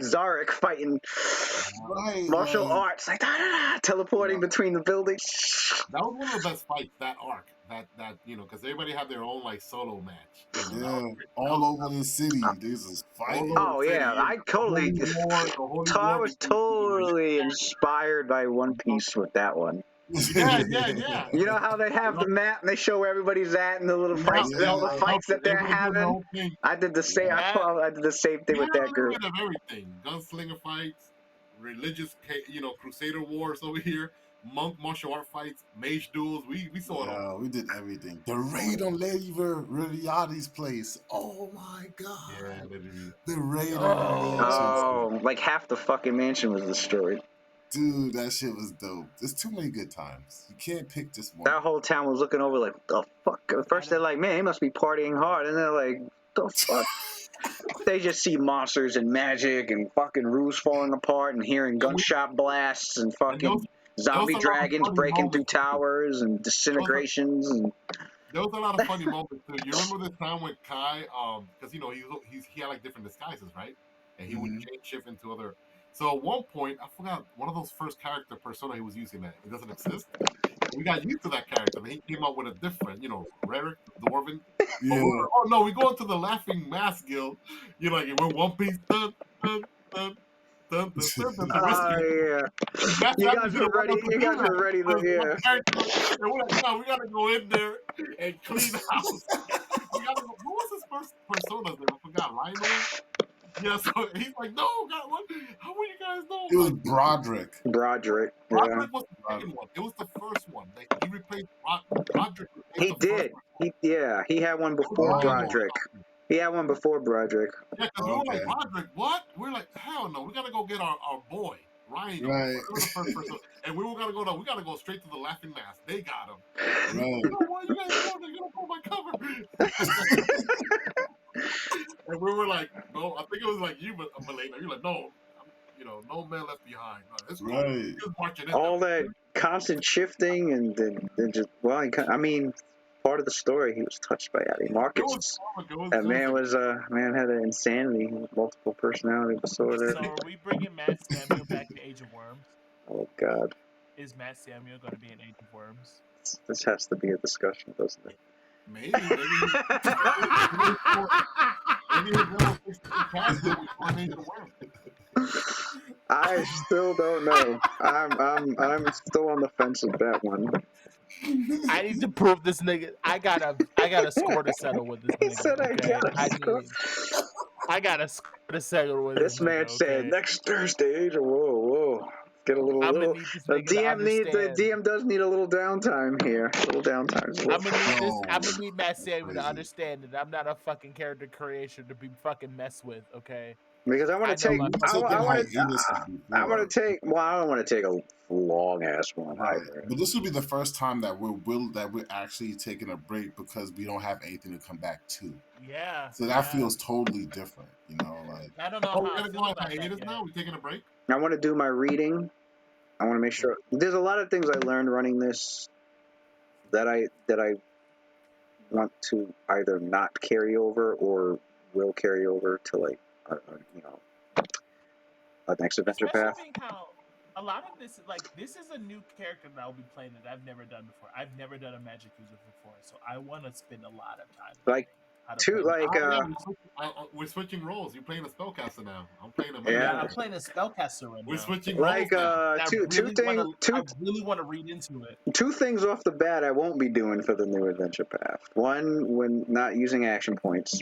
Zarek fighting martial arts, like teleporting between the buildings. That was one of the best fights. That arc, that you know, because everybody had their own like solo match. You know, all over the city. This is fighting. Oh yeah, I totally. I was totally inspired by One Piece with that one. Yeah. You know how they have the map and they show where everybody's at and the little fights, all the fights that they're having. I did the same. I did the same thing with that group. Of everything: gunslinger fights, religious, you know, crusader wars over here, monk martial art fights, mage duels. We saw it all. We did everything. The raid on Lady Riliati's place. Oh my god! Yeah, literally. The raid on the mansion. Like half the fucking mansion was destroyed. Dude, that shit was dope. There's too many good times. You can't pick just one. That whole town was looking over like, the fuck? At first they're like, man, he must be partying hard. And they're like, the fuck? They just see monsters and magic and fucking roofs falling apart and hearing gunshot blasts and fucking zombie dragons breaking through towers and disintegrations. There was a lot of funny moments too. You remember this time when Kai, because you know he had like different disguises, right? And he would change shift into other. So at one point, I forgot one of those first character persona he was using that it doesn't exist. We got used to that character, and he came up with a different, you know, Rhetoric, Dwarven. Yeah. Oh no, we go into the Laughing Mask Guild. You know, like we're One Piece. Dun, dun, dun, dun, dun, dun, dun, yeah. You guys are ready. You guys are ready. And we're like, no, we gotta go in there and clean house. We gotta go. Who was his first persona? I forgot. Lionel. Yeah, so he's like, no, God, what? How will you guys know? It was Broderick. Broderick was the second one. It was the first one. Like, he replaced Broderick. He did. He had one before Broderick. He had one before Broderick. Yeah, because we were like, Broderick, what? We're like, hell no, we gotta go get our boy, Ryan. Right. Was the first person. And we gotta go straight to the Laughing Mask. They got him. Right. You know what? You guys know they're gonna pull my cover. And we were like, no, I think it was like you, but Malena. You're like, no, you know, no man left behind. No, cool. Right. All that constant shifting and just, well, I mean, part of the story, he was touched by Adimarchus. That man had an insanity, multiple personality disorder. So are we bringing Matt Samuel back to Age of Worms? Oh God. Is Matt Samuel going to be in Age of Worms? This has to be a discussion, doesn't it? Maybe. Maybe his level 16 cast will coordinate the work. I still don't know. I'm still on the fence with that one. I need to prove this nigga. I got a score to settle with this He nigga. said I Okay, gotta I got a score to settle with This this man nigga. said Okay, next Thursday. Whoa. Get a I'm gonna little. need this The nigga to understand. DM does need a little downtime here. A little downtime. I'm gonna need this. No, I'm gonna need Matt Samuel to crazy. understand that I'm not a fucking character creation to be fucking messed with. Okay, Because I I want to know take. my You've I taken want to. hiatuses I want before. to take. Well, I don't want to take a long ass one Right. either. But this will be the first time that we're actually taking a break because we don't have anything to come back to. yeah. So that feels totally different, like I don't know Oh, how we're I gonna feel go on about that hiatus yet. now. We're taking a break. I want to do my reading. I want to make sure. There's a lot of things I learned running this that I want to either not carry over or will carry over to like a next adventure Especially path. being how a lot of this, like, this is a new character that I'll be playing that I've never done before. I've never done a magic user before, so I want to spend a lot of time Like, learning how to play. We're switching roles. You're playing a spellcaster now. I'm playing a Yeah. Yeah, man. I'm playing a spellcaster right We're now. switching Like roles now. I really want to read into it. two things off the bat I won't be doing for the new adventure path. One, when not using action points.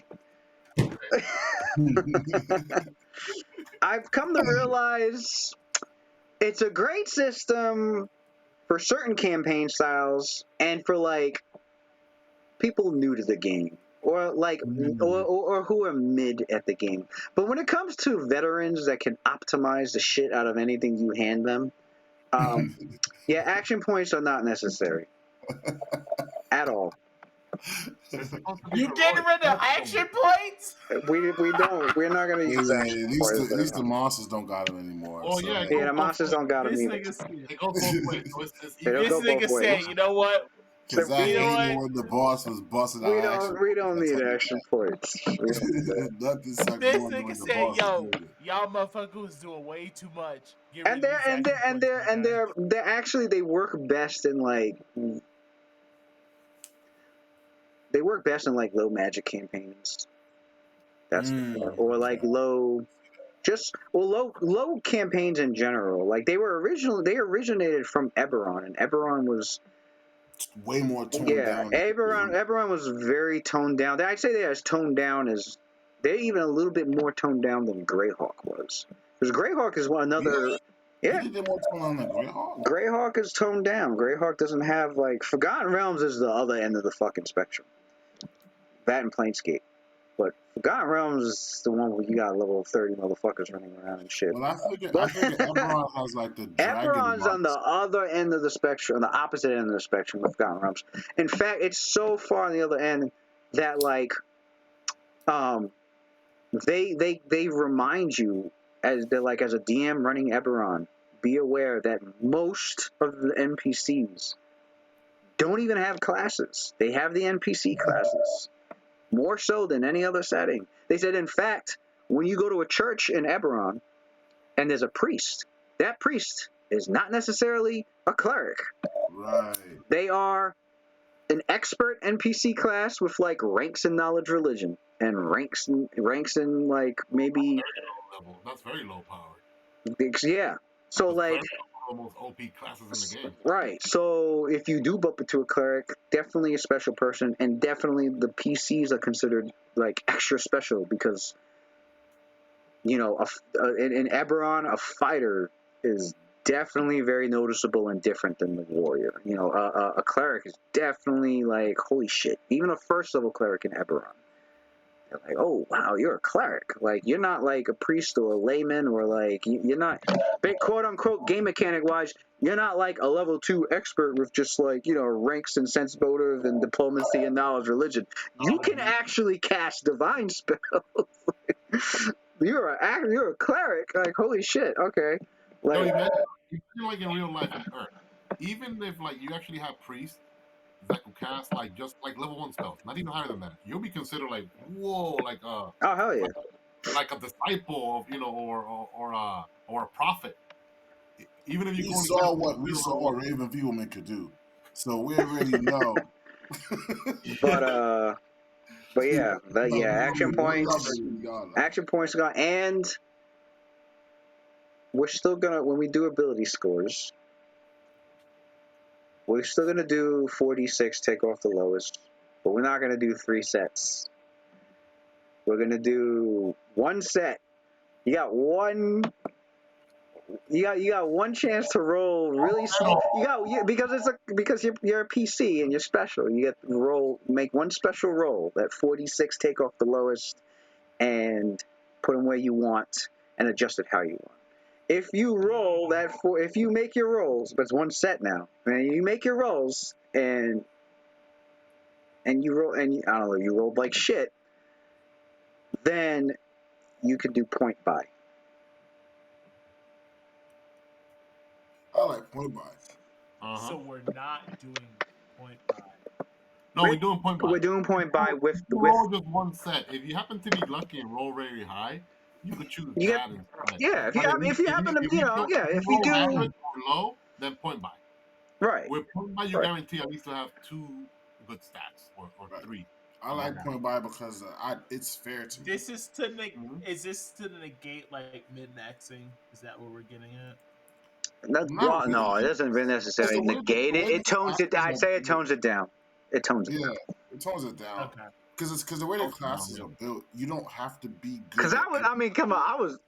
I've come to realize it's a great system for certain campaign styles and for like people new to the game or like or who are mid at the game. But when it comes to veterans that can optimize the shit out of anything you hand them, yeah, action points are not necessary at all. They're supposed to be You getting rid of action points? We don't. We're not gonna use action points. At least the monsters don't got them anymore. Oh so. yeah, Yeah, the monsters don't got them This either. nigga said. It goes both ways. So it's It'll This go both nigga ways. said, you know what? Because I You know hated what? when the boss was busting We out action. don't need action points. We don't need that. Nothing sucks This more than nigga when the said, boss is yo, doing it. y'all motherfuckers was doing way too much. Get rid And of these action points, my guy. they're actually they work best in like low magic campaigns. That's or like low low campaigns in general. Like they originated from Eberron, and Eberron was way more toned down. Eberron was very toned down. I'd say they're as toned down as they're even a little bit more toned down than Greyhawk was. Because Greyhawk is another. Yeah. You think they're more toned down than Greyhawk? Greyhawk is toned down. Greyhawk doesn't have like Forgotten Realms is the other end of the fucking spectrum. That and Planescape. But Forgotten Realms is the one where you got level 30 motherfuckers running around and shit. Well, I figured Eberron has like the dragon Eberron's on the other end of the spectrum, the opposite end of the spectrum of Forgotten Realms. In fact, it's so far on the other end that like they remind you as a DM running Eberron, be aware that most of the NPCs don't even have classes. They have the NPC classes. More so than any other setting. They said, in fact, when you go to a church in Eberron and there's a priest, that priest is not necessarily a cleric. Right. They are an expert NPC class with like ranks in knowledge religion and ranks in like maybe That's very low powered. Yeah. So like almost OP classes in the game. Right. So if you do bump into a cleric, definitely a special person, and definitely the PCs are considered like extra special because in Eberron, a fighter is definitely very noticeable and different than the warrior. A cleric is definitely like holy shit. Even a first level cleric in Eberron. They're like, oh wow, you're a cleric. Like you're not like a priest or a layman or like you're not big quote unquote game mechanic wise. You're not like a level 2 expert with just like ranks and sense motive and diplomacy and knowledge religion. You can actually cast divine spells. You're a cleric. Like holy shit. Okay. Like imagine like in real life on Earth, even if like you actually have priests that could cast like just like level 1 spells, not even higher than that, you'll be considered like whoa, like oh hell yeah, like a disciple of or a prophet. Even if we saw what Raven Fuelman could do, so we already know. But But yeah, action points. $1. Action points gone, and we're still gonna when we do ability scores, we're still gonna do 46. Take off the lowest, but we're not gonna do 3 sets. We're gonna do 1 set. You got one. You got one chance to roll really small. Because you're a PC and you're special. You get to make one special roll at 46. Take off the lowest and put them where you want and adjust it how you want. If you if you make your rolls, but it's 1 set now, and you make your rolls and you roll and I don't know, you rolled like shit, then you could do point buy. I like point buy. So we're not doing point buy. No, we're doing point buy. We're doing point buy with roll just 1 set. If you happen to be lucky and roll very high, you could choose that instead. Yeah, if you happen to, if you do average or low, then point buy. Right. With point buy, you guarantee at least to have 2 good stats or 3. I like point buy because it's fair to me. This is to is this to negate like min-maxing? Is that what we're getting at? No, it doesn't necessarily negate it. It tones it. I say it tones it down. It tones it down. It tones it down. Okay. Because the way the classes are built, you don't have to be good. Because come on,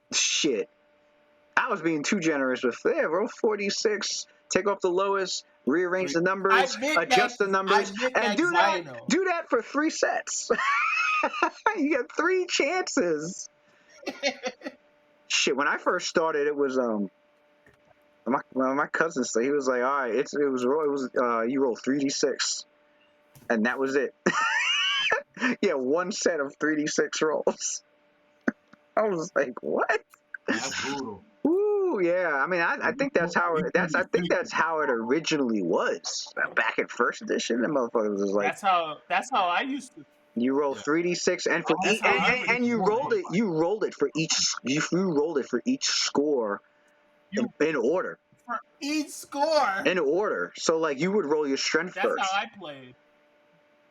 I was being too generous with roll 46, take off the lowest, rearrange the numbers, adjust the numbers, and do that for 3 sets. You get 3 chances. Shit, when I first started, it was my cousin said, he was like, all right, you roll 3d6, and that was it. Yeah, 1 set of 3d6 rolls. I was like, what? That's brutal. Ooh, yeah. I mean, I think that's how it originally was back in 1st edition. The motherfuckers was like, that's how I used to. You roll 3d6, and for you rolled it. You rolled it for each. You rolled it for each score in order. For each score. In order. So like you would roll your strength first. That's how I played.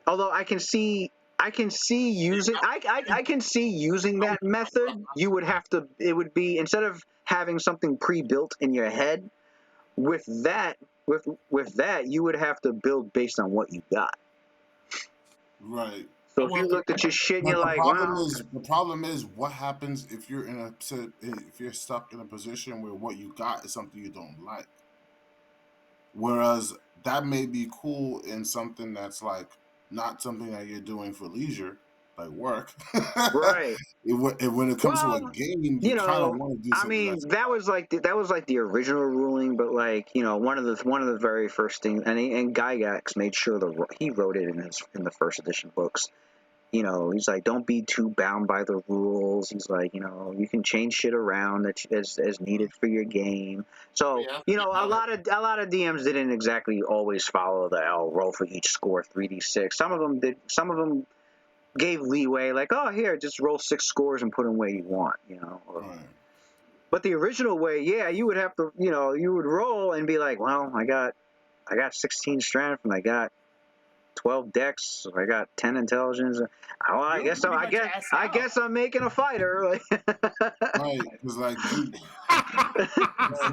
Although I can see using that method. You would have to. It would be instead of having something pre-built in your head. With that, you would have to build based on what you got. Right. So if you looked at your shit and you're like, the problem is what happens if you're stuck in a position where what you got is something you don't like. Whereas that may be cool in something that's like not something that you're doing for leisure, like work. Right. When it comes to a game, you kind of want to do something. I mean, that was like the original ruling, but like one of the very first things, and Gygax made sure he wrote it in the 1st edition books. He's like, don't be too bound by the rules. He's like, you can change shit around as needed for your game. So, a lot of DMs didn't exactly always follow the roll for each score 3d6. Some of them did. Some of them gave leeway, like, oh, here, just roll 6 scores and put them where you want. Right. But the original way, you would have to, you would roll and be like, well, I got 16 strength and I got 12 dex, so I got 10 intelligence. Oh, I guess I'm making a fighter. Right, because like if you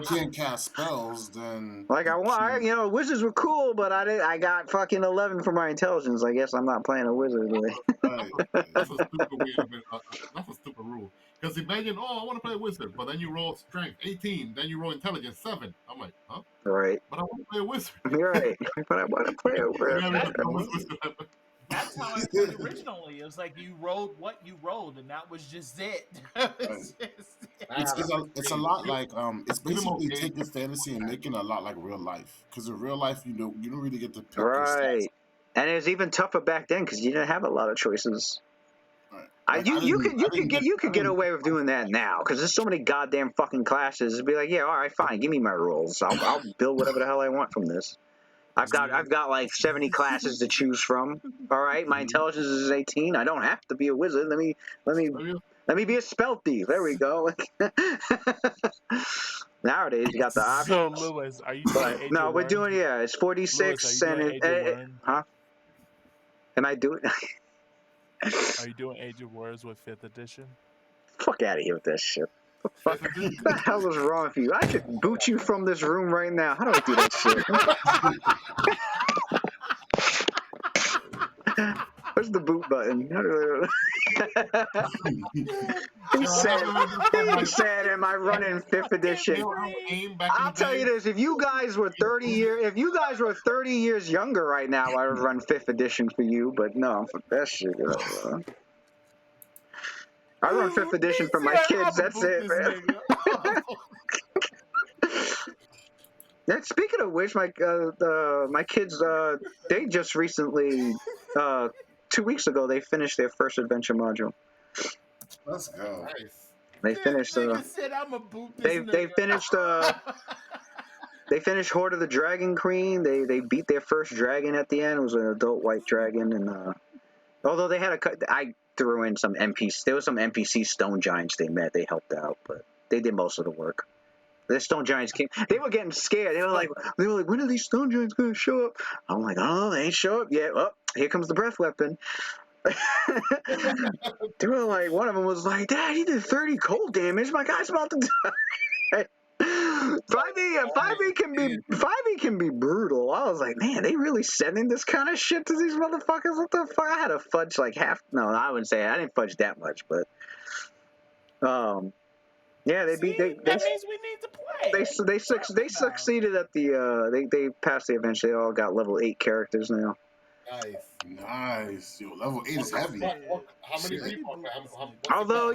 can't cast spells, then like wizards were cool, but I got fucking 11 for my intelligence. I guess I'm not playing a wizard. Right. That's a stupid rule. Because imagine, I want to play a wizard, but then you roll strength 18, then you roll intelligence 7. I'm like, huh? Right. But I want to play a wizard. Right. But I want to play a wizard. That's how I played originally. It was like you rolled what you rolled, and that was just it. It's a lot like it's basically taking fantasy and making it a lot like real life. Because in real life, you don't really get to pick your stats. And it was even tougher back then because you didn't have a lot of choices. You could get away with doing that now because there's so many goddamn fucking classes. It'd be like, yeah, all right, fine, give me my rolls. I'll build whatever the hell I want from this. I've got like 70 classes to choose from. All right, my intelligence is 18. I don't have to be a wizard. Let me be a spell thief. There we go. Nowadays you got the option. So Lewis, are you? No, we're doing it's 46 Lewis, huh? Am I doing? Are you doing Age of Words with 5th edition? Fuck out of here with that shit. What the hell is wrong with you? I should boot you from this room right now. How do I do that shit? Where's the boot button? How do I... He said, "Am I running 5th edition?" I'll tell you this: if you guys were 30 years younger right now, I would run 5th edition for you. But no, fuck that shit. I run 5th edition for my kids. That's it, man. Speaking of which, my kids, they just recently, 2 weeks ago, they finished their first adventure module. Let's go. They finished. Said, "I'm a boot this they finished. They finished Horde of the Dragon Queen. They beat their first dragon at the end. It was an adult white dragon, and although they had I threw in some NPCs. There was some NPC stone giants they met. They helped out, but they did most of the work. The stone giants came. They were getting scared. They were like, when are these stone giants going to show up? I'm like, oh, they ain't show up yet. Oh, here comes the breath weapon. They were like, one of them was like, Dad, he did 30 cold damage. My guy's about to die. 5e can be brutal. I was like, man, they really sending this kind of shit to these motherfuckers? What the fuck? I had to fudge like half. No, I wouldn't say I didn't fudge that much, but yeah, they beat. That means we need to play. They succeeded at the they passed the event. They all got level 8 characters now. Nice. Yo, level 8 is heavy. How many people? Although,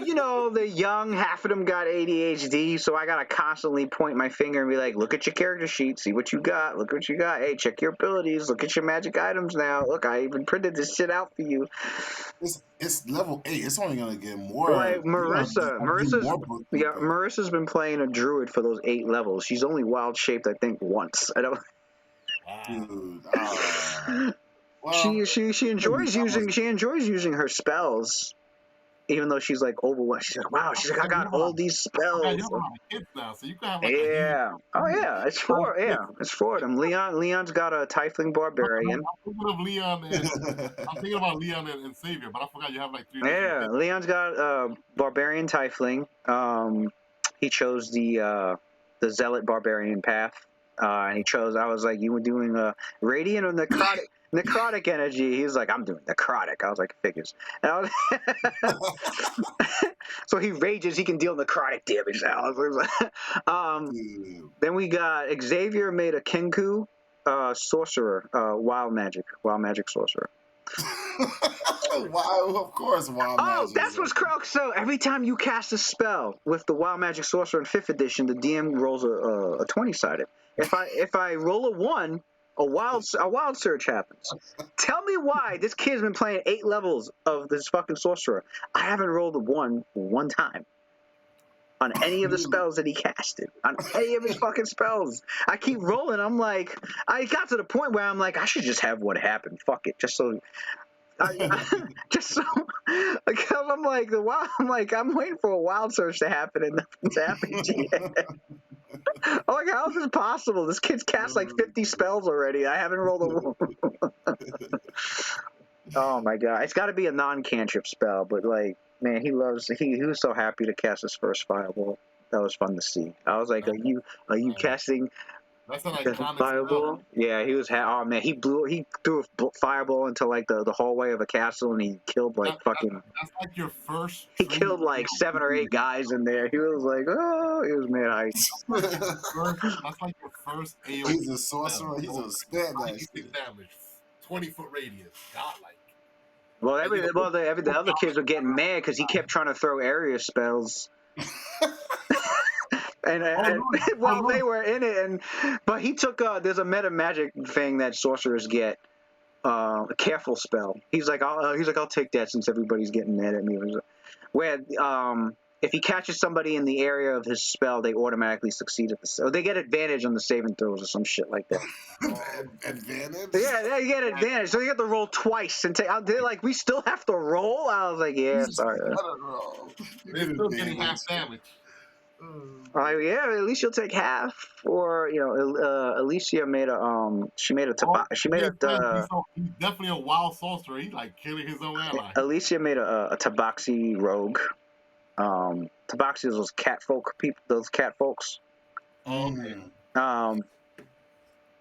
they're young, half of them got ADHD, so I gotta constantly point my finger and be like, look at your character sheet, see what you got, look what you got. Hey, check your abilities, look at your magic items now. Look, I even printed this shit out for you. It's level 8. It's only gonna get more. Like Marissa's been playing a druid for those 8 levels. She's only wild shaped, I think, once. I don't. Dude, well, she enjoys using her spells, even though she's like overwhelmed. She's like, wow. She's like, I got all these spells. Kids now, so you can have it's four of them. Leon's got a Tiefling Barbarian. I'm thinking about Leon and Savior, but I forgot you have like 3. Yeah, Leon's got a Barbarian Tiefling. He chose the Zealot Barbarian path. And he chose. I was like, you were doing a Radiant or necrotic energy. He was like, I'm doing necrotic. I was like, figures. And so he rages. He can deal necrotic damage now. Then we got Xavier made a Kenku sorcerer, wild magic sorcerer. Wow, of course, wild magic. Oh, that's what's crazy. So every time you cast a spell with the wild magic sorcerer in 5th edition, the DM rolls a 20-sided. If I roll a 1, a wild surge happens. Tell me why this kid's been playing 8 levels of this fucking sorcerer. I haven't rolled a 1 one time on any of the spells that he casted. On any of his fucking spells. I keep rolling. I'm like, I got to the point where I'm like, I should just have one happen. Fuck it, just so. Because I'm like I'm waiting for a wild surge to happen and nothing's happened yet. I'm like, how is this possible? This kid's cast like 50 spells already. I haven't rolled a 1. Oh my god, it's got to be a non-cantrip spell. But like, man, he was so happy to cast his first fireball. That was fun to see. I was like, are you casting? That's an iconic fireball. Yeah, he was. Oh man, he threw a fireball into like the hallway of a castle, and he killed like fucking. That's like your first. He killed like 7 or 8 guys in there. He was like, oh, he was mad hype. That's like your first AOE. He's a sorcerer. He's a spell. 96 damage, 20-foot radius, godlike. Well, the other kids were getting mad because he kept trying to throw area spells. And while they were in it, but he took there's a meta magic thing that sorcerers get, a careful spell. He's like, I'll take that since everybody's getting mad at me. Where if he catches somebody in the area of his spell, they automatically succeed at or they get advantage on the saving throws or some shit like that. Advantage? Yeah, they get advantage. So you have to roll twice and take. They're like, we still have to roll. I was like, yeah, sorry. They're still getting half damage. Yeah, at least you'll take half. Or Alicia made a she made a she made He's definitely a wild sorcerer. He's like killing his own ally. Alicia made a Tabaxi rogue. Tabaxi is those cat folks. Mm.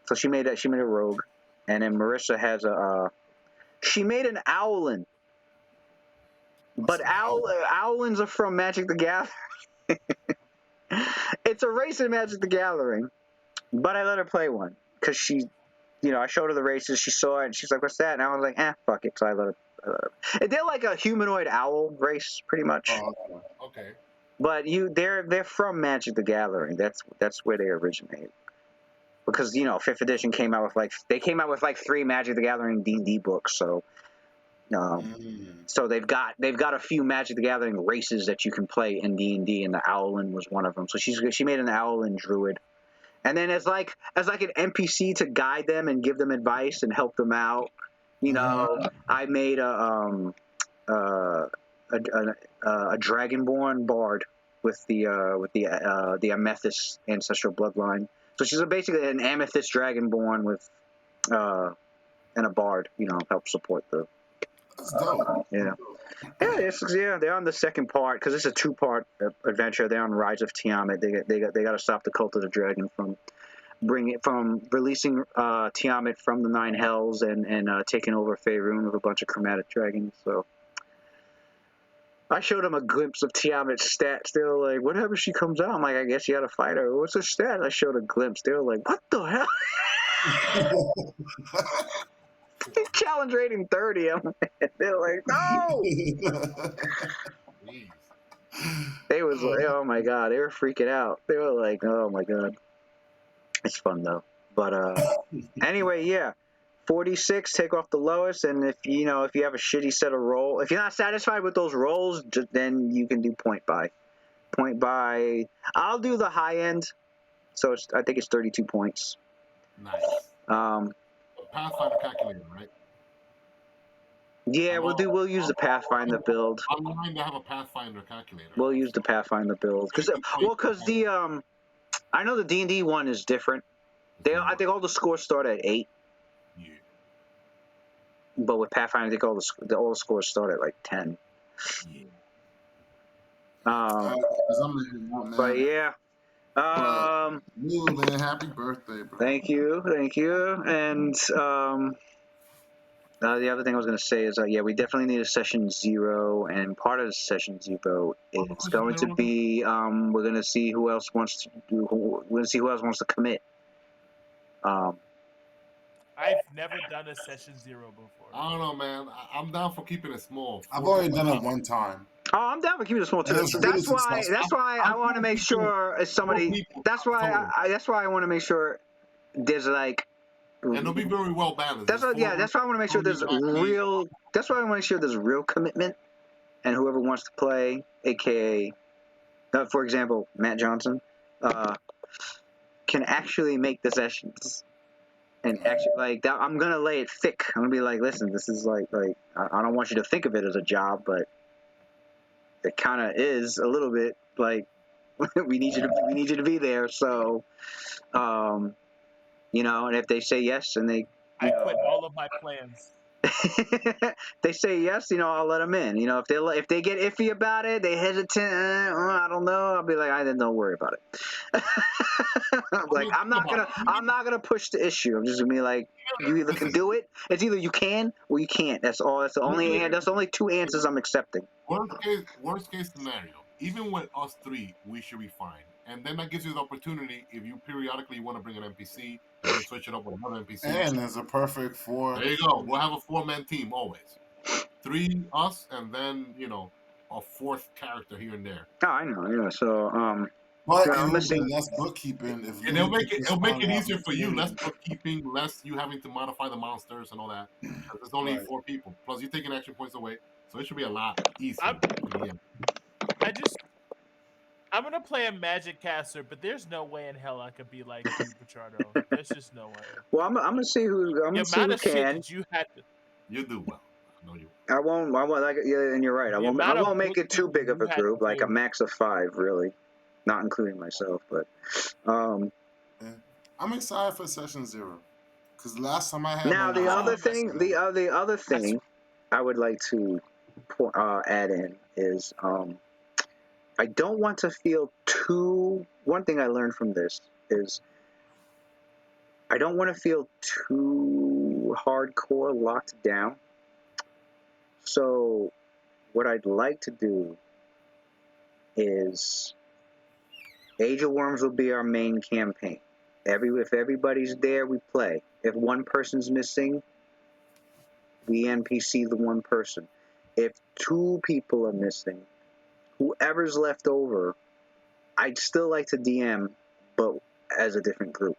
So she made a rogue, and then Marissa has she made an Owlin. But Owlins are from Magic the Gathering. It's a race in Magic the Gathering, but I let her play one because she, I showed her the races. She saw it and she's like, "What's that?" And I was like, fuck it." So I let her. And they're like a humanoid owl race, pretty much. Oh, Okay. But they're from Magic the Gathering. That's where they originate. Because Fifth Edition came out with like 3 Magic the Gathering D&D books. So. So they've got a few Magic the Gathering races that you can play in D&D, and the Owlin was one of them. So she made an Owlin druid, and then as like an NPC to guide them and give them advice and help them out. I made a Dragonborn bard with the Amethyst ancestral bloodline. So she's basically an Amethyst Dragonborn with and a bard. Help support the. that's dope. Yeah, they're on the second part because it's a 2-part adventure. They're on Rise of Tiamat. They got to stop the Cult of the Dragon from releasing Tiamat from the 9 Hells and taking over Faerun with a bunch of chromatic dragons. So I showed them a glimpse of Tiamat's stats. They were like, "What happens if she comes out?" I'm like, "I guess you got to fight her." "What's her stat?" I showed a glimpse. They were like, "What the hell?" Challenge rating 30. They're like, "No!" Jeez. They was like, "Oh my god!" They were freaking out. They were like, "Oh my god!" It's fun though. But anyway, yeah. 46, take off the lowest, and if you have a shitty set of roll, if you're not satisfied with those rolls, then you can do point buy. Point buy. I'll do the high end, so I think it's 32 points. Nice. Pathfinder calculator, right? Yeah, we'll use the Pathfinder build. I'm going to have a Pathfinder calculator. We'll use the Pathfinder build because the I know the D&D one is different. I think all the scores start at 8. Yeah. But with Pathfinder, I think all the scores start at like 10. Yeah. But yeah. You, man, happy birthday, bro. Thank you. And the other thing I was going to say is, we definitely need a session 0, and part of the session 0 is going to be we're going to see who else wants to do. We're going to see who else wants to commit. I've never done a session 0 before. I don't know, man. I'm down for keeping it small. I've only done it one time. Oh, I'm down for keeping it small too. That's why I want to make sure it's somebody. That's why I want to make sure there's like. And it'll be very well balanced. That's why I want to make sure there's real. That's why I want to make sure there's real commitment, and whoever wants to play, aka, for example, Matt Johnson, can actually make the sessions. And actually, like that, I'm gonna lay it thick. I'm gonna be like, listen, this is like I don't want you to think of it as a job, but it kind of is a little bit like we need you to be there. So, and if they say yes, and I quit all of my plans. they say yes, I'll let them in. If they get iffy about it, they hesitant. I don't know. I'll be like, then don't worry about it. Like I'm not gonna push the issue. I'm just gonna be like, you either can do it. It's either you can or you can't. That's all. That's the only 2 answers I'm accepting. Worst case scenario. Even with us 3, we should be fine. And then that gives you the opportunity, if you periodically want to bring an NPC, and then switch it up with another NPC. And there's a perfect 4. There you go. We'll have a 4-man team always. 3 us, and then a 4th character here and there. Oh, I know. Yeah. So but it will be less bookkeeping. And it'll make it easier for you. Less bookkeeping, less you having to modify the monsters and all that. Because there's only 4 people. Plus, you're taking action points away, so it should be a lot easier. I'm gonna play a magic caster, but there's no way in hell I could be like you, Pichardo. There's just no way. Well, I'm gonna see who. I'm gonna see who can. You do well. I know you. I won't. And you're right. I won't make it too big of a group, like a max of 5, really. not including myself. But Yeah. I'm excited for session 0 because last time I had now one, the I was other like, thing, the other thing I would like to add in is I don't want to feel too. One thing I learned from this is I don't want to feel too hardcore locked down. So what I'd like to do is Age of Worms will be our main campaign. If everybody's there, we play. If one person's missing, we NPC the one person. If two people are missing, whoever's left over, I'd still like to DM, but as a different group.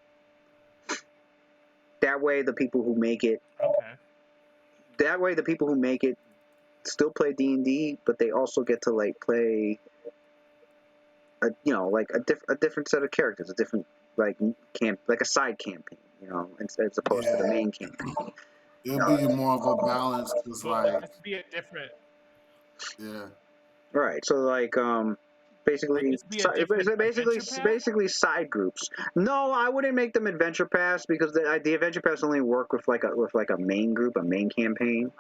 That way, the people who make it. Okay. That way, the people who make it still play D&D, but they also get to like play, a different set of characters, a different like a side campaign, as opposed to the main campaign. it'll be more of a balance because So it has to be a different. yeah. Right. So like basically This be a different adventure path? basically side groups. No, I wouldn't make them adventure pass because the adventure pass only work with like a main group, a main campaign.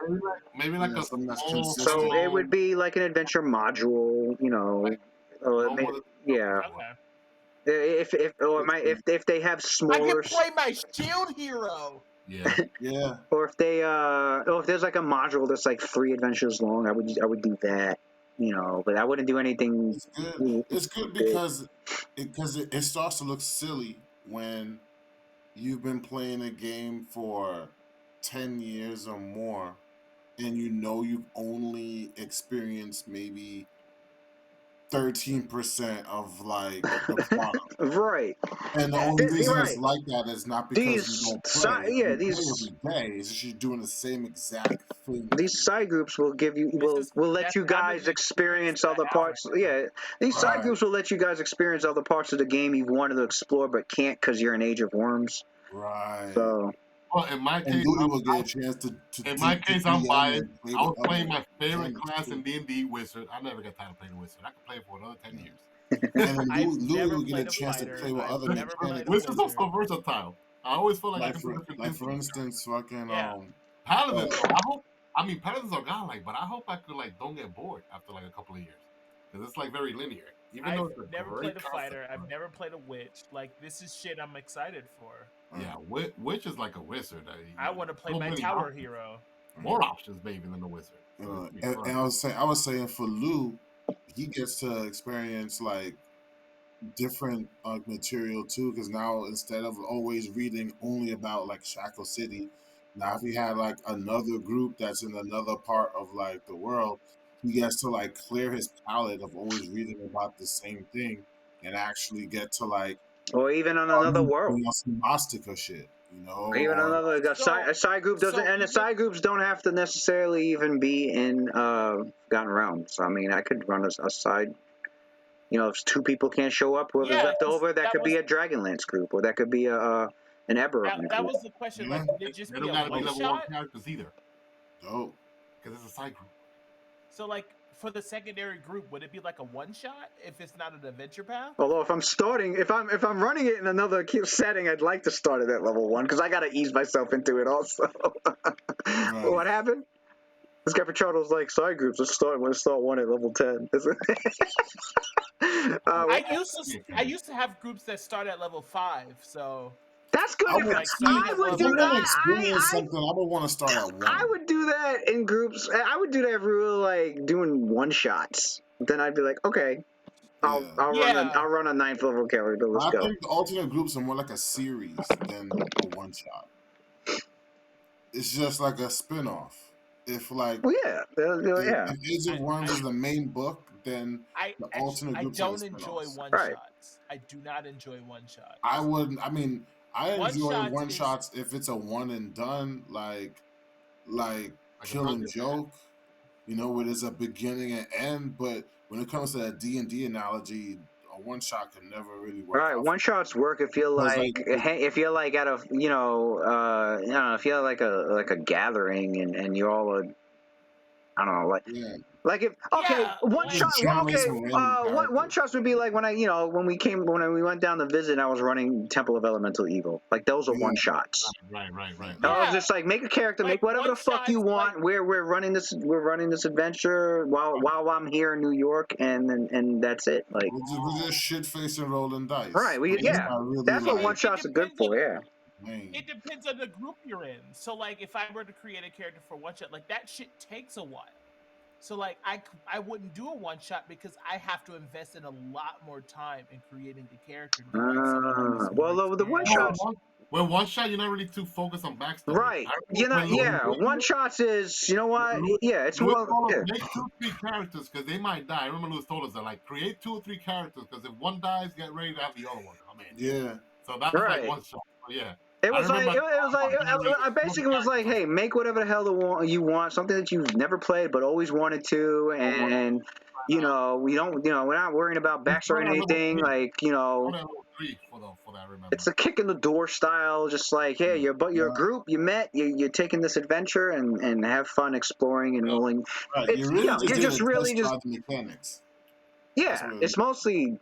Maybe like Yeah, a something that's small. consistent. So it would be like an adventure module, or no more than- yeah. Okay. If they have I smaller, can play my shield hero. Yeah. Yeah. or if they or if there's like a module that's like 3 adventures long, I would do that, but I wouldn't do anything It's good. It's good big. because it starts to look silly when you've been playing a game for 10 years or more and you've only experienced maybe 13% of like the product. Right. And the only reason it's Right. like that is not because you These don't play. You play these every day. It's just you're doing the same exact thing these every side groups will give you This is will let that's you I'm in guys the experience experience that other I have right parts. now. Yeah, these side Right. groups will let you guys experience other parts of the game you've wanted to explore but can't because you're in Age of Worms. Right. So Well, in my And case, Louis will get a chance to I'm DM biased. and play I with was playing other my favorite candidates class too. in D&D, Wizard. I never got tired of playing Wizard. I could play for another 10 years. And then I've Louis never will get a played a chance to fighter. play with I've other never played a mechanics Wizards too. are so wizard. versatile. I always feel like I Like can do for different like things for with these instance, fucking Yeah. Paladins, though. Paladins are godlike, but I hope I could like don't get bored after like a couple of years because it's like very linear. Even I've though it's a never great played a concept. fighter. I've never played a witch. Like this is shit I'm excited for. Yeah, Witch is like a wizard. I want to play so my many tower options. hero. More options, maybe, than the wizard. So it's and fun. I was saying for Lou, he gets to experience like different material too because now instead of always reading only about like Shackle City, now if he had like another group that's in another part of like the world, he gets to like clear his palette of always reading about the same thing and actually get to like or even on another world. some Gnostica shit, Even or another So a side group doesn't, so and the even side groups don't have to necessarily even be in Forgotten Realms. I mean, I could run a side. If 2 people can't show up, whoever's yeah, left over, that that could be was a Dragonlance group, or that could be an Eberron that group. was the question. yeah, Like, would it just They be don't a got to be one level 1 shot? characters either dope. because it's a side group. So like for the secondary group, would it be like a one shot if it's not an adventure path? Although if I'm running it in another setting, I'd like to start it at level 1 because I got to ease myself into it also. Right. What happened? This guy Pichardo's like side groups. Let's start one at level 10. I used to have groups that start at level 5, so That's good. I If would like see starting I at would if I'm do level gonna that, experience something, I would want to start at I 1. would do that in groups. I would do that if we were like doing one shots. Then I'd be like, okay, Yeah. yeah. I'll run a 9th level character. Let's I go. think the alternate groups are more like a series than a one shot. It's just like a spin off. If like Well, yeah, yeah. if Age of Worms is I the main book, then the alternate I groups are the don't spin enjoy offs. one Right. shots. I do not enjoy one shots. I would I mean I One enjoy shots one is shots if it's a one and done like Like a Killing dungeon. Joke, where there's a beginning and end, but when it comes to that D&D analogy, a one shot can never really All work right, out for one shots work if you're because like if you're like at a I don't know, if you're like a gathering and you all are, I don't know, like yeah. Like if okay, Yeah, one like- shot. Challenge Okay, some random one characters. shots would be like when we went down to visit. I was running Temple of Elemental Evil. Like those are Yeah. one shots. Right. I was Yeah. just like, make a character, Like, make whatever the fuck you one-shots, want. We're running this adventure while I'm here in New York, and that's it. Like, We're just shit facing rolling dice. right? That's what Like, one it shots are good depends for. on- Yeah. It depends on the group you're in. So, like, if I were to create a character for one shot, like that shit takes a while. So, like, I wouldn't do a one shot because I have to invest in a lot more time in creating the character. To be like someone who's more Well, the one experienced. shots. Well, one shot, you're not really too focused on backstory. Right. You're not. Yeah. One shots is. You know what? Yeah. It's Louis more. told us, Yeah. make 2-3 characters because they might die. I remember Louis told us that, like, create 2 or 3 characters because if one dies, get ready to have the other one come in. Yeah. So that's Right. like one shot. So, yeah. It I was like remember- I basically was like, hey, make whatever the hell you want, something that you've never played but always wanted to, and you know we're not worrying about backstory or anything. Like level 3 for that. I remember. it's a kick in the door style, just like hey, you're a group, you met, you're taking this adventure and have fun exploring and rolling. Right. It's, You really just you're did just a really test just drive the mechanics. yeah. It's mostly.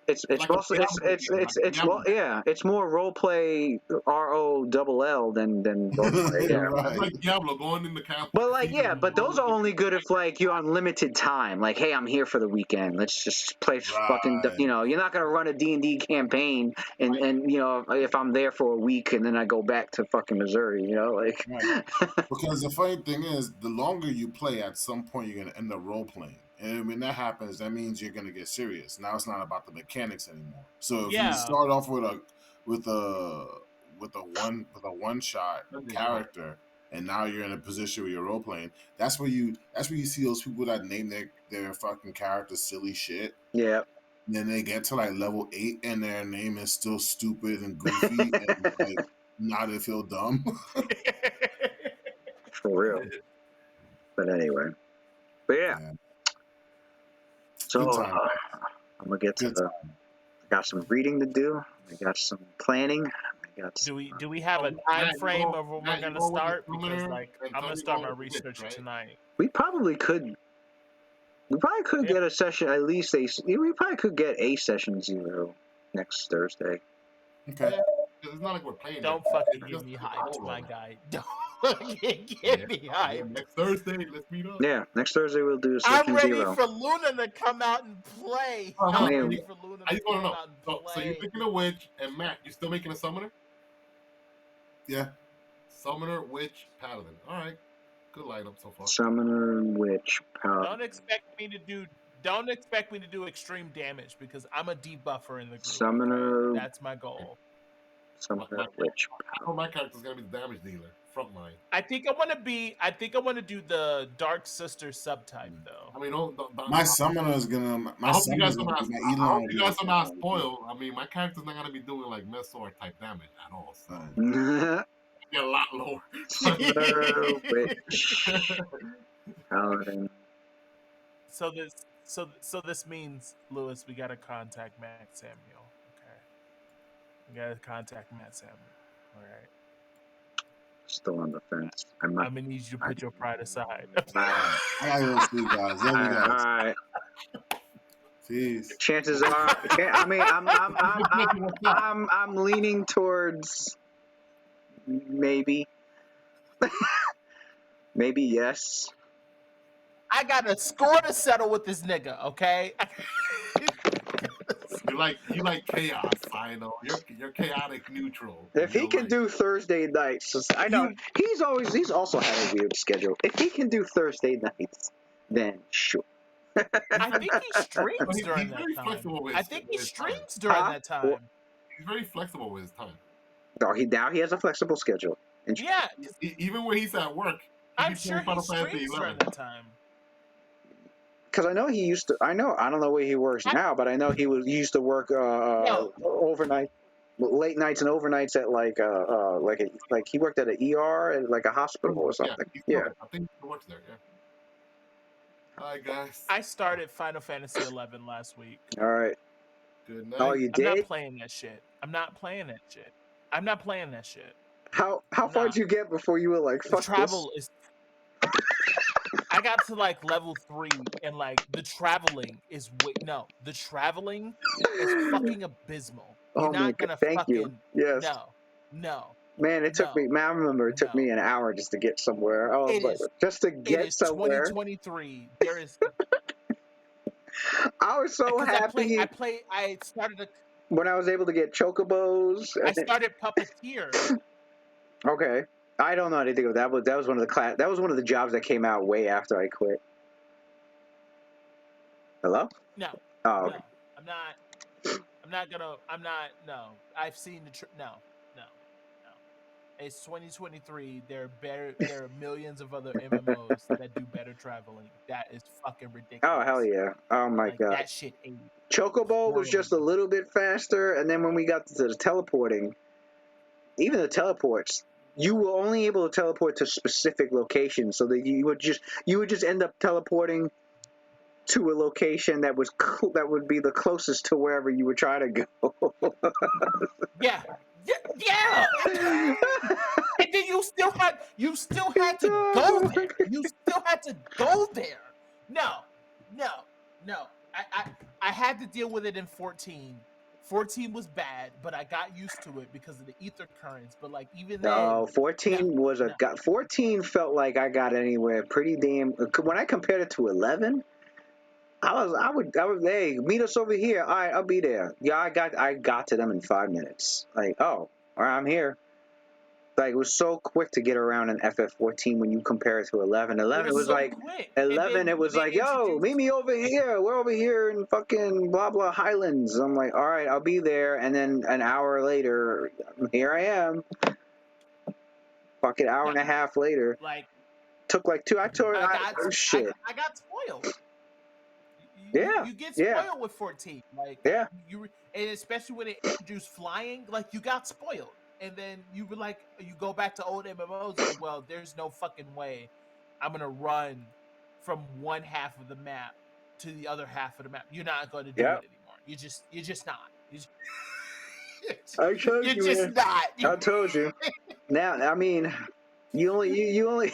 It's Like mostly a it's Diablo well yeah, it's more role play ROLL than role play, yeah. Right. It's like Diablo going in the camp. But like yeah, but those are only good if like you're on limited time. Like hey, I'm here for the weekend. Let's just play fucking. Right. You're not gonna run a D&D campaign and if I'm there for a week and then I go back to fucking Missouri. Like. Right. Because the funny thing is, the longer you play, at some point you're gonna end up role playing, and when that happens, that means you're gonna get serious. Now it's not about the mechanics anymore. So if you start off with a one shot character, and now you're in a position where you're role playing, that's where you see those people that name their fucking characters silly shit. Yeah. And then they get to like level 8 and their name is still stupid and goofy and like now they feel dumb. For real. But anyway. But yeah. So I'm gonna get to I got some reading to do. I got some planning. Do we have a time frame of when we're gonna start? Because like I'm gonna start my research tonight. We probably could get a session at least. We probably could get a session 0 next Thursday. Okay. It's not like we're playing. Don't fucking give me hyped, my guy. Don't fucking give me hyped. Next Thursday, let's meet up. Yeah, next Thursday we'll do a I'm session ready 0. for Luna to come out and play. Uh-huh. I'm ready for Luna I to just want come to know. out and So play. you're picking a witch, and Matt, you still making a summoner? Yeah. Summoner, witch, paladin. All right. Good lineup so far. Summoner, witch, paladin. Don't expect me to do extreme damage because I'm a debuffer in the group. Summoner. Okay? That's my goal. Summoner, witch, Oh, my character's gonna be the damage dealer, frontline. I think I want to do the Dark Sister subtype though. I mean, my summoner is gonna. I hope you guys don't not spoil. I mean, my character's not gonna be doing like Mesor type damage at all. So paladin. a lot lower. Summoner, witch, paladin. So this means, Lewis, we gotta contact Matt Samuel. Okay, we gotta contact Matt Samuel. All right. Still on the fence. I'm gonna need you to put your pride aside. I gotta go sleep, guys. Love you All guys. right. Peace. Chances are, I mean, I'm leaning towards maybe, maybe yes. I got a score to settle with this nigga. Okay. You like chaos. I know you're chaotic neutral. If he can do Thursday nights, I know he's also had a weird schedule. If he can do Thursday nights, then sure. I think he streams during that time. I think he streams during that time. He's very flexible with his time. No, now he has a flexible schedule. Yeah, Even when he's at work, I'm sure he streams during that time. Because I know he used to. I don't know where he works now, but I know he used to work overnight, late nights and overnights at like he worked at an ER at like a hospital or something. Yeah. I think he works there. Yeah. Hi guys. I started Final Fantasy 11 last week. All right. Good night. Oh, you did? I'm not playing that shit. How far did you get before you were like, fuck travel this? is. I I got to like level 3 and like the traveling is fucking abysmal. You're Oh my not god! gonna Thank you. fucking Yes, no, man. It took me. no, Man, I remember it took no. me an hour just to get somewhere. I was It like, is just to it get is somewhere. 2023. There is I was so because happy when I was able to get chocobos. I started Puppeteer. Okay, I don't know anything of that. But that was one of the That was one of the jobs that came out way after I quit. Hello? No, Oh, okay. no, no. I've seen no, no. It's 2023. There are millions of other MMOs that do better traveling. That is fucking Oh hell ridiculous. yeah! Oh my Like god. that shit ain't Chocobo was just a poorly. little bit faster, and then when we got to the teleporting, even the teleports, you were only able to teleport to specific locations, so that you would just end up teleporting to a location that that would be the closest to wherever you were trying to go. Yeah, yeah. And then you still had to go there. You still had to go there. No, no, no. I had to deal with it in 14. 14 was bad, but I got used to it because of the ether currents. But like even then, No, 14 was no. 14 felt like I got anywhere pretty damn. When I compared it to 11, I would, hey, meet us over here. All right, I'll be there. Yeah, I got to them in 5 minutes. Like, oh, all right, I'm here. Like, it was so quick to get around in FF14 when you compare it to 11. It 11, it was was so like, quick. And 11, then it was they like, yo, meet introduced me over here. We're over here in fucking blah, blah Highlands. I'm like, all right, I'll be there. And then an hour later, here I am. Fucking hour no, and a half later. like Took like two. Shit. I got spoiled. Yeah, You get yeah, spoiled with 14. Like yeah. and especially when it introduced flying, like you got spoiled. And then you were like, you go back to old MMOs, like, well, there's no fucking way I'm gonna run from one half of the map to the other half of the map. You're not going to do Yeah. it anymore. You're just not. I told You're you, just man. not. I told you. Now, I mean, you only, you only,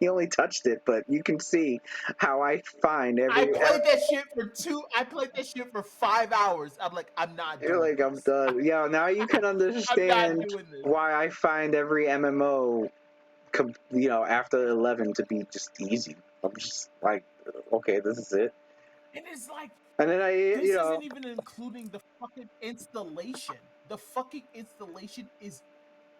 you only touched it, but you can see how I find I every. played that shit for 5 hours. I'm like, I'm not You're doing like, I'm this. done. Yeah, now you can I'm not understand doing this. why I find every MMO, after 11 to be just easy. I'm just like, okay, this is it. And it's like, And then this isn't even including the fucking installation. The fucking installation is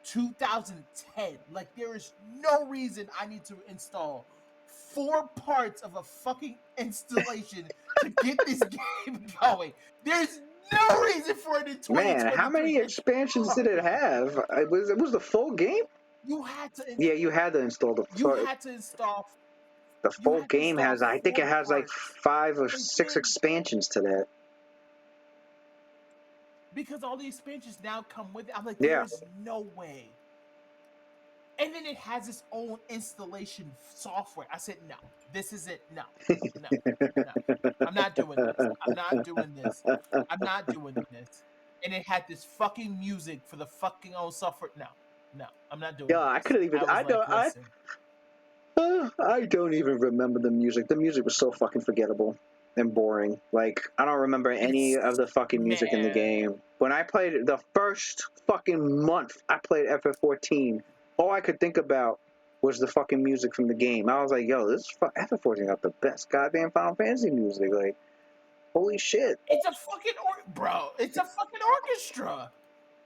2010. Like, there is no reason I need to install 4 parts of a fucking installation to get this game going. There's no reason for it in man, how 2023. many expansions did it have? It was the full game? You had to. Yeah, you had to install the. You had to install. The You full had to game install has, I think 4 it has like parts, 5 or and 6 then expansions to that. because all the expansions now come with it, I'm like, there Yeah. is no way. And then it has its own installation software. I said, no, this is it. No, no, no. I'm not doing this. I'm not doing this. I'm not doing this. And it had this fucking music for the fucking old software. No, no, I'm not doing Yeah, I this. couldn't even. I was like, listen. I don't even remember the music. The music was so fucking forgettable and boring. Like, I don't remember any of the fucking music in the Man. game. When I played the first fucking month I played FF14, all I could think about was the fucking music from the game. I was like, yo, FF14 got the best goddamn Final Fantasy music. Like, holy shit. It's a fucking bro. It's a fucking orchestra.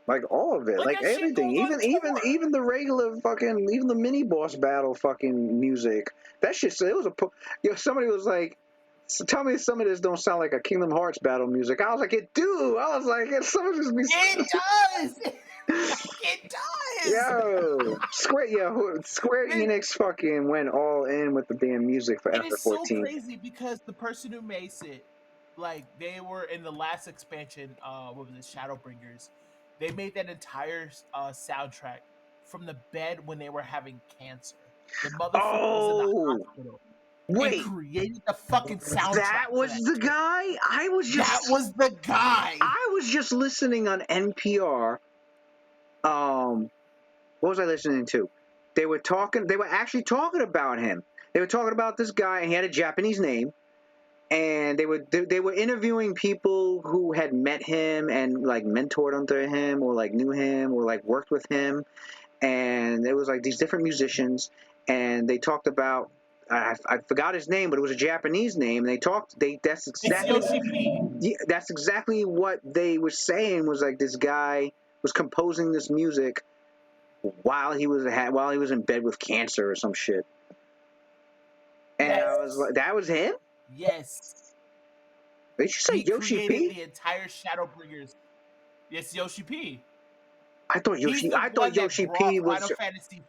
Like all of it, Like like that shit everything, goes on tour. even the regular fucking, even the mini boss battle fucking music. That shit. So it was somebody was like, so tell me some of this don't sound like a Kingdom Hearts battle music. I was like, it do. I was like, some of this be. It does. It does. Square Enix fucking went all in with the damn music for It is so FF14. crazy because the person who makes it, like they were in the last expansion, what was it, Shadowbringers? They made that entire soundtrack from the bed when they were having cancer. The motherfucker was in the Oh, hospital and wait, created the fucking soundtrack that for was that the shit. guy. That was the guy. I was just listening on NPR. What was I listening to? They were talking. They were actually talking about him. They were talking about this guy, and he had a Japanese name. And they were interviewing people who had met him and like mentored under him, or like knew him, or like worked with him. And it was like these different musicians, and they talked about. I forgot his name, but it was a Japanese name. And they talked. That's It's exactly. Yoshi P. Yeah, that's exactly what they were saying. Was like this guy was composing this music while he was in bed with cancer or some shit. And Yes. I was like, that was him? Yes. Did you say He Yoshi created P? the entire Shadowbringers. Yes, Yoshi P. I thought Yoshi P was. Final Fantasy.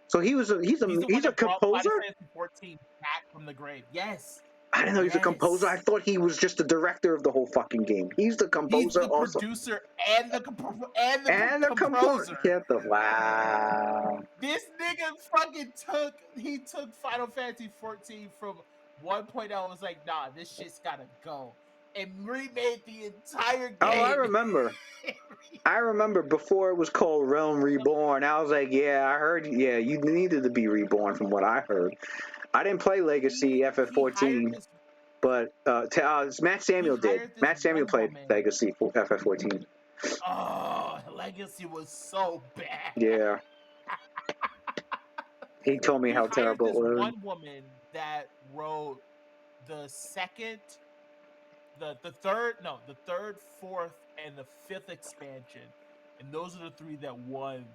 So he's a He's the one that brought Final composer? Fantasy 14 back from the grave. Yes. I didn't know he was a composer. I thought he was just the director of the whole fucking game. He's the composer. He's the also. producer and the composer. Get the wow. This nigga fucking took Final Fantasy 14 from 1.0 and was like, nah, this shit's gotta go. And remade the entire game. Oh, I remember. I remember before it was called Realm Reborn. I was like, yeah, I heard, yeah, you needed to be reborn from what I heard. I didn't play Legacy FF14, but Matt Samuel did. Matt Samuel played Legacy FF14. Oh, Legacy was so bad. Yeah. He told me how terrible it was. One woman that wrote the third, fourth, and the fifth expansion, and those are the three that won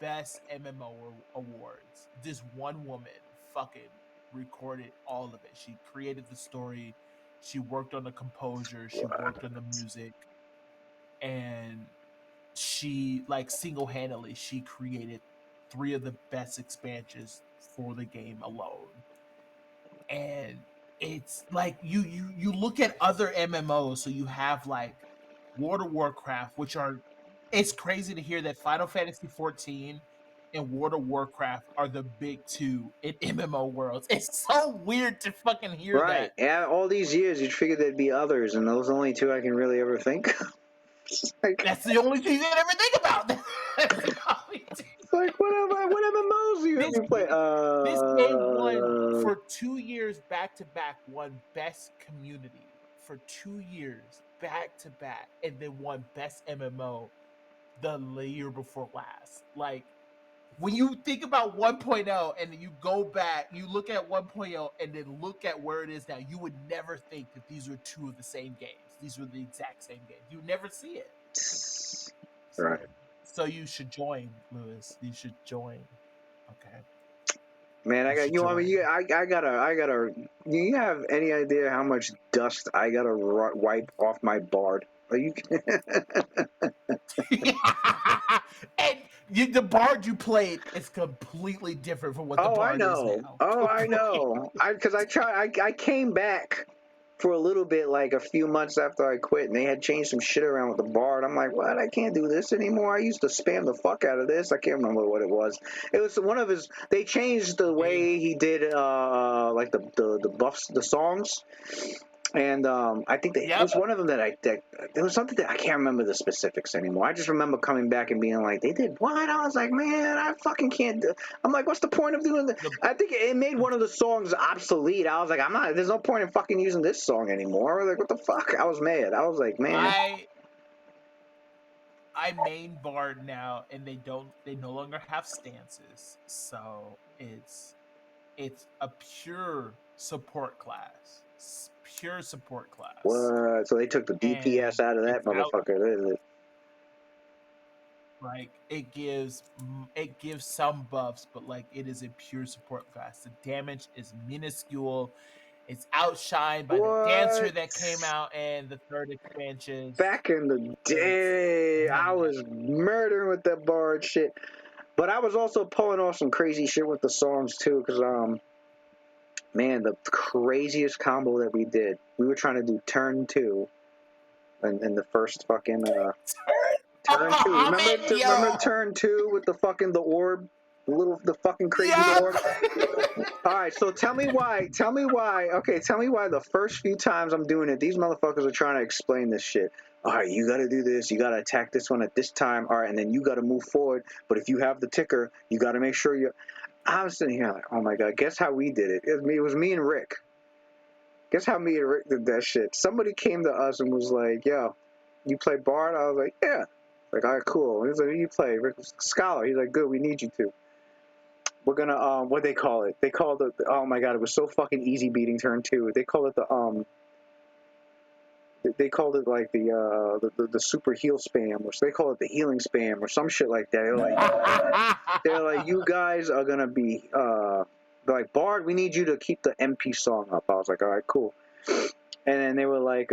best MMO awards. This one woman fucking recorded all of it. She created the story, she worked on the composure, she worked on the music, and she like single-handedly she created 3 of the best expansions for the game alone. And it's like you look at other MMOs, so you have like World of Warcraft, which are, it's crazy to hear that Final Fantasy 14 and World of Warcraft are the big 2 in MMO worlds. It's so weird to fucking hear that. Right. Yeah, all these years you'd figure there'd be others, and those are the only 2 I can really ever think of. That's the only thing I ever think about. It's like, what MMOs do you ever play? This game won for 2 years back-to-back, won Best Community for 2 years back-to-back, and then won Best MMO the year before last. Like, when you think about 1.0 and then you go back, you look at 1.0 and then look at where it is now, you would never think that these were 2 of the same games. These were the exact same game. You never see it. Right. So you should join, Lewis. You should join. Okay. Man, I got you. I mean, I gotta. Do you have any idea how much dust I gotta wipe off my bard? Are you? And the bard you played is completely different from what the bard is now. Oh, I know. Because I came back for a little bit, like a few months after I quit, and they had changed some shit around with the bard. I'm like, what? I can't do this anymore. I used to spam the fuck out of this. I can't remember what it was. It was one of his. They changed the way he did, like the buffs, the songs. And I think it was one of them that there was something that I can't remember the specifics anymore. I just remember coming back and being like, they did what? I was like, man, I fucking can't do. I'm like, what's the point of doing that? I think it made one of the songs obsolete. I was like, there's no point in fucking using this song anymore. Like, what the fuck? I was mad. I was like, man. I main bard now, and they no longer have stances, so it's a pure support class. Pure support class. What? So they took the DPS out of that motherfucker. Like it gives some buffs, but like it is a pure support class. The damage is minuscule. It's outshined by the dancer that came out in the 3rd expansion. Back in the day, I was murdering with that bard shit, but I was also pulling off some crazy shit with the songs too, because man, the craziest combo that we did, we were trying to do turn 2 in the first fucking turn 2. Remember turn 2 with the fucking the orb? The fucking crazy orb? Alright, so tell me why. Okay, tell me why the first few times I'm doing it, these motherfuckers are trying to explain this shit. all right, you got to do this. You got to attack this one at this time. All right, and then you got to move forward. But if you have the ticker, you got to make sure you. I was sitting here like, oh my god, guess how we did it? It was me and Rick. Guess how me and Rick did that shit? Somebody came to us and was like, yo, you play Bard? I was like, yeah. Like, all right, cool. He's like, you play Rick Scholar. He's like, good, we need you to. We're gonna what they call it? They called it. Oh my god, it was so fucking easy beating turn 2. They call it the They called it like the super heal spam, or they call it the healing spam, or some shit like that. They're like, you guys are gonna be they're like, Bard, we need you to keep the MP song up. I was like, all right, cool. And then they were like,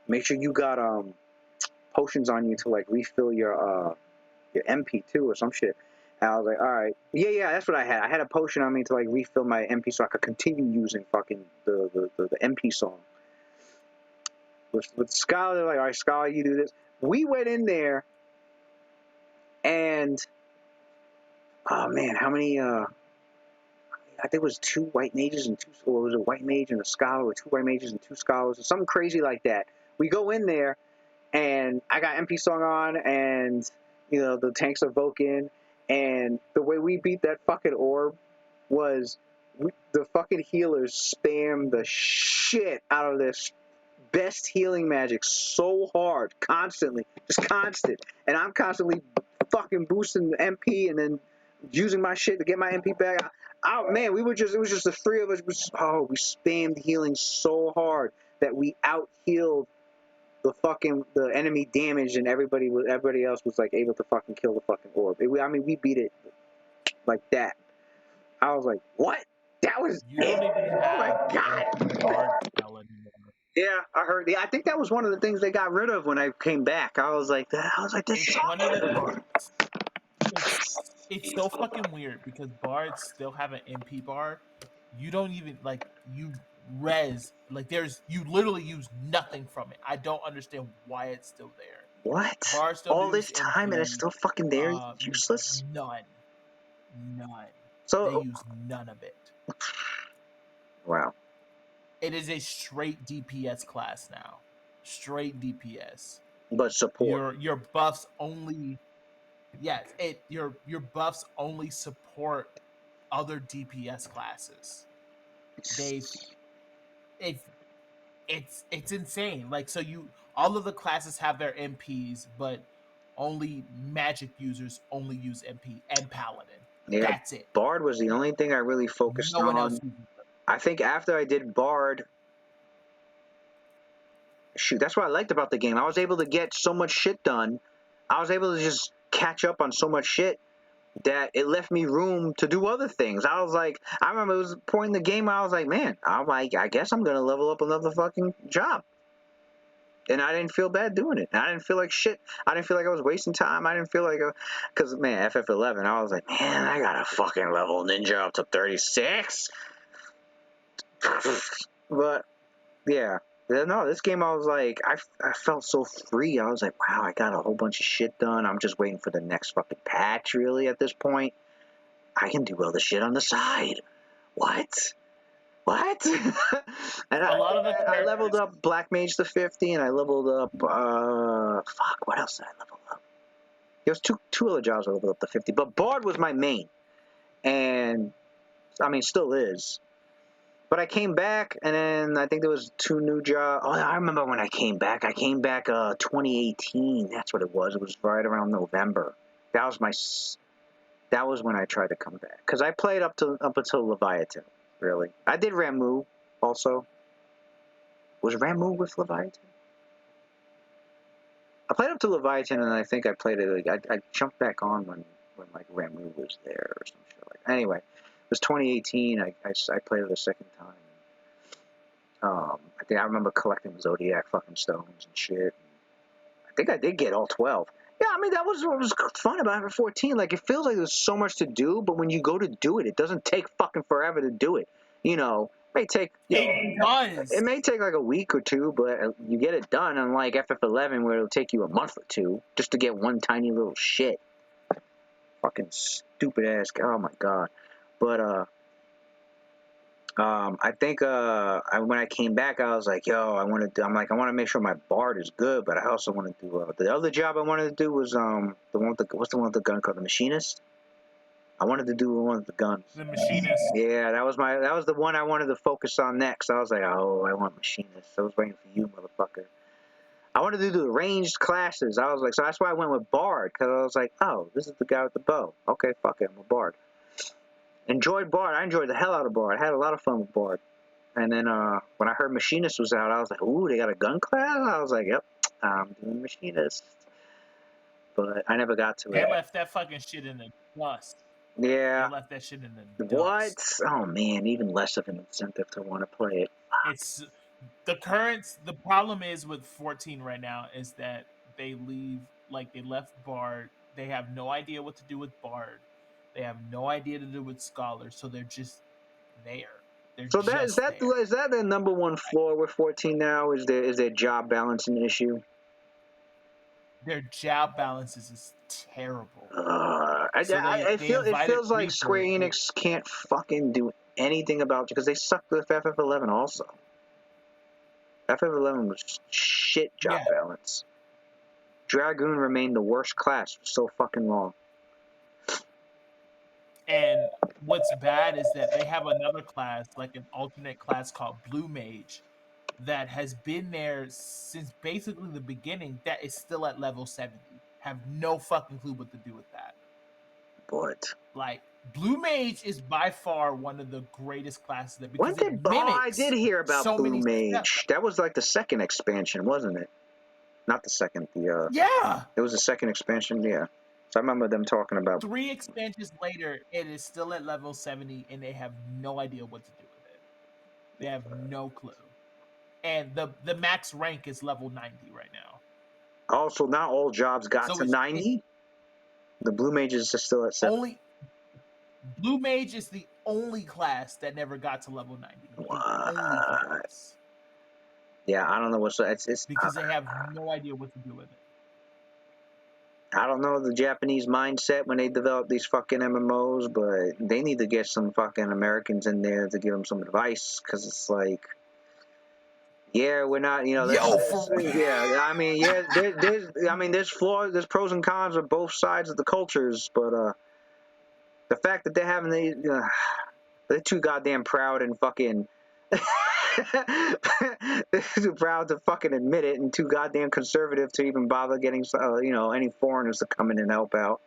make sure you got potions on you to like refill your MP too, or some shit. And I was like, all right, yeah, that's what I had. I had a potion on me to like refill my MP so I could continue using fucking the MP song. With Scholar, they're like, all right, Scholar, you do this. We went in there, and oh man, how many? I think it was 2 white mages and 2, or was it a white mage and a scholar, or 2 white mages and 2 scholars, or something crazy like that. We go in there, and I got MP song on, and you know the tanks are Vulcan, and the way we beat that fucking orb was the fucking healers spam the shit out of this best healing magic so hard, constantly, just constant, and I'm constantly fucking boosting the MP and then using my shit to get my MP back. Man, it was just the 3 of us. We spammed healing so hard that we out healed the enemy damage, and everybody else was like able to fucking kill the fucking orb. We beat it like that. I was like, what? That was. You don't even Oh my have god. Bard spell anymore. Yeah, I heard. Yeah, I think that was one of the things they got rid of when I came back. I was like, this. It's one of the things. It's so fucking weird because bards still have an MP bar. You don't even like you res like you literally use nothing from it. I don't understand why it's still there. What? Bards still All use this time and it's still fucking there? Useless? None. So They use none of it. wow. It is a straight DPS class now. Straight DPS. But support. Your buffs only your buffs only support other DPS classes. It's insane. Like so all of the classes have their MPs, but only magic users only use MP and paladin. Yeah, that's it. Bard was the only thing I really focused on. No one else. I think after I did Bard, shoot, that's what I liked about the game. I was able to get so much shit done. I was able to just catch up on so much shit that it left me room to do other things. I was like, I remember it was a point in the game where I was like, man, I guess I'm going to level up another fucking job. And I didn't feel bad doing it. I didn't feel like shit. I didn't feel like I was wasting time. I didn't feel like, because man, FF11, I was like, man, I got to fucking level Ninja up to 36. But yeah, no, this game I was like, I felt so free. I was like, wow, I got a whole bunch of shit done. I'm just waiting for the next fucking patch. Really, at this point, I can do all the shit on the side. What? And I leveled up Black Mage to 50, and I leveled up fuck, what else did I level up? There's two other jobs I leveled up to 50, but Bard was my main, and I mean still is. But I came back, and then I think there was 2 new jobs. Oh, I remember when I came back. 2018. That's what it was. It was right around November. That was when I tried to come back, because I played up until Leviathan. Really, I did Ramu also. Was Ramu with Leviathan? I played up to Leviathan, and I think I played it. I jumped back on when like Ramu was there or some shit like that. Anyway, it was 2018. I played it a second time. I think I remember collecting Zodiac fucking stones and shit. I think I did get all 12. Yeah, I mean, that was what was fun about it 14. Like, it feels like there's so much to do, but when you go to do it, it doesn't take fucking forever to do it. You know, it may take... It does. It may take like a week or 2, but you get it done, unlike FF11, where it'll take you a month or 2 just to get one tiny little shit. Fucking stupid ass... Oh, my God. But, I think when I came back, I was like, yo, I want to make sure my Bard is good, but I also want to do the other job I wanted to do was the one with what's the one with the gun called, the Machinist. I wanted to do one with the guns. The Machinist. Yeah, that was the one I wanted to focus on next. I was like, oh, I want Machinist. I was waiting for you, motherfucker. I wanted to do the ranged classes. I was like, so that's why I went with Bard, because I was like, oh, this is the guy with the bow. Okay, fuck it, I'm a Bard. Enjoyed Bard. I enjoyed the hell out of Bard. I had a lot of fun with Bard. And then when I heard Machinist was out, I was like, ooh, they got a gun class? I was like, yep, I'm doing Machinist. But I never got to it. They left that fucking shit in the dust. Yeah. They left that shit in the What? dust. Oh, man, even less of an incentive to want to play it. It's the problem is with 14 right now is that they left Bard. They have no idea what to do with Bard. They have no idea to do with Scholar, so they're just there. So is that their number one flaw with 14 now? Is their job balancing issue? Their job balances is terrible. It feels like Square Enix can't fucking do anything about it because they sucked with FF11 also. FF11 was shit job balance. Dragoon remained the worst class for so fucking long. And what's bad is that they have another class, like an alternate class called Blue Mage, that has been there since basically the beginning, that is still at level 70. Have no fucking clue what to do with that. But like, Blue Mage is by far one of the greatest classes that because I did hear about Blue Mage. That was like the second expansion, wasn't it? Not the second. Yeah. It was the second expansion. Yeah. So I remember them talking about 3 expansions later, it is still at level 70, and they have no idea what to do with it. They have no clue. And the max rank is level 90 right now. Also, not all jobs got to 90. The Blue Mage is just still at 70. Blue Mage is the only class that never got to level 90. What? The only class. Yeah, I don't know what's it's because they have no idea what to do with it. I don't know the Japanese mindset when they develop these fucking MMOs, but they need to get some fucking Americans in there to give them some advice, because it's like, yeah, we're not, you know, I mean, there's flaws, there's pros and cons of both sides of the cultures, but the fact that they're having they're too goddamn proud and fucking they're too proud to fucking admit it, and too goddamn conservative to even bother getting any foreigners to come in and help out.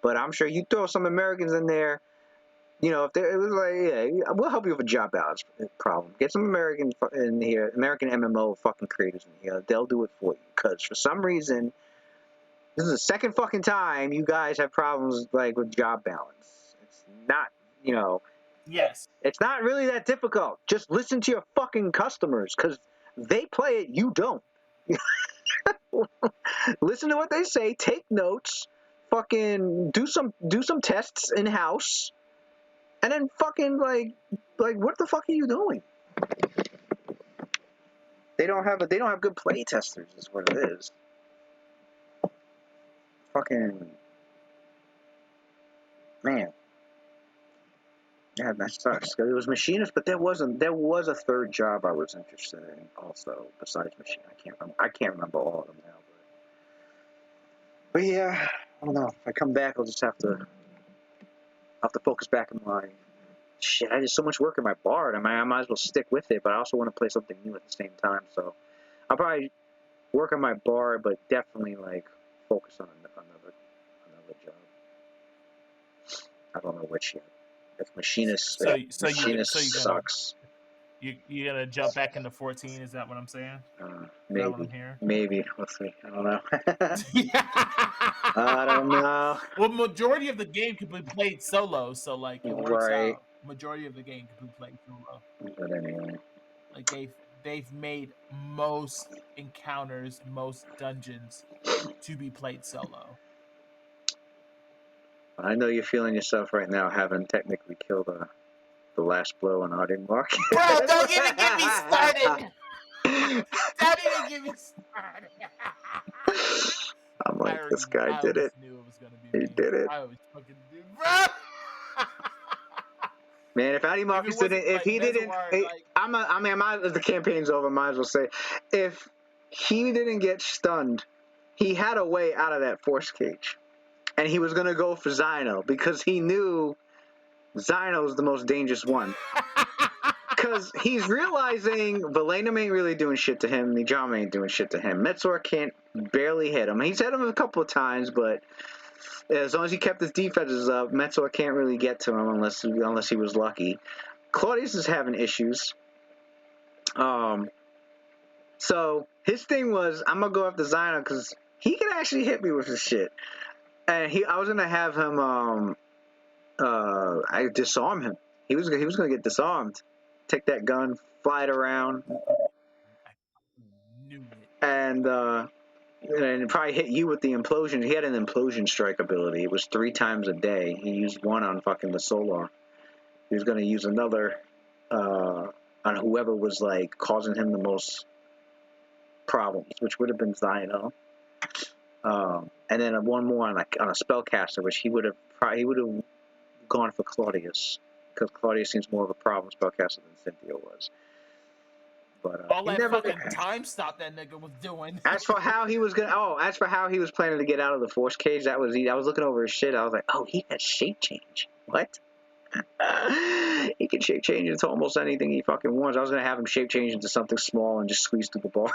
But I'm sure you throw some Americans in there, you know, if it was like, yeah, we'll help you with a job balance problem. Get some Americans in here, American MMO fucking creators in here. They'll do it for you. Because for some reason, this is the second fucking time you guys have problems like with job balance. It's not, you know. Yes. It's not really that difficult. Just listen to your fucking customers, because they play it, you don't. Listen to what they say, take notes, fucking do some tests in house, and then fucking like what the fuck are you doing? They don't have good play testers, is what it is. Fucking man. Yeah, that sucks. It was Machinist, but there was a third job I was interested in also besides Machinist. I can't remember all of them now. But yeah, I don't know. If I come back, I'll just have to focus back on my shit. I did so much work in my Bard. I might as well stick with it, but I also want to play something new at the same time. So I'll probably work on my Bard, but definitely like focus on another job. I don't know which yet. If Machinist, sucks. You gonna jump back into 14? Is that what I'm saying? Maybe. What I'm hearing? Maybe. Let's see. I don't know. I don't know. Well, majority of the game can be played solo, so like it works out. Majority of the game can be played solo. But anyway, like they've made most encounters, most dungeons to be played solo. I know you're feeling yourself right now, having technically killed the last blow on Adimarchus. Bro, don't even get me started. Don't even get me started. I'm like, this guy did it. Knew it was gonna be he did it. I always fucking did, bro. Man, if Adimarchus didn't, if he didn't, the campaign's over. Might as well say, if he didn't get stunned, he had a way out of that force cage, and he was gonna go for Zyno because he knew Zyno's the most dangerous one. Because he's realizing Valenum ain't really doing shit to him, Nijama ain't doing shit to him. Metzor can't barely hit him. He's hit him a couple of times, but as long as he kept his defenses up, Metzor can't really get to him unless he was lucky. Claudius is having issues. So his thing was, I'm gonna go after Zyno because he can actually hit me with his shit. And I was gonna have him I disarm him. He was gonna get disarmed. Take that gun, fly it around, and probably hit you with the implosion. He had an implosion strike ability. It was 3 times a day. He used one on fucking the Solar. He was gonna use another on whoever was like causing him the most problems, which would have been Zyno. And then one more on a spellcaster, which he would have gone for Claudius, because Claudius seems more of a problem spellcaster than Cynthia was. But all that fucking time stop that nigga was doing. As for how he was planning to get out of the force cage, I was looking over his shit. I was like, oh, he got shape change. What? He can shape change into almost anything he fucking wants. I was gonna have him shape change into something small and just squeeze through the bar.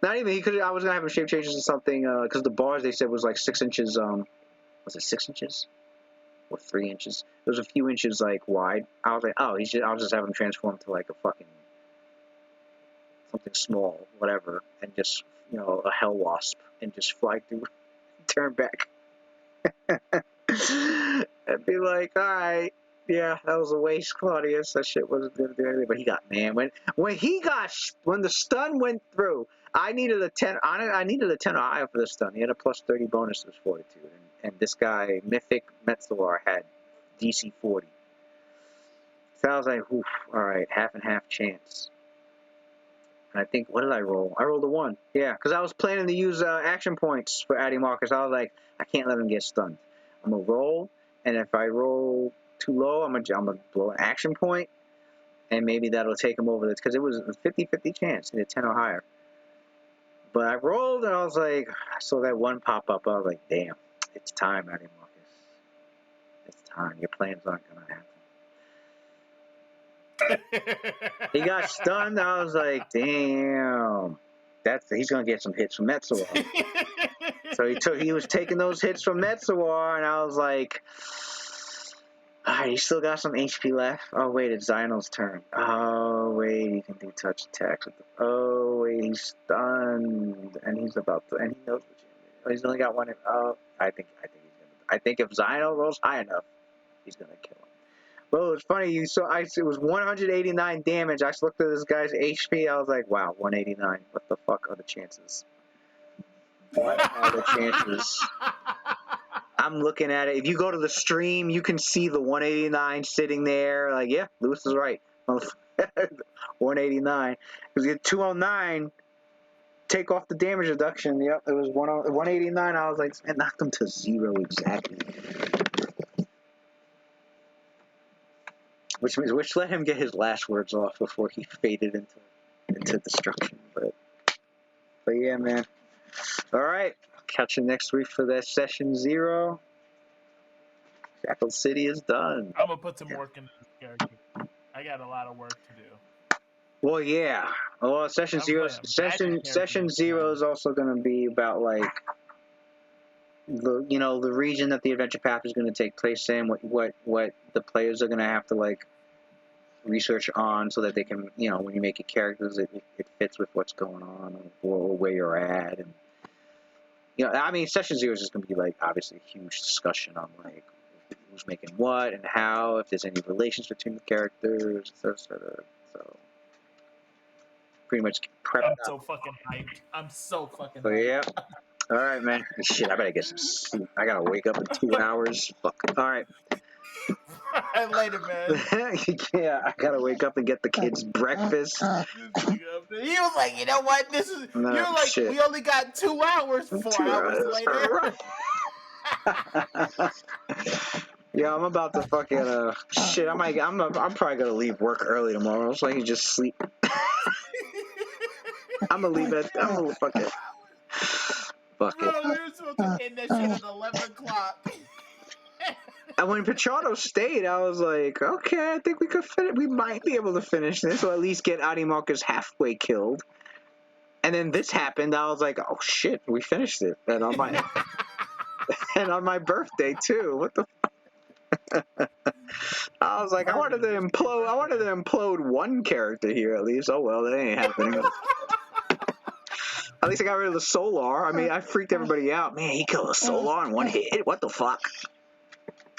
Not even I was gonna have him shape change into something because the bars they said was like 6 inches. Was it 6 inches? Or 3 inches. It was a few inches like wide. I was like, oh, I'll just have him transform to like a fucking something small, whatever, and just a hell wasp and just fly through, turn back, and be like, all right, yeah, that was a waste, Claudius. That shit wasn't gonna do anything. But he got when the stun went through, I needed a 10. I needed a 10 or higher for the stun. He had a plus 30 bonus to his fortitude. And this guy, Mythic Metzelar, had DC 40. So I was like, oof, all right, half and half chance. And I think, what did I roll? I rolled a 1. Yeah, because I was planning to use action points for Adimarchus. I was like, I can't let him get stunned. I'm going to roll, and if I roll too low, I'm gonna blow an action point, and maybe that'll take him over this, because it was a 50-50 chance to get 10 or higher. But I rolled, and I was like, I saw that 1 pop up. I was like, damn. It's time, Adimarchus. It's time. Your plans aren't going to happen. He got stunned. I was like, damn. He's going to get some hits from Metzelar. So he was taking those hits from Metzelar, and I was like, all right, he still got some HP left. Oh, wait, it's Zyno's turn. Oh, wait, he can do touch attacks. Oh, wait, he's stunned, and he's about to, and he knows what he's only got 1. Oh, I think if Zyno rolls high enough, he's gonna kill him. Well, it's funny. It was 189 damage. I looked at this guy's HP. I was like, wow, 189. What the fuck are the chances? What are the chances? I'm looking at it. If you go to the stream, you can see the 189 sitting there. Like, yeah, Lewis is right. 189. Because you get 209. Take off the damage reduction. Yep, it was 189. I was like, it knocked him to 0 exactly. Which let him get his last words off before he faded into destruction. But yeah, man. All right, catch you next week for that session 0. Shackled City is done. I'm gonna put some work into this character. I got a lot of work to do. Well, yeah. Well, session 0 is also going to be about like the region that the adventure path is going to take place in, what the players are going to have to like research on, so that they can, when you make your characters, it fits with what's going on or where you're at, and I mean, session 0 is just going to be like obviously a huge discussion on like who's making what and how, if there's any relations between the characters, etc. So. Pretty much prepped I'm so fucking hyped. I'm so fucking hyped. So, yeah. All right, man. Shit, I better get some sleep. I gotta wake up in 2 hours. Fuck. All right. Later, man. Yeah, I gotta wake up and get the kids breakfast. He was like, you know what? You're like, shit. We only got 2 hours. 4 hours later. Yeah, I'm about to fucking shit. I'm probably gonna leave work early tomorrow, so I can just sleep. I'm gonna leave it. I'm gonna fuck it. Fuck it. Bro, we were supposed to end that shit at 11 o'clock. And when Pachado stayed, I was like, okay, I think we could finish. We might be able to finish this, or at least get Adimarchus halfway killed. And then this happened. I was like, oh shit, we finished it. And on my birthday too. What the? I was like, I wanted to implode one character here at least. Oh well, that ain't happening. At least I got rid of the Solar. I mean, I freaked everybody out. Man, he killed a Solar in one hit. What the fuck?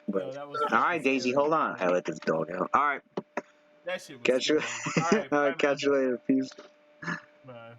But, Yo, that was all right, Daisy, scary. hold on. I let this dog out. All right, That shit was catch you. scary. All right, All bye, right, catch you man. later. Peace. Bye.